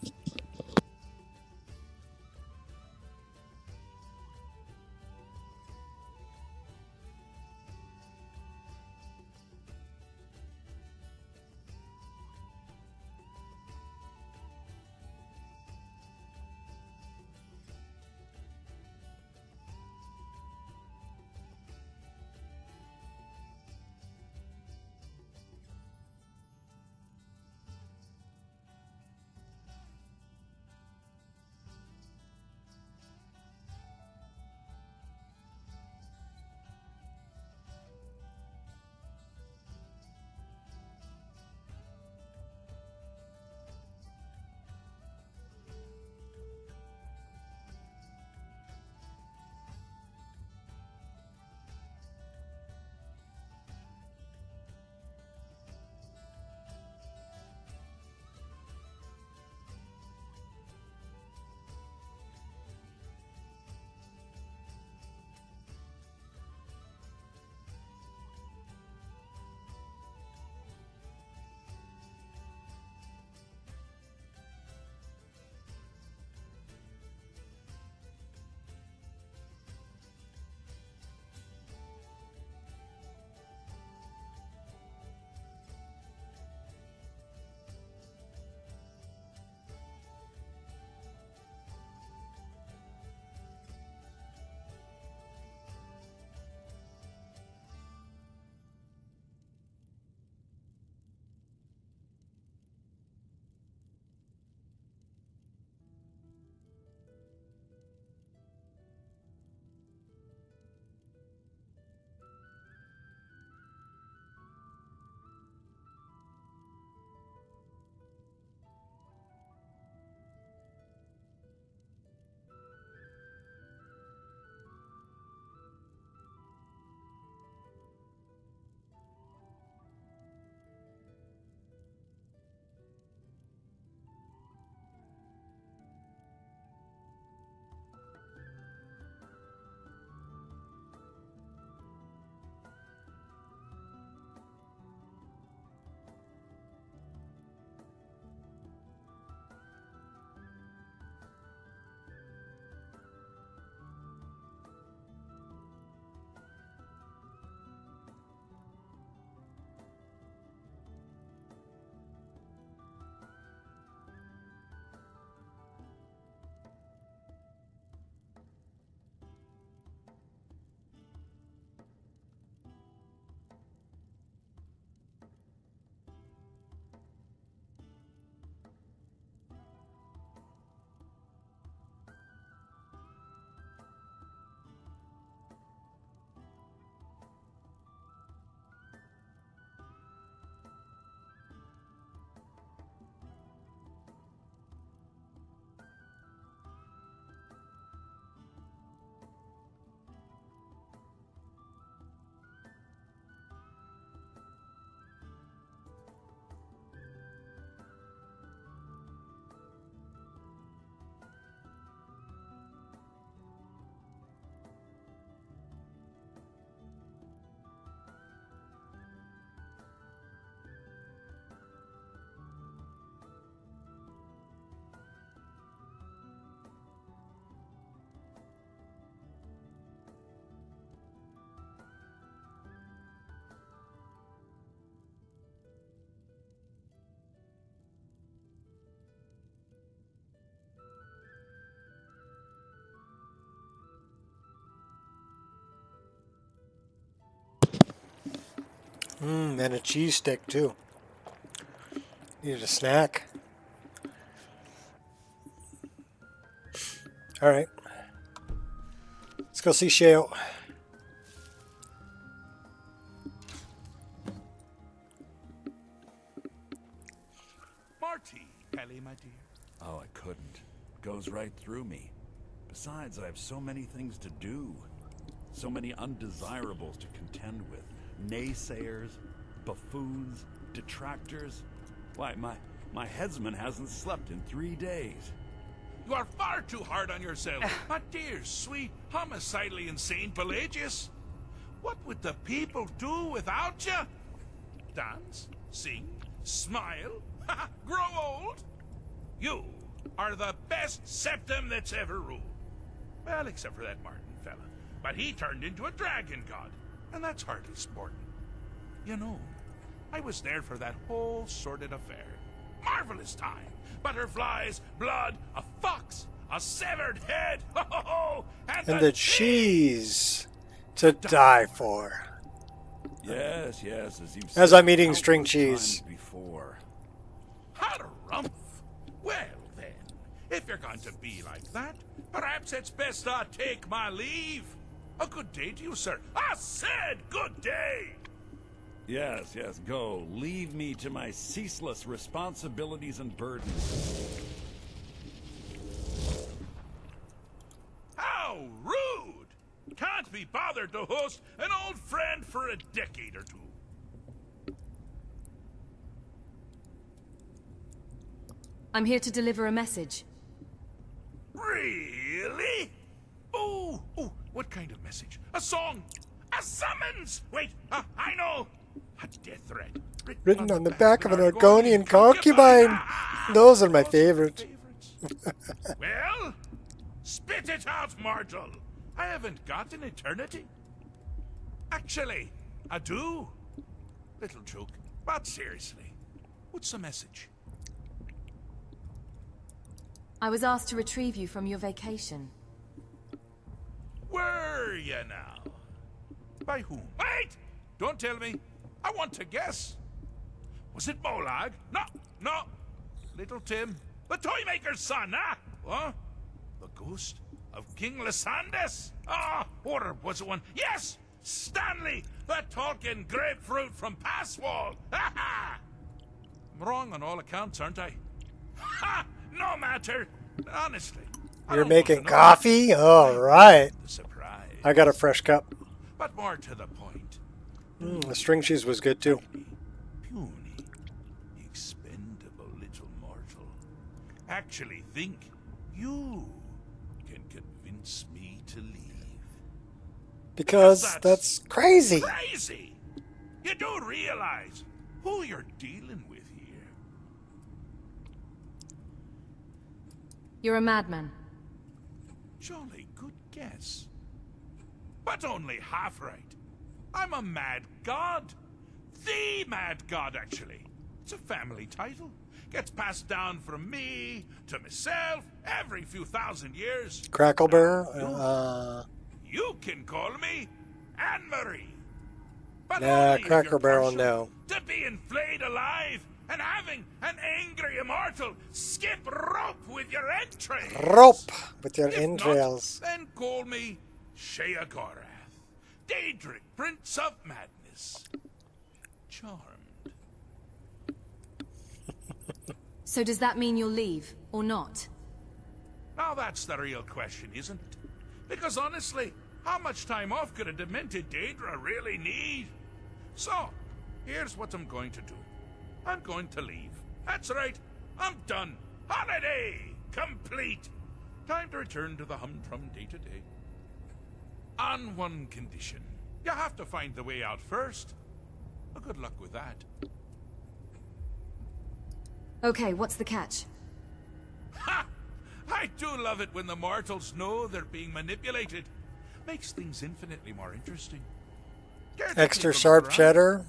And a cheese stick too. Needed a snack. All right. Let's go see Sheo. Marty, Ellie, my dear. Oh, I couldn't. Goes right through me. Besides, I have so many things to do. So many undesirables to contend with. Naysayers, buffoons, detractors. Why, my headsman hasn't slept in 3 days. You are far too hard on yourself, my dear, sweet, homicidally insane Pelagius. What would the people do without you? Dance, sing, smile, grow old? You are the best septum that's ever ruled. Well, except for that Martin fella. But he turned into a dragon god, and that's hardly sporting. You know, I was there for that whole sordid affair. Marvelous time. Butterflies, blood, a fox, a severed head, and the cheese to die for. Yes, as I'm eating string cheese. Before. Harumph. Well then, if you're going to be like that, perhaps it's best I take my leave. A good day to you, sir. I said good day. Yes, go. Leave me to my ceaseless responsibilities and burdens. How rude! Can't be bothered to host an old friend for a decade or two. I'm here to deliver a message. Really? Oh, what kind of message? A song? A summons? Wait, I know. A death threat. Written on the back of an Argonian concubine. Those are my favorite. Well, spit it out, mortal. I haven't got an eternity. Actually, I do. Little joke, but seriously, what's the message? I was asked to retrieve you from your vacation. Were you now? By whom? Wait! Don't tell me. I want to guess. Was it Molag? No. Little Tim, the Toymaker's son, huh? What? The ghost of King Lysandes? Or was it one? Yes! Stanley, the talking grapefruit from Passwall. Ha ha! I'm wrong on all accounts, aren't I? Ha! No matter. Honestly. You're making coffee? All right. I got a fresh cup. But more to the point. The string cheese was good too. Puny, expendable little mortal. Actually think you can convince me to leave. Because that's crazy. Crazy! You do realize who you're dealing with here. You're a madman. Jolly good guess. But only half right. I'm a mad god. The mad god, actually. It's a family title. Gets passed down from me to myself every few thousand years. Cracklebear? You can call me Anne-Marie. But nah, only Cracker Barrel, no. To being flayed alive and having an angry immortal skip rope with your entrails. Rope with your entrails. Not, then call me Sheagorath. Daedric, Prince of Madness. Charmed. So does that mean you'll leave, or not? Now that's the real question, isn't it? Because honestly, how much time off could a demented Daedra really need? So, here's what I'm going to do. I'm going to leave. That's right. I'm done. Holiday complete. Time to return to the humdrum day-to-day. On one condition. You have to find the way out first. Well, good luck with that. Okay, what's the catch? Ha! I do love it when the mortals know they're being manipulated. Makes things infinitely more interesting. Extra sharp cheddar?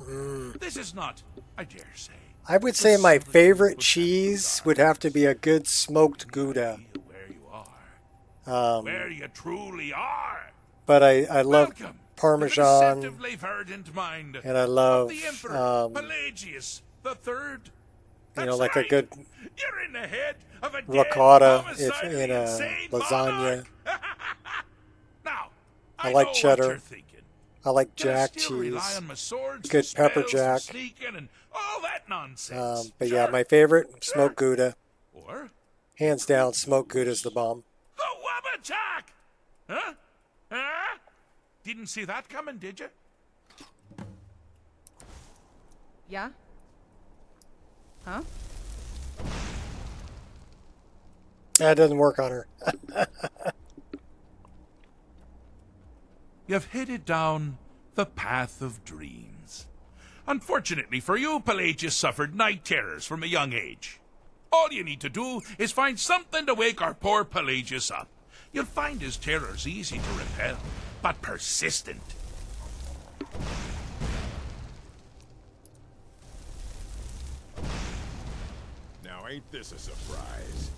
This is not, I dare say. I would say my favorite cheese would have to be a good smoked Gouda. Where you are. Where you truly are. But I love Parmesan, Deceptively verdant mind and I love, of the Emperor Pelagius the Third. you know, like a good You're in the head of a ricotta dead, if in a insane lasagna. Now, I like know cheddar. what you're thinking. I like Can I jack still rely cheese. on my swords Good and pepper spells jack. and sneaking and all that nonsense. But yeah, my favorite, smoked Gouda. Or Hands down, smoked Gouda's the bomb. the Wabbajack! Huh? Huh? Didn't see that coming, did you? Yeah? Huh? That doesn't work on her. You've headed down the path of dreams. Unfortunately for you, Pelagius suffered night terrors from a young age. All you need to do is find something to wake our poor Pelagius up. You'll find his terrors easy to repel, but persistent. Now ain't this a surprise?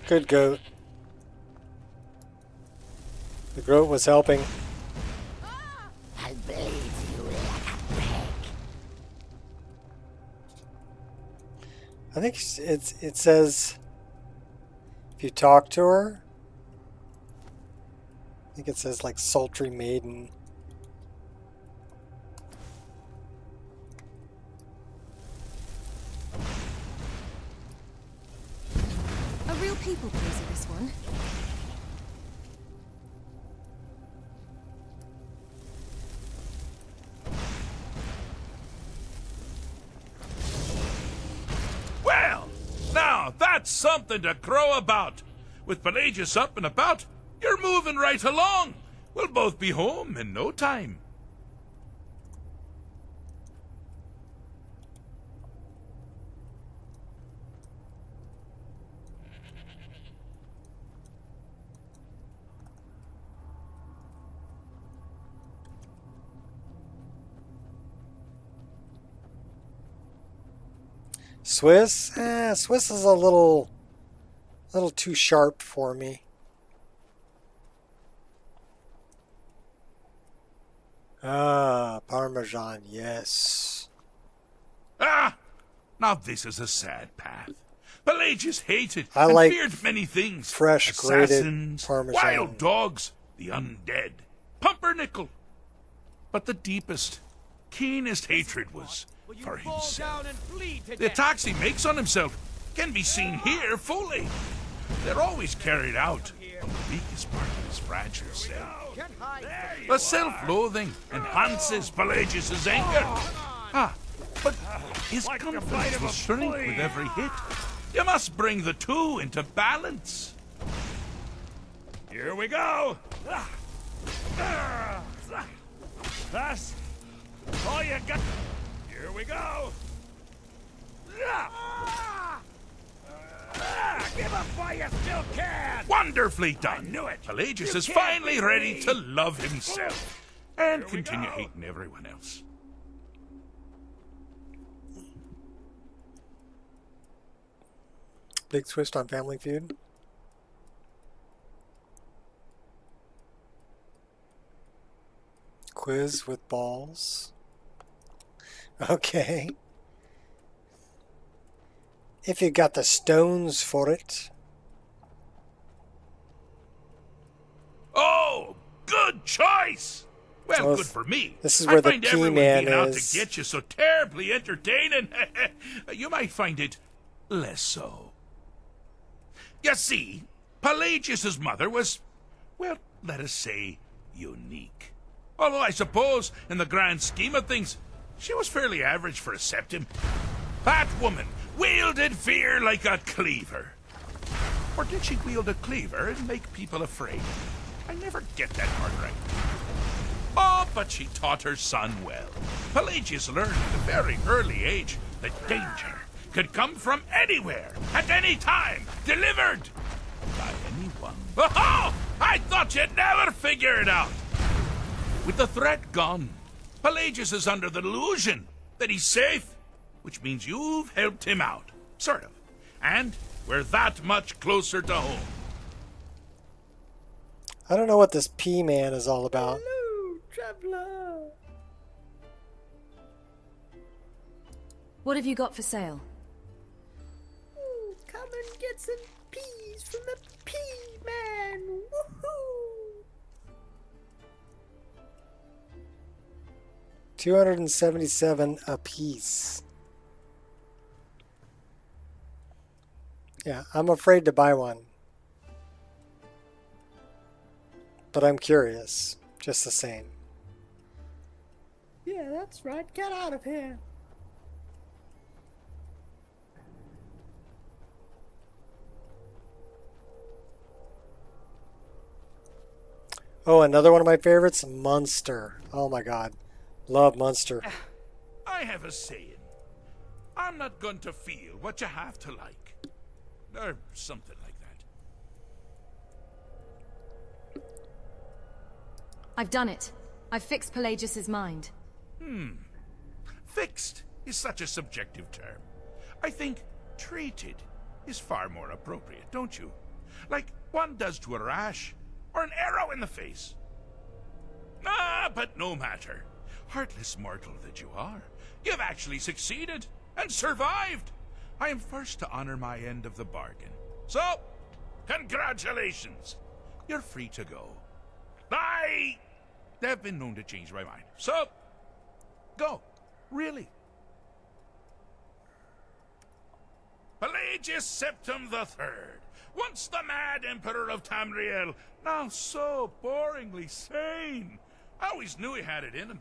Good goat. The goat was helping. I'll bleed you like a pig. I think it says if you talk to her. I think it says like sultry maiden. A real people pleaser, this one. Well, now that's something to crow about. With Pelagius up and about, you're moving right along. We'll both be home in no time. Swiss? Swiss is a little too sharp for me. Parmesan, yes. Ah! Now this is a sad path. Pelagius hated I and like feared many things. fresh grated Assassins, Parmesan. wild dogs, the undead, pumpernickel. But the deepest, keenest hatred was for himself. The attacks he makes on himself can be seen here fully. They're always carried out on the weakest part of his fragile self. The self-loathing enhances Pelagius's anger. But his confidence will shrink with every hit. You must bring the two into balance. Here we go. That's all you got. Here we go. Give up while you still can. Wonderfully done. I knew it. Pelagius is finally ready to love himself and continue hating everyone else. Big twist on Family Feud. Quiz with balls. Okay. If you got the stones for it. Oh, good choice. Well, Well, good for me. this is I where the find key everyone man being out is. to get you so terribly entertaining. You might find it less so. You see, Pelagius's mother was, well, let us say, unique. Although I suppose, in the grand scheme of things, she was fairly average for a septim. That woman wielded fear like a cleaver. Or did she wield a cleaver and make people afraid? I never get that part right. Oh, but she taught her son well. Pelagius learned at a very early age that danger could come from anywhere, at any time, delivered by anyone. Oh, I thought you'd never figure it out. With the threat gone, Pelagius is under the delusion that he's safe, which means you've helped him out, sort of. And we're that much closer to home. I don't know what this P-Man is all about. Hello, traveler. What have you got for sale? Ooh, come and get some peas from the P-Man. Woohoo! 277 apiece. Yeah, I'm afraid to buy one. But I'm curious, just the same. Yeah, that's right. Get out of here. Oh, another one of my favorites, Munster. Oh my god. Love Munster. I have a saying. I'm not going to feel what you have to like. Or something like that. I've done it. I've fixed Pelagius's mind. Fixed is such a subjective term. I think treated is far more appropriate, don't you? Like one does to a rash, or an arrow in the face. Ah, but no matter. Heartless mortal that you are, you've actually succeeded and survived. I am first to honor my end of the bargain. So, congratulations. You're free to go. I have been known to change my mind. So, go. Really. Pelagius Septim III, once the mad Emperor of Tamriel, now so boringly sane. I always knew he had it in him.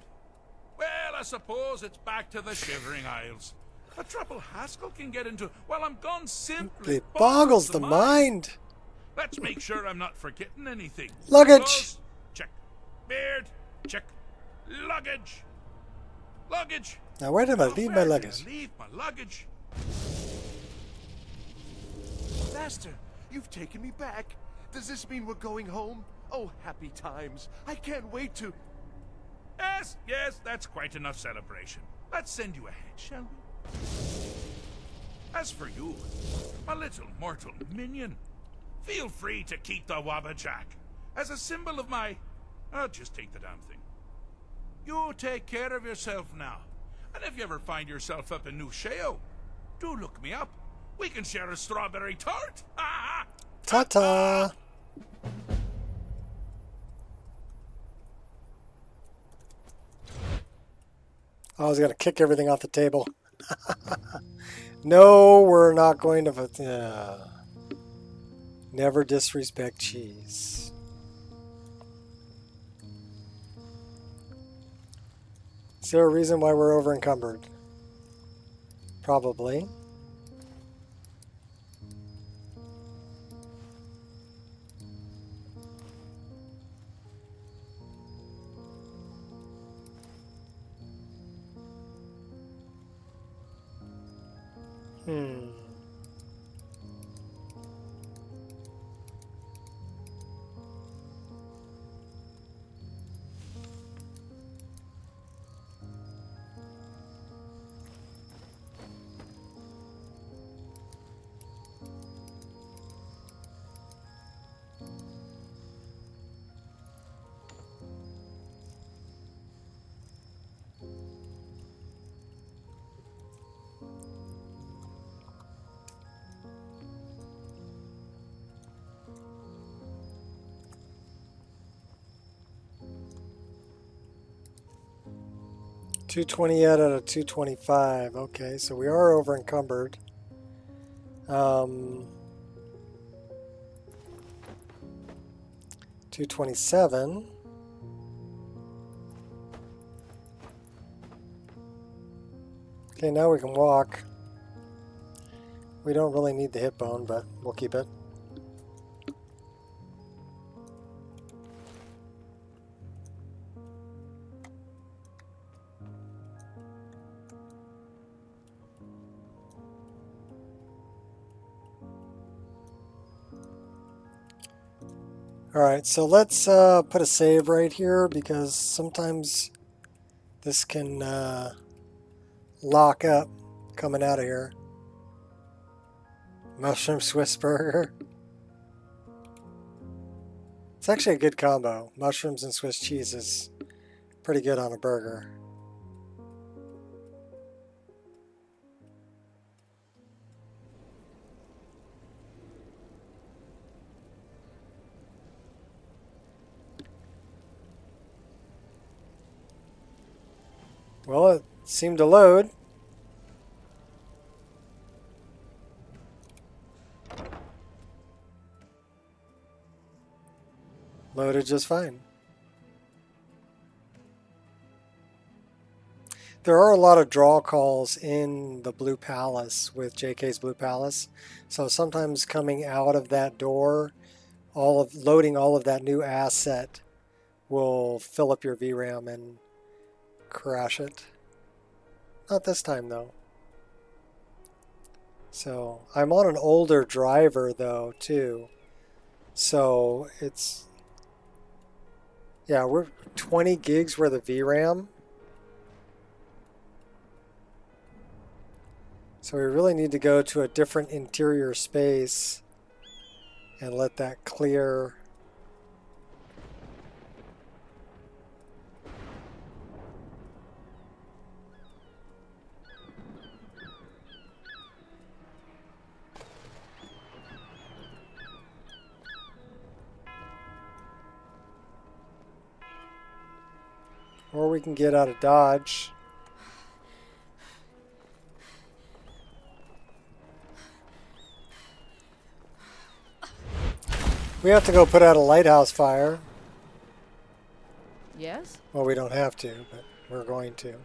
Well, I suppose it's back to the Shivering Isles. A trouble Haskell can get into while I'm gone simply It boggles the mind. Let's make sure I'm not forgetting anything. Luggage. Clothes, check. Beard, check. Luggage. Luggage. Now where did I leave my Where did luggage? I leave my luggage? Master, you've taken me back. Does this mean we're going home? Oh, happy times. I can't wait to... Yes, yes, that's quite enough celebration. Let's send you ahead, shall we? As for you, my little mortal minion, feel free to keep the Wabbajack as a symbol of my... I'll just take the damn thing. You take care of yourself now. And if you ever find yourself up in New Sheo, do look me up. We can share a strawberry tart. Ta-ta! I was going to kick everything off the table. No, we're not going to... never disrespect cheese. Is there a reason why we're over encumbered? Probably. $228 out of $225. Okay, so we are over encumbered. 227. Okay, now we can walk. We don't really need the hip bone, but we'll keep it. Alright, so let's put a save right here because sometimes this can lock up coming out of here. Mushroom Swiss burger. It's actually a good combo. Mushrooms and Swiss cheese is pretty good on a burger. Well, it seemed to load. Loaded just fine. There are a lot of draw calls in the Blue Palace with JK's Blue Palace. So sometimes coming out of that door, loading all of that new asset will fill up your VRAM and crash it. Not this time though. So I'm on an older driver though too. So it's, yeah, we're 20 gigs worth of VRAM. So we really need to go to a different interior space and let that clear. Or we can get out of Dodge. We have to go put out a lighthouse fire. Yes? Well, we don't have to, but we're going to.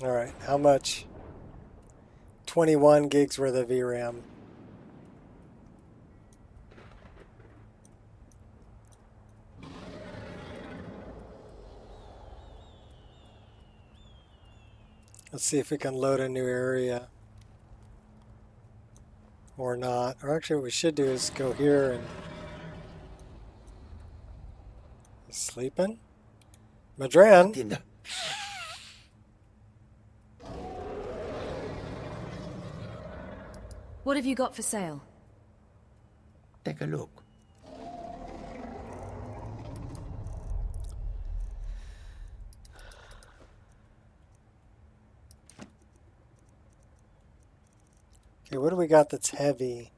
All right, how much? 21 gigs worth of VRAM. Let's see if we can load a new area. Or not. Or actually what we should do is go here and... He's sleeping? Madran? What have you got for sale? Take a look. Okay, what do we got that's heavy?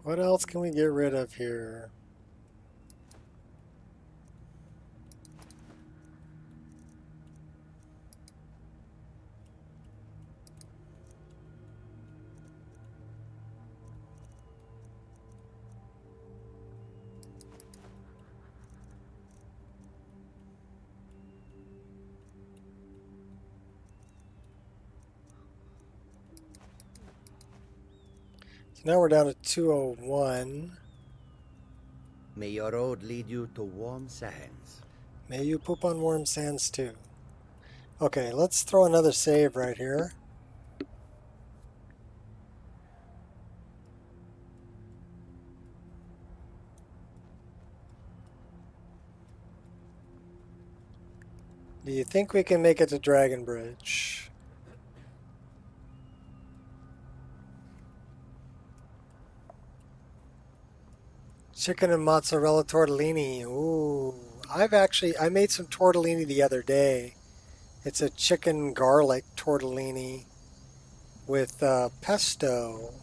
What else can we get rid of here? So now we're down to 201. May your road lead you to warm sands. May you poop on warm sands too. Okay, let's throw another save right here. Do you think we can make it to Dragon Bridge? Chicken and mozzarella tortellini. Ooh, I made some tortellini the other day. It's a chicken garlic tortellini with pesto.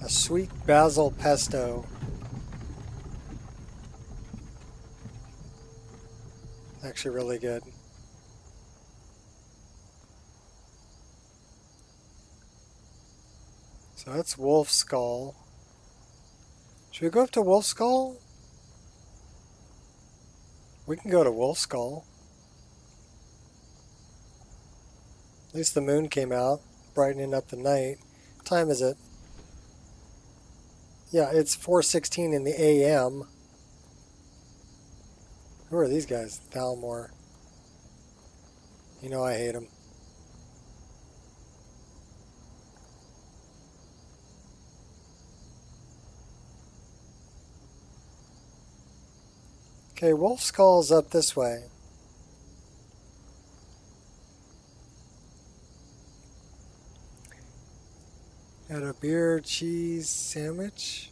A sweet basil pesto. Actually really good. So that's Wolf Skull. Should we go up to Wolf Skull? We can go to Wolf Skull. At least the moon came out, brightening up the night. What time is it? Yeah, it's 4:16 in the AM. Who are these guys? Thalmor. You know I hate them. Okay, Wolf Skull's up this way. Got a beer cheese sandwich.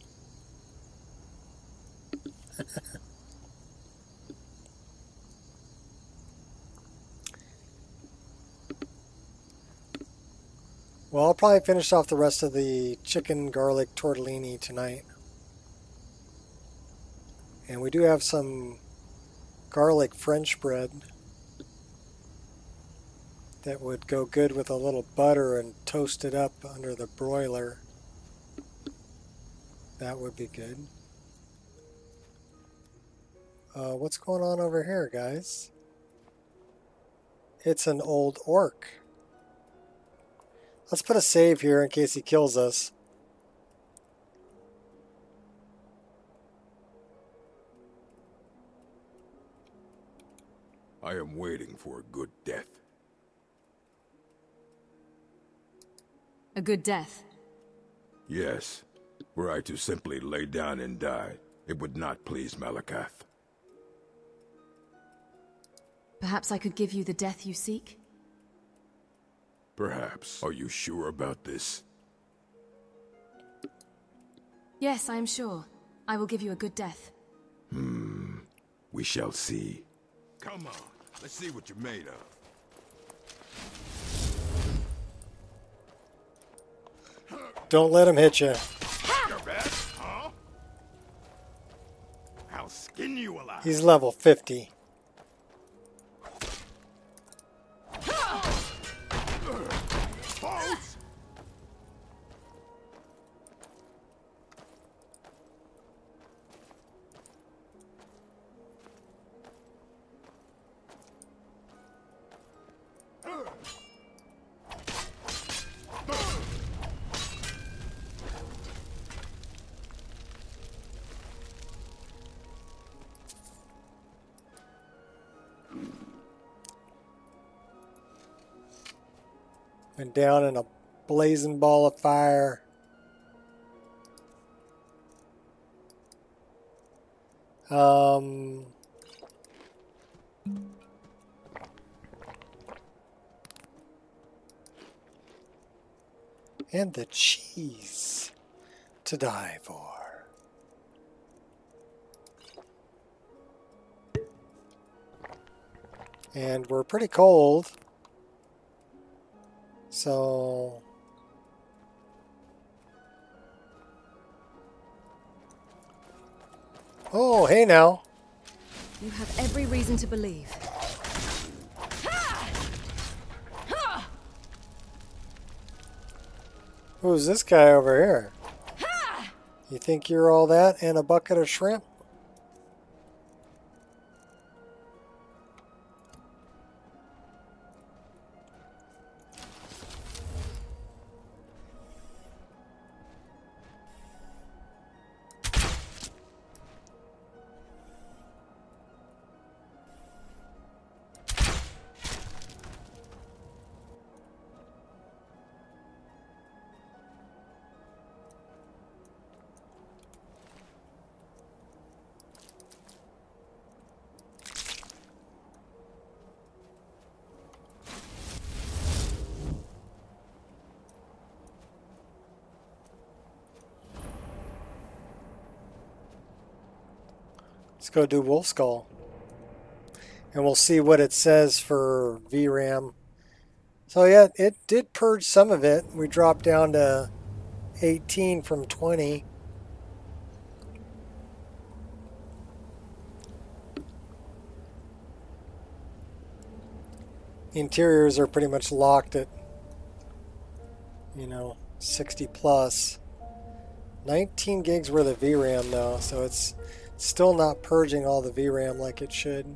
Well, I'll probably finish off the rest of the chicken garlic tortellini tonight. And we do have some garlic French bread that would go good with a little butter and toast it up under the broiler. That would be good. What's going on over here, guys? It's an old orc. Let's put a save here in case he kills us. I am waiting for a good death. A good death? Yes. Were I to simply lay down and die, it would not please Malakath. Perhaps I could give you the death you seek? Perhaps. Are you sure about this? Yes, I am sure. I will give you a good death. We shall see. Come on, let's see what you're made of. Don't let him hit you. Your best, huh? I'll skin you alive. He's level 50. Boats! Went down in a blazing ball of fire. And the cheese to die for. And we're pretty cold. So oh, hey now. You have every reason to believe. Who's this guy over here? You think you're all that and a bucket of shrimp? Let's go do Wolf Skull. And we'll see what it says for VRAM. So yeah, it did purge some of it. We dropped down to 18 from 20. Interiors are pretty much locked at, 60 plus. 19 gigs worth of VRAM though, so it's still not purging all the VRAM like it should.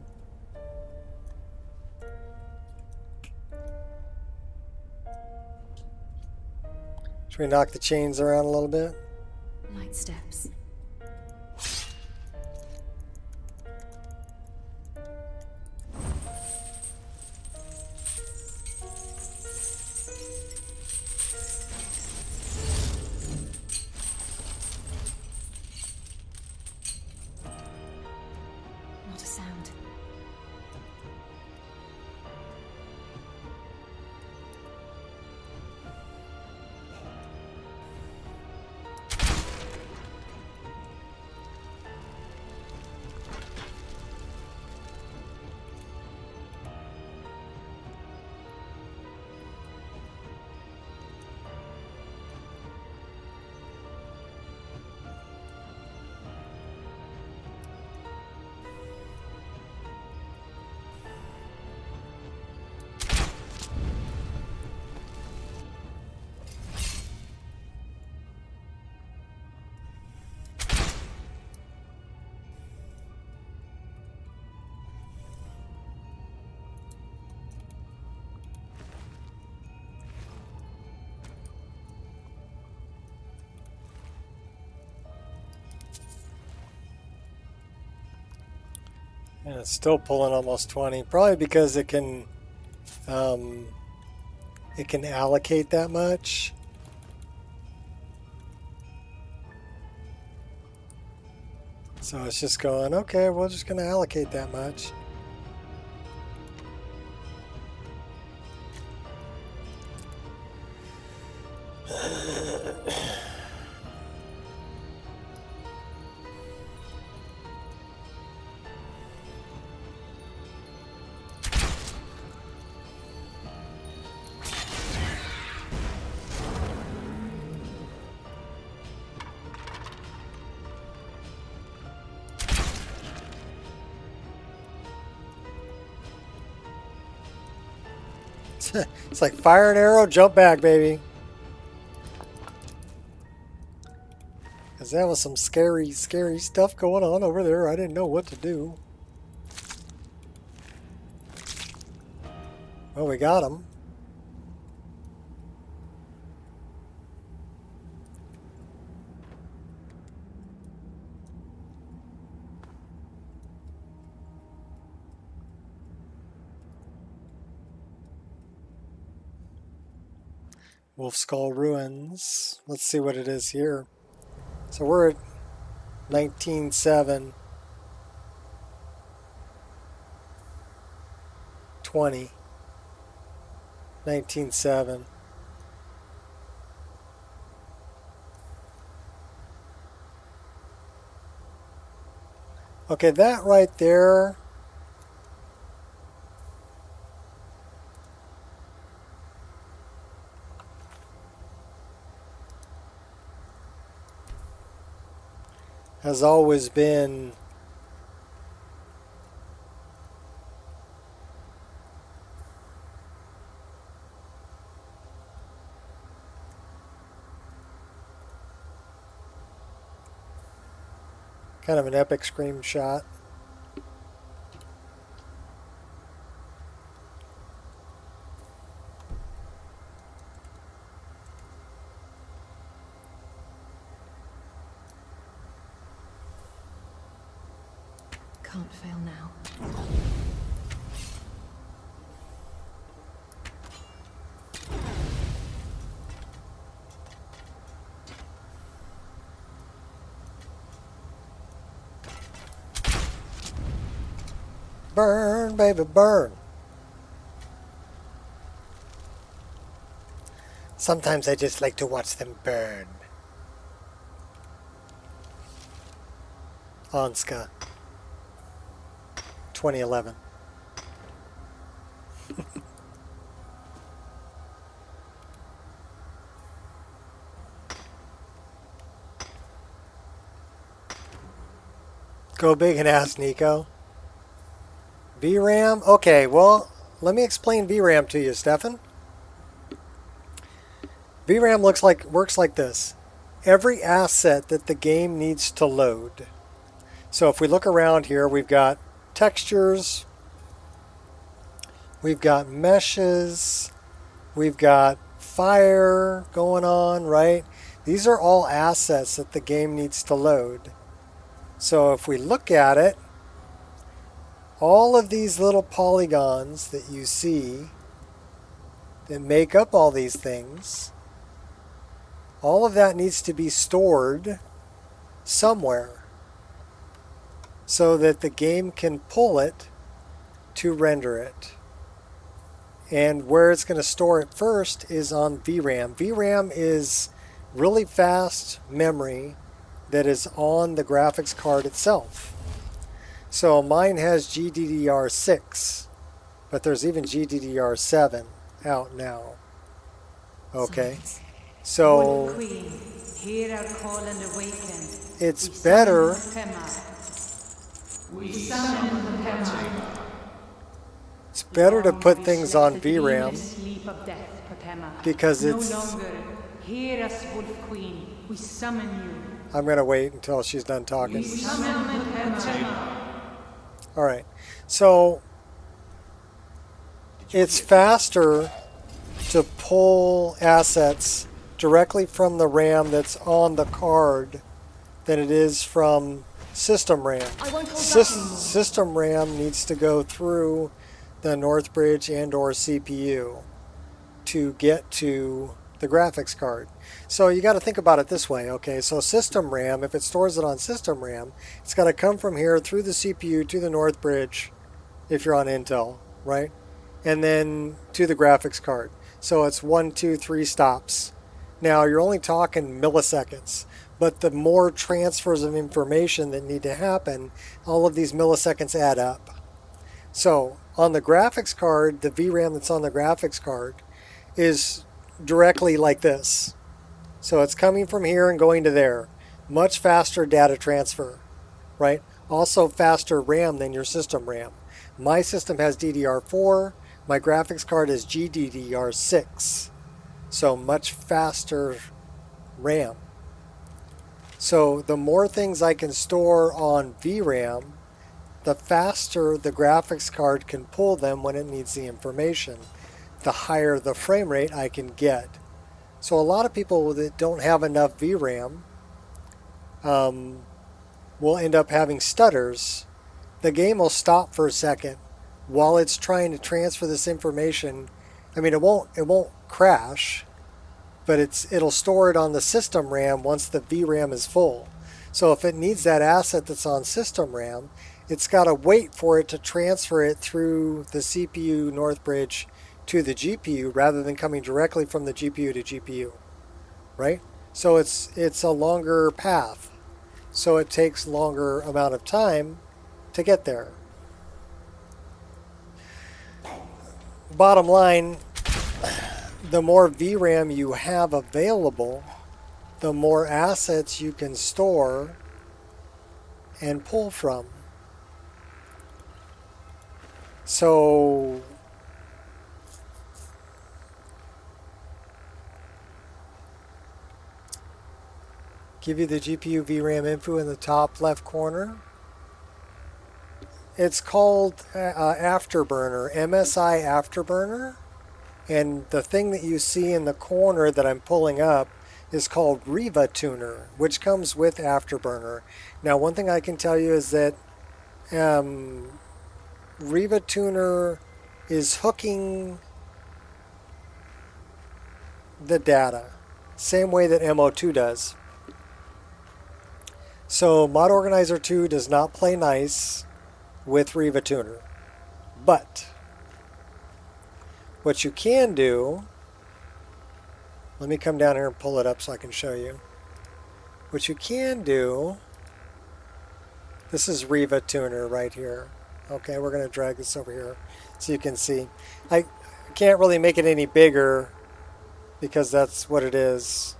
Should we knock the chains around a little bit? Light steps. Not a sound. And it's still pulling almost 20, probably because it can allocate that much. So it's just going, okay, we're just going to allocate that much. It's like fire an arrow, jump back, baby. Because that was some scary, scary stuff going on over there. I didn't know what to do. Well, we got him. Wolf Skull Ruins. Let's see what it is here. So we're at 19.7. 20. 19.7. Okay, that right there has always been kind of an epic scream shot. Can't fail now. Burn, baby, burn. Sometimes I just like to watch them burn. Anska. 2011. Go big and ask Nico. VRAM? Okay, well, let me explain VRAM to you, Stefan. VRAM works like this. Every asset that the game needs to load. So if we look around here, we've got textures, we've got meshes, we've got fire going on, right? These are all assets that the game needs to load. So if we look at it, all of these little polygons that you see that make up all these things, all of that needs to be stored somewhere so that the game can pull it to render it. And where it's going to store it first is on VRAM. VRAM is really fast memory that is on the graphics card itself. So mine has GDDR6, but there's even GDDR7 out now. Okay, so it's better. It's better to put things on VRAM because it's. I'm going to wait until she's done talking. All right, so it's faster to pull assets directly from the RAM that's on the card than it is from system RAM. System RAM needs to go through the Northbridge and or CPU to get to the graphics card. So you got to think about it this way, okay? So system RAM, if it stores it on system RAM, it's got to come from here through the CPU to the Northbridge, if you're on Intel, right? And then to the graphics card. So it's 1, 2, 3 stops. Now you're only talking milliseconds, but the more transfers of information that need to happen, all of these milliseconds add up. So on the graphics card, the VRAM that's on the graphics card is directly like this. So it's coming from here and going to there. Much faster data transfer, right? Also faster RAM than your system RAM. My system has DDR4. My graphics card is GDDR6. So much faster RAM. So the more things I can store on VRAM, the faster the graphics card can pull them when it needs the information. The higher the frame rate I can get. So a lot of people that don't have enough VRAM will end up having stutters. The game will stop for a second while it's trying to transfer this information. I mean, it won't crash, but it'll store it on the system RAM once the VRAM is full. So if it needs that asset that's on system RAM, it's got to wait for it to transfer it through the CPU Northbridge to the GPU rather than coming directly from the GPU to GPU, right? So it's a longer path. So it takes longer amount of time to get there. Bottom line, the more VRAM you have available, the more assets you can store and pull from. So give you the GPU VRAM info in the top left corner. It's called Afterburner, MSI Afterburner. And the thing that you see in the corner that I'm pulling up is called Riva Tuner, which comes with Afterburner. Now, one thing I can tell you is that Riva Tuner is hooking the data, same way that MO2 does. So Mod Organizer 2 does not play nice with Riva Tuner. But what you can do, let me come down here and pull it up so I can show you. What you can do, this is Riva Tuner right here. Okay, we're going to drag this over here so you can see. I can't really make it any bigger because that's what it is.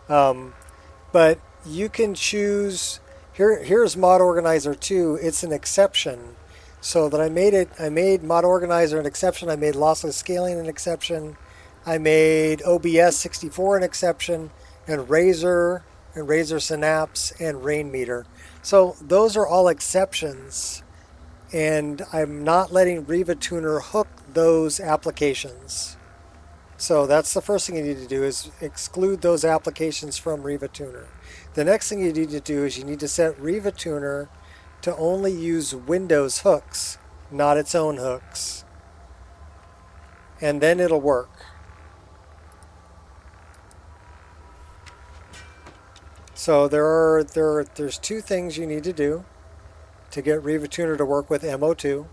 But you can choose. Here's Mod Organizer 2. It's an exception. So that I made Mod Organizer an exception. I made Lossless Scaling an exception. I made OBS 64 an exception, and Razor Synapse and Rain Meter. So those are all exceptions, and I'm not letting Riva Tuner hook those applications. So that's the first thing you need to do, is exclude those applications from Riva Tuner. The next thing you need to do is you need to set Riva Tuner to only use Windows hooks, not its own hooks. And then it'll work. So there's two things you need to do to get Riva Tuner to work with MO2,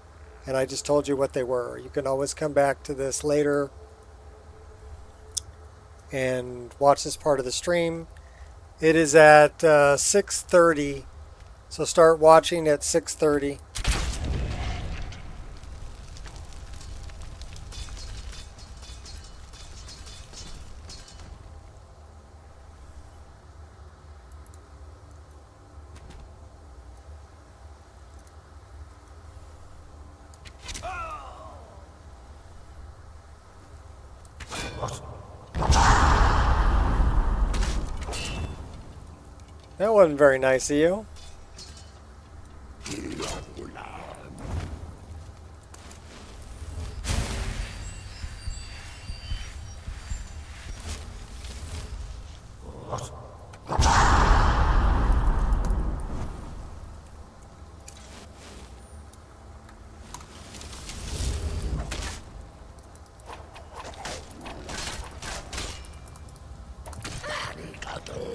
and I just told you what they were. You can always come back to this later and watch this part of the stream. It is at 6:30, so start watching at 6:30. That wasn't very nice of you.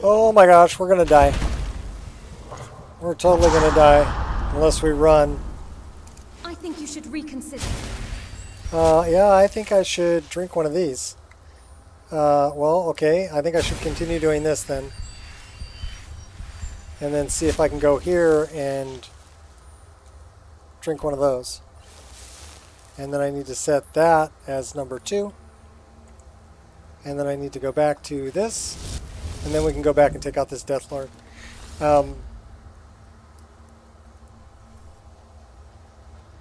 Oh my gosh, we're gonna die. We're totally gonna die unless we run. I think you should reconsider. Yeah, I think I should drink one of these. Well, okay, I think I should continue doing this then. And then see if I can go here and drink one of those. And then I need to set that as number 2. And then I need to go back to this. And then we can go back and take out this Death Lord.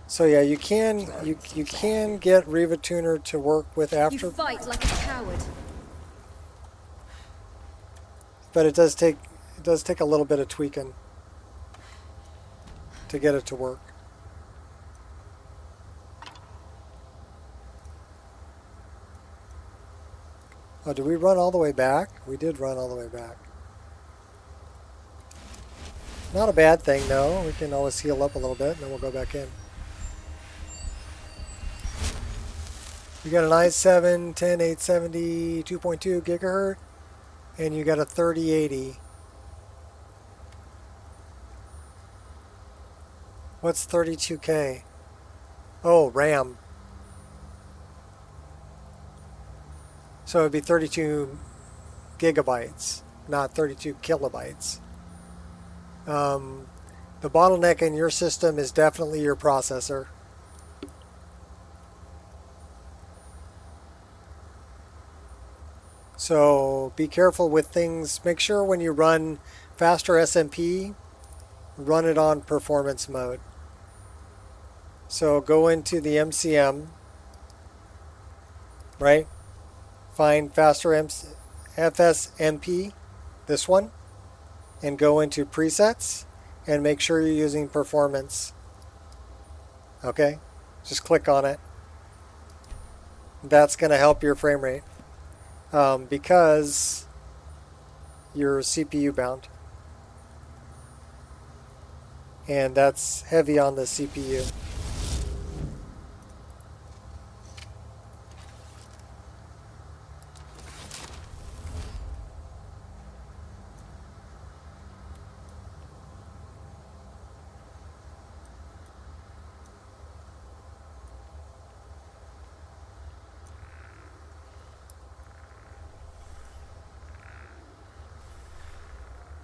So yeah, you can get Riva Tuner to work with after. You fight like a coward. But it does take a little bit of tweaking to get it to work. Oh, did we run all the way back? We did run all the way back. Not a bad thing, though. We can always heal up a little bit, and then we'll go back in. You got an i7 10870 2.2 gigahertz, and you got a 3080. What's 32K? Oh, RAM. So it'd be 32 gigabytes, not 32 kilobytes. The bottleneck in your system is definitely your processor. So be careful with things. Make sure when you run faster SMP, run it on performance mode. So go into the MCM, right? Find faster FSMP, this one, and go into presets and make sure you're using performance. Okay? Just click on it. That's going to help your frame rate because you're CPU bound. And that's heavy on the CPU.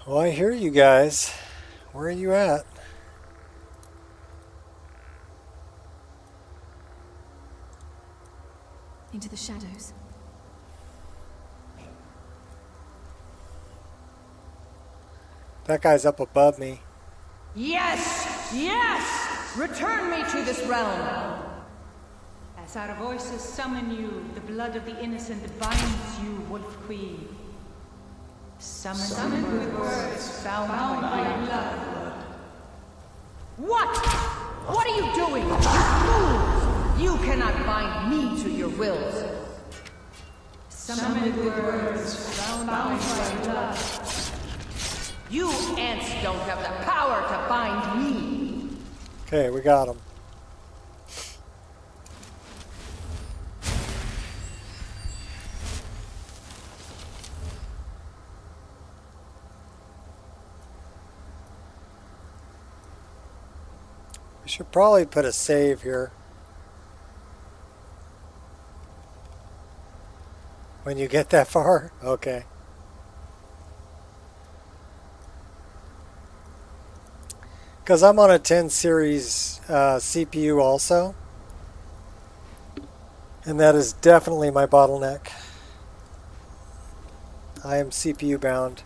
Well, I hear you guys. Where are you at? into the shadows. That guy's up above me. Yes! Yes! Return me to this realm! As our voices summon you, the blood of the innocent binds you, Wolf Queen. Summoned with words bound by blood. What? What are you doing? You fools! You cannot bind me to your wills. Summoned with words bound by blood. You ants don't have the power to bind me. Okay, we got him. We should probably put a save here. When you get that far? Okay. Because I'm on a 10 series CPU also. And that is definitely my bottleneck. I am CPU bound.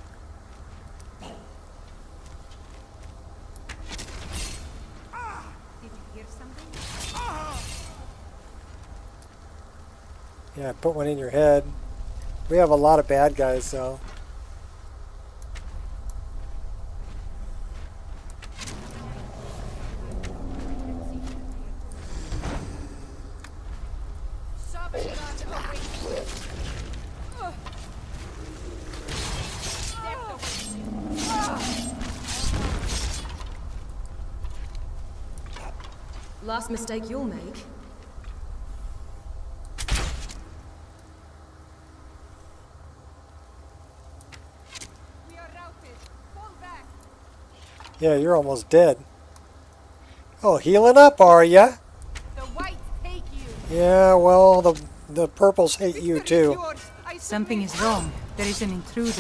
Yeah, put one in your head. We have a lot of bad guys though. Last mistake you'll make. Yeah, you're almost dead. Oh, healing up, are ya? The whites take you. Yeah, well, the purples hate you too. Something is wrong. There is an intruder.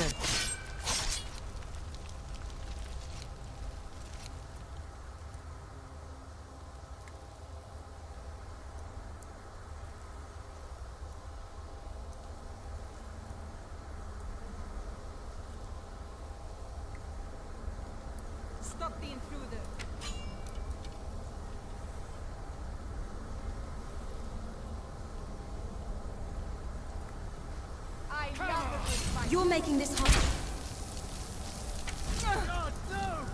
Stop the intruder. You're making this hard. God, no!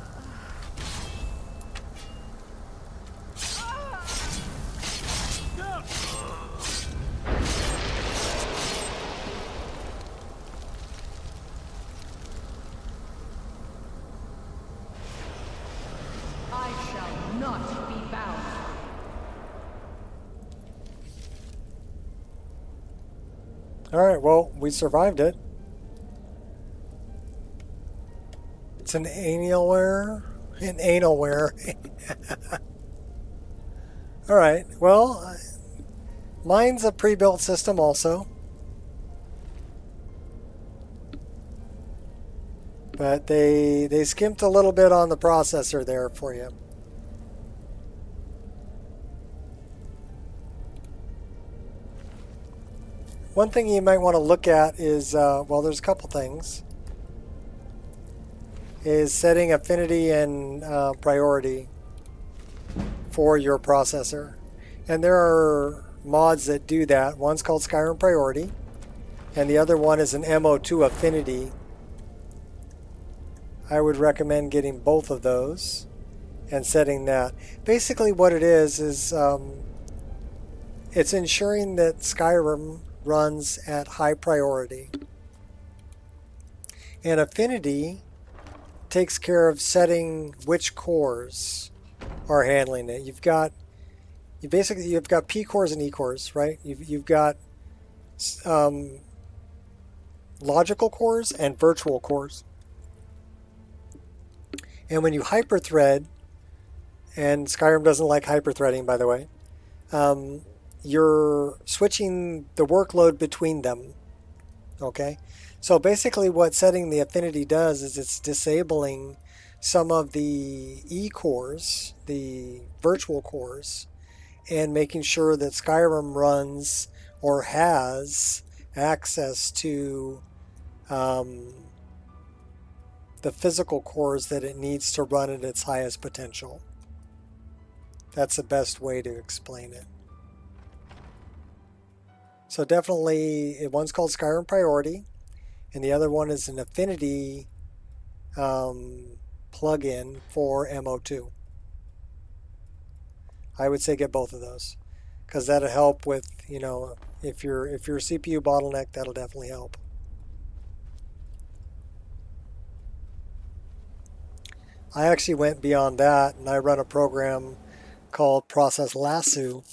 I shall not be bound. Alright, well, we survived it. It's an anal-ware? An anal-ware. Alright, well, mine's a pre-built system also. But they skimped a little bit on the processor there for you. One thing you might want to look at is, well, there's a couple things. Is setting affinity and priority for your processor. And there are mods that do that. One's called Skyrim Priority, and the other one is an MO2 Affinity. I would recommend getting both of those and setting that. Basically what it is it's ensuring that Skyrim runs at high priority. And Affinity takes care of setting which cores are handling it. You've got P cores and E cores, right? You've got logical cores and virtual cores. And when you hyperthread, and Skyrim doesn't like hyperthreading, by the way, you're switching the workload between them. Okay? So basically what setting the affinity does is it's disabling some of the E cores, the virtual cores, and making sure that Skyrim runs or has access to the physical cores that it needs to run at its highest potential. That's the best way to explain it. So definitely, one's called Skyrim Priority, and the other one is an Affinity plugin for MO2. I would say get both of those, because that'll help with, you know, if you're CPU bottleneck, that'll definitely help. I actually went beyond that, and I run a program called Process Lasso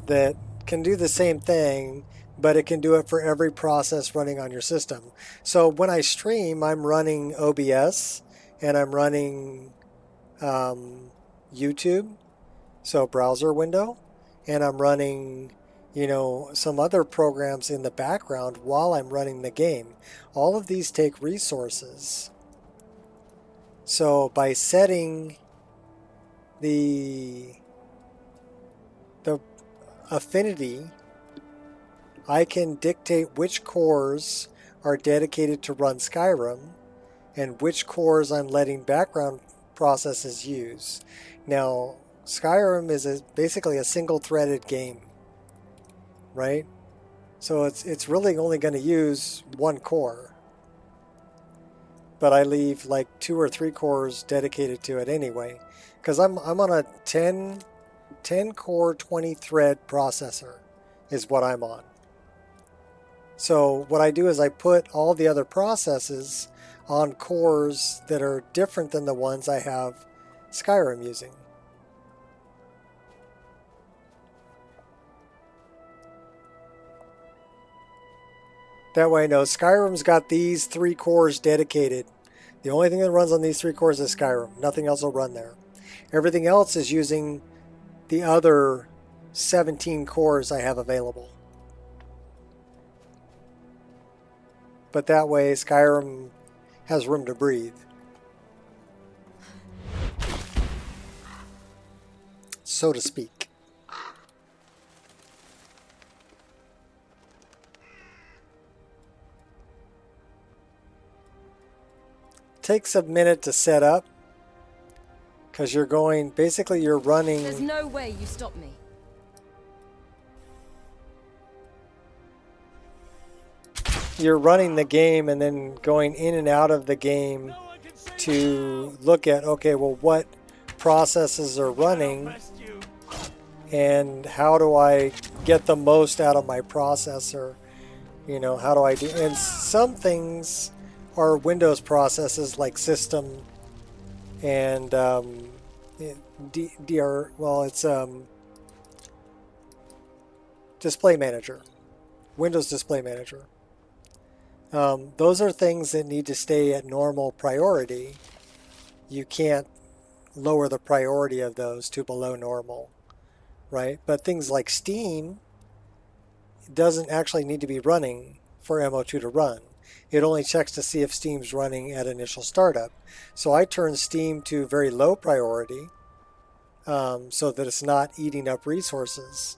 that can do the same thing, but it can do it for every process running on your system. So when I stream, I'm running OBS, and I'm running YouTube, so browser window, and I'm running, you know, some other programs in the background while I'm running the game. All of these take resources. So by setting the affinity, I can dictate which cores are dedicated to run Skyrim and which cores I'm letting background processes use. Now, Skyrim is basically a single-threaded game, right? So it's really only going to use one core. But I leave like 2 or 3 cores dedicated to it anyway, because I'm on a 10 core 20 thread processor is what I'm on. So what I do is I put all the other processes on cores that are different than the ones I have Skyrim using. That way I know Skyrim's got these 3 cores dedicated. The only thing that runs on these 3 cores is Skyrim. Nothing else will run there. Everything else is using the other 17 cores I have available. But that way Skyrim has room to breathe. So to speak. Takes a minute to set up because you're running. There's no way you stop me. You're running the game and then going in and out of the game to look at, okay, well, what processes are running and how do I get the most out of my processor? You know, how do I do? And some things are Windows processes like system and display manager, Windows Display Manager. Those are things that need to stay at normal priority. You can't lower the priority of those to below normal, right? But things like Steam doesn't actually need to be running for MO2 to run. It only checks to see if Steam's running at initial startup. So I turn Steam to very low priority so that it's not eating up resources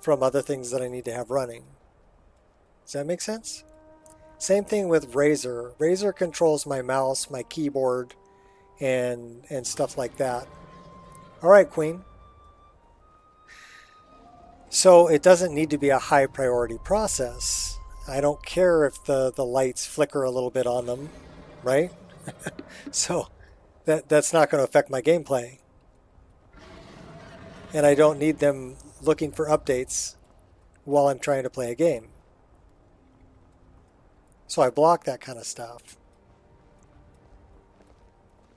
from other things that I need to have running. Does that make sense? Same thing with Razer. Razer controls my mouse, my keyboard, and stuff like that. All right, Queen. So it doesn't need to be a high priority process. I don't care if the lights flicker a little bit on them, right? So that's not going to affect my gameplay. And I don't need them looking for updates while I'm trying to play a game. So I block that kind of stuff.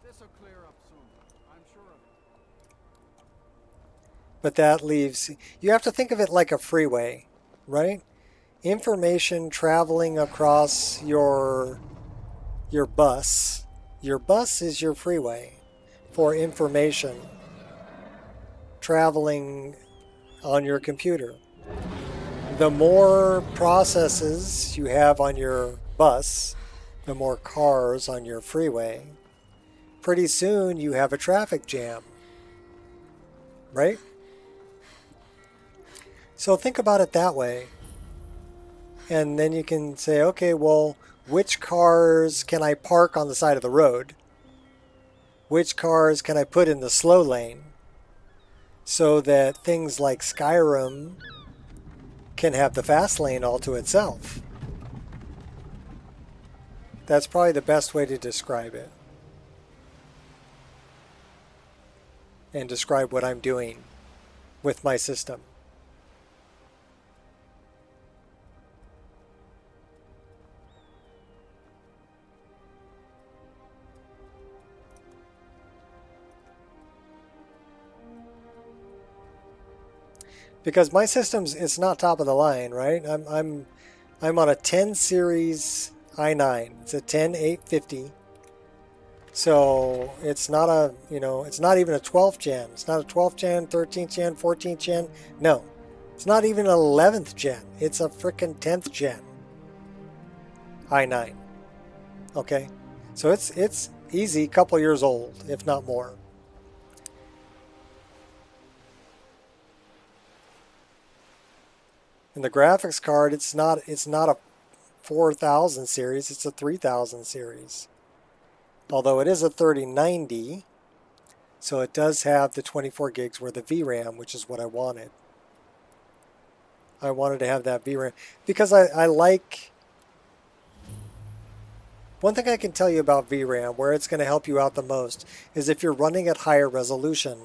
This'll clear up soon. I'm sure of it. But that leaves, you have to think of it like a freeway, right? Information traveling across your bus. Your bus is your freeway for information traveling on your computer. The more processes you have on your bus, the more cars on your freeway, pretty soon you have a traffic jam, right? So think about it that way. And then you can say, okay, well, which cars can I park on the side of the road? Which cars can I put in the slow lane? So that things like Skyrim can have the fast lane all to itself. That's probably the best way to describe it. And describe what I'm doing with my system. Because my system's, it's not top of the line, right? I'm on a 10 series i9. It's a 10850. So it's not a, it's not even a 12th gen. It's not a 12th gen, 13th gen, 14th gen. No. It's not even an 11th gen. It's a frickin' 10th gen i9. Okay? So it's easy, couple years old, if not more. And the graphics card, it's not a 4000 series, it's a 3000 series. Although it is a 3090, so it does have the 24 gigs worth of VRAM, which is what I wanted. I wanted to have that VRAM because I like... One thing I can tell you about VRAM, where it's going to help you out the most, is if you're running at higher resolution.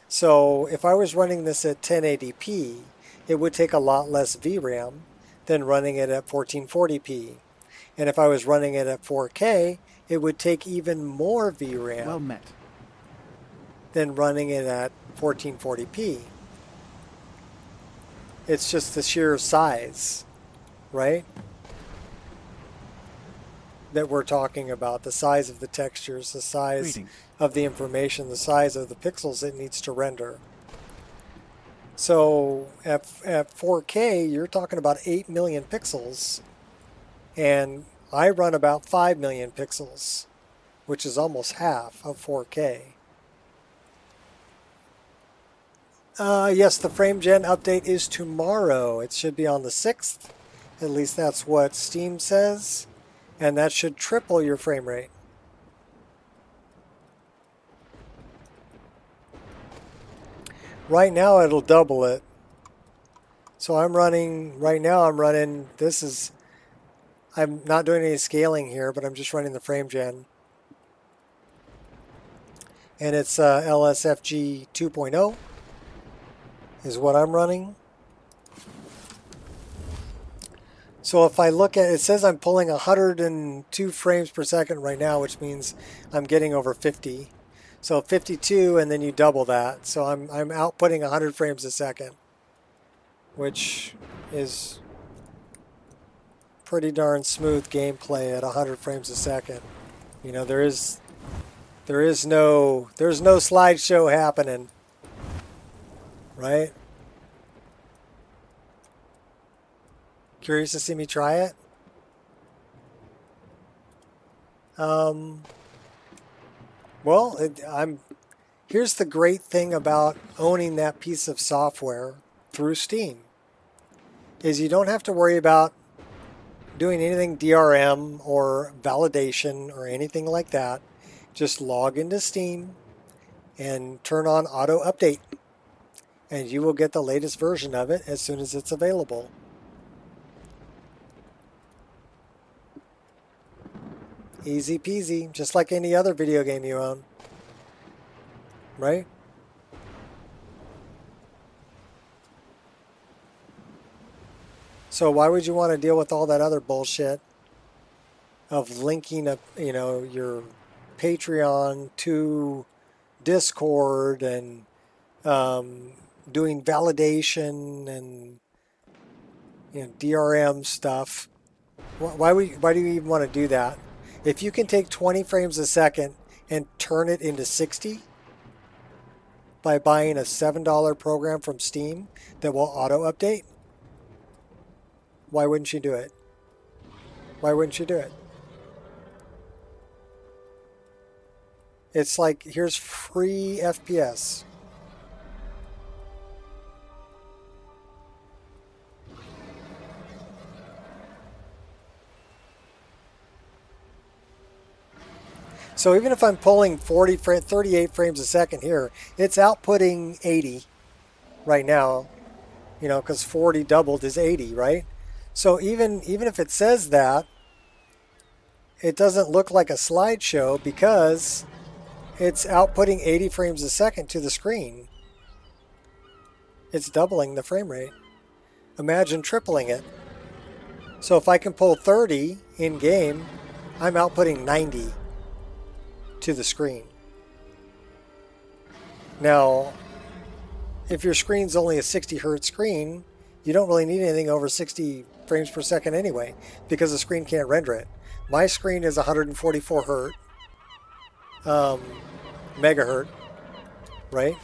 So if I was running this at 1080p, it would take a lot less VRAM than running it at 1440p. And if I was running it at 4K, it would take even more VRAM well met. than running it at 1440p. It's just the sheer size, right? That we're talking about. The size of the textures, the size of the information, the size of the pixels it needs to render. So at 4K, you're talking about 8 million pixels, and I run about 5 million pixels, which is almost half of 4K. Yes, the frame gen update is tomorrow. It should be on the 6th. At least that's what Steam says. And that should triple your frame rate. Right now it'll double it. So I'm running, right now I'm running, I'm not doing any scaling here, but I'm just running the frame gen. And it's LSFG 2.0 is what I'm running. So if I look at, it says I'm pulling 102 frames per second right now, which means I'm getting over 50. So 52, and then you double that. So I'm outputting 100 frames a second, which is pretty darn smooth gameplay at 100 frames a second. You know, there's no slideshow happening, right? Curious to see me try it? Well, here's the great thing about owning that piece of software through Steam, is you don't have to worry about doing anything DRM or validation or anything like that. Just log into Steam and turn on auto update, and you will get the latest version of it as soon as it's available. Easy peasy, just like any other video game you own, right? So why would you want to deal with all that other bullshit of linking up, your Patreon to Discord and doing validation and DRM stuff? Why do you even want to do that? If you can take 20 frames a second and turn it into 60 by buying a $7 program from Steam that will auto update, why wouldn't you do it? Why wouldn't you do it? It's like, here's free FPS. So even if I'm pulling 38 frames a second here, it's outputting 80 right now, you know, because 40 doubled is 80, right? So even if it says that, it doesn't look like a slideshow because it's outputting 80 frames a second to the screen. It's doubling the frame rate. Imagine tripling it. So if I can pull 30 in game, I'm outputting 90 to the screen. Now, if your screen's only a 60 hertz screen, you don't really need anything over 60 frames per second anyway, because the screen can't render it. My screen is 144 hertz, megahertz, right?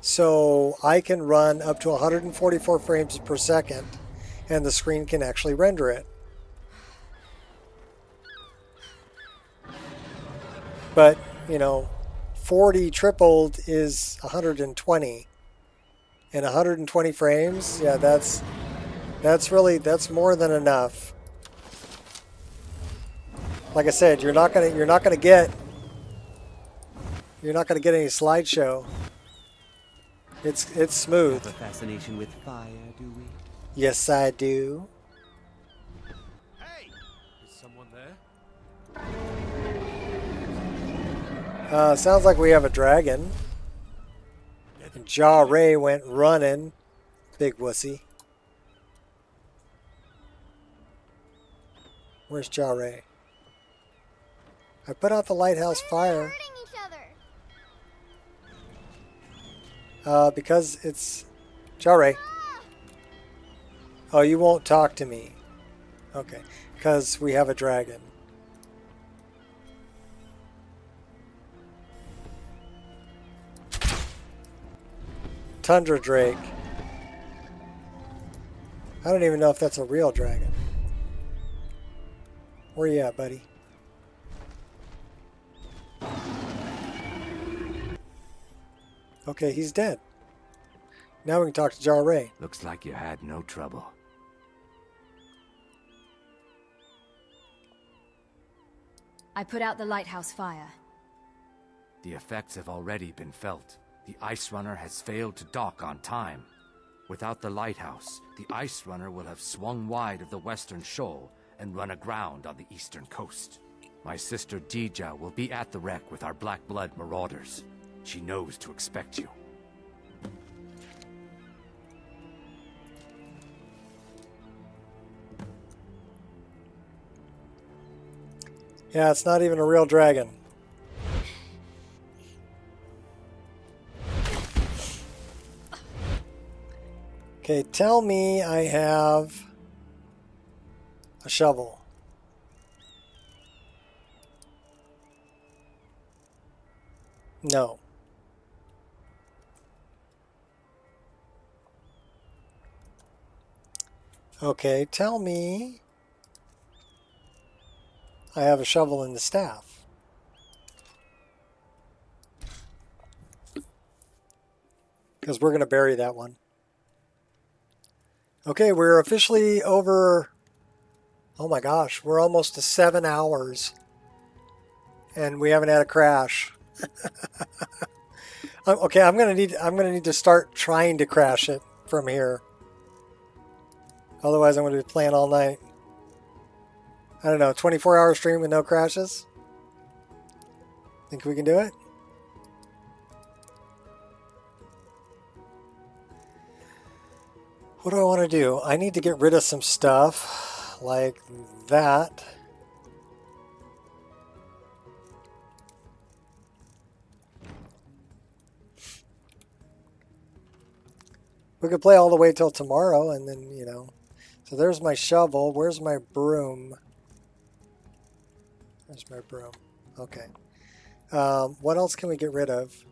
So I can run up to 144 frames per second, and the screen can actually render it. But, you know, 40 tripled is 120. And 120 frames, yeah, that's more than enough. Like I said, you're not gonna get any slideshow. It's smooth. Have a fascination with fire, do we? Yes, I do. Hey! Is someone there? Sounds like we have a dragon. And Ja Ray went running. Big wussy. Where's Ja Ray? I put out the lighthouse fire. Because it's Ja Ray. Oh, you won't talk to me. Okay, because we have a dragon. Tundra Drake. I don't even know if that's a real dragon. Where you at, buddy? Okay, he's dead. Now we can talk to Ja Ray. Looks like you had no trouble. I put out the lighthouse fire. The effects have already been felt. The Ice Runner has failed to dock on time. Without the lighthouse, the Ice Runner will have swung wide of the western shoal and run aground on the eastern coast. My sister Dija will be at the wreck with our Black Blood marauders. She knows to expect you. Yeah, it's not even a real dragon. Okay, tell me I have a shovel. No. Okay, tell me I have a shovel in the staff. Because we're going to bury that one. Okay, we're officially over. Oh my gosh, we're almost to 7 hours. And we haven't had a crash. Okay, I'm gonna need to start trying to crash it from here. Otherwise I'm gonna be playing all night. I don't know, 24-hour stream with no crashes? Think we can do it? What do I want to do? I need to get rid of some stuff like that. We could play all the way till tomorrow and then, you know. So there's my shovel. Where's my broom? There's my broom. Okay. What else can we get rid of?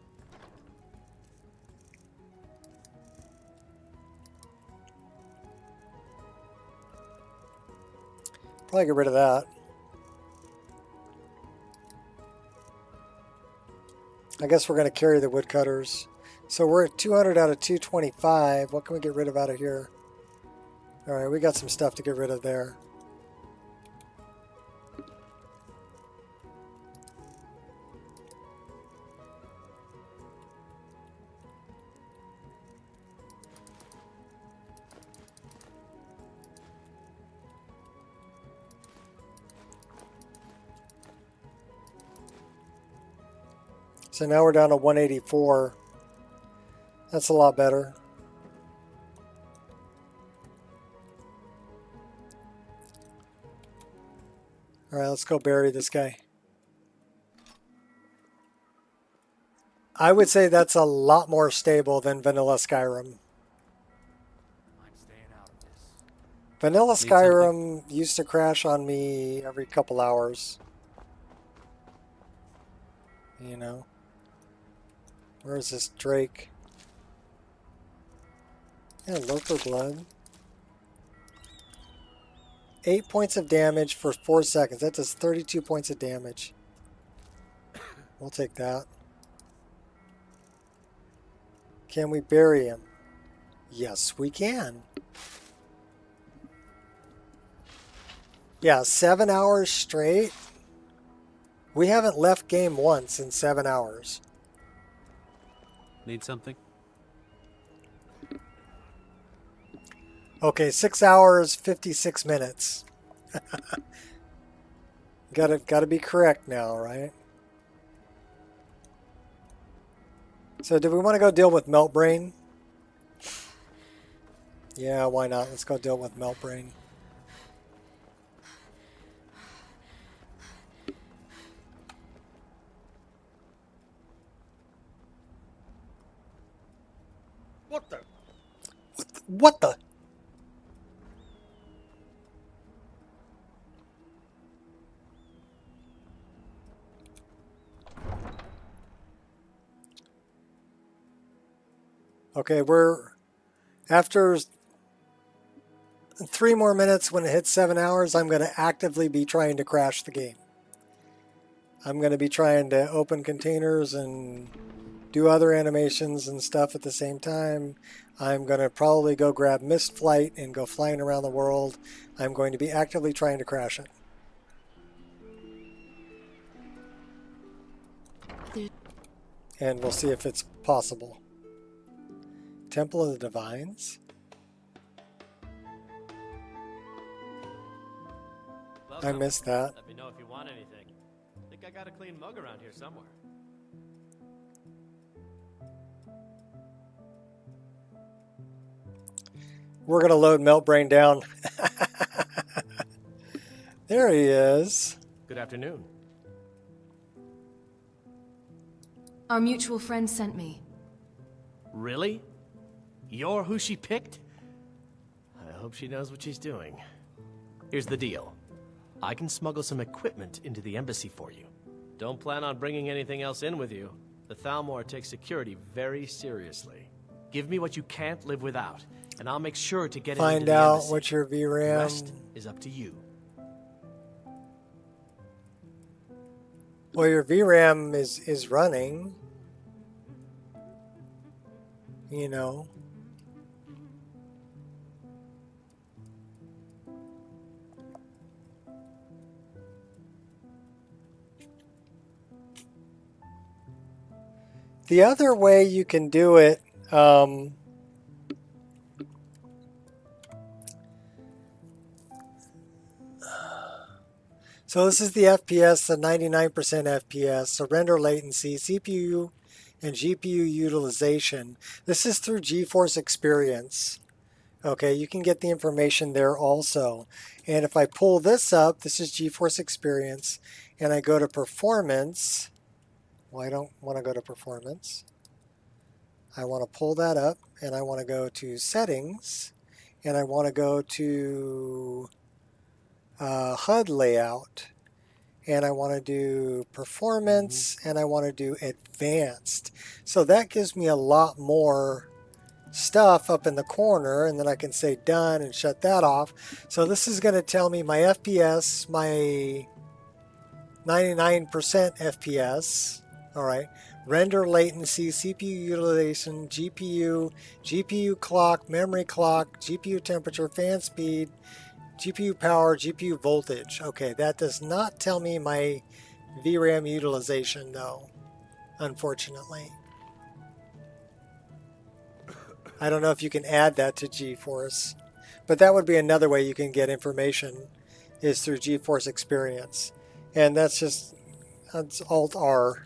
Probably get rid of that. I guess we're going to carry the woodcutters. So we're at 200 out of 225. What can we get rid of out of here? All right, we got some stuff to get rid of there. So now we're down to 184. That's a lot better. All right, let's go bury this guy. I would say that's a lot more stable than Vanilla Skyrim. Vanilla Skyrim used to crash on me every couple hours. You know. Where's this Drake? Yeah, Lurker Blood. 8 points of damage for 4 seconds. That does 32 points of damage. We'll take that. Can we bury him? Yes, we can. Yeah, 7 hours straight. We haven't left game once in 7 hours. Need something? Okay, 6 hours, 56 minutes. Gotta be correct now, right? So do we want to go deal with Meltbrain? Yeah, why not? Let's go deal with Meltbrain. What the? What the? Okay, we're after 3 more minutes. When it hits 7 hours, I'm going to actively be trying to crash the game. I'm going to be trying to open containers and do other animations and stuff at the same time. I'm going to probably go grab Mist Flight and go flying around the world. I'm going to be actively trying to crash it. And we'll see if it's possible. Temple of the Divines. Welcome. I missed that. Let me know if you want anything. Think I got a clean mug around here somewhere. We're going to load Meltbrain down. There he is. Good afternoon. Our mutual friend sent me. Really? You're who she picked? I hope she knows what she's doing. Here's the deal. I can smuggle some equipment into the embassy for you. Don't plan on bringing anything else in with you. The Thalmor takes security very seriously. Give me what you can't live without, and I'll make sure to get it into the embassy. Find out what your VRAM... The rest is up to you. Well, your VRAM is running. You know. The other way you can do it, so this is the FPS, the 99% FPS, so render latency, CPU and GPU utilization. This is through GeForce Experience. Okay, you can get the information there also. And if I pull this up, this is GeForce Experience, and I go to Performance. Well, I don't want to go to Performance. I want to pull that up, and I want to go to Settings, and I want to go to HUD Layout, and I want to do Performance, and I want to do Advanced. So that gives me a lot more stuff up in the corner, and then I can say Done and shut that off. So this is going to tell me my FPS, my 99% FPS. All right, render latency, CPU utilization, GPU clock, memory clock, GPU temperature, fan speed, GPU power, GPU voltage. Okay, that does not tell me my VRAM utilization though, unfortunately. I don't know if you can add that to GeForce, but that would be another way you can get information is through GeForce Experience. And that's Alt-R.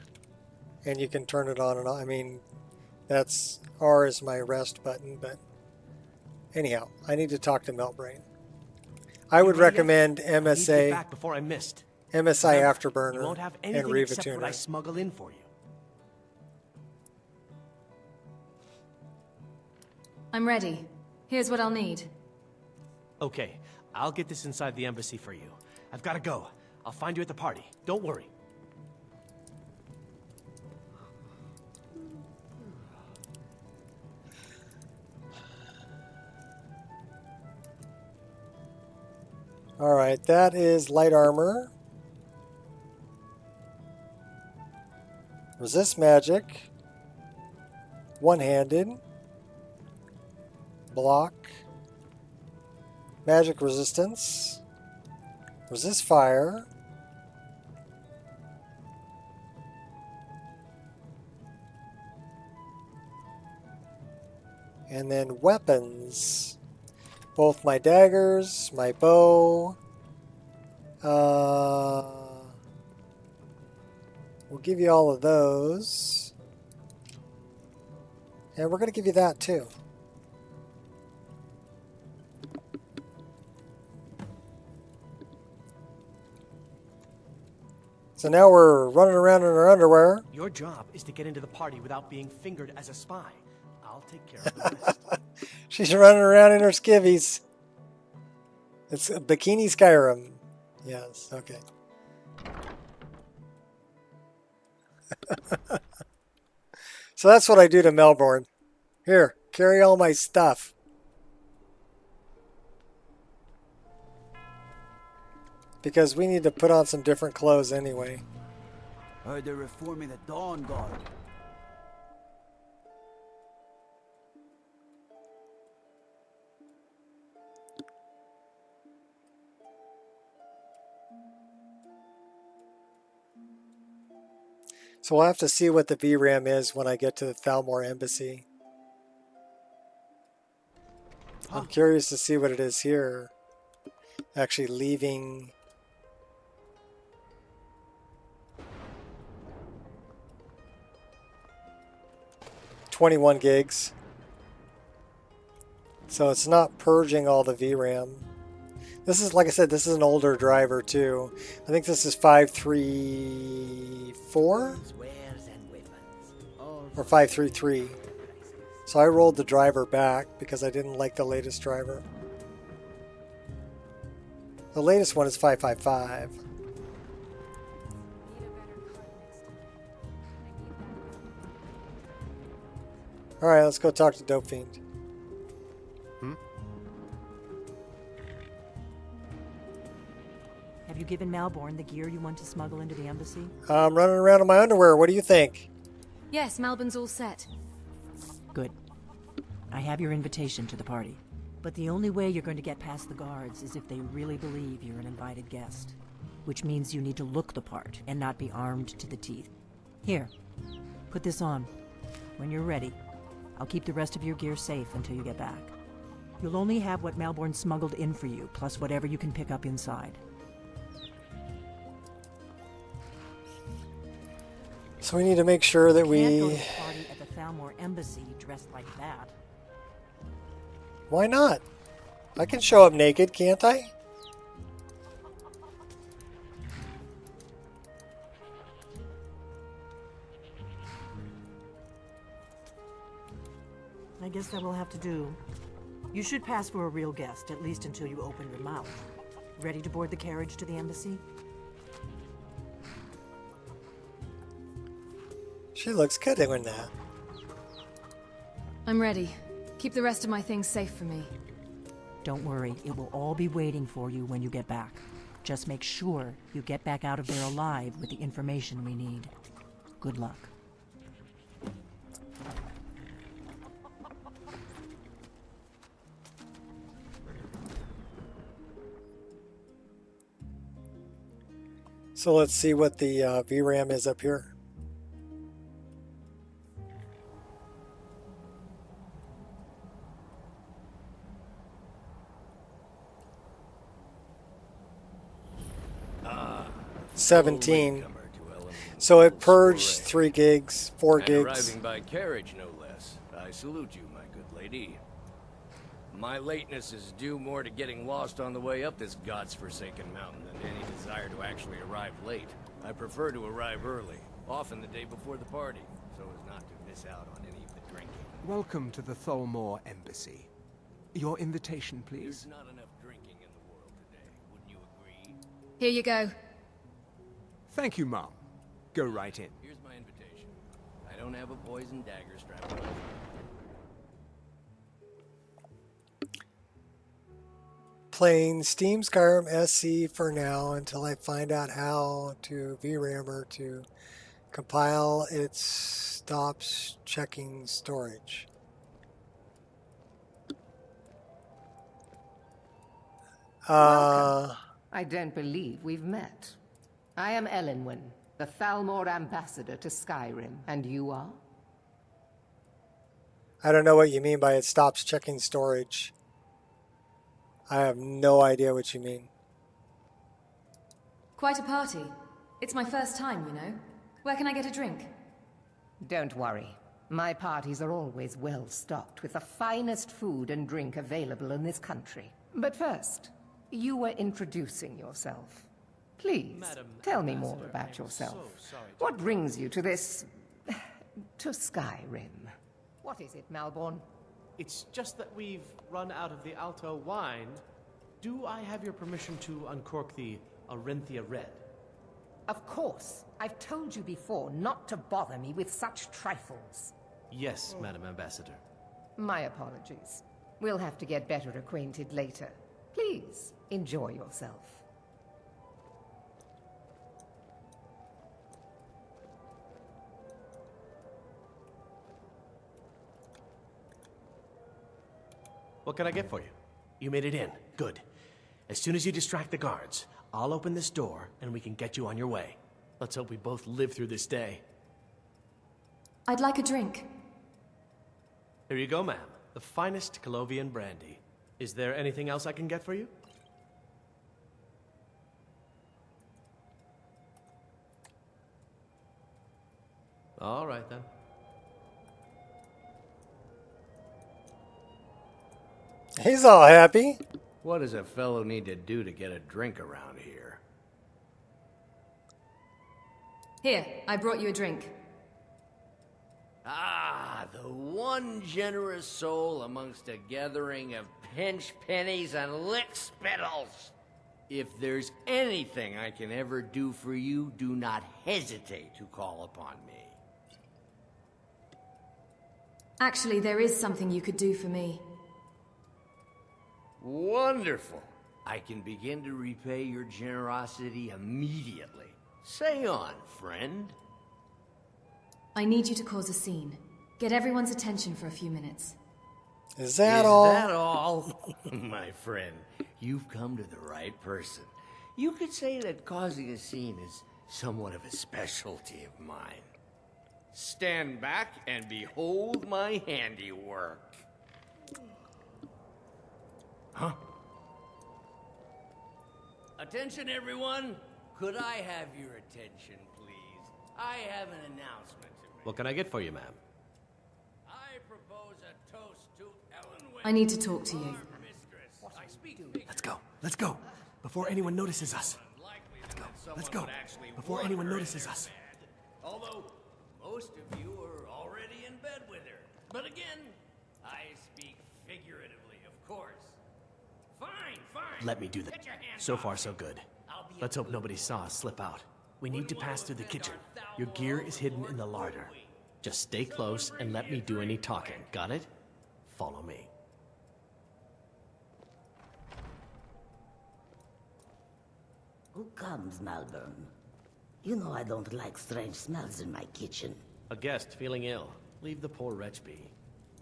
and you can turn it on and off. I mean, that's R is my rest button, but anyhow, I need to talk to Meltbrain. I would recommend MSA. Back before I missed. MSI Remember, Afterburner you won't have and anything Riva except what Tuner. I smuggle in for you. I'm ready. Here's what I'll need. Okay, I'll get this inside the embassy for you. I've got to go. I'll find you at the party. Don't worry. All right, that is light armor. Resist magic. One-handed. Block. Magic resistance. Resist fire. And then weapons. Both my daggers, my bow. We'll give you all of those. And we're going to give you that too. So now we're running around in our underwear. Your job is to get into the party without being fingered as a spy. I'll take care of the rest. She's running around in her skivvies. It's a Bikini Skyrim. Yes, okay. So that's what I do to Melbourne. Here, carry all my stuff. Because we need to put on some different clothes anyway. Heard they're reforming the Dawn Guard. So we'll have to see what the VRAM is when I get to the Thalmor Embassy. I'm curious to see what it is here. Actually leaving... $21 gigs. So it's not purging all the VRAM. This is, like I said, this is an older driver too. I think this is 534 or 533. So I rolled the driver back because I didn't like the latest driver. The latest one is 555. All right, let's go talk to Dope Fiend. Have you given Malborn the gear you want to smuggle into the embassy? I'm running around in my underwear. What do you think? Yes, Malbon's all set. Good. I have your invitation to the party. But the only way you're going to get past the guards is if they really believe you're an invited guest. Which means you need to look the part and not be armed to the teeth. Here, put this on. When you're ready, I'll keep the rest of your gear safe until you get back. You'll only have what Malborn smuggled in for you, plus whatever you can pick up inside. So we need to make sure that we... You can't go to the party at the Thalmor Embassy dressed like that. Why not? I can show up naked, can't I? I guess that will have to do. You should pass for a real guest, at least until you open your mouth. Ready to board the carriage to the embassy? She looks good doing that. I'm ready. Keep the rest of my things safe for me. Don't worry, it will all be waiting for you when you get back. Just make sure you get back out of there alive with the information we need. Good luck. So let's see what the VRAM is up here. Ah, 17. So it purged 3 gigs, 4 and gigs. arriving by carriage, no less. I salute you, my good lady. My lateness is due more to getting lost on the way up this god's-forsaken mountain than any desire to actually arrive late. I prefer to arrive early, often the day before the party, so as not to miss out on any of the drinking. Welcome to the Tholmor Embassy. Your invitation, please? There's not enough drinking in the world today, wouldn't you agree? Here you go. Thank you, Mom. Go right in. Here's my invitation. I don't have a poison dagger strapped on my Playing Steam Skyrim SC for now until I find out how to VRAM or to compile it stops checking storage. Welcome. I don't believe we've met. I am Elenwen, the Thalmor ambassador to Skyrim, and you are? I don't know what you mean by it stops checking storage. I have no idea what you mean. Quite a party. It's my first time, you know. Where can I get a drink? Don't worry. My parties are always well stocked with the finest food and drink available in this country. But first, you were introducing yourself. Please, Madam tell me Ambassador, more about yourself. so sorry What brings you to this... to Skyrim? What is it, Malborn? It's just that we've run out of the Alto wine. Do I have your permission to uncork the Arinthia Red? Of course. I've told you before not to bother me with such trifles. Yes, Madam Ambassador. My apologies. We'll have to get better acquainted later. Please, enjoy yourself. What can I get for you? You made it in. Good. As soon as you distract the guards, I'll open this door and we can get you on your way. Let's hope we both live through this day. I'd like a drink. Here you go, ma'am. The finest Colovian brandy. Is there anything else I can get for you? All right, then. He's all happy. What does a fellow need to do to get a drink around here? Here, I brought you a drink. Ah, the one generous soul amongst a gathering of pinch pennies and lick spittles. If there's anything I can ever do for you, do not hesitate to call upon me. Actually, there is something you could do for me. Wonderful. I can begin to repay your generosity immediately. Say on, friend. I need you to cause a scene. Get everyone's attention for a few minutes. Is that all? Is that all? My friend, you've come to the right person. You could say that causing a scene is somewhat of a specialty of mine. Stand back and behold my handiwork. Huh? Attention, everyone. Could I have your attention, please? I have an announcement to make. What can I get for you, ma'am? I propose a toast to Elenwen. I need to talk to you. Let's go. Let's go. Before anyone notices us. Let's go. Let's go. Before anyone notices us. Although most of you are already in bed with her. But again, I speak figuratively, of course. Fine, fine. Let me do that. So far, so good. Let's hope nobody saw us slip out. We need to pass through the kitchen. Your gear is hidden in the larder. Just stay close and let me do any talking. Got it? Follow me. Who comes, Malborn? You know I don't like strange smells in my kitchen. A guest feeling ill. Leave the poor wretch be.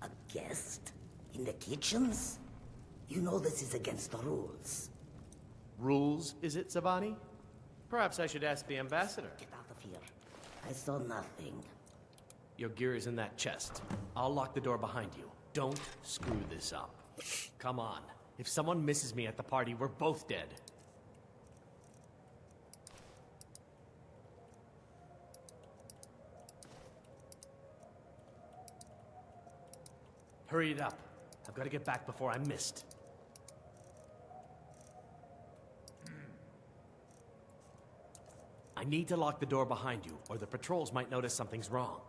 A guest? In the kitchens? You know this is against the rules. Rules, is it, Zabani? Perhaps I should ask the ambassador. Get out of here. I saw nothing. Your gear is in that chest. I'll lock the door behind you. Don't screw this up. Come on. If someone misses me at the party, we're both dead. Hurry it up. I've got to get back before I'm missed. I need to lock the door behind you, or the patrols might notice something's wrong.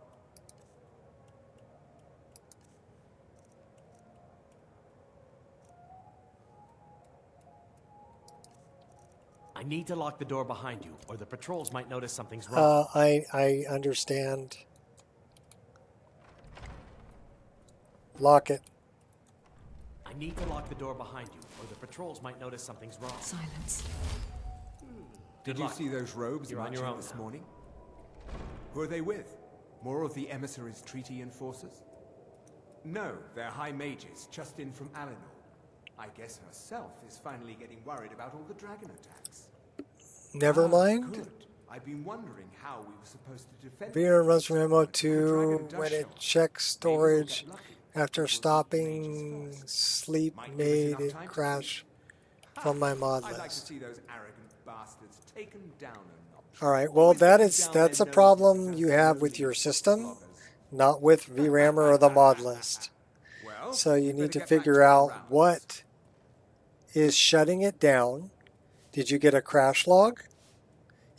I need to lock the door behind you, or the patrols might notice something's wrong. I understand. Lock it. I need to lock the door behind you, or the patrols might notice something's wrong. Silence. Did you see those robes You're on your marching own this now. morning? Who are they with? More of the emissaries' treaty enforcers? No, they're high mages, just in from Alinor. I guess herself is finally getting worried about all the dragon attacks. Never mind. Good. I've been wondering how we were supposed to defend. VR runs from MO2 when it checks storage after stopping sleep made it crash from my mod I'd like to list. see those arrogant bastards taken down a notch. All right, well that's a problem you have with your system, not with VRAM or the mod list. So you need to figure out what is shutting it down. Did you get a crash log?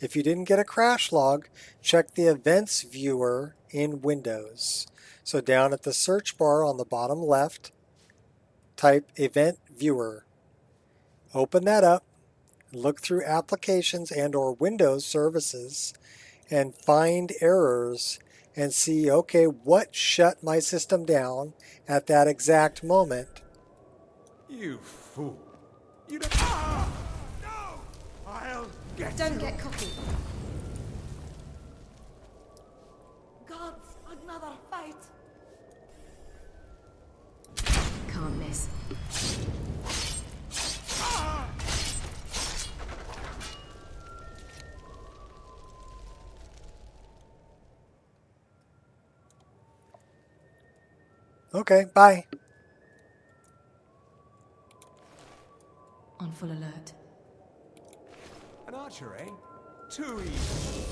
If you didn't get a crash log, check the events viewer in Windows. So down at the search bar on the bottom left, type event viewer. Open that up, look through applications and or Windows services and find errors and see, okay, what shut my system down at that exact moment. You fool. You don't... Ah! No! I'll get Don't you. get cocky. Gods, another fight. Can't miss. Okay, bye. On full alert. An archer, eh? Too easy.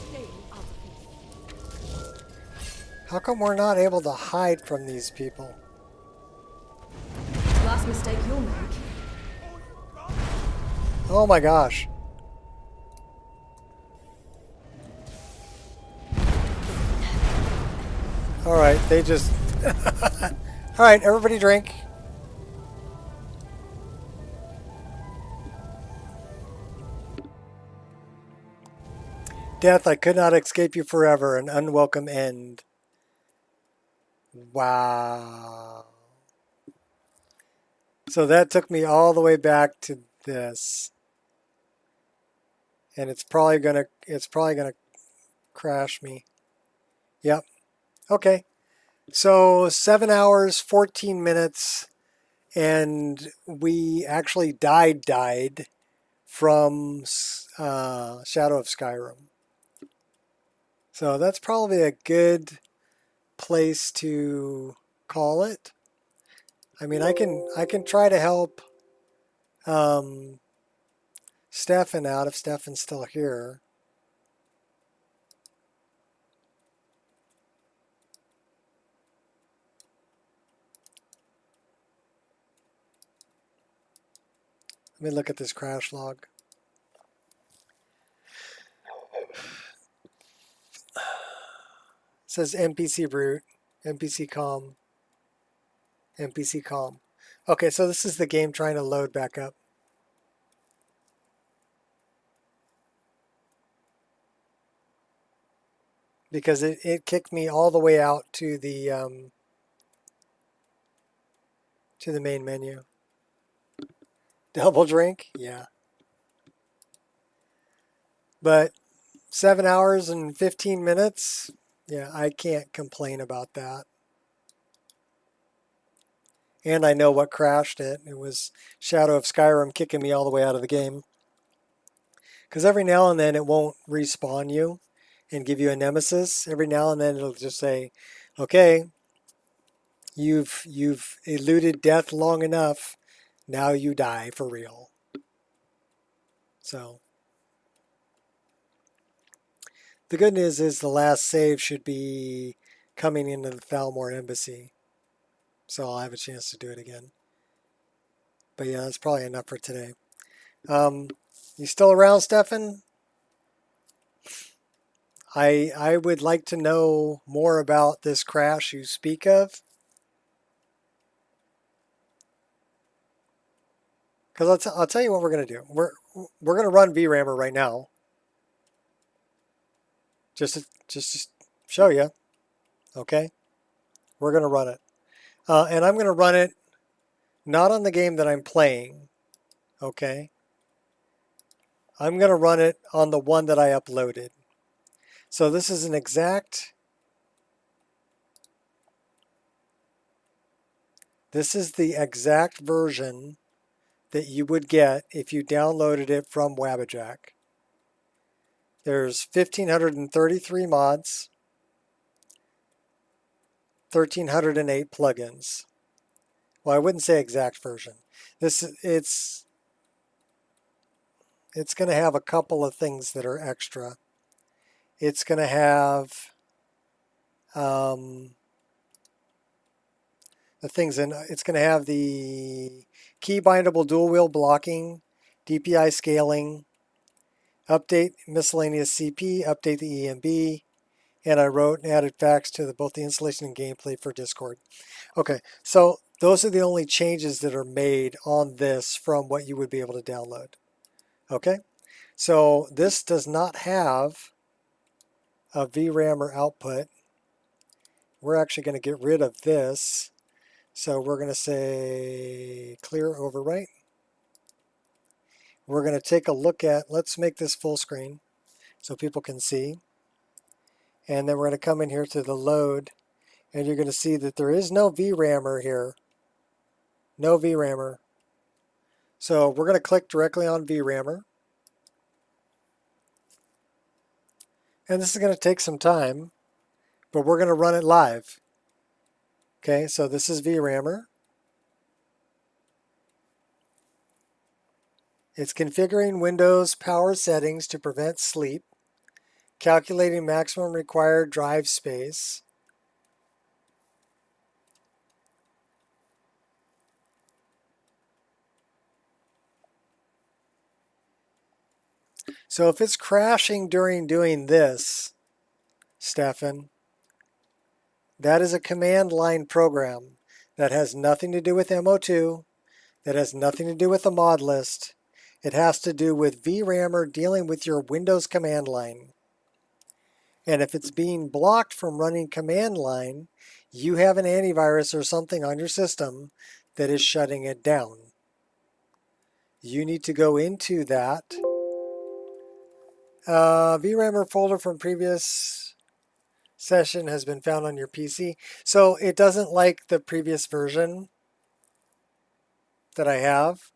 How come we're not able to hide from these people? Last mistake you'll make. Oh my gosh. Alright, they just... Alright, everybody drink. Death, I could not escape you forever. An unwelcome end. Wow. So that took me all the way back to this. And it's probably gonna crash me. Yep. Okay. So 7 hours, 14 minutes, and we actually died from Shadow of Skyrim. So that's probably a good place to call it. I mean, I can try to help Stefan out if Stefan's still here. Let me look at this crash log. It says NPC root, NPC com, NPC com. Okay, so this is the game trying to load back up. Because it kicked me all the way out to the main menu. Double drink? Yeah. But 7 hours and 15 minutes? Yeah, I can't complain about that. And I know what crashed it. It was Shadow of Skyrim kicking me all the way out of the game. Because every now and then it won't respawn you and give you a nemesis. Every now and then it'll just say, okay, you've eluded death long enough. Now you die for real. So the good news is the last save should be coming into the Thalmor Embassy. so I'll have a chance to do it again. But yeah, that's probably enough for today. You still around, Stefan? I would like to know more about this crash you speak of. Because I'll tell you what we're going to do. We're going to run VRAMer right now. Just to show you. Okay? We're going to run it. And I'm going to run it not on the game that I'm playing. Okay? I'm going to run it on the one that I uploaded. So this is an exact... This is the exact version that you would get if you downloaded it from Wabbajack. There's 1,533 mods, 1,308 plugins. Well, I wouldn't say exact version. It's going to have a couple of things that are extra. It's going to have it's going to have the key bindable dual wheel blocking, DPI scaling, update miscellaneous CP, update the EMB, and I wrote and added facts to both the installation and gameplay for Discord. Okay, so those are the only changes that are made on this from what you would be able to download. Okay, so this does not have a VRAMer output. We're actually going to get rid of this. So we're going to say clear overwrite. We're going to take a look at, let's make this full screen so people can see. And then we're going to come in here to the load, and you're going to see that there is no VRAMer here. No VRAMer. So we're going to click directly on VRAMer. And this is going to take some time, but we're going to run it live. Okay, so this is VRAMer. It's configuring Windows power settings to prevent sleep, calculating maximum required drive space, so if it's crashing during doing this, Stefan, that is a command line program that has nothing to do with MO2, that has nothing to do with the mod list. It has to do with VRAMer dealing with your Windows command line. And if it's being blocked from running command line, you have an antivirus or something on your system that is shutting it down. You need to go into that VRAMer folder from previous session has been found on your PC. So it doesn't like the previous version that I have.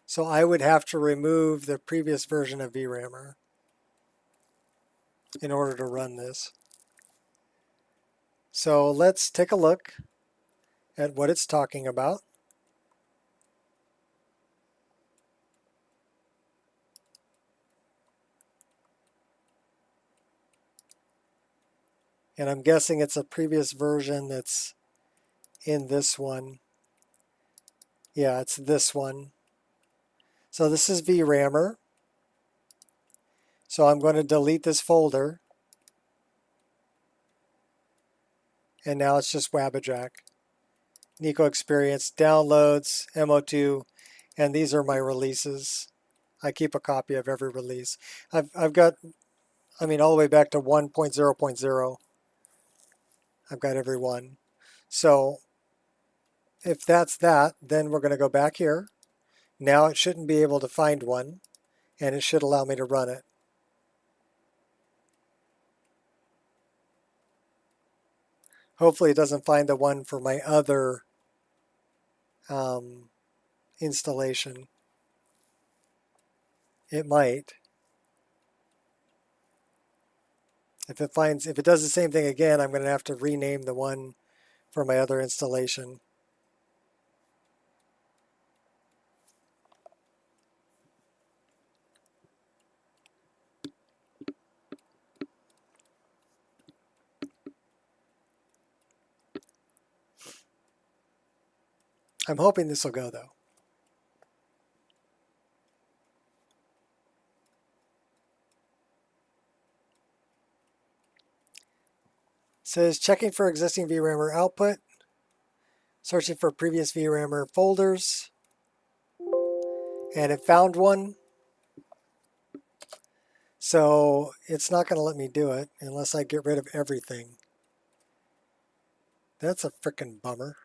So I would have to remove the previous version of VRAMer in order to run this. So let's take a look at what it's talking about. And I'm guessing it's a previous version that's in this one. Yeah, it's this one. So this is VRAMer. So I'm going to delete this folder. And now it's just Wabbajack. Nico Expereince, downloads, MO2, and these are my releases. I keep a copy of every release. I've got, I mean, all the way back to 1.0.0. I've got every one. So if that's that, then we're going to go back here. Now it shouldn't be able to find one, and it should allow me to run it. Hopefully it doesn't find the one for my other installation. It might. If it does the same thing again, I'm going to have to rename the one for my other installation. I'm hoping this will go, though. It says checking for existing VRAMer output, searching for previous VRAMer folders, and it found one. So it's not going to let me do it unless I get rid of everything. That's a frickin' bummer.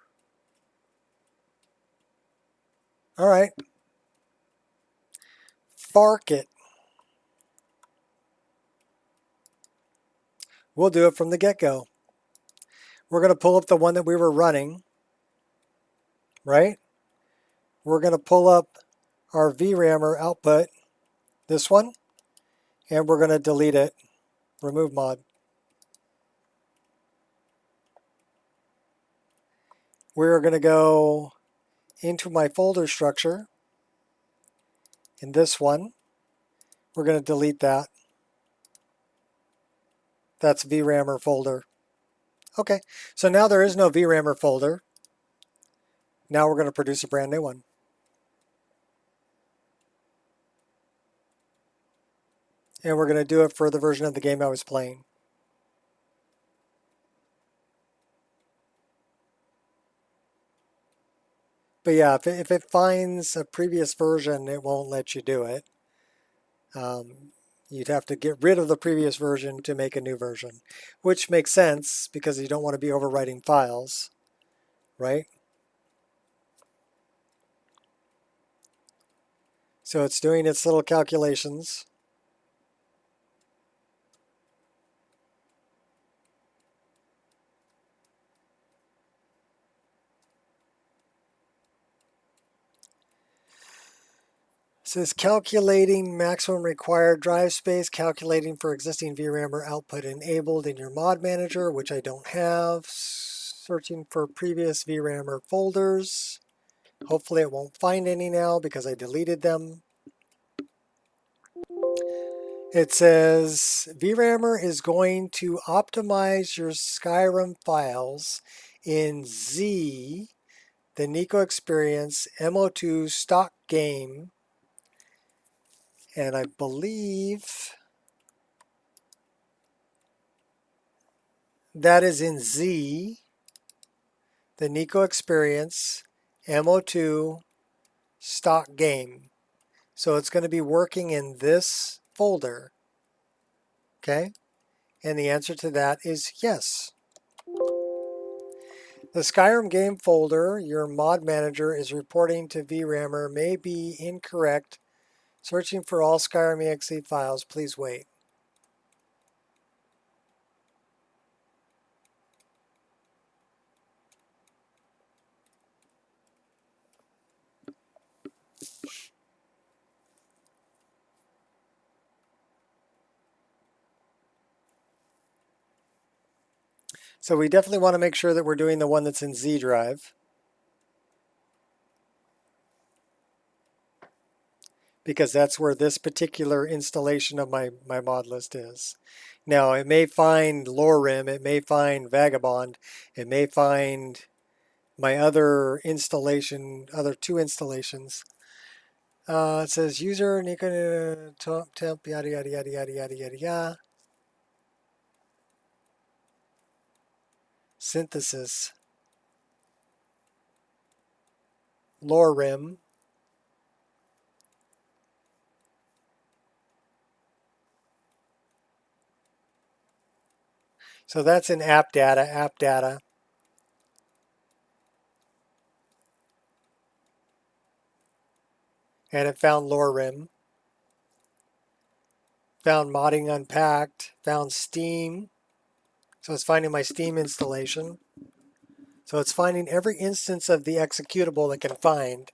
All right. Fark it. We'll do it from the get-go. We're going to pull up the one that we were running, right? We're going to pull up our VRAMer output, this one, and we're going to delete it. Remove mod. We're going to go into my folder structure. In this one, we're going to delete that. That's VRAMer folder. Okay, so now there is no VRAMer folder. Now we're going to produce a brand new one. And we're going to do it for the version of the game I was playing. But yeah, if it finds a previous version, it won't let you do it. You'd have to get rid of the previous version to make a new version, which makes sense because you don't want to be overwriting files, right? So it's doing its little calculations. It says calculating maximum required drive space, calculating for existing VRAMer output enabled in your mod manager, which I don't have. Searching for previous VRAMer folders. Hopefully it won't find any now because I deleted them. It says VRAMer is going to optimize your Skyrim files in Z, the Nico Expereince MO2 stock game. And I believe that is in Z, the Nico Expereince MO2 stock game. So it's going to be working in this folder. Okay? And the answer to that is yes. The Skyrim game folder your mod manager is reporting to VRAMer may be incorrect. Searching for all Skyrim exe files. Please wait. So we definitely want to make sure that we're doing the one that's in Z drive, because that's where this particular installation of my mod list is. Now, it may find Lorim, it may find Vagabond, it may find my other installation, other two installations. It says user, Nico, temp, yada, yada, yada, yada, yada, yada, yada. Synthesis. Lorim. So that's in app data. And it found Lorim. Found modding unpacked. Found Steam. So it's finding my Steam installation. So it's finding every instance of the executable it can find.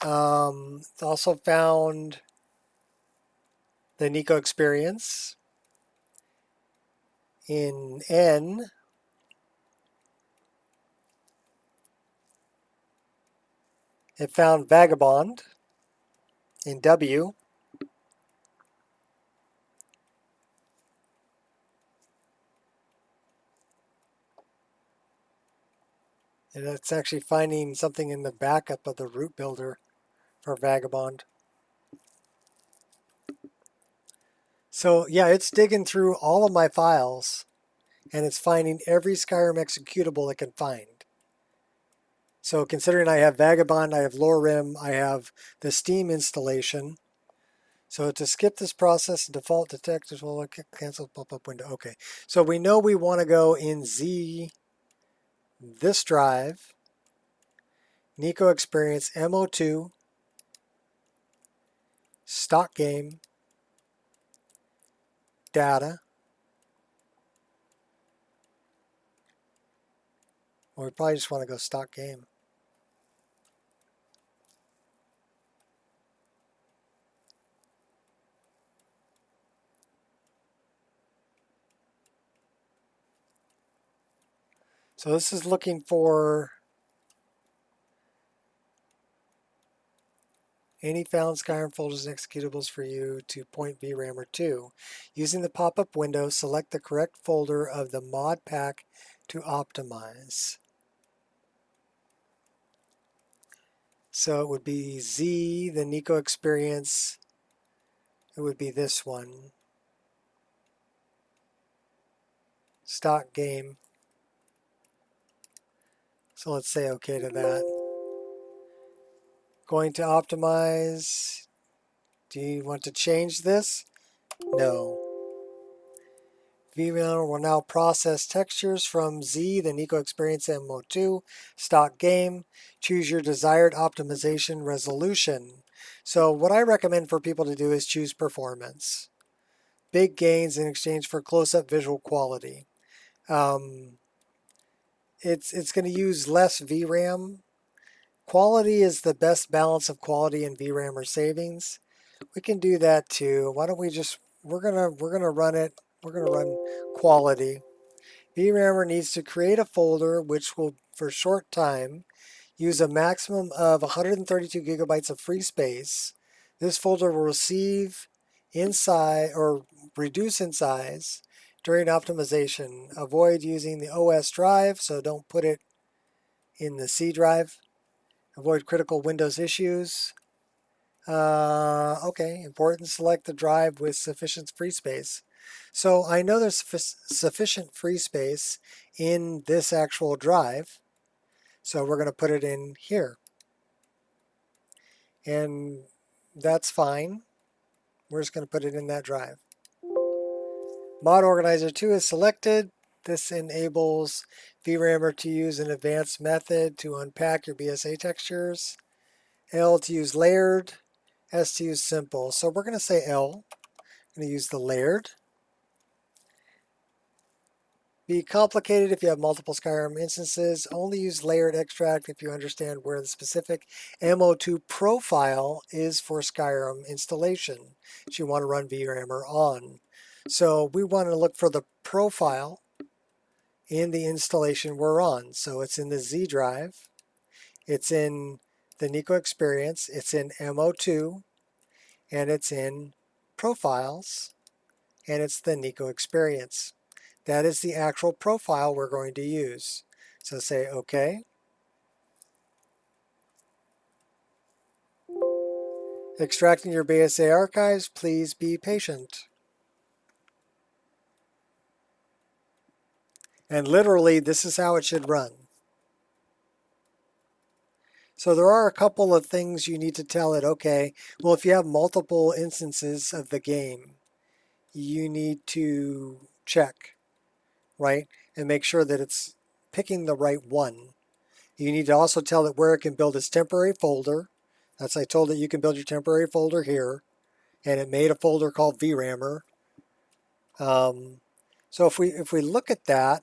It's also found the Nico Expereince in N. It found Vagabond in W. And it's actually finding something in the backup of the root builder for Vagabond. So yeah, it's digging through all of my files and it's finding every Skyrim executable it can find. So considering I have Vagabond, I have Lorem, I have the Steam installation. So to skip this process, default detectors will cancel pop-up window. Okay, so we know we want to go in Z, this drive, Nico Expereince MO2, stock game, data. Or we probably just want to go stock game. So this is looking for any found Skyrim folders and executables for you to point VRAM or 2. Using the pop-up window, select the correct folder of the mod pack to optimize. So it would be Z, the Nico Expereince. It would be this one. Stock game. So let's say OK to that. Going to optimize. Do you want to change this? No. VRAM will now process textures from Z, the Nico Expereince MO2, stock game. Choose your desired optimization resolution. So what I recommend for people to do is choose performance. Big gains in exchange for close-up visual quality. It's going to use less VRAM. Quality is the best balance of quality and VRAM or savings. We can do that too. Why don't we just, we're gonna run it. We're gonna run quality. VRAMer needs to create a folder which will, for a short time, use a maximum of 132 gigabytes of free space. This folder will receive inside or reduce in size during optimization. Avoid using the OS drive, so don't put it in the C drive. Avoid critical Windows issues. Okay, important, select the drive with sufficient free space. So I know there's sufficient free space in this actual drive. So we're going to put it in here. And that's fine. We're just going to put it in that drive. Mod Organizer 2 is selected. This enables VRAMer to use an advanced method to unpack your BSA textures. L to use layered. S to use simple. So we're going to say L. I'm going to use the layered. Be complicated if you have multiple Skyrim instances. Only use layered extract if you understand where the specific MO2 profile is for Skyrim installation that you want to run VRAMer on. So we want to look for the profile in the installation we're on. So it's in the Z drive. It's in the Nico Expereince. It's in MO2. And it's in profiles. And it's the Nico Expereince. That is the actual profile we're going to use. So say OK. Extracting your BSA archives, please be patient. And literally, this is how it should run. So there are a couple of things you need to tell it. Okay, well, if you have multiple instances of the game, you need to check, right? And make sure that it's picking the right one. You need to also tell it where it can build its temporary folder. That's, I told it you can build your temporary folder here. And it made a folder called VRAMer. So if we look at that,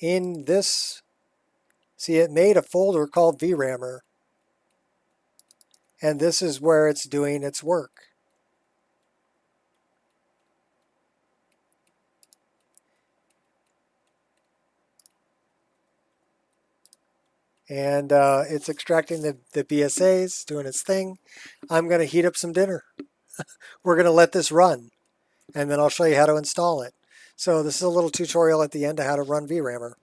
in this, see, it made a folder called VRAMer. And this is where it's doing its work. And it's extracting the BSAs, doing its thing. I'm going to heat up some dinner. We're going to let this run. And then I'll show you how to install it. So this is a little tutorial at the end of how to run VRAMer.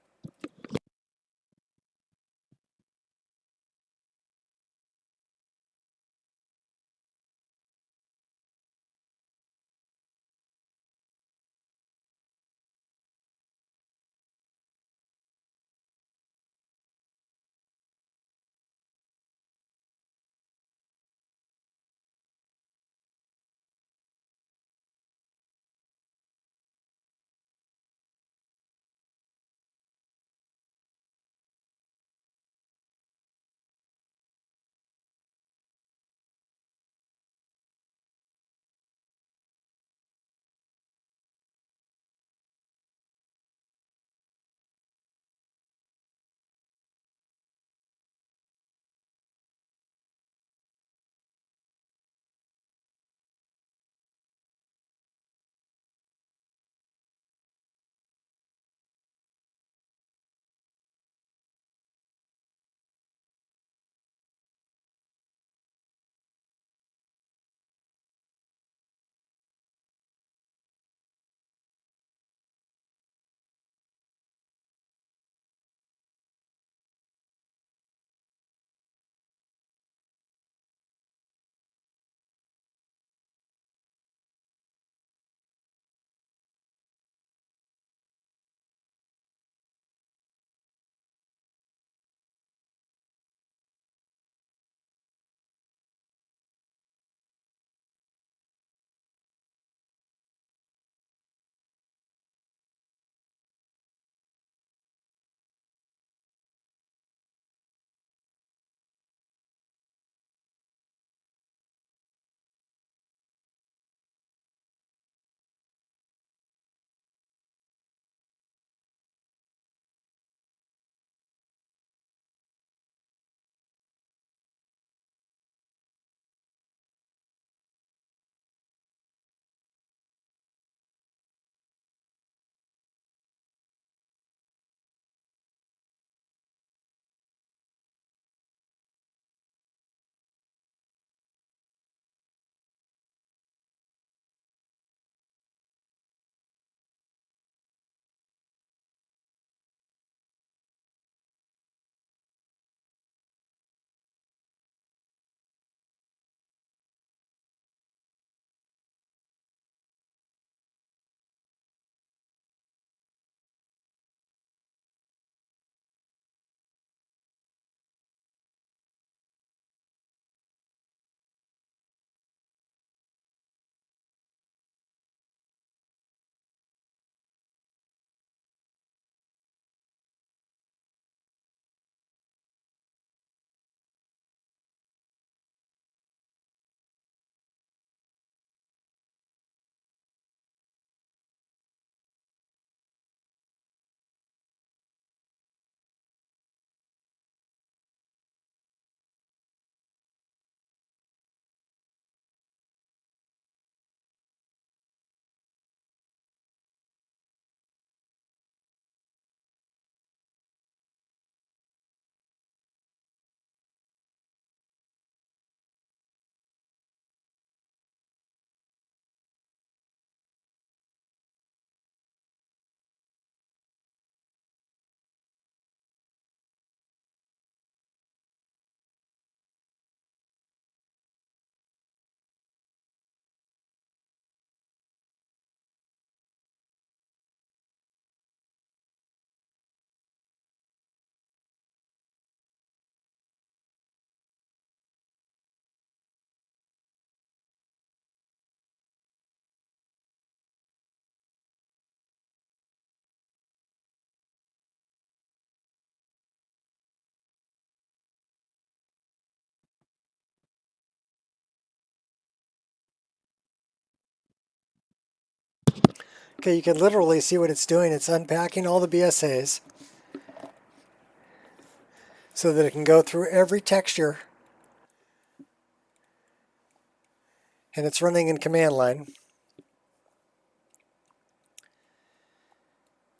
Okay, you can literally see what it's doing. It's unpacking all the BSAs so that it can go through every texture. And it's running in command line.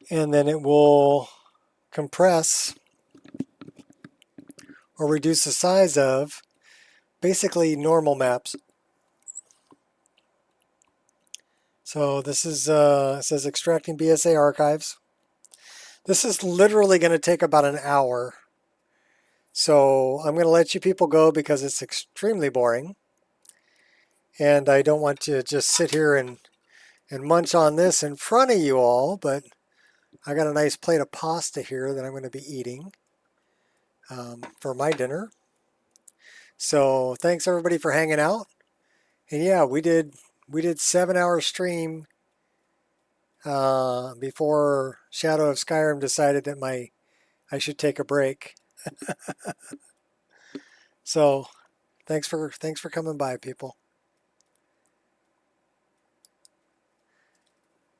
And then it will compress or reduce the size of basically normal maps. So this is, it says extracting BSA archives. This is literally going to take about an hour. So I'm going to let you people go because it's extremely boring. And I don't want to just sit here and munch on this in front of you all, but I got a nice plate of pasta here that I'm going to be eating for my dinner. So thanks everybody for hanging out. And yeah, we did 7-hour stream before Shadow of Skyrim decided that I should take a break. So thanks for coming by, people.